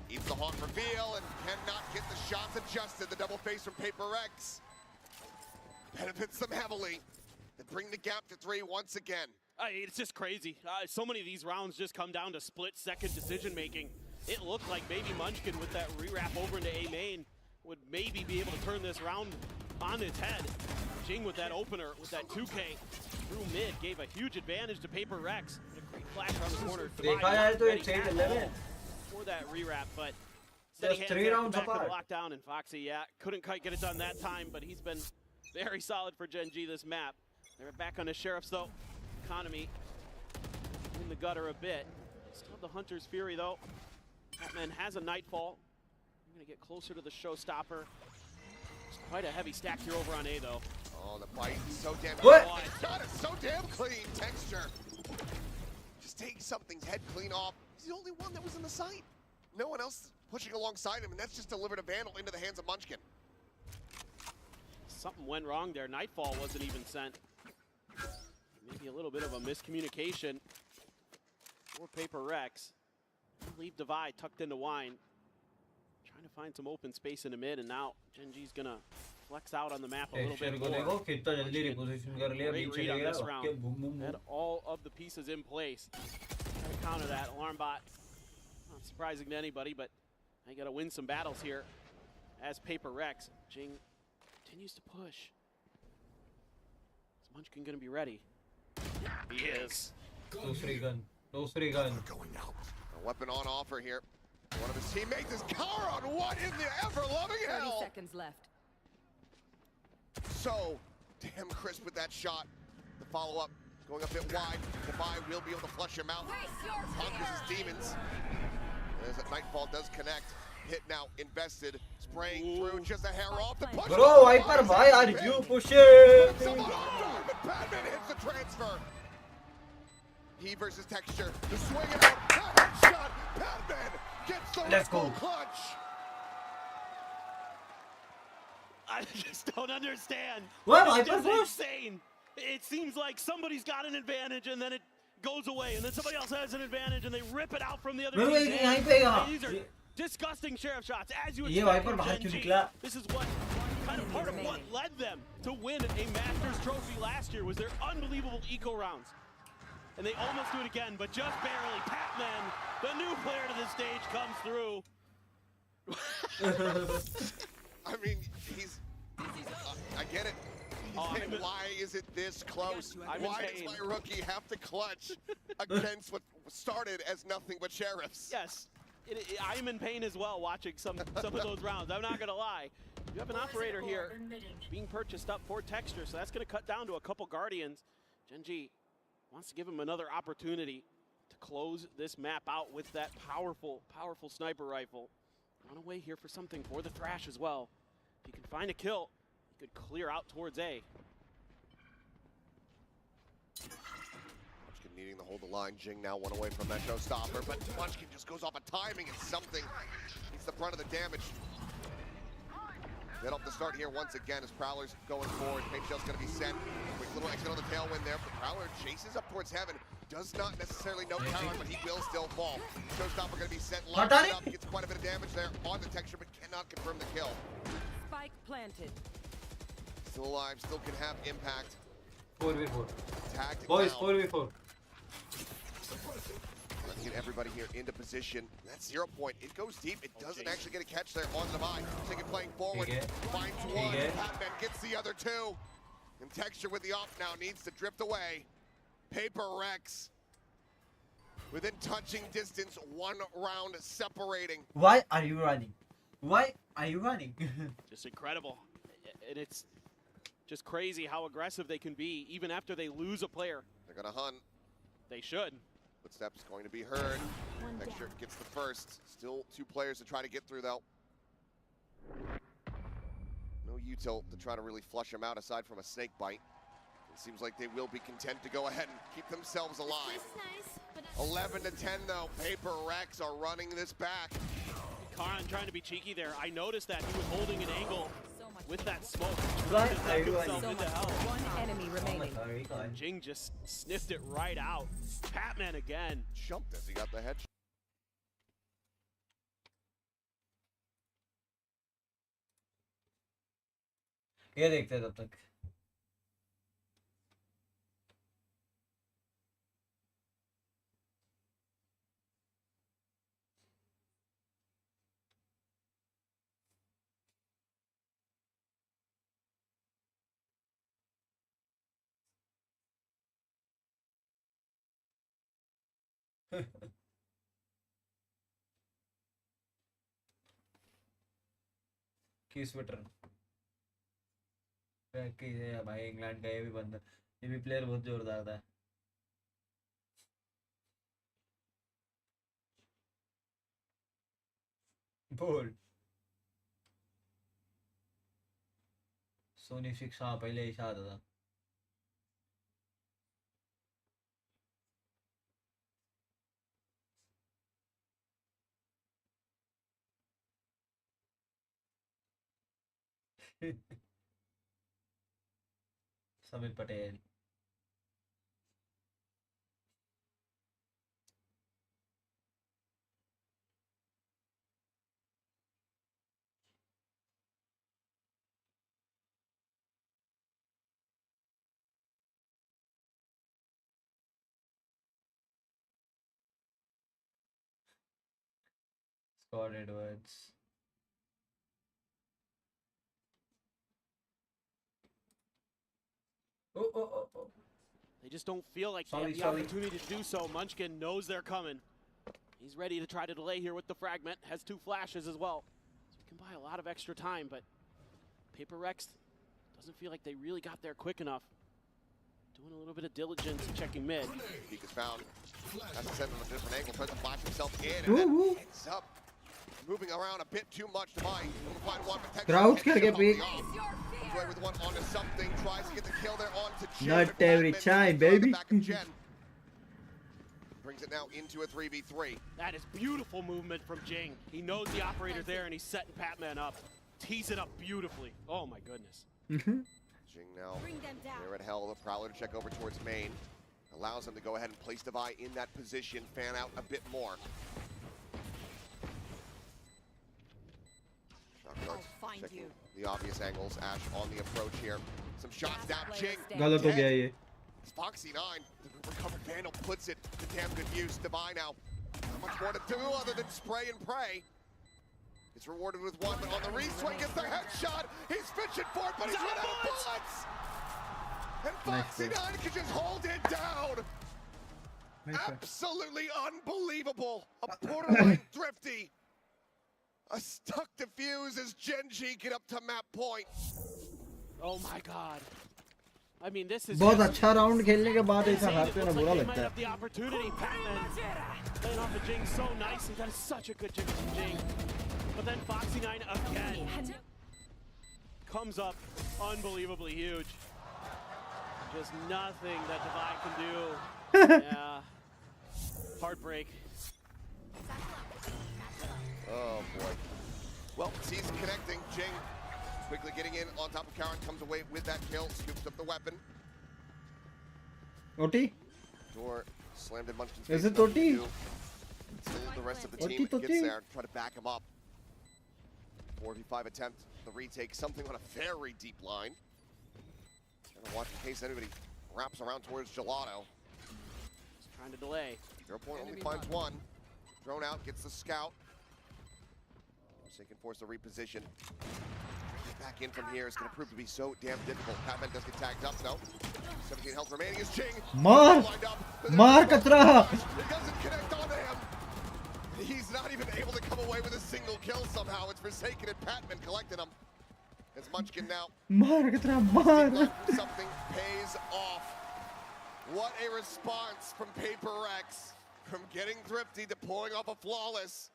Eats the hawk reveal and cannot get the shots adjusted. The double face from PRX benefits them heavily. They bring the gap to 3 once again. It's just crazy. So many of these rounds just come down to split-second decision-making. It looked like maybe Munchkin with that rewrap over into A main would maybe be able to turn this round on its head. Jing with that opener, with that 2K through mid, gave a huge advantage to PRX. A great flash around the corner. For that rewrap, but just 3 rounds apart. Lockdown, and Foxy, yeah, couldn't quite get it done that time, but he's been very solid for Gen G this map. They're back on the Sheriffs though. Economy in the gutter a bit. Still have the Hunter's Fury though. Batman has a Nightfall. I'm gonna get closer to the Showstopper. It's quite a heavy stack here over on A though. Oh, the bite is so damn what? God, it's so damn clean. Texture. Just take something's head clean off. He's the only one that was in the sight. No one else pushing alongside him, and that's just delivered a Vandal into the hands of Munchkin. Something went wrong there. Nightfall wasn't even sent. Maybe a little bit of a miscommunication for PRX. Leave Divide tucked into Wine. Trying to find some open space in the mid, and now Gen G's gonna flex out on the map a little bit more. Great read on this round. Had all of the pieces in place. Try to counter that. Alarm bot. Not surprising to anybody, but I gotta win some battles here as PRX. Jing continues to push. Is Munchkin gonna be ready? He is. No free gun. No free gun. A weapon on offer here. One of his teammates is Kara on what in the ever-loving hell? 30 seconds left. So damn crisp with that shot. The follow-up going a bit wide. Divide will be able to flush him out. Conquers his demons. As that Nightfall does connect. Hit now invested. Spraying through just a hair off the push. Bro, Viper, why are you pushing? Someone off guard, but Batman hits the transfer. He versus Texture. The swing it out. Headshot. Batman gets the Let's go. clutch. I just don't understand. What? It's just insane. It seems like somebody's got an advantage and then it goes away, and then somebody else has an advantage and they rip it out from the other team. These are disgusting Sheriff shots, as you would expect from Gen G. This is what kind of part of what led them to win a Masters trophy last year, was their unbelievable eco rounds. And they almost do it again, but just barely. Patman, the new player to the stage, comes through. I mean, he's. I get it. Why is it this close? Why does my rookie have to clutch against what started as nothing but Sheriffs? Yes, I'm in pain as well watching some of those rounds. I'm not gonna lie. You have an operator here being purchased up for Texture, so that's gonna cut down to a couple Guardians. Gen G wants to give him another opportunity to close this map out with that powerful sniper rifle. On away here for something for the Thrash as well. If he can find a kill, he could clear out towards A. Munchkin needing to hold the line. Jing now one away from that showstopper, but Munchkin just goes off a timing and something. He's the brunt of the damage. Get up the start here once again as Prowler's going forward. Paint Shell's going to be sent. Quick little exit on the tailwind there, but Prowler chases up towards heaven. Does not necessarily know Karen, but he will still fall. Showstopper going to be sent. Locks it up. Gets quite a bit of damage there on the Texture, but cannot confirm the kill. Spike planted. Still alive, still can have impact. 4v4. Tactic Boys, now. 4v4. Let's get everybody here into position. That's 0 point. It goes deep. It doesn't actually get a catch there on the Divide. Take it playing forward. Finds one. Batman gets the other two. And Texture with the off now needs to drift away. PRX within touching distance, 1 round separating. Why are you running? Why are you running? Just incredible. And it's just crazy how aggressive they can be even after they lose a player. They're gonna hunt. They should. Footsteps going to be heard. Texture gets the first. Still 2 players to try to get through though. No util to try to really flush them out aside from a snake bite. It seems like they will be content to go ahead and keep themselves alive. 11 to 10 though. PRX are running this back. Karan trying to be cheeky there. I noticed that he was holding an angle with that smoke. Right, Dug himself so into hell. One enemy remaining. And Jing just sniffed it right out. Patman again. Jumped as he got the headshot. ये देखते हैं तब तक. किस Twitter भाई England का ये भी बंदा, ये भी प्लेयर बहुत जोरदार था. बोल सोनी शिक्षा पहले ही शाद था. Sameer Patel. Scott Edwards. Oh. They just don't feel like they have the opportunity to do so. Munchkin knows they're coming. He's ready to try to delay here with the fragment. Has 2 flashes as well. So he can buy a lot of extra time, but PRX doesn't feel like they really got there quick enough. Doing a little bit of diligence, checking mid. Peak is found. Has to send him a different angle. Tries to flash himself in, and then ends up moving around a bit too much to buy. Find one Crouch करके peek. With one onto something, tries to get the kill there onto Jen. Not every time, baby. Brings it now into a 3v3. That is beautiful movement from Jing. He knows the operator's there and he's setting Patman up. Tees it up beautifully. Oh my goodness. Jing now there at hell. The Prowler to check over towards main. Allows him to go ahead and place Devi in that position, fan out a bit more. Checking the obvious angles. Ash on the approach here. Some shots down. Jing. गलत हो गया ये. Foxy 9, the recovered Vandal puts it to damn good use. Devi now, not much more to do other than spray and pray. It's rewarded with one, but on the reswing gets the headshot. He's fishing for it, but he's run out of bullets. And Foxy 9 can just hold it down. Absolutely unbelievable. A borderline thrifty. A stuck defuse as Gen.G get up to map point. Oh my god. I mean, this is बहुत अच्छा round खेलने के बाद ऐसा हारते ना बुरा लगता है. the opportunity. Patman playing off of Jing so nice. That is such a good chip from Jing. But then Foxy 9 again comes up unbelievably huge. Just nothing that Devi can do. Yeah. Heartbreak. Oh boy. Well, sees connecting. Jing quickly getting in on top of Karen, comes away with that kill, scoops up the weapon. OT? Door slammed in Munchkin's Is face. it OT? The rest of the team gets there, try to back him up. 4v5 attempt, the retake, something on a very deep line. Gotta watch in case anybody wraps around towards Gelato. Just trying to delay. 0 point only finds one. Thrown out, gets the scout. Forsaken forced to reposition. Get back in from here is going to prove to be so damn difficult. Patman does get tagged up, though. 17 health remaining is Jing. Maar Katra. It doesn't connect onto him. He's not even able to come away with a single kill somehow. It's Forsaken and Patman collecting him. It's Munchkin now. Maar Katra, maar. Something pays off. What a response from PRX. From getting thrifty to pulling off a flawless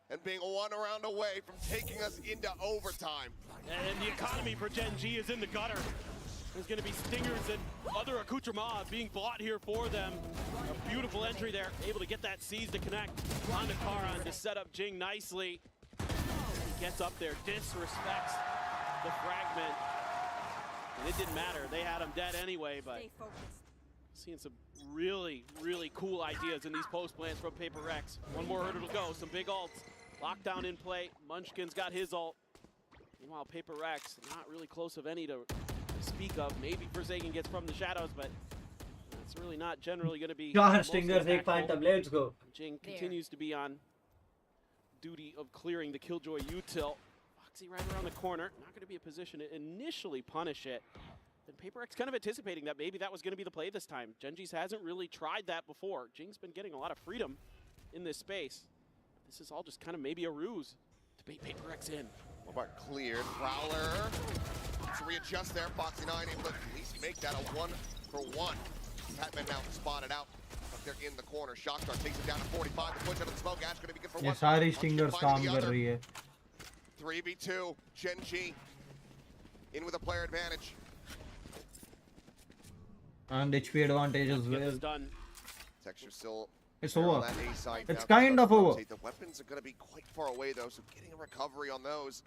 and being 1 round away from taking us into overtime. And the economy for Gen.G is in the gutter. There's going to be stingers and other accoutrements being bought here for them. A beautiful entry there, able to get that seize to connect onto Karan to set up Jing nicely. He gets up there, disrespects the fragment. And it didn't matter. They had him dead anyway, but seeing some really, really cool ideas in these post plans from PRX. One more hurdle to go. Some big ults. Lockdown in play. Munchkin's got his ult. Meanwhile, PRX not really close of any to speak of. Maybe Forsaken gets from the shadows, but it's really not generally going to be. Stingers, एक point up. Let's go. Jing continues to be on duty of clearing the Killjoy util. Foxy right around the corner. Not going to be a position to initially punish it. Then PRX kind of anticipating that maybe that was going to be the play this time. Genji's hasn't really tried that before. Jing's been getting a lot of freedom in this space. This is all just kind of maybe a ruse to bait PRX in. Lombarд cleared. Prowler to readjust there. Foxy 9 able to at least make that a 1-for-1. Patman now spotted out. Up there in the corner. Shockstar takes it down to 45. The push out of the smoke. Ash going to be good for one. ये सारी Stingers काम कर रही है. 3v2. Genji in with a player advantage. And HP advantage as well. Texture still. It's over. Side It's now. kind of over. The weapons are going to be quite far away though, so getting a recovery on those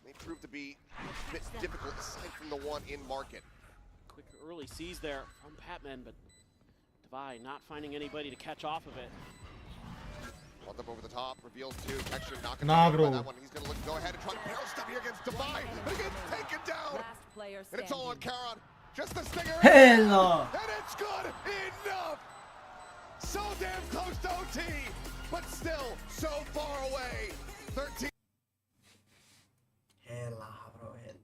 may prove to be a bit difficult aside from the one in market. Quick early seize there from Patman, but Divide not finding anybody to catch off of it. One up over the top, reveals two. Texture not Nah, going to bro. that one. He's going to go ahead and try to barrel step here against Divide, but he gets taken down. And it's all on Charon. Just the stinger. Hell no. And it's good enough. So damn close to OT, but still so far away. 13. Hella, bro, hella.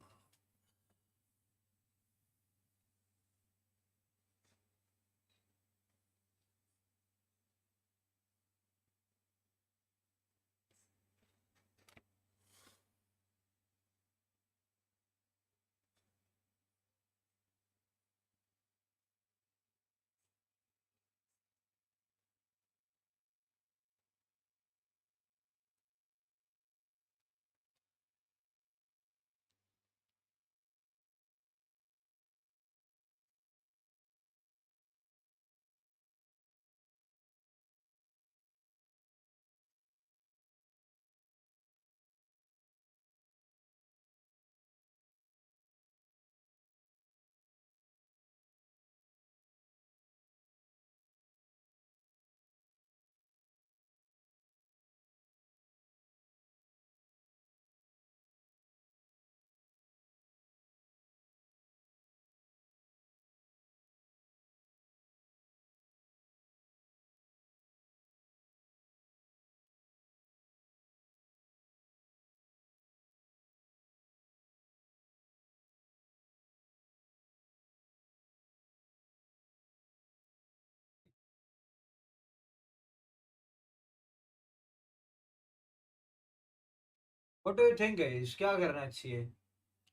What do you think, guys? क्या करना चाहिए?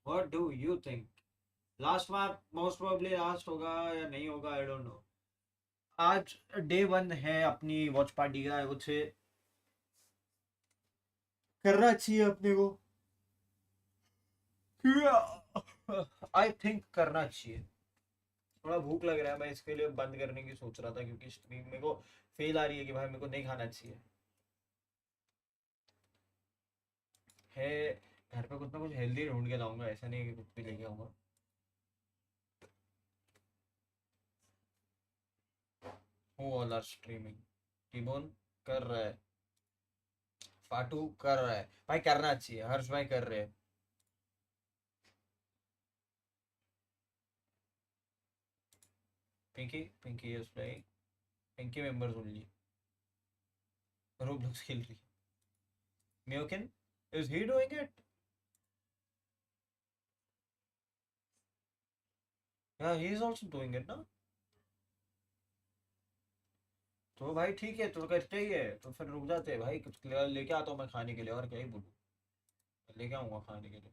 What do you think? Last map most probably last होगा या नहीं होगा, I don't know. आज day 1 है अपनी वॉच पार्टी का. I would say करना चाहिए अपने को. I think करना चाहिए. थोड़ा भूख लग रहा है, मैं इसके लिए बंद करने की सोच रहा था क्योंकि स्ट्रीम मेरे को फेल आ रही है कि भाई मेरे को नहीं खाना चाहिए. है घर पे कुछ ना कुछ हेल्दी ढूंढ के लाऊंगा, ऐसा नहीं है कि कुछ भी लेके आऊंगा. Who all are streaming? T-bone कर रहा है, फाटू कर रहा है, भाई करना चाहिए. हर्ष भाई कर रहे हैं. Pinky is playing. Pinky members only. Roblox kill रही. Miokin, is he doing it? Yeah, he is also doing it ना. तो भाई ठीक है, तो करते ही है, तो फिर रुक जाते हैं भाई. कुछ लेके आता हूँ मैं खाने के लिए, और क्या ही बोलूँ. लेके आऊँगा खाने के लिए.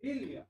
Ilya.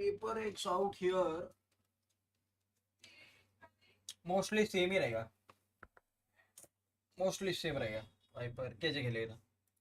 PRX out here. Mostly same ही रहेगा. Mostly same रहेगा. Viper कैसे खेलेगा?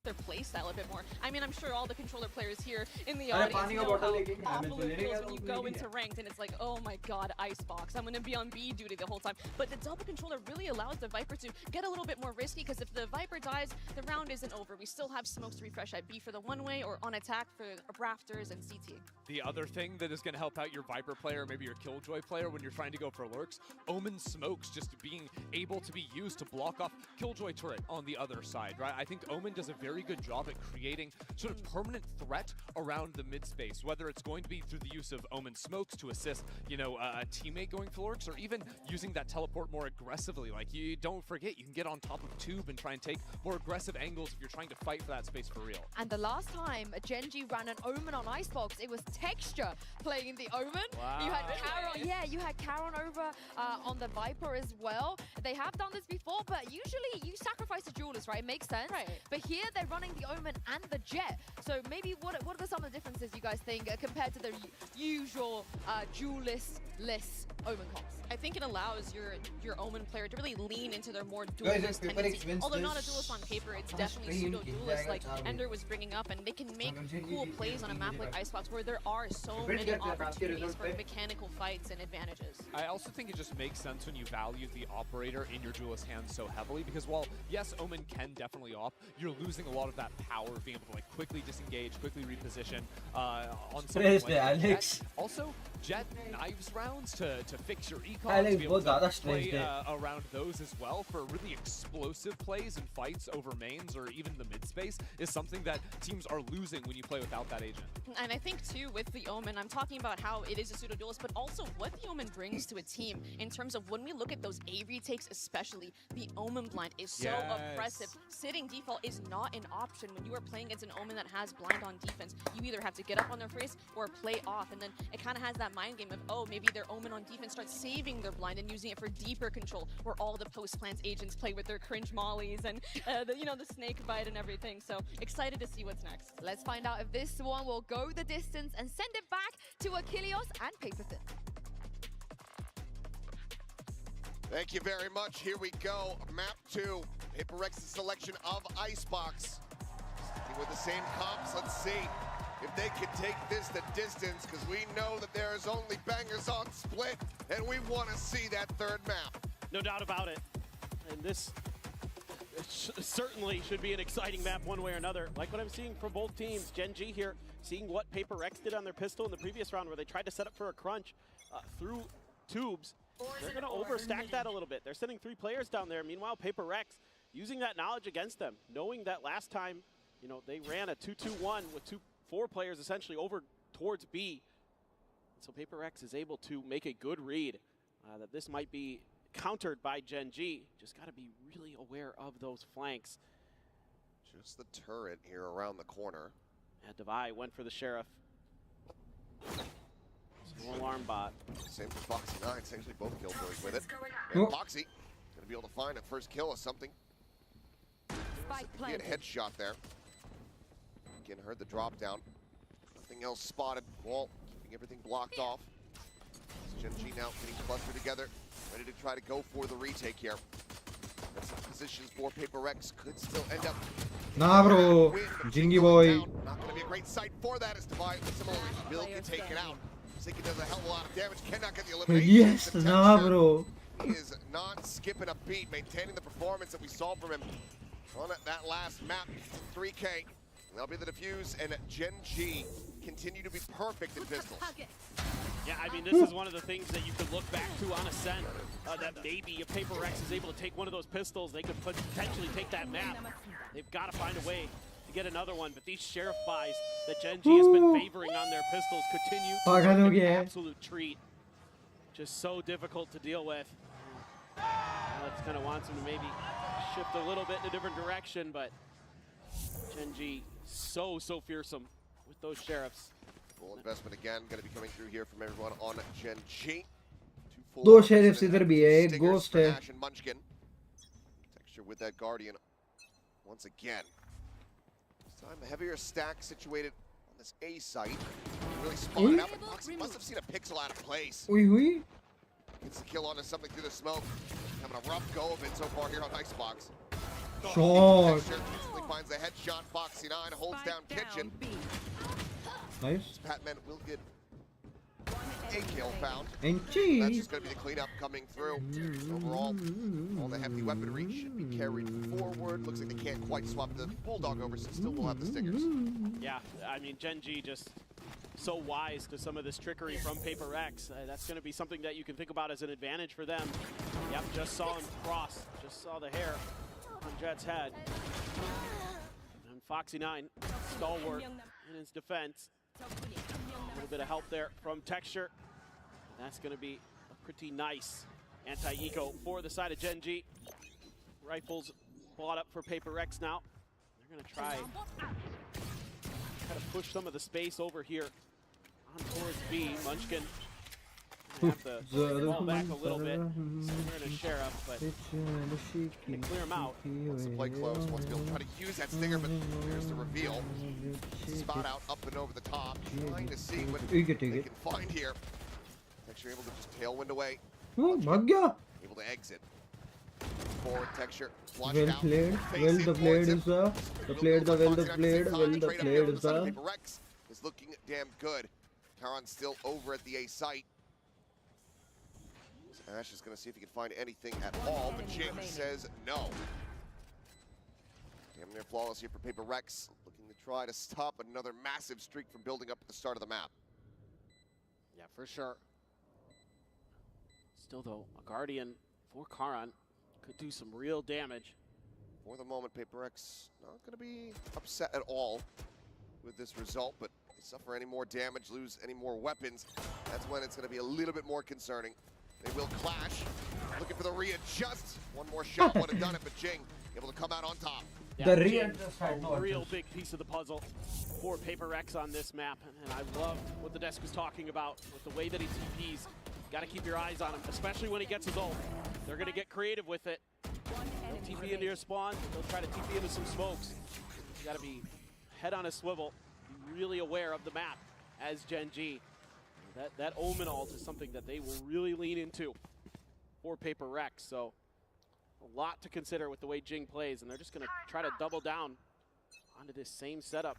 Their play style a bit more. I mean, I'm sure all the controller players here in the अरे audience पानी का know bottle how लेके awful it feels when you go into ranked and it's like, oh my god, icebox. I'm gonna be on B duty the whole time. But the double controller really allows the Viper to get a little bit more risky because if the Viper dies, the round isn't over. We still have smokes to refresh at B for the one-way or on attack for rafters and CT. The other thing that is going to help out your Viper player, maybe your Killjoy player when you're trying to go for lurks, Omen smokes just being able to be used to block off Killjoy turret on the other side, right? I think Omen does a very good job at creating sort of permanent threat around the mid space, whether it's going to be through the use of Omen smokes to assist, you know, a teammate going for lurks, or even using that teleport more aggressively. Like, you don't forget, you can get on top of Tube and try and take more aggressive angles if you're trying to fight for that space for real. And the last time GENG ran an Omen on Icebox, it was Texture playing the Omen. Wow. You had Caron, yeah, you had Caron over on the Viper as well. They have done this before, but usually you sacrifice a duelist, right? It makes sense. Right. But here they're running the Omen and the Jet. So maybe what are some of the differences you guys think compared to the usual duelist-less Omen comps? I think it allows your Omen player to really lean into their more Guys, duelist if tendency. wins Although this, not a duelist on paper, it's I'm definitely spraying pseudo-duelist Kinga like Charlie. Ender was bringing up, and they can make cool plays on a map like Icebox where there are so If it many gets a basket opportunities result, for right? mechanical fights and advantages. I also think it just makes sense when you value the operator in your duelist hands so heavily, because while, yes, Omen can definitely op, you're losing a lot of that power of being able to like quickly disengage, quickly reposition on something like Alex. Jet. Also, Jet knives rounds to fix your econ, Alex, to be able बहुत ज़्यादा to play stressed है. around those as well for really explosive plays and fights over mains or even the mid space is something that teams are losing when you play without that agent. And I think too with the Omen, I'm talking about how it is a pseudo-duelist, but also what the Omen brings to a team in terms of when we look at those A retakes especially, the Omen blind is so oppressive. Sitting default is not an option when you are playing against an Omen that has blind on defense. You either have to get up on their face or play off, and then it kind of has that mind game of, oh, maybe their Omen on defense starts saving their blind and using it for deeper control, where all the post-plants agents play with their cringe mollies and the snake bite and everything. So excited to see what's next. Let's find out if this one will go the distance and send it back to Achilles and Paper Thin. Thank you very much. Here we go. Map 2. PRX's selection of Icebox. Sticking with the same comps. Let's see if they can take this the distance, because we know that there's only bangers on Split, and we want to see that third map. No doubt about it. And this certainly should be an exciting map one way or another. Like what I'm seeing from both teams. GENG here, seeing what PRX did on their pistol in the previous round where they tried to set up for a crunch through tubes. They're going to overstack that a little bit. They're sending 3 players down there. Meanwhile, PRX using that knowledge against them, knowing that last time, you know, they ran a 2-2-1 with 4 players essentially over towards B. So PRX is able to make a good read that this might be countered by GENG. Just got to be really aware of those flanks. Just the turret here around the corner. Yeah, Devi went for the Sheriff. No alarm bot. Same for Foxy9, essentially both kill throws with it. Oh. And Foxy gonna be able to find a first kill or something. Get a headshot there. Again, heard the drop down. Nothing else spotted. Wall keeping everything blocked off. GENG now getting clustered together, ready to try to go for the retake here. That's positions for PRX could still end up. Nah, bro. Jingy boy. Not gonna be a great sight for that as Devi similarly will get taken out. Zika does a hell of a lot of damage, cannot get the elimination. Yes, nah, bro. He is not skipping a beat, maintaining the performance that we saw from him on that last map, 3K. And that'll be the defuse, and GENG continue to be perfect in pistols. Yeah, I mean, this is one of the things that you could look back to on Ascent, that maybe if PRX is able to take one of those pistols, they could potentially take that map. They've got to find a way to get another one, but these Sheriff buys that GENG has been favoring on their pistols continue to be an absolute treat. Just so difficult to deal with. Alex kind of wants him to maybe shift a little bit in a different direction, but GENG so fearsome with those Sheriffs. Full investment again, going to be coming through here from everyone on GENG. 2 sheriffs इधर भी है, एक ghost है. Texture with that Guardian once again. This time a heavier stack situated on this A site. Really spotted out, but Foxy must have seen a pixel out of place. Oui. Gets the kill onto something through the smoke. Having a rough go of it so far here on Icebox. Shot. Instantly finds the headshot. Foxy9 holds down Kitchen. Nice. Patman will get a kill found. And that's just going to be the cleanup coming through. Overall, all the heavy weaponry should be carried forward. Looks like they can't quite swap the Bulldog over, so still will have the Stingers. Yeah, I mean, GENG just so wise to some of this trickery from PRX. That's going to be something that you can think about as an advantage for them. Yep, just saw him cross. Just saw the hair on Jet's head. And Foxy9, stalwart in his defense. A little bit of help there from Texture. That's going to be a pretty nice anti-eco for the side of GENG. Rifles bought up for PRX now. They're going to try to push some of the space over here on towards B. Munchkin have to fall back a little bit. So we're in a Sheriff, but going to clear him out. Wants to play close, wants to be able to try to use that Stinger, but here's the reveal. Spot out up and over the top, trying to see what they can find here. Texture able to just tailwind away. Oh, bhag gaya. Able to exit. Forward Texture, flushed Well out. played. Well the played is the played the well the played. Well the played is the. PRX is looking damn good. Taron's still over at the A site. Ash is going to see if he can find anything at all, but Jing says no. Damn near flawless here for PRX, looking to try to stop another massive streak from building up at the start of the map. Yeah, for sure. Still though, a Guardian for Karan could do some real damage. For the moment, PRX not going to be upset at all with this result, but if they suffer any more damage, lose any more weapons, that's when it's going to be a little bit more concerning. They will clash, looking for the readjust. One more shot would have done it, but Jing able to come out on top. Yeah, the readjust had no real big piece of the puzzle for PRX on this map, and I love what the desk was talking about with the way that he TPs. Got to keep your eyes on him, especially when he gets his ult. They're going to get creative with it. They'll TP into your spawn. They'll try to TP into some smokes. You got to be head on a swivel, be really aware of the map as GENG. That Omen ult is something that they will really lean into. for PRX. So a lot to consider with the way GENG plays, and they're just going to try to double down onto this same setup.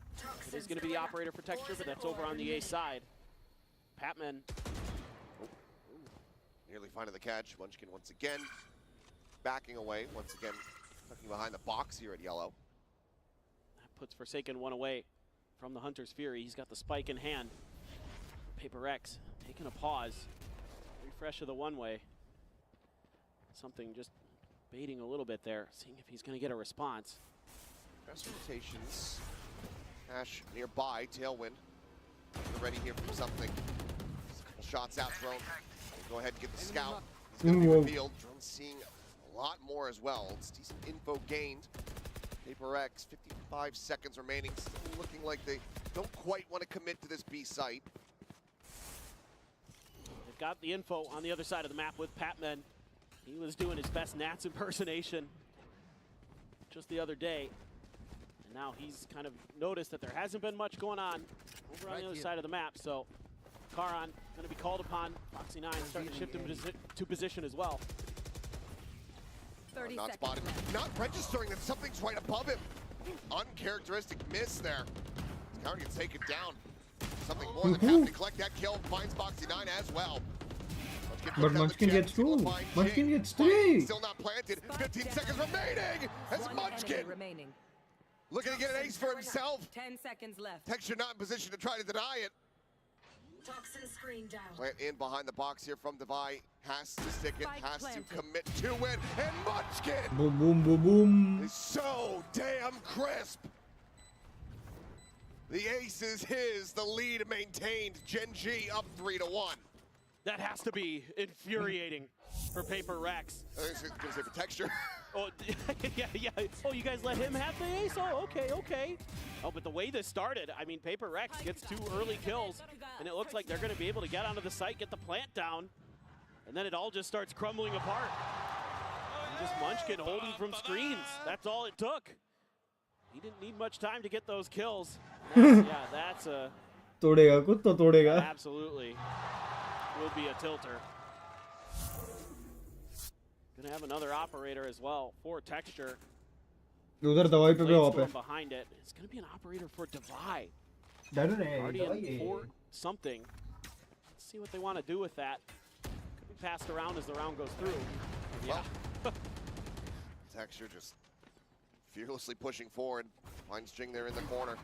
It is going to be the operator for Texture, but that's over on the A side. Patman. Nearly finding the catch. Munchkin once again backing away. Once again tucking behind the box here at yellow. That puts Forsaken one away from the Hunter's Fury. He's got the spike in hand. PRX taking a pause. Refresh of the one-way. Something just baiting a little bit there, seeing if he's going to get a response. Best rotations. Ash nearby, Tailwind. They're ready here for something. Just a couple shots out thrown. We'll go ahead and get the scout. He's going to be revealed. Drone seeing a lot more as well. It's decent info gained. PRX, 55 seconds remaining. Still looking like they don't quite want to commit to this B site. They've got the info on the other side of the map with Patman. He was doing his best Nats impersonation just the other day. And now he's kind of noticed that there hasn't been much going on over on the other side of the map. So Karan going to be called upon. Foxy9 starting to shift to position as well. 30 not spotted. Not registering that something's right above him. Uncharacteristic miss there. Karan gets taken down. Something more than happy to collect that kill. Finds Foxy9 as well. But Munchkin gets 2. Munchkin gets 3. Still not planted. 15 seconds remaining. As Munchkin looking to get an ace for himself. 10 seconds left. Texture not in position to try to deny it. Toxin screen down. Plant in behind the box here from Devi. Has to stick it, has to commit to it. And Munchkin Boom, boom, boom, boom. is so damn crisp. The ace is his. The lead maintained. GENG up 3-1. That has to be infuriating for PRX. I was gonna say for Texture. Oh, yeah. Oh, you guys let him have the ace? Oh, okay. Oh, but the way this started, I mean, PRX gets 2 early kills, and it looks like they're going to be able to get onto the site, get the plant down, and then it all just starts crumbling apart. And just Munchkin holding from screens. That's all it took. He didn't need much time to get those kills. That's a... तोड़ेगा कुछ तो तोड़ेगा. Absolutely. Will be a tilter. Gonna have another operator as well for Texture. उधर दवाई पे भी of है. Behind it. It's gonna be an operator for Devi. Guardian for something. Let's see what they want to do with that. Could be passed around as the round goes through. Yeah. Texture just fearlessly pushing forward. Finds GENG there in the corner.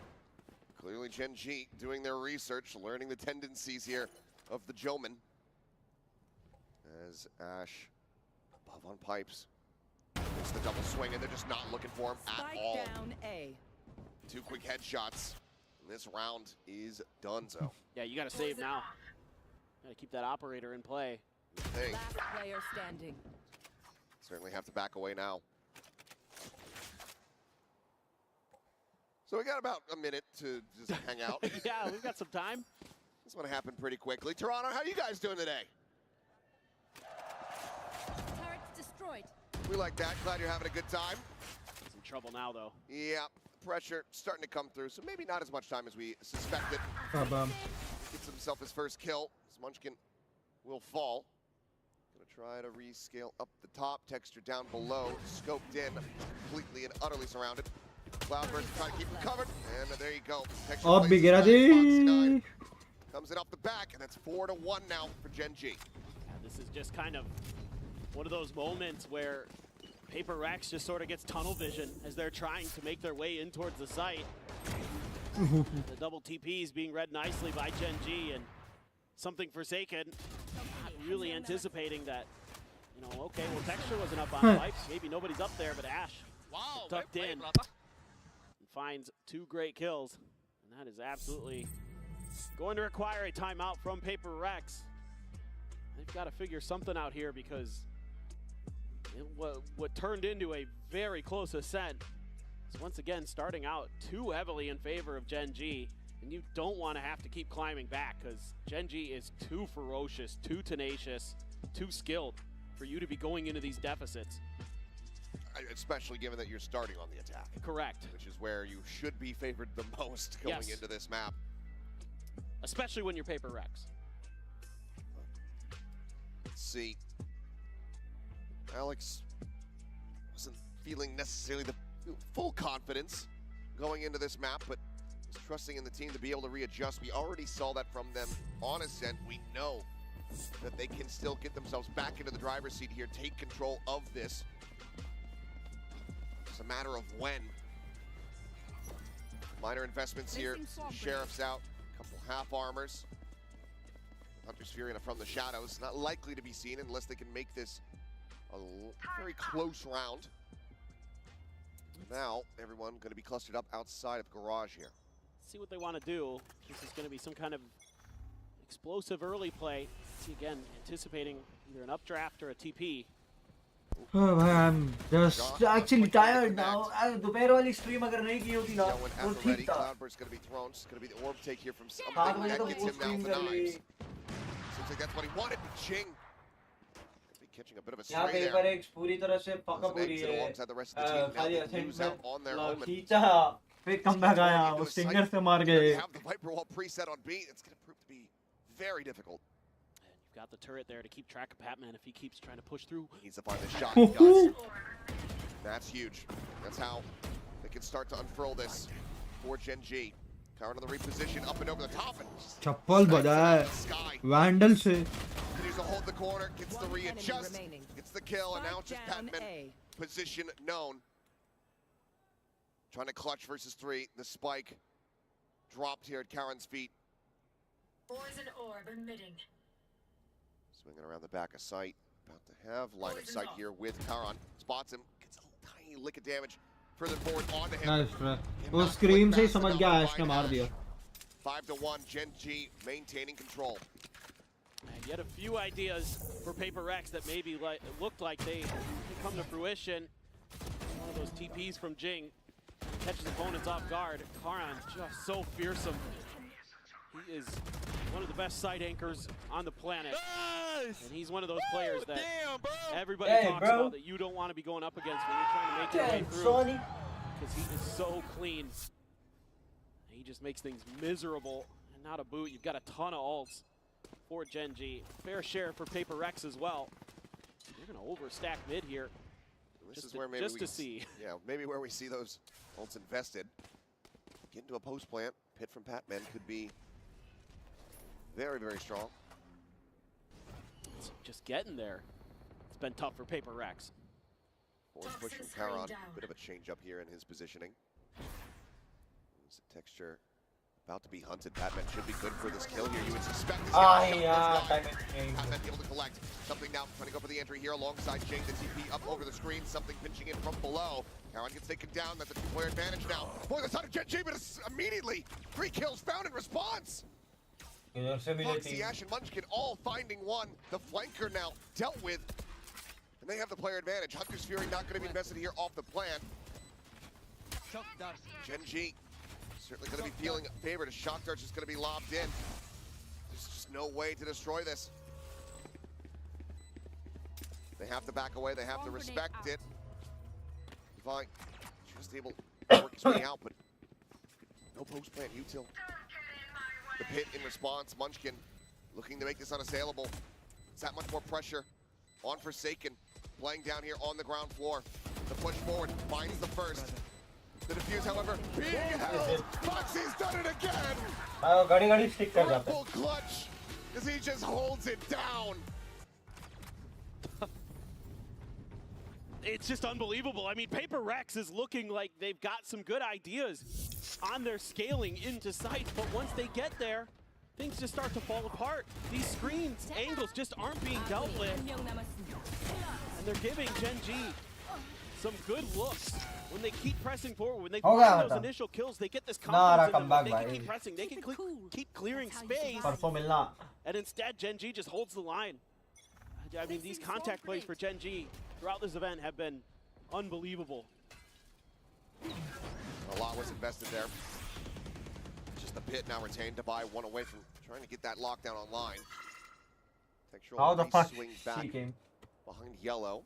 Clearly GENG doing their research, learning the tendencies here of the Joman. As Ash above on pipes. It's the double swing, and they're just not looking for him at all. Down A. 2 quick headshots. And this round is donezo. Yeah, you gotta save now. Gotta keep that operator in play. Last player standing. Certainly have to back away now. So we got about a minute to just hang out. Yeah, we've got some time. This one happened pretty quickly. Toronto, how you guys doing today? Turret's destroyed. We like that. Glad you're having a good time. He's in trouble now, though. Yeah, pressure starting to come through, so maybe not as much time as we suspected. Gets himself his first kill. This Munchkin will fall. Gonna try to rescale up the top. Texture down below. Scoped in. Completely and utterly surrounded. Cloudburst trying to keep him covered. And there you go. Texture अब भी गिरा दी. Comes it off the back, and that's 4-1 now for GENG. Yeah, this is just kind of one of those moments where PRX just sort of gets tunnel vision as they're trying to make their way in towards the site. The double TPs being read nicely by GENG, and something Forsaken not really anticipating that, you know, okay, well, Texture wasn't up on pipes. Maybe nobody's up there, but Ash tucked in and finds 2 great kills. And that is absolutely going to require a timeout from PRX. They've got to figure something out here, because what turned into a very close ascent is once again starting out too heavily in favor of GENG, and you don't want to have to keep climbing back, because GENG is too ferocious, too tenacious, too skilled for you to be going into these deficits. Especially given that you're starting on the attack. Correct. Which is where you should be favored the most going into this map. Especially when you're PRX. Let's see. Alex wasn't feeling necessarily the full confidence going into this map, but was trusting in the team to be able to readjust. We already saw that from them on Ascent. We know that they can still get themselves back into the driver's seat here, take control of this. It's a matter of when. Minor investments here. Sheriff's out, a couple half armors. Hunter's Fury from the shadows, not likely to be seen unless they can make this a very close round. Now, everyone going to be clustered up outside of Garage here. See what they want to do. This is going to be some kind of explosive early play. See, again, anticipating either an updraft or a TP. Oh, I'm just actually tired now. दोपहर वाली stream अगर नहीं की होती ना तो ठीक था. Cloudburst going to be thrown. It's going to be the orb take here from something that gets him down for knives. Seems like that's what he wanted. Ching could be catching a bit of a यहाँ stray पे there. PRX पूरी तरह से पका पूरी है. Alongside the rest of the team, now they lose out on their omen. खींचा फिर comeback आया वो stinger से मार गए. Have the Viper Wall preset on B. It's going to prove to be very difficult. Got the turret there to keep track of Patman if he keeps trying to push through. He needs to find the shot. He does. That's huge. That's how they can start to unfurl this for Gen G. Current on the reposition, up and over the top. चप्पल बजाए Vandal से. Continues to hold the corner, gets the readjust, gets the kill, and now it's just Patman position known. Trying to clutch versus 3. The spike dropped here at Karen's feet. Poison orb emitting. Swinging around the back of sight. About to have line of sight here with Karan. Spots him, gets a tiny lick of damage. Further forward onto him. Nice try. वो scream से ही समझ गया Ash ने मार दिया. 5-1, Gen G maintaining control. And yet a few ideas for PRX that maybe looked like they could come to fruition. One of those TPs from Jing catches opponents off guard. Karan just so fearsome. He is one of the best side anchors on the planet. Nice! And he's one of those players that everybody talks about that you don't want to be going up against when you're trying to make your way through. Because he is so clean. He just makes things miserable. And not a boot. You've got a ton of ults for Gen G. Fair share for PRX as well. You're going to overstack mid here. This is where maybe just to see. Yeah, maybe where we see those ults invested. Get into a post plant. Pit from Patman could be very, very strong. It's just getting there. It's been tough for PRX. Force push from Karan. Bit of a change up here in his positioning. There's a texture about to be hunted. Patman should be good for this kill here. You would suspect this Patman able to collect. Something now trying to go for the entry here alongside Jing. The TP up over the screen. Something pinching in from below. Karan gets taken down. That's a 2-player advantage now. For the side of Gen G, but immediately 3 kills found in response. Foxy, Ash, and Munchkin all finding one. The flanker now dealt with. And they have the player advantage. Hunter's Fury not going to be invested here off the plan. Gen G certainly going to be feeling favored. A shock dart's just going to be lobbed in. There's just no way to destroy this. They have to back away. They have to respect it. Divine just able to work his way out, but no post-plant util. The pit in response. Munchkin looking to make this unassailable. It's that much more pressure on Forsaken. Playing down here on the ground floor. The push forward finds the first. The defuse, however, being held. Foxy's done it again. Triple clutch as he just holds it down. It's just unbelievable. I mean, PRX is looking like they've got some good ideas on their scaling into sight, but once they get there, things just start to fall apart. These screens, angles just aren't being dealt with. And they're giving Gen G some good looks. When they keep pressing forward, when they find those initial kills, they get this confidence in them. They can keep pressing, they can keep clearing space. And instead, Gen G just holds the line. I mean, these contact plays for Gen G throughout this event have been unbelievable. A lot was invested there. Just the pit now retained to buy one away from trying to get that lockdown online. How the fuck swings back behind yellow.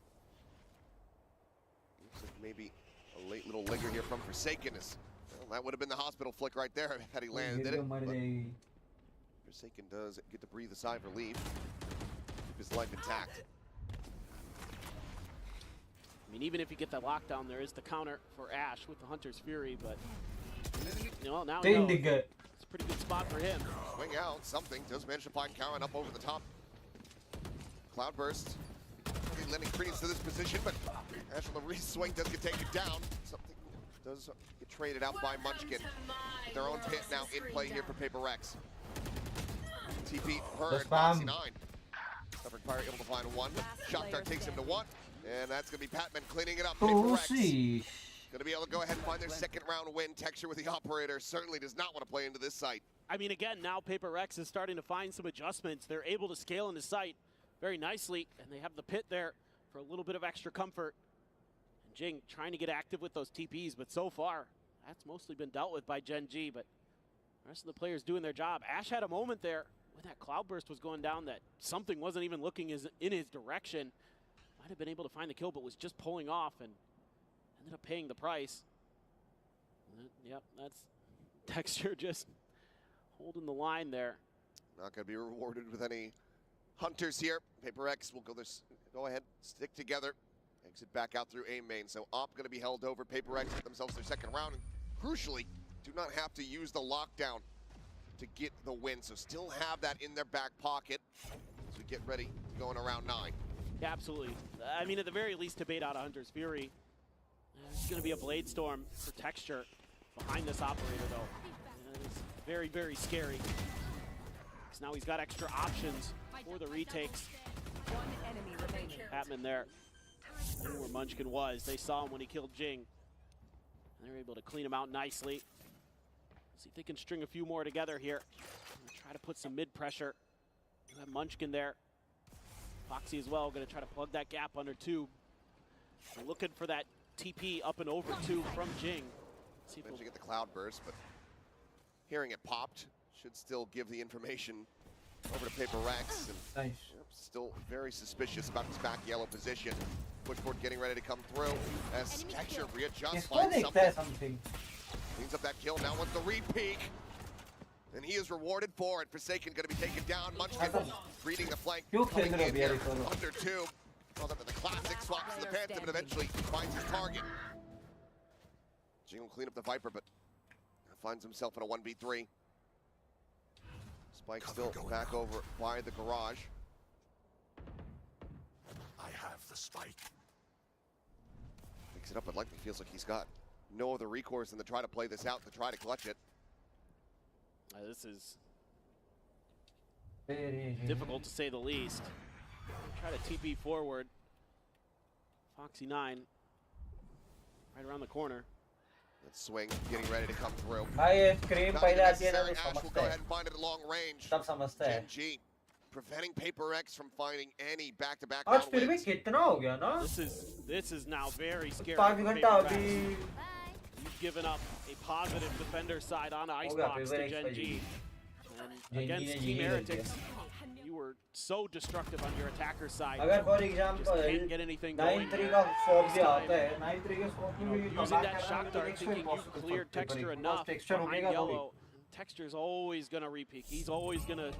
Looks like maybe a late little linger here from Forsaken. Well, that would have been the hospital flick right there had he landed it. Forsaken does get to breathe a sigh of relief. Keep his life intact. I mean, even if you get that lockdown, there is the counter for Ash with the Hunter's Fury, but now no, it's a pretty good spot for him. Swing out, something. Does manage to find Cowan up over the top. Cloudburst. Lending credence to this position, but Ash on the re-swing does get taken down. Something does get traded out by Munchkin. Their own pit now in play here for PRX. TP heard, Foxy 9. Suffering Fire able to find one. Shot Dart takes him to one. And that's going to be Patman cleaning it up. PRX going to be able to go ahead and find their second round win. Texture with the operator certainly does not want to play into this site. I mean, again, now PRX is starting to find some adjustments. They're able to scale into site very nicely, and they have the pit there for a little bit of extra comfort. And Jing trying to get active with those TPs, but so far, that's mostly been dealt with by GENG, but the rest of the players doing their job. Ash had a moment there when that Cloudburst was going down that something wasn't even looking in his direction. Might have been able to find the kill, but was just pulling off and ended up paying the price. Yep, that's Texture just holding the line there. Not going to be rewarded with any hunters here. PRX will go ahead, stick together, exit back out through A main. So Op going to be held over. PRX get themselves their second round, and crucially, do not have to use the lockdown to get the win. So still have that in their back pocket as we get ready to go in around 9. Yeah, absolutely. I mean, at the very least, to bait out a Hunter's Fury. There's going to be a Blade Storm for Texture behind this operator, though. It's very, very scary. Because now he's got extra options for the retakes. One enemy remaining. Patman there. Knew where Munchkin was. They saw him when he killed Jing. And they were able to clean him out nicely. See if they can string a few more together here. Try to put some mid pressure. You have Munchkin there. Foxy as well, going to try to plug that gap under tube. They're looking for that TP up and over tube from Jing. See if we'll get the Cloudburst, but hearing it popped should still give the information over to PRX. And nice. Still very suspicious about his back yellow position. Pushboard getting ready to come through as Texture readjusts, finds something. Cleans up that kill, now wants the re-peek. And he is rewarded for it. Forsaken going to be taken down. Munchkin reading the flank. Coming in here under tube. Calls up to the classic, swaps to the Phantom, and eventually finds his target. Jing will clean up the Viper, but finds himself in a 1v3. Spike still back over by the garage. I have the spike. Picks it up, but likely feels like he's got no other recourse than to try to play this out, to try to clutch it. This is difficult to say the least. Try to TP forward. Foxy 9 right around the corner. That swing getting ready to come through. भाई screen पहले आती है ना तो Ash will go ahead and find it at long range. सब समझता है. GENG preventing PRX from finding any back-to-back आज फिर भी कितना हो गया ना? This is now very scary. 5 घंटा अभी. You've given up a positive defender side on Icebox to GENG. And against Team Heretics, you were so destructive on your attacker side. अगर for example, just can't get anything going. 9-3 का scope भी आता है. 9-3 के scope में भी using that shock dart, thinking you've cleared Texture enough behind yellow. Texture's always going to re-peek. He's always going to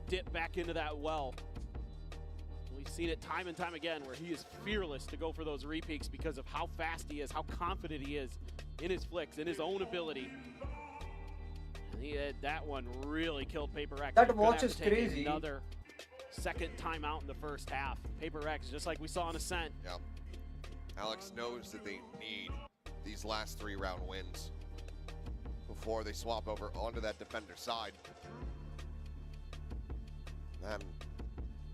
dip back into that well. We've seen it time and time again where he is fearless to go for those re-peeks because of how fast he is, how confident he is in his flicks, in his own ability. And that one really killed PRX. That watch is crazy. Another second timeout in the first half. PRX, just like we saw in Ascent. Yeah. Alex knows that they need these last 3 round wins before they swap over onto that defender side. And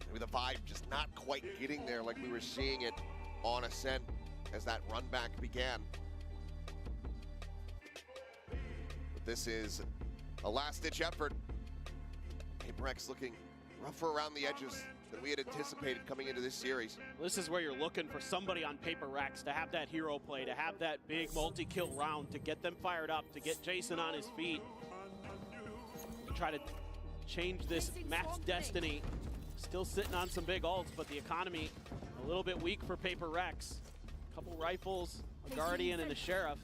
maybe the vibe just not quite getting there like we were seeing it on Ascent as that run back began. But this is a last-ditch effort. PRX looking rougher around the edges than we had anticipated coming into this series. This is where you're looking for somebody on PRX to have that hero play, to have that big multi-kill round, to get them fired up, to get Jason on his feet, to try to change this map's destiny. Still sitting on some big ults, but the economy a little bit weak for PRX. A couple rifles, a Guardian, and a Sheriff.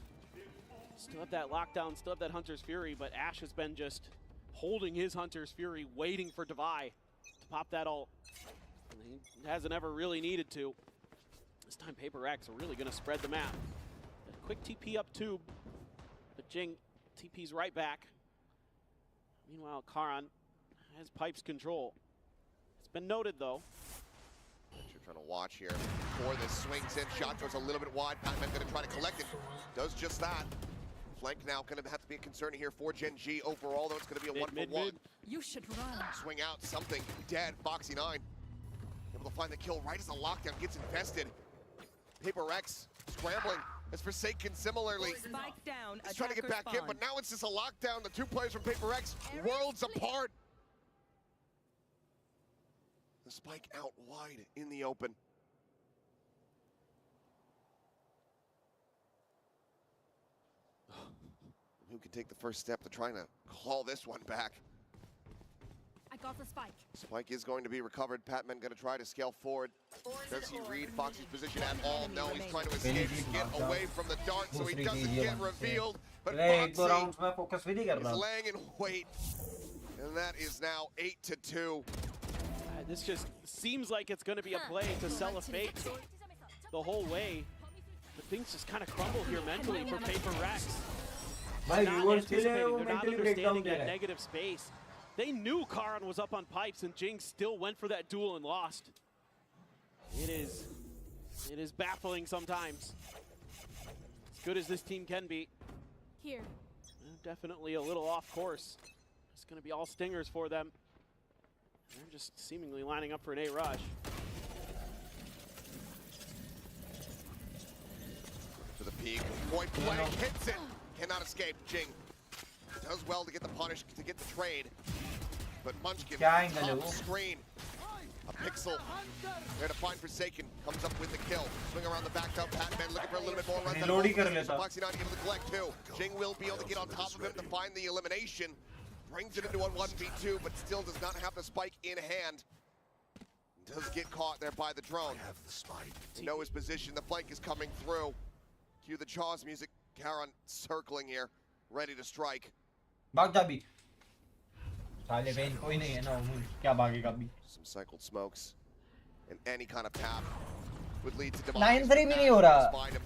Still have that lockdown, still have that Hunter's Fury, but Ash has been just holding his Hunter's Fury, waiting for Devi to pop that ult. And he hasn't ever really needed to. This time PRX are really going to spread the map. A quick TP up tube, but Jing TP's right back. Meanwhile, Karan has Pipes control. It's been noted, though. You're trying to watch here before this swings in. Shot goes a little bit wide. Pac-Man going to try to collect it. Does just that. Flank now going to have to be a concern here for GENG overall, though it's going to be a one-for-one. You should run. Swing out, something dead. Foxy9 able to find the kill right as the lockdown gets infested. PRX scrambling. As Forsaken similarly. Spike down. He's trying to get back in, but now it's just a lockdown. The two players from PRX, worlds apart. The spike out wide in the open. Who can take the first step to trying to claw this one back? I got the spike. Spike is going to be recovered. Patman going to try to scale forward. Does he read Foxy's position at all? No, he's trying to escape and get away from the dart so he doesn't get revealed. But Foxy is laying in wait. And that is now 8-2. This just seems like it's going to be a play to sell a fake the whole way. But things just kind of crumble here mentally for PRX. They're not anticipating, they're not understanding that negative space. They knew Karan was up on pipes, and Jing still went for that duel and lost. It is baffling sometimes. As good as this team can be. Here. Definitely a little off course. It's going to be all stingers for them. They're just seemingly lining up for an A rush. To the peak, point blank hits it. Cannot escape. Jing does well to get the punish, to get the trade. But Munchkin, top screen. A pixel there to find Forsaken. Comes up with the kill. Swing around the back up. Patman looking for a little bit more runs. Foxy not able to collect two. Jing will be able to get on top of him to find the elimination. Brings it into a 1v2, but still does not have the spike in hand. Does get caught there by the drone. I have the spike. You know his position. The flank is coming through. Cue the Jaws music. Karan circling here, ready to strike. Some cycled smokes and any kind of tap would lead to demise. 9-3 bhi nahi ho raha.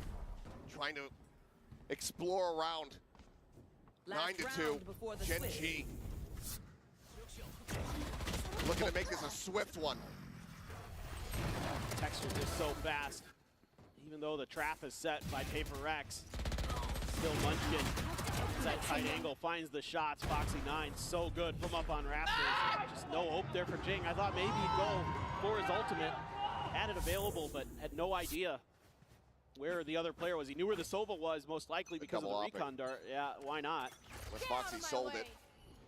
Trying to explore around. 9-2. GENG looking to make this a swift one. Texture is so fast. Even though the trap is set by PRX, still Munchkin. That tight angle finds the shots. Foxy9 so good from up on Raptors. Just no hope there for Jing. I thought maybe he'd go for his ultimate. Had it available, but had no idea where the other player was. He knew where the Sova was, most likely because of the recon dart. Yeah, why not? When Foxy sold it.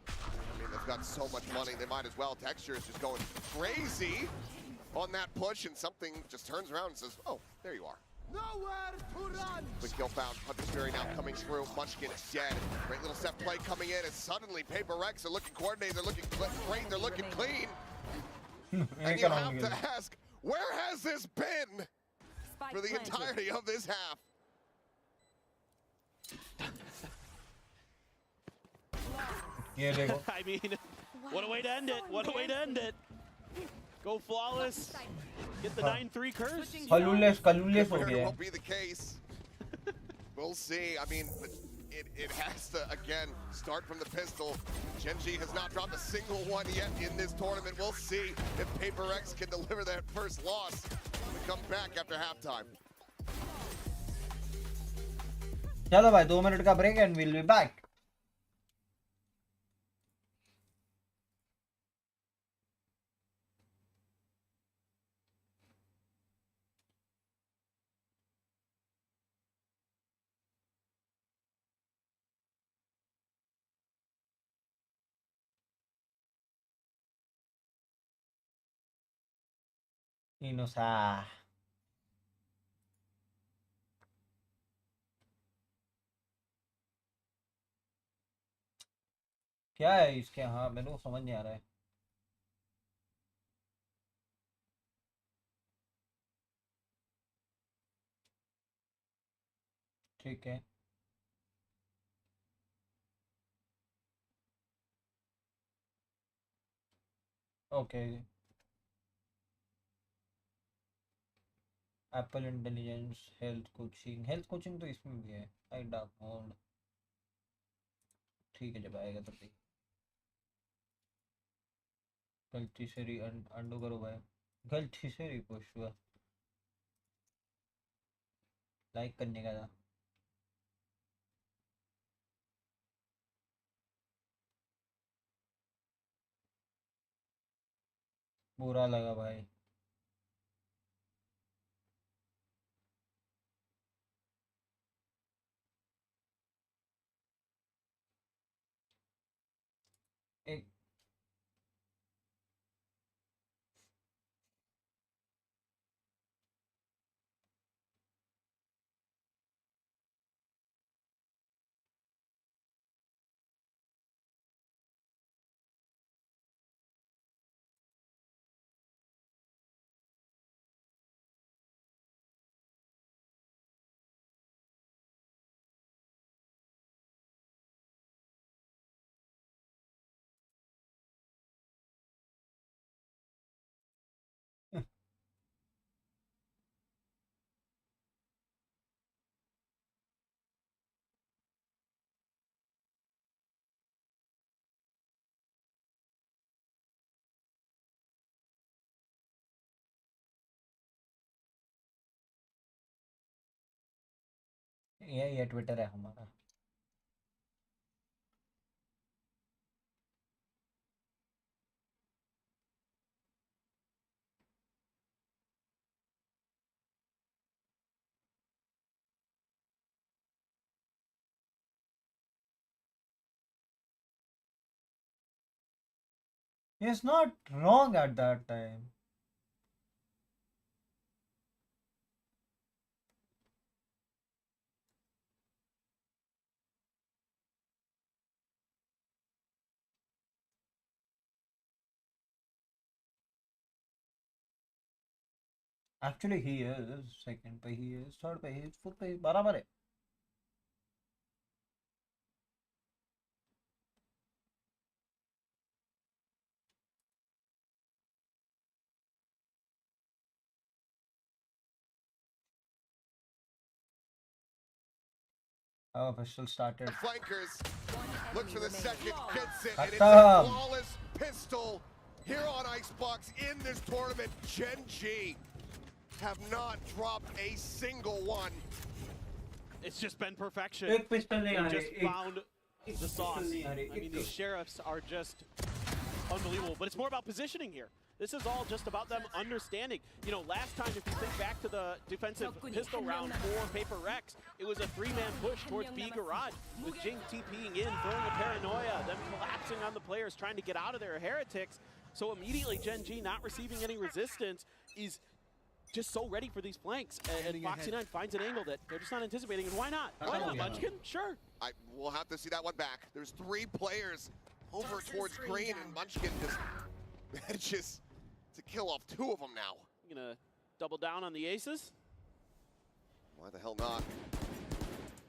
I mean, they've got so much money, they might as well. Texture is just going crazy on that push, and something just turns around and says, oh, there you are. Nowhere to run! Quick kill found. Hunter's Fury now coming through. Munchkin is dead. Great little set play coming in, and suddenly PRX are looking coordinated. They're looking great. They're looking clean. And you have to ask, where has this been for the entirety of this half? I mean, what a way to end it. What a way to end it. Go flawless. Get the 9-3 curse. Kaluless ho gaya. Won't be the case. We'll see. I mean, it has to, again, start from the pistol. GENG has not dropped a single one yet in this tournament. We'll see if PRX can deliver that first loss and come back after halftime. चलो भाई 2 minute का break and we'll be back. Inosa. क्या है इसके? हाँ मेरे को समझ नहीं आ रहा है. ठीक है. Okay. Apple intelligence, health coaching तो इसमें भी है। आई डार्क मोड ठीक है, जब आएगा तब भी। गलती से अंडो करो भाई, गलती से रिपोस्ट हुआ, लाइक करने का था। बुरा लगा भाई। एक ये ट्विटर है हमारा। He's not wrong at that time. Actually, he is second पे he is, third पे he is, fourth पे he is, बराबर है। Official started. Flankers looks for the second, gets it, and it's a flawless pistol here on Icebox in this tournament. GENG have not dropped a single one. It's just been perfection. एक pistol नहीं आ They रही, just found the sauce. I mean, these sheriffs are just unbelievable. But it's more about positioning here. This is all just about them understanding. You know, last time, if you think back to the defensive pistol round for PRX, it was a three-man push towards B garage with GENG TPing in, throwing a paranoia, then collapsing on the players trying to get out of there, heretics. So immediately, GENG not receiving any resistance is just so ready for these flanks. And Foxy9 finds an angle that they're just not anticipating. And why not? Why not, Munchkin? Sure. We'll have to see that one back. There's three players over towards green, and Munchkin just manages to kill off two of them now. Gonna double down on the aces. Why the hell not?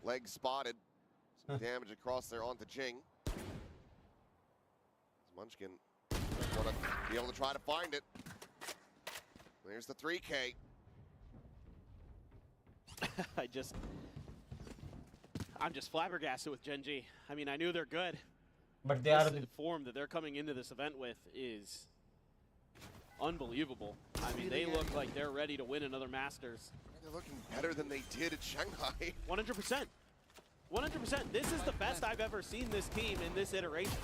Leg spotted. Some damage across there onto GENG. Munchkin want to be able to try to find it. There's the 3K. I'm just flabbergasted with GENG. I mean, I knew they're good. But they are the form that they're coming into this event with is unbelievable. I mean, they look like they're ready to win another Masters. They're looking better than they did at Shanghai. 100%. 100%. This is the best I've ever seen this team in this iteration.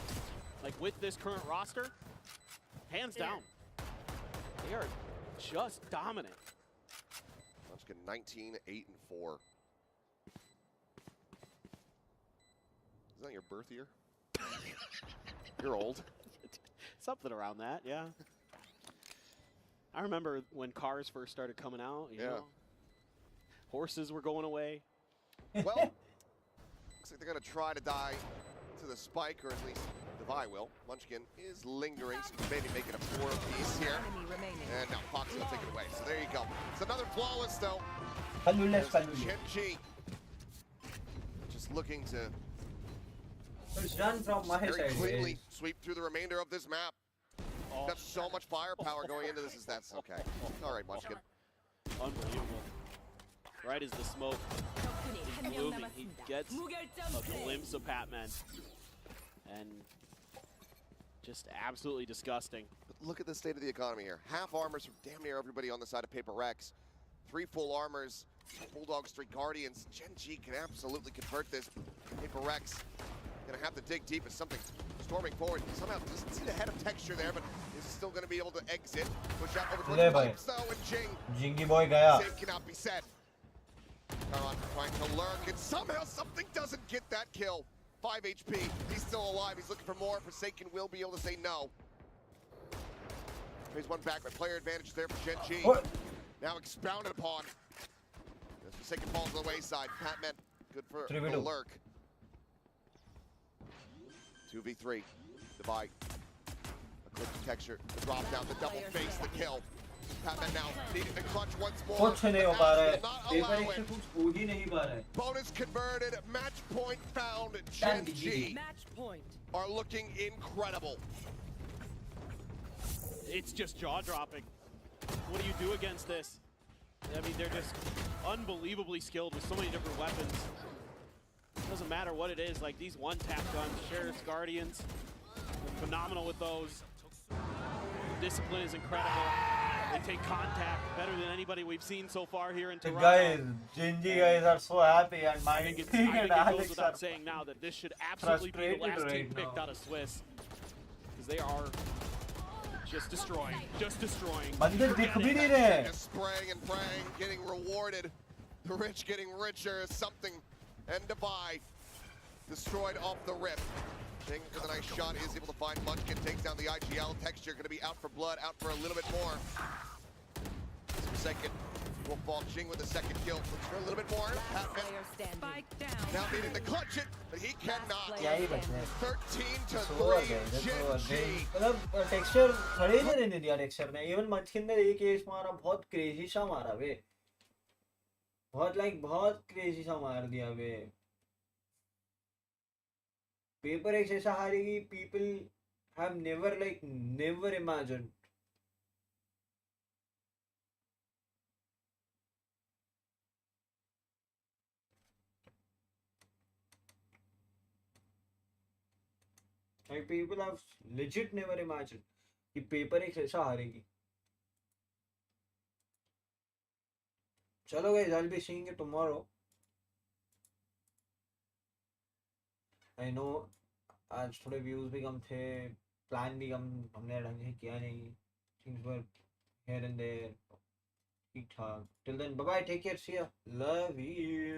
Like, with this current roster, hands down. They are just dominant. Munchkin 19, 8, and 4. Is that your birth year? You're old. Something around that, yeah. I remember when cars first started coming out, you know. Horses were going away. Well, looks like they're going to try to die to the spike, or at least Devi will. Munchkin is lingering, so maybe making a 4-piece here. And now Foxy will take it away. So there you go. It's another flawless, though. GENG just looking to very cleanly sweep through the remainder of this map. Got so much firepower going into this. That's okay. All right, Munchkin. Unbelievable. right as the smoke is blooming, he gets a glimpse of Patman. And just absolutely disgusting. But look at the state of the economy here. Half armors from damn near everybody on the side of PRX. 3 full armors, Bulldogs, 3 Guardians. GENG can absolutely convert this. PRX gonna have to dig deep as something storming forward. Somehow doesn't see the head of texture there, but is still gonna be able to exit. Push out over towards the pipes though, and Jingy boy gaya. Save cannot be said. Taron trying to lurk, and somehow something doesn't get that kill. 5 HP, he's still alive, he's looking for more. Forsaken will be able to say no. Phase 1 back, but player advantage there for GENG. Now expounded upon. As Forsaken falls to the wayside. Patman, good for the lurk. 2v3, divide. A quick texture, the drop down, the double face, the kill. Patman now needing the clutch once more. कुछ नहीं हो पा रहा है PRX से कुछ हो ही नहीं पा रहा है Bonus converted, match point found. GENG are looking incredible. It's just jaw-dropping. What do you do against this? I mean, they're just unbelievably skilled with so many different weapons. Doesn't matter what it is, like these one-tap guns, Sheriff's Guardians, phenomenal with those. Discipline is incredible. They take contact better than anybody we've seen so far here in Toronto. Guys, GENG guys are so happy and I think it goes without saying now that this should absolutely be the last team picked out of Swiss. Because they are just destroying. Just spraying and praying, getting rewarded. The rich getting richer is something. And Divide destroyed off the rip. GENG with a nice shot is able to find Munchkin, takes down the IGL. Texture gonna be out for blood, out for a little bit more. Second will fall. GENG with a second kill. Looks for a little bit more. Patman now needing to clutch it, but he cannot. 13-3 GENG. मतलब texture खड़े नहीं रहने दिया texture ने even मंचकिन ने एक as मारा बहुत क्रेजी सा मारा बे बहुत क्रेजी सा मार दिया बे PRX ऐसा हारेगी people have never imagined. Like people have legit never imagined कि PRX ऐसा हारेगी. चलो guys, I'll be seeing you tomorrow. I know आज थोड़े views भी कम थे, plan भी कम हमने ढंग से किया नहीं. Things were here and there. ठीक ठाक. Till then, bye bye. Take care. See ya. Love you.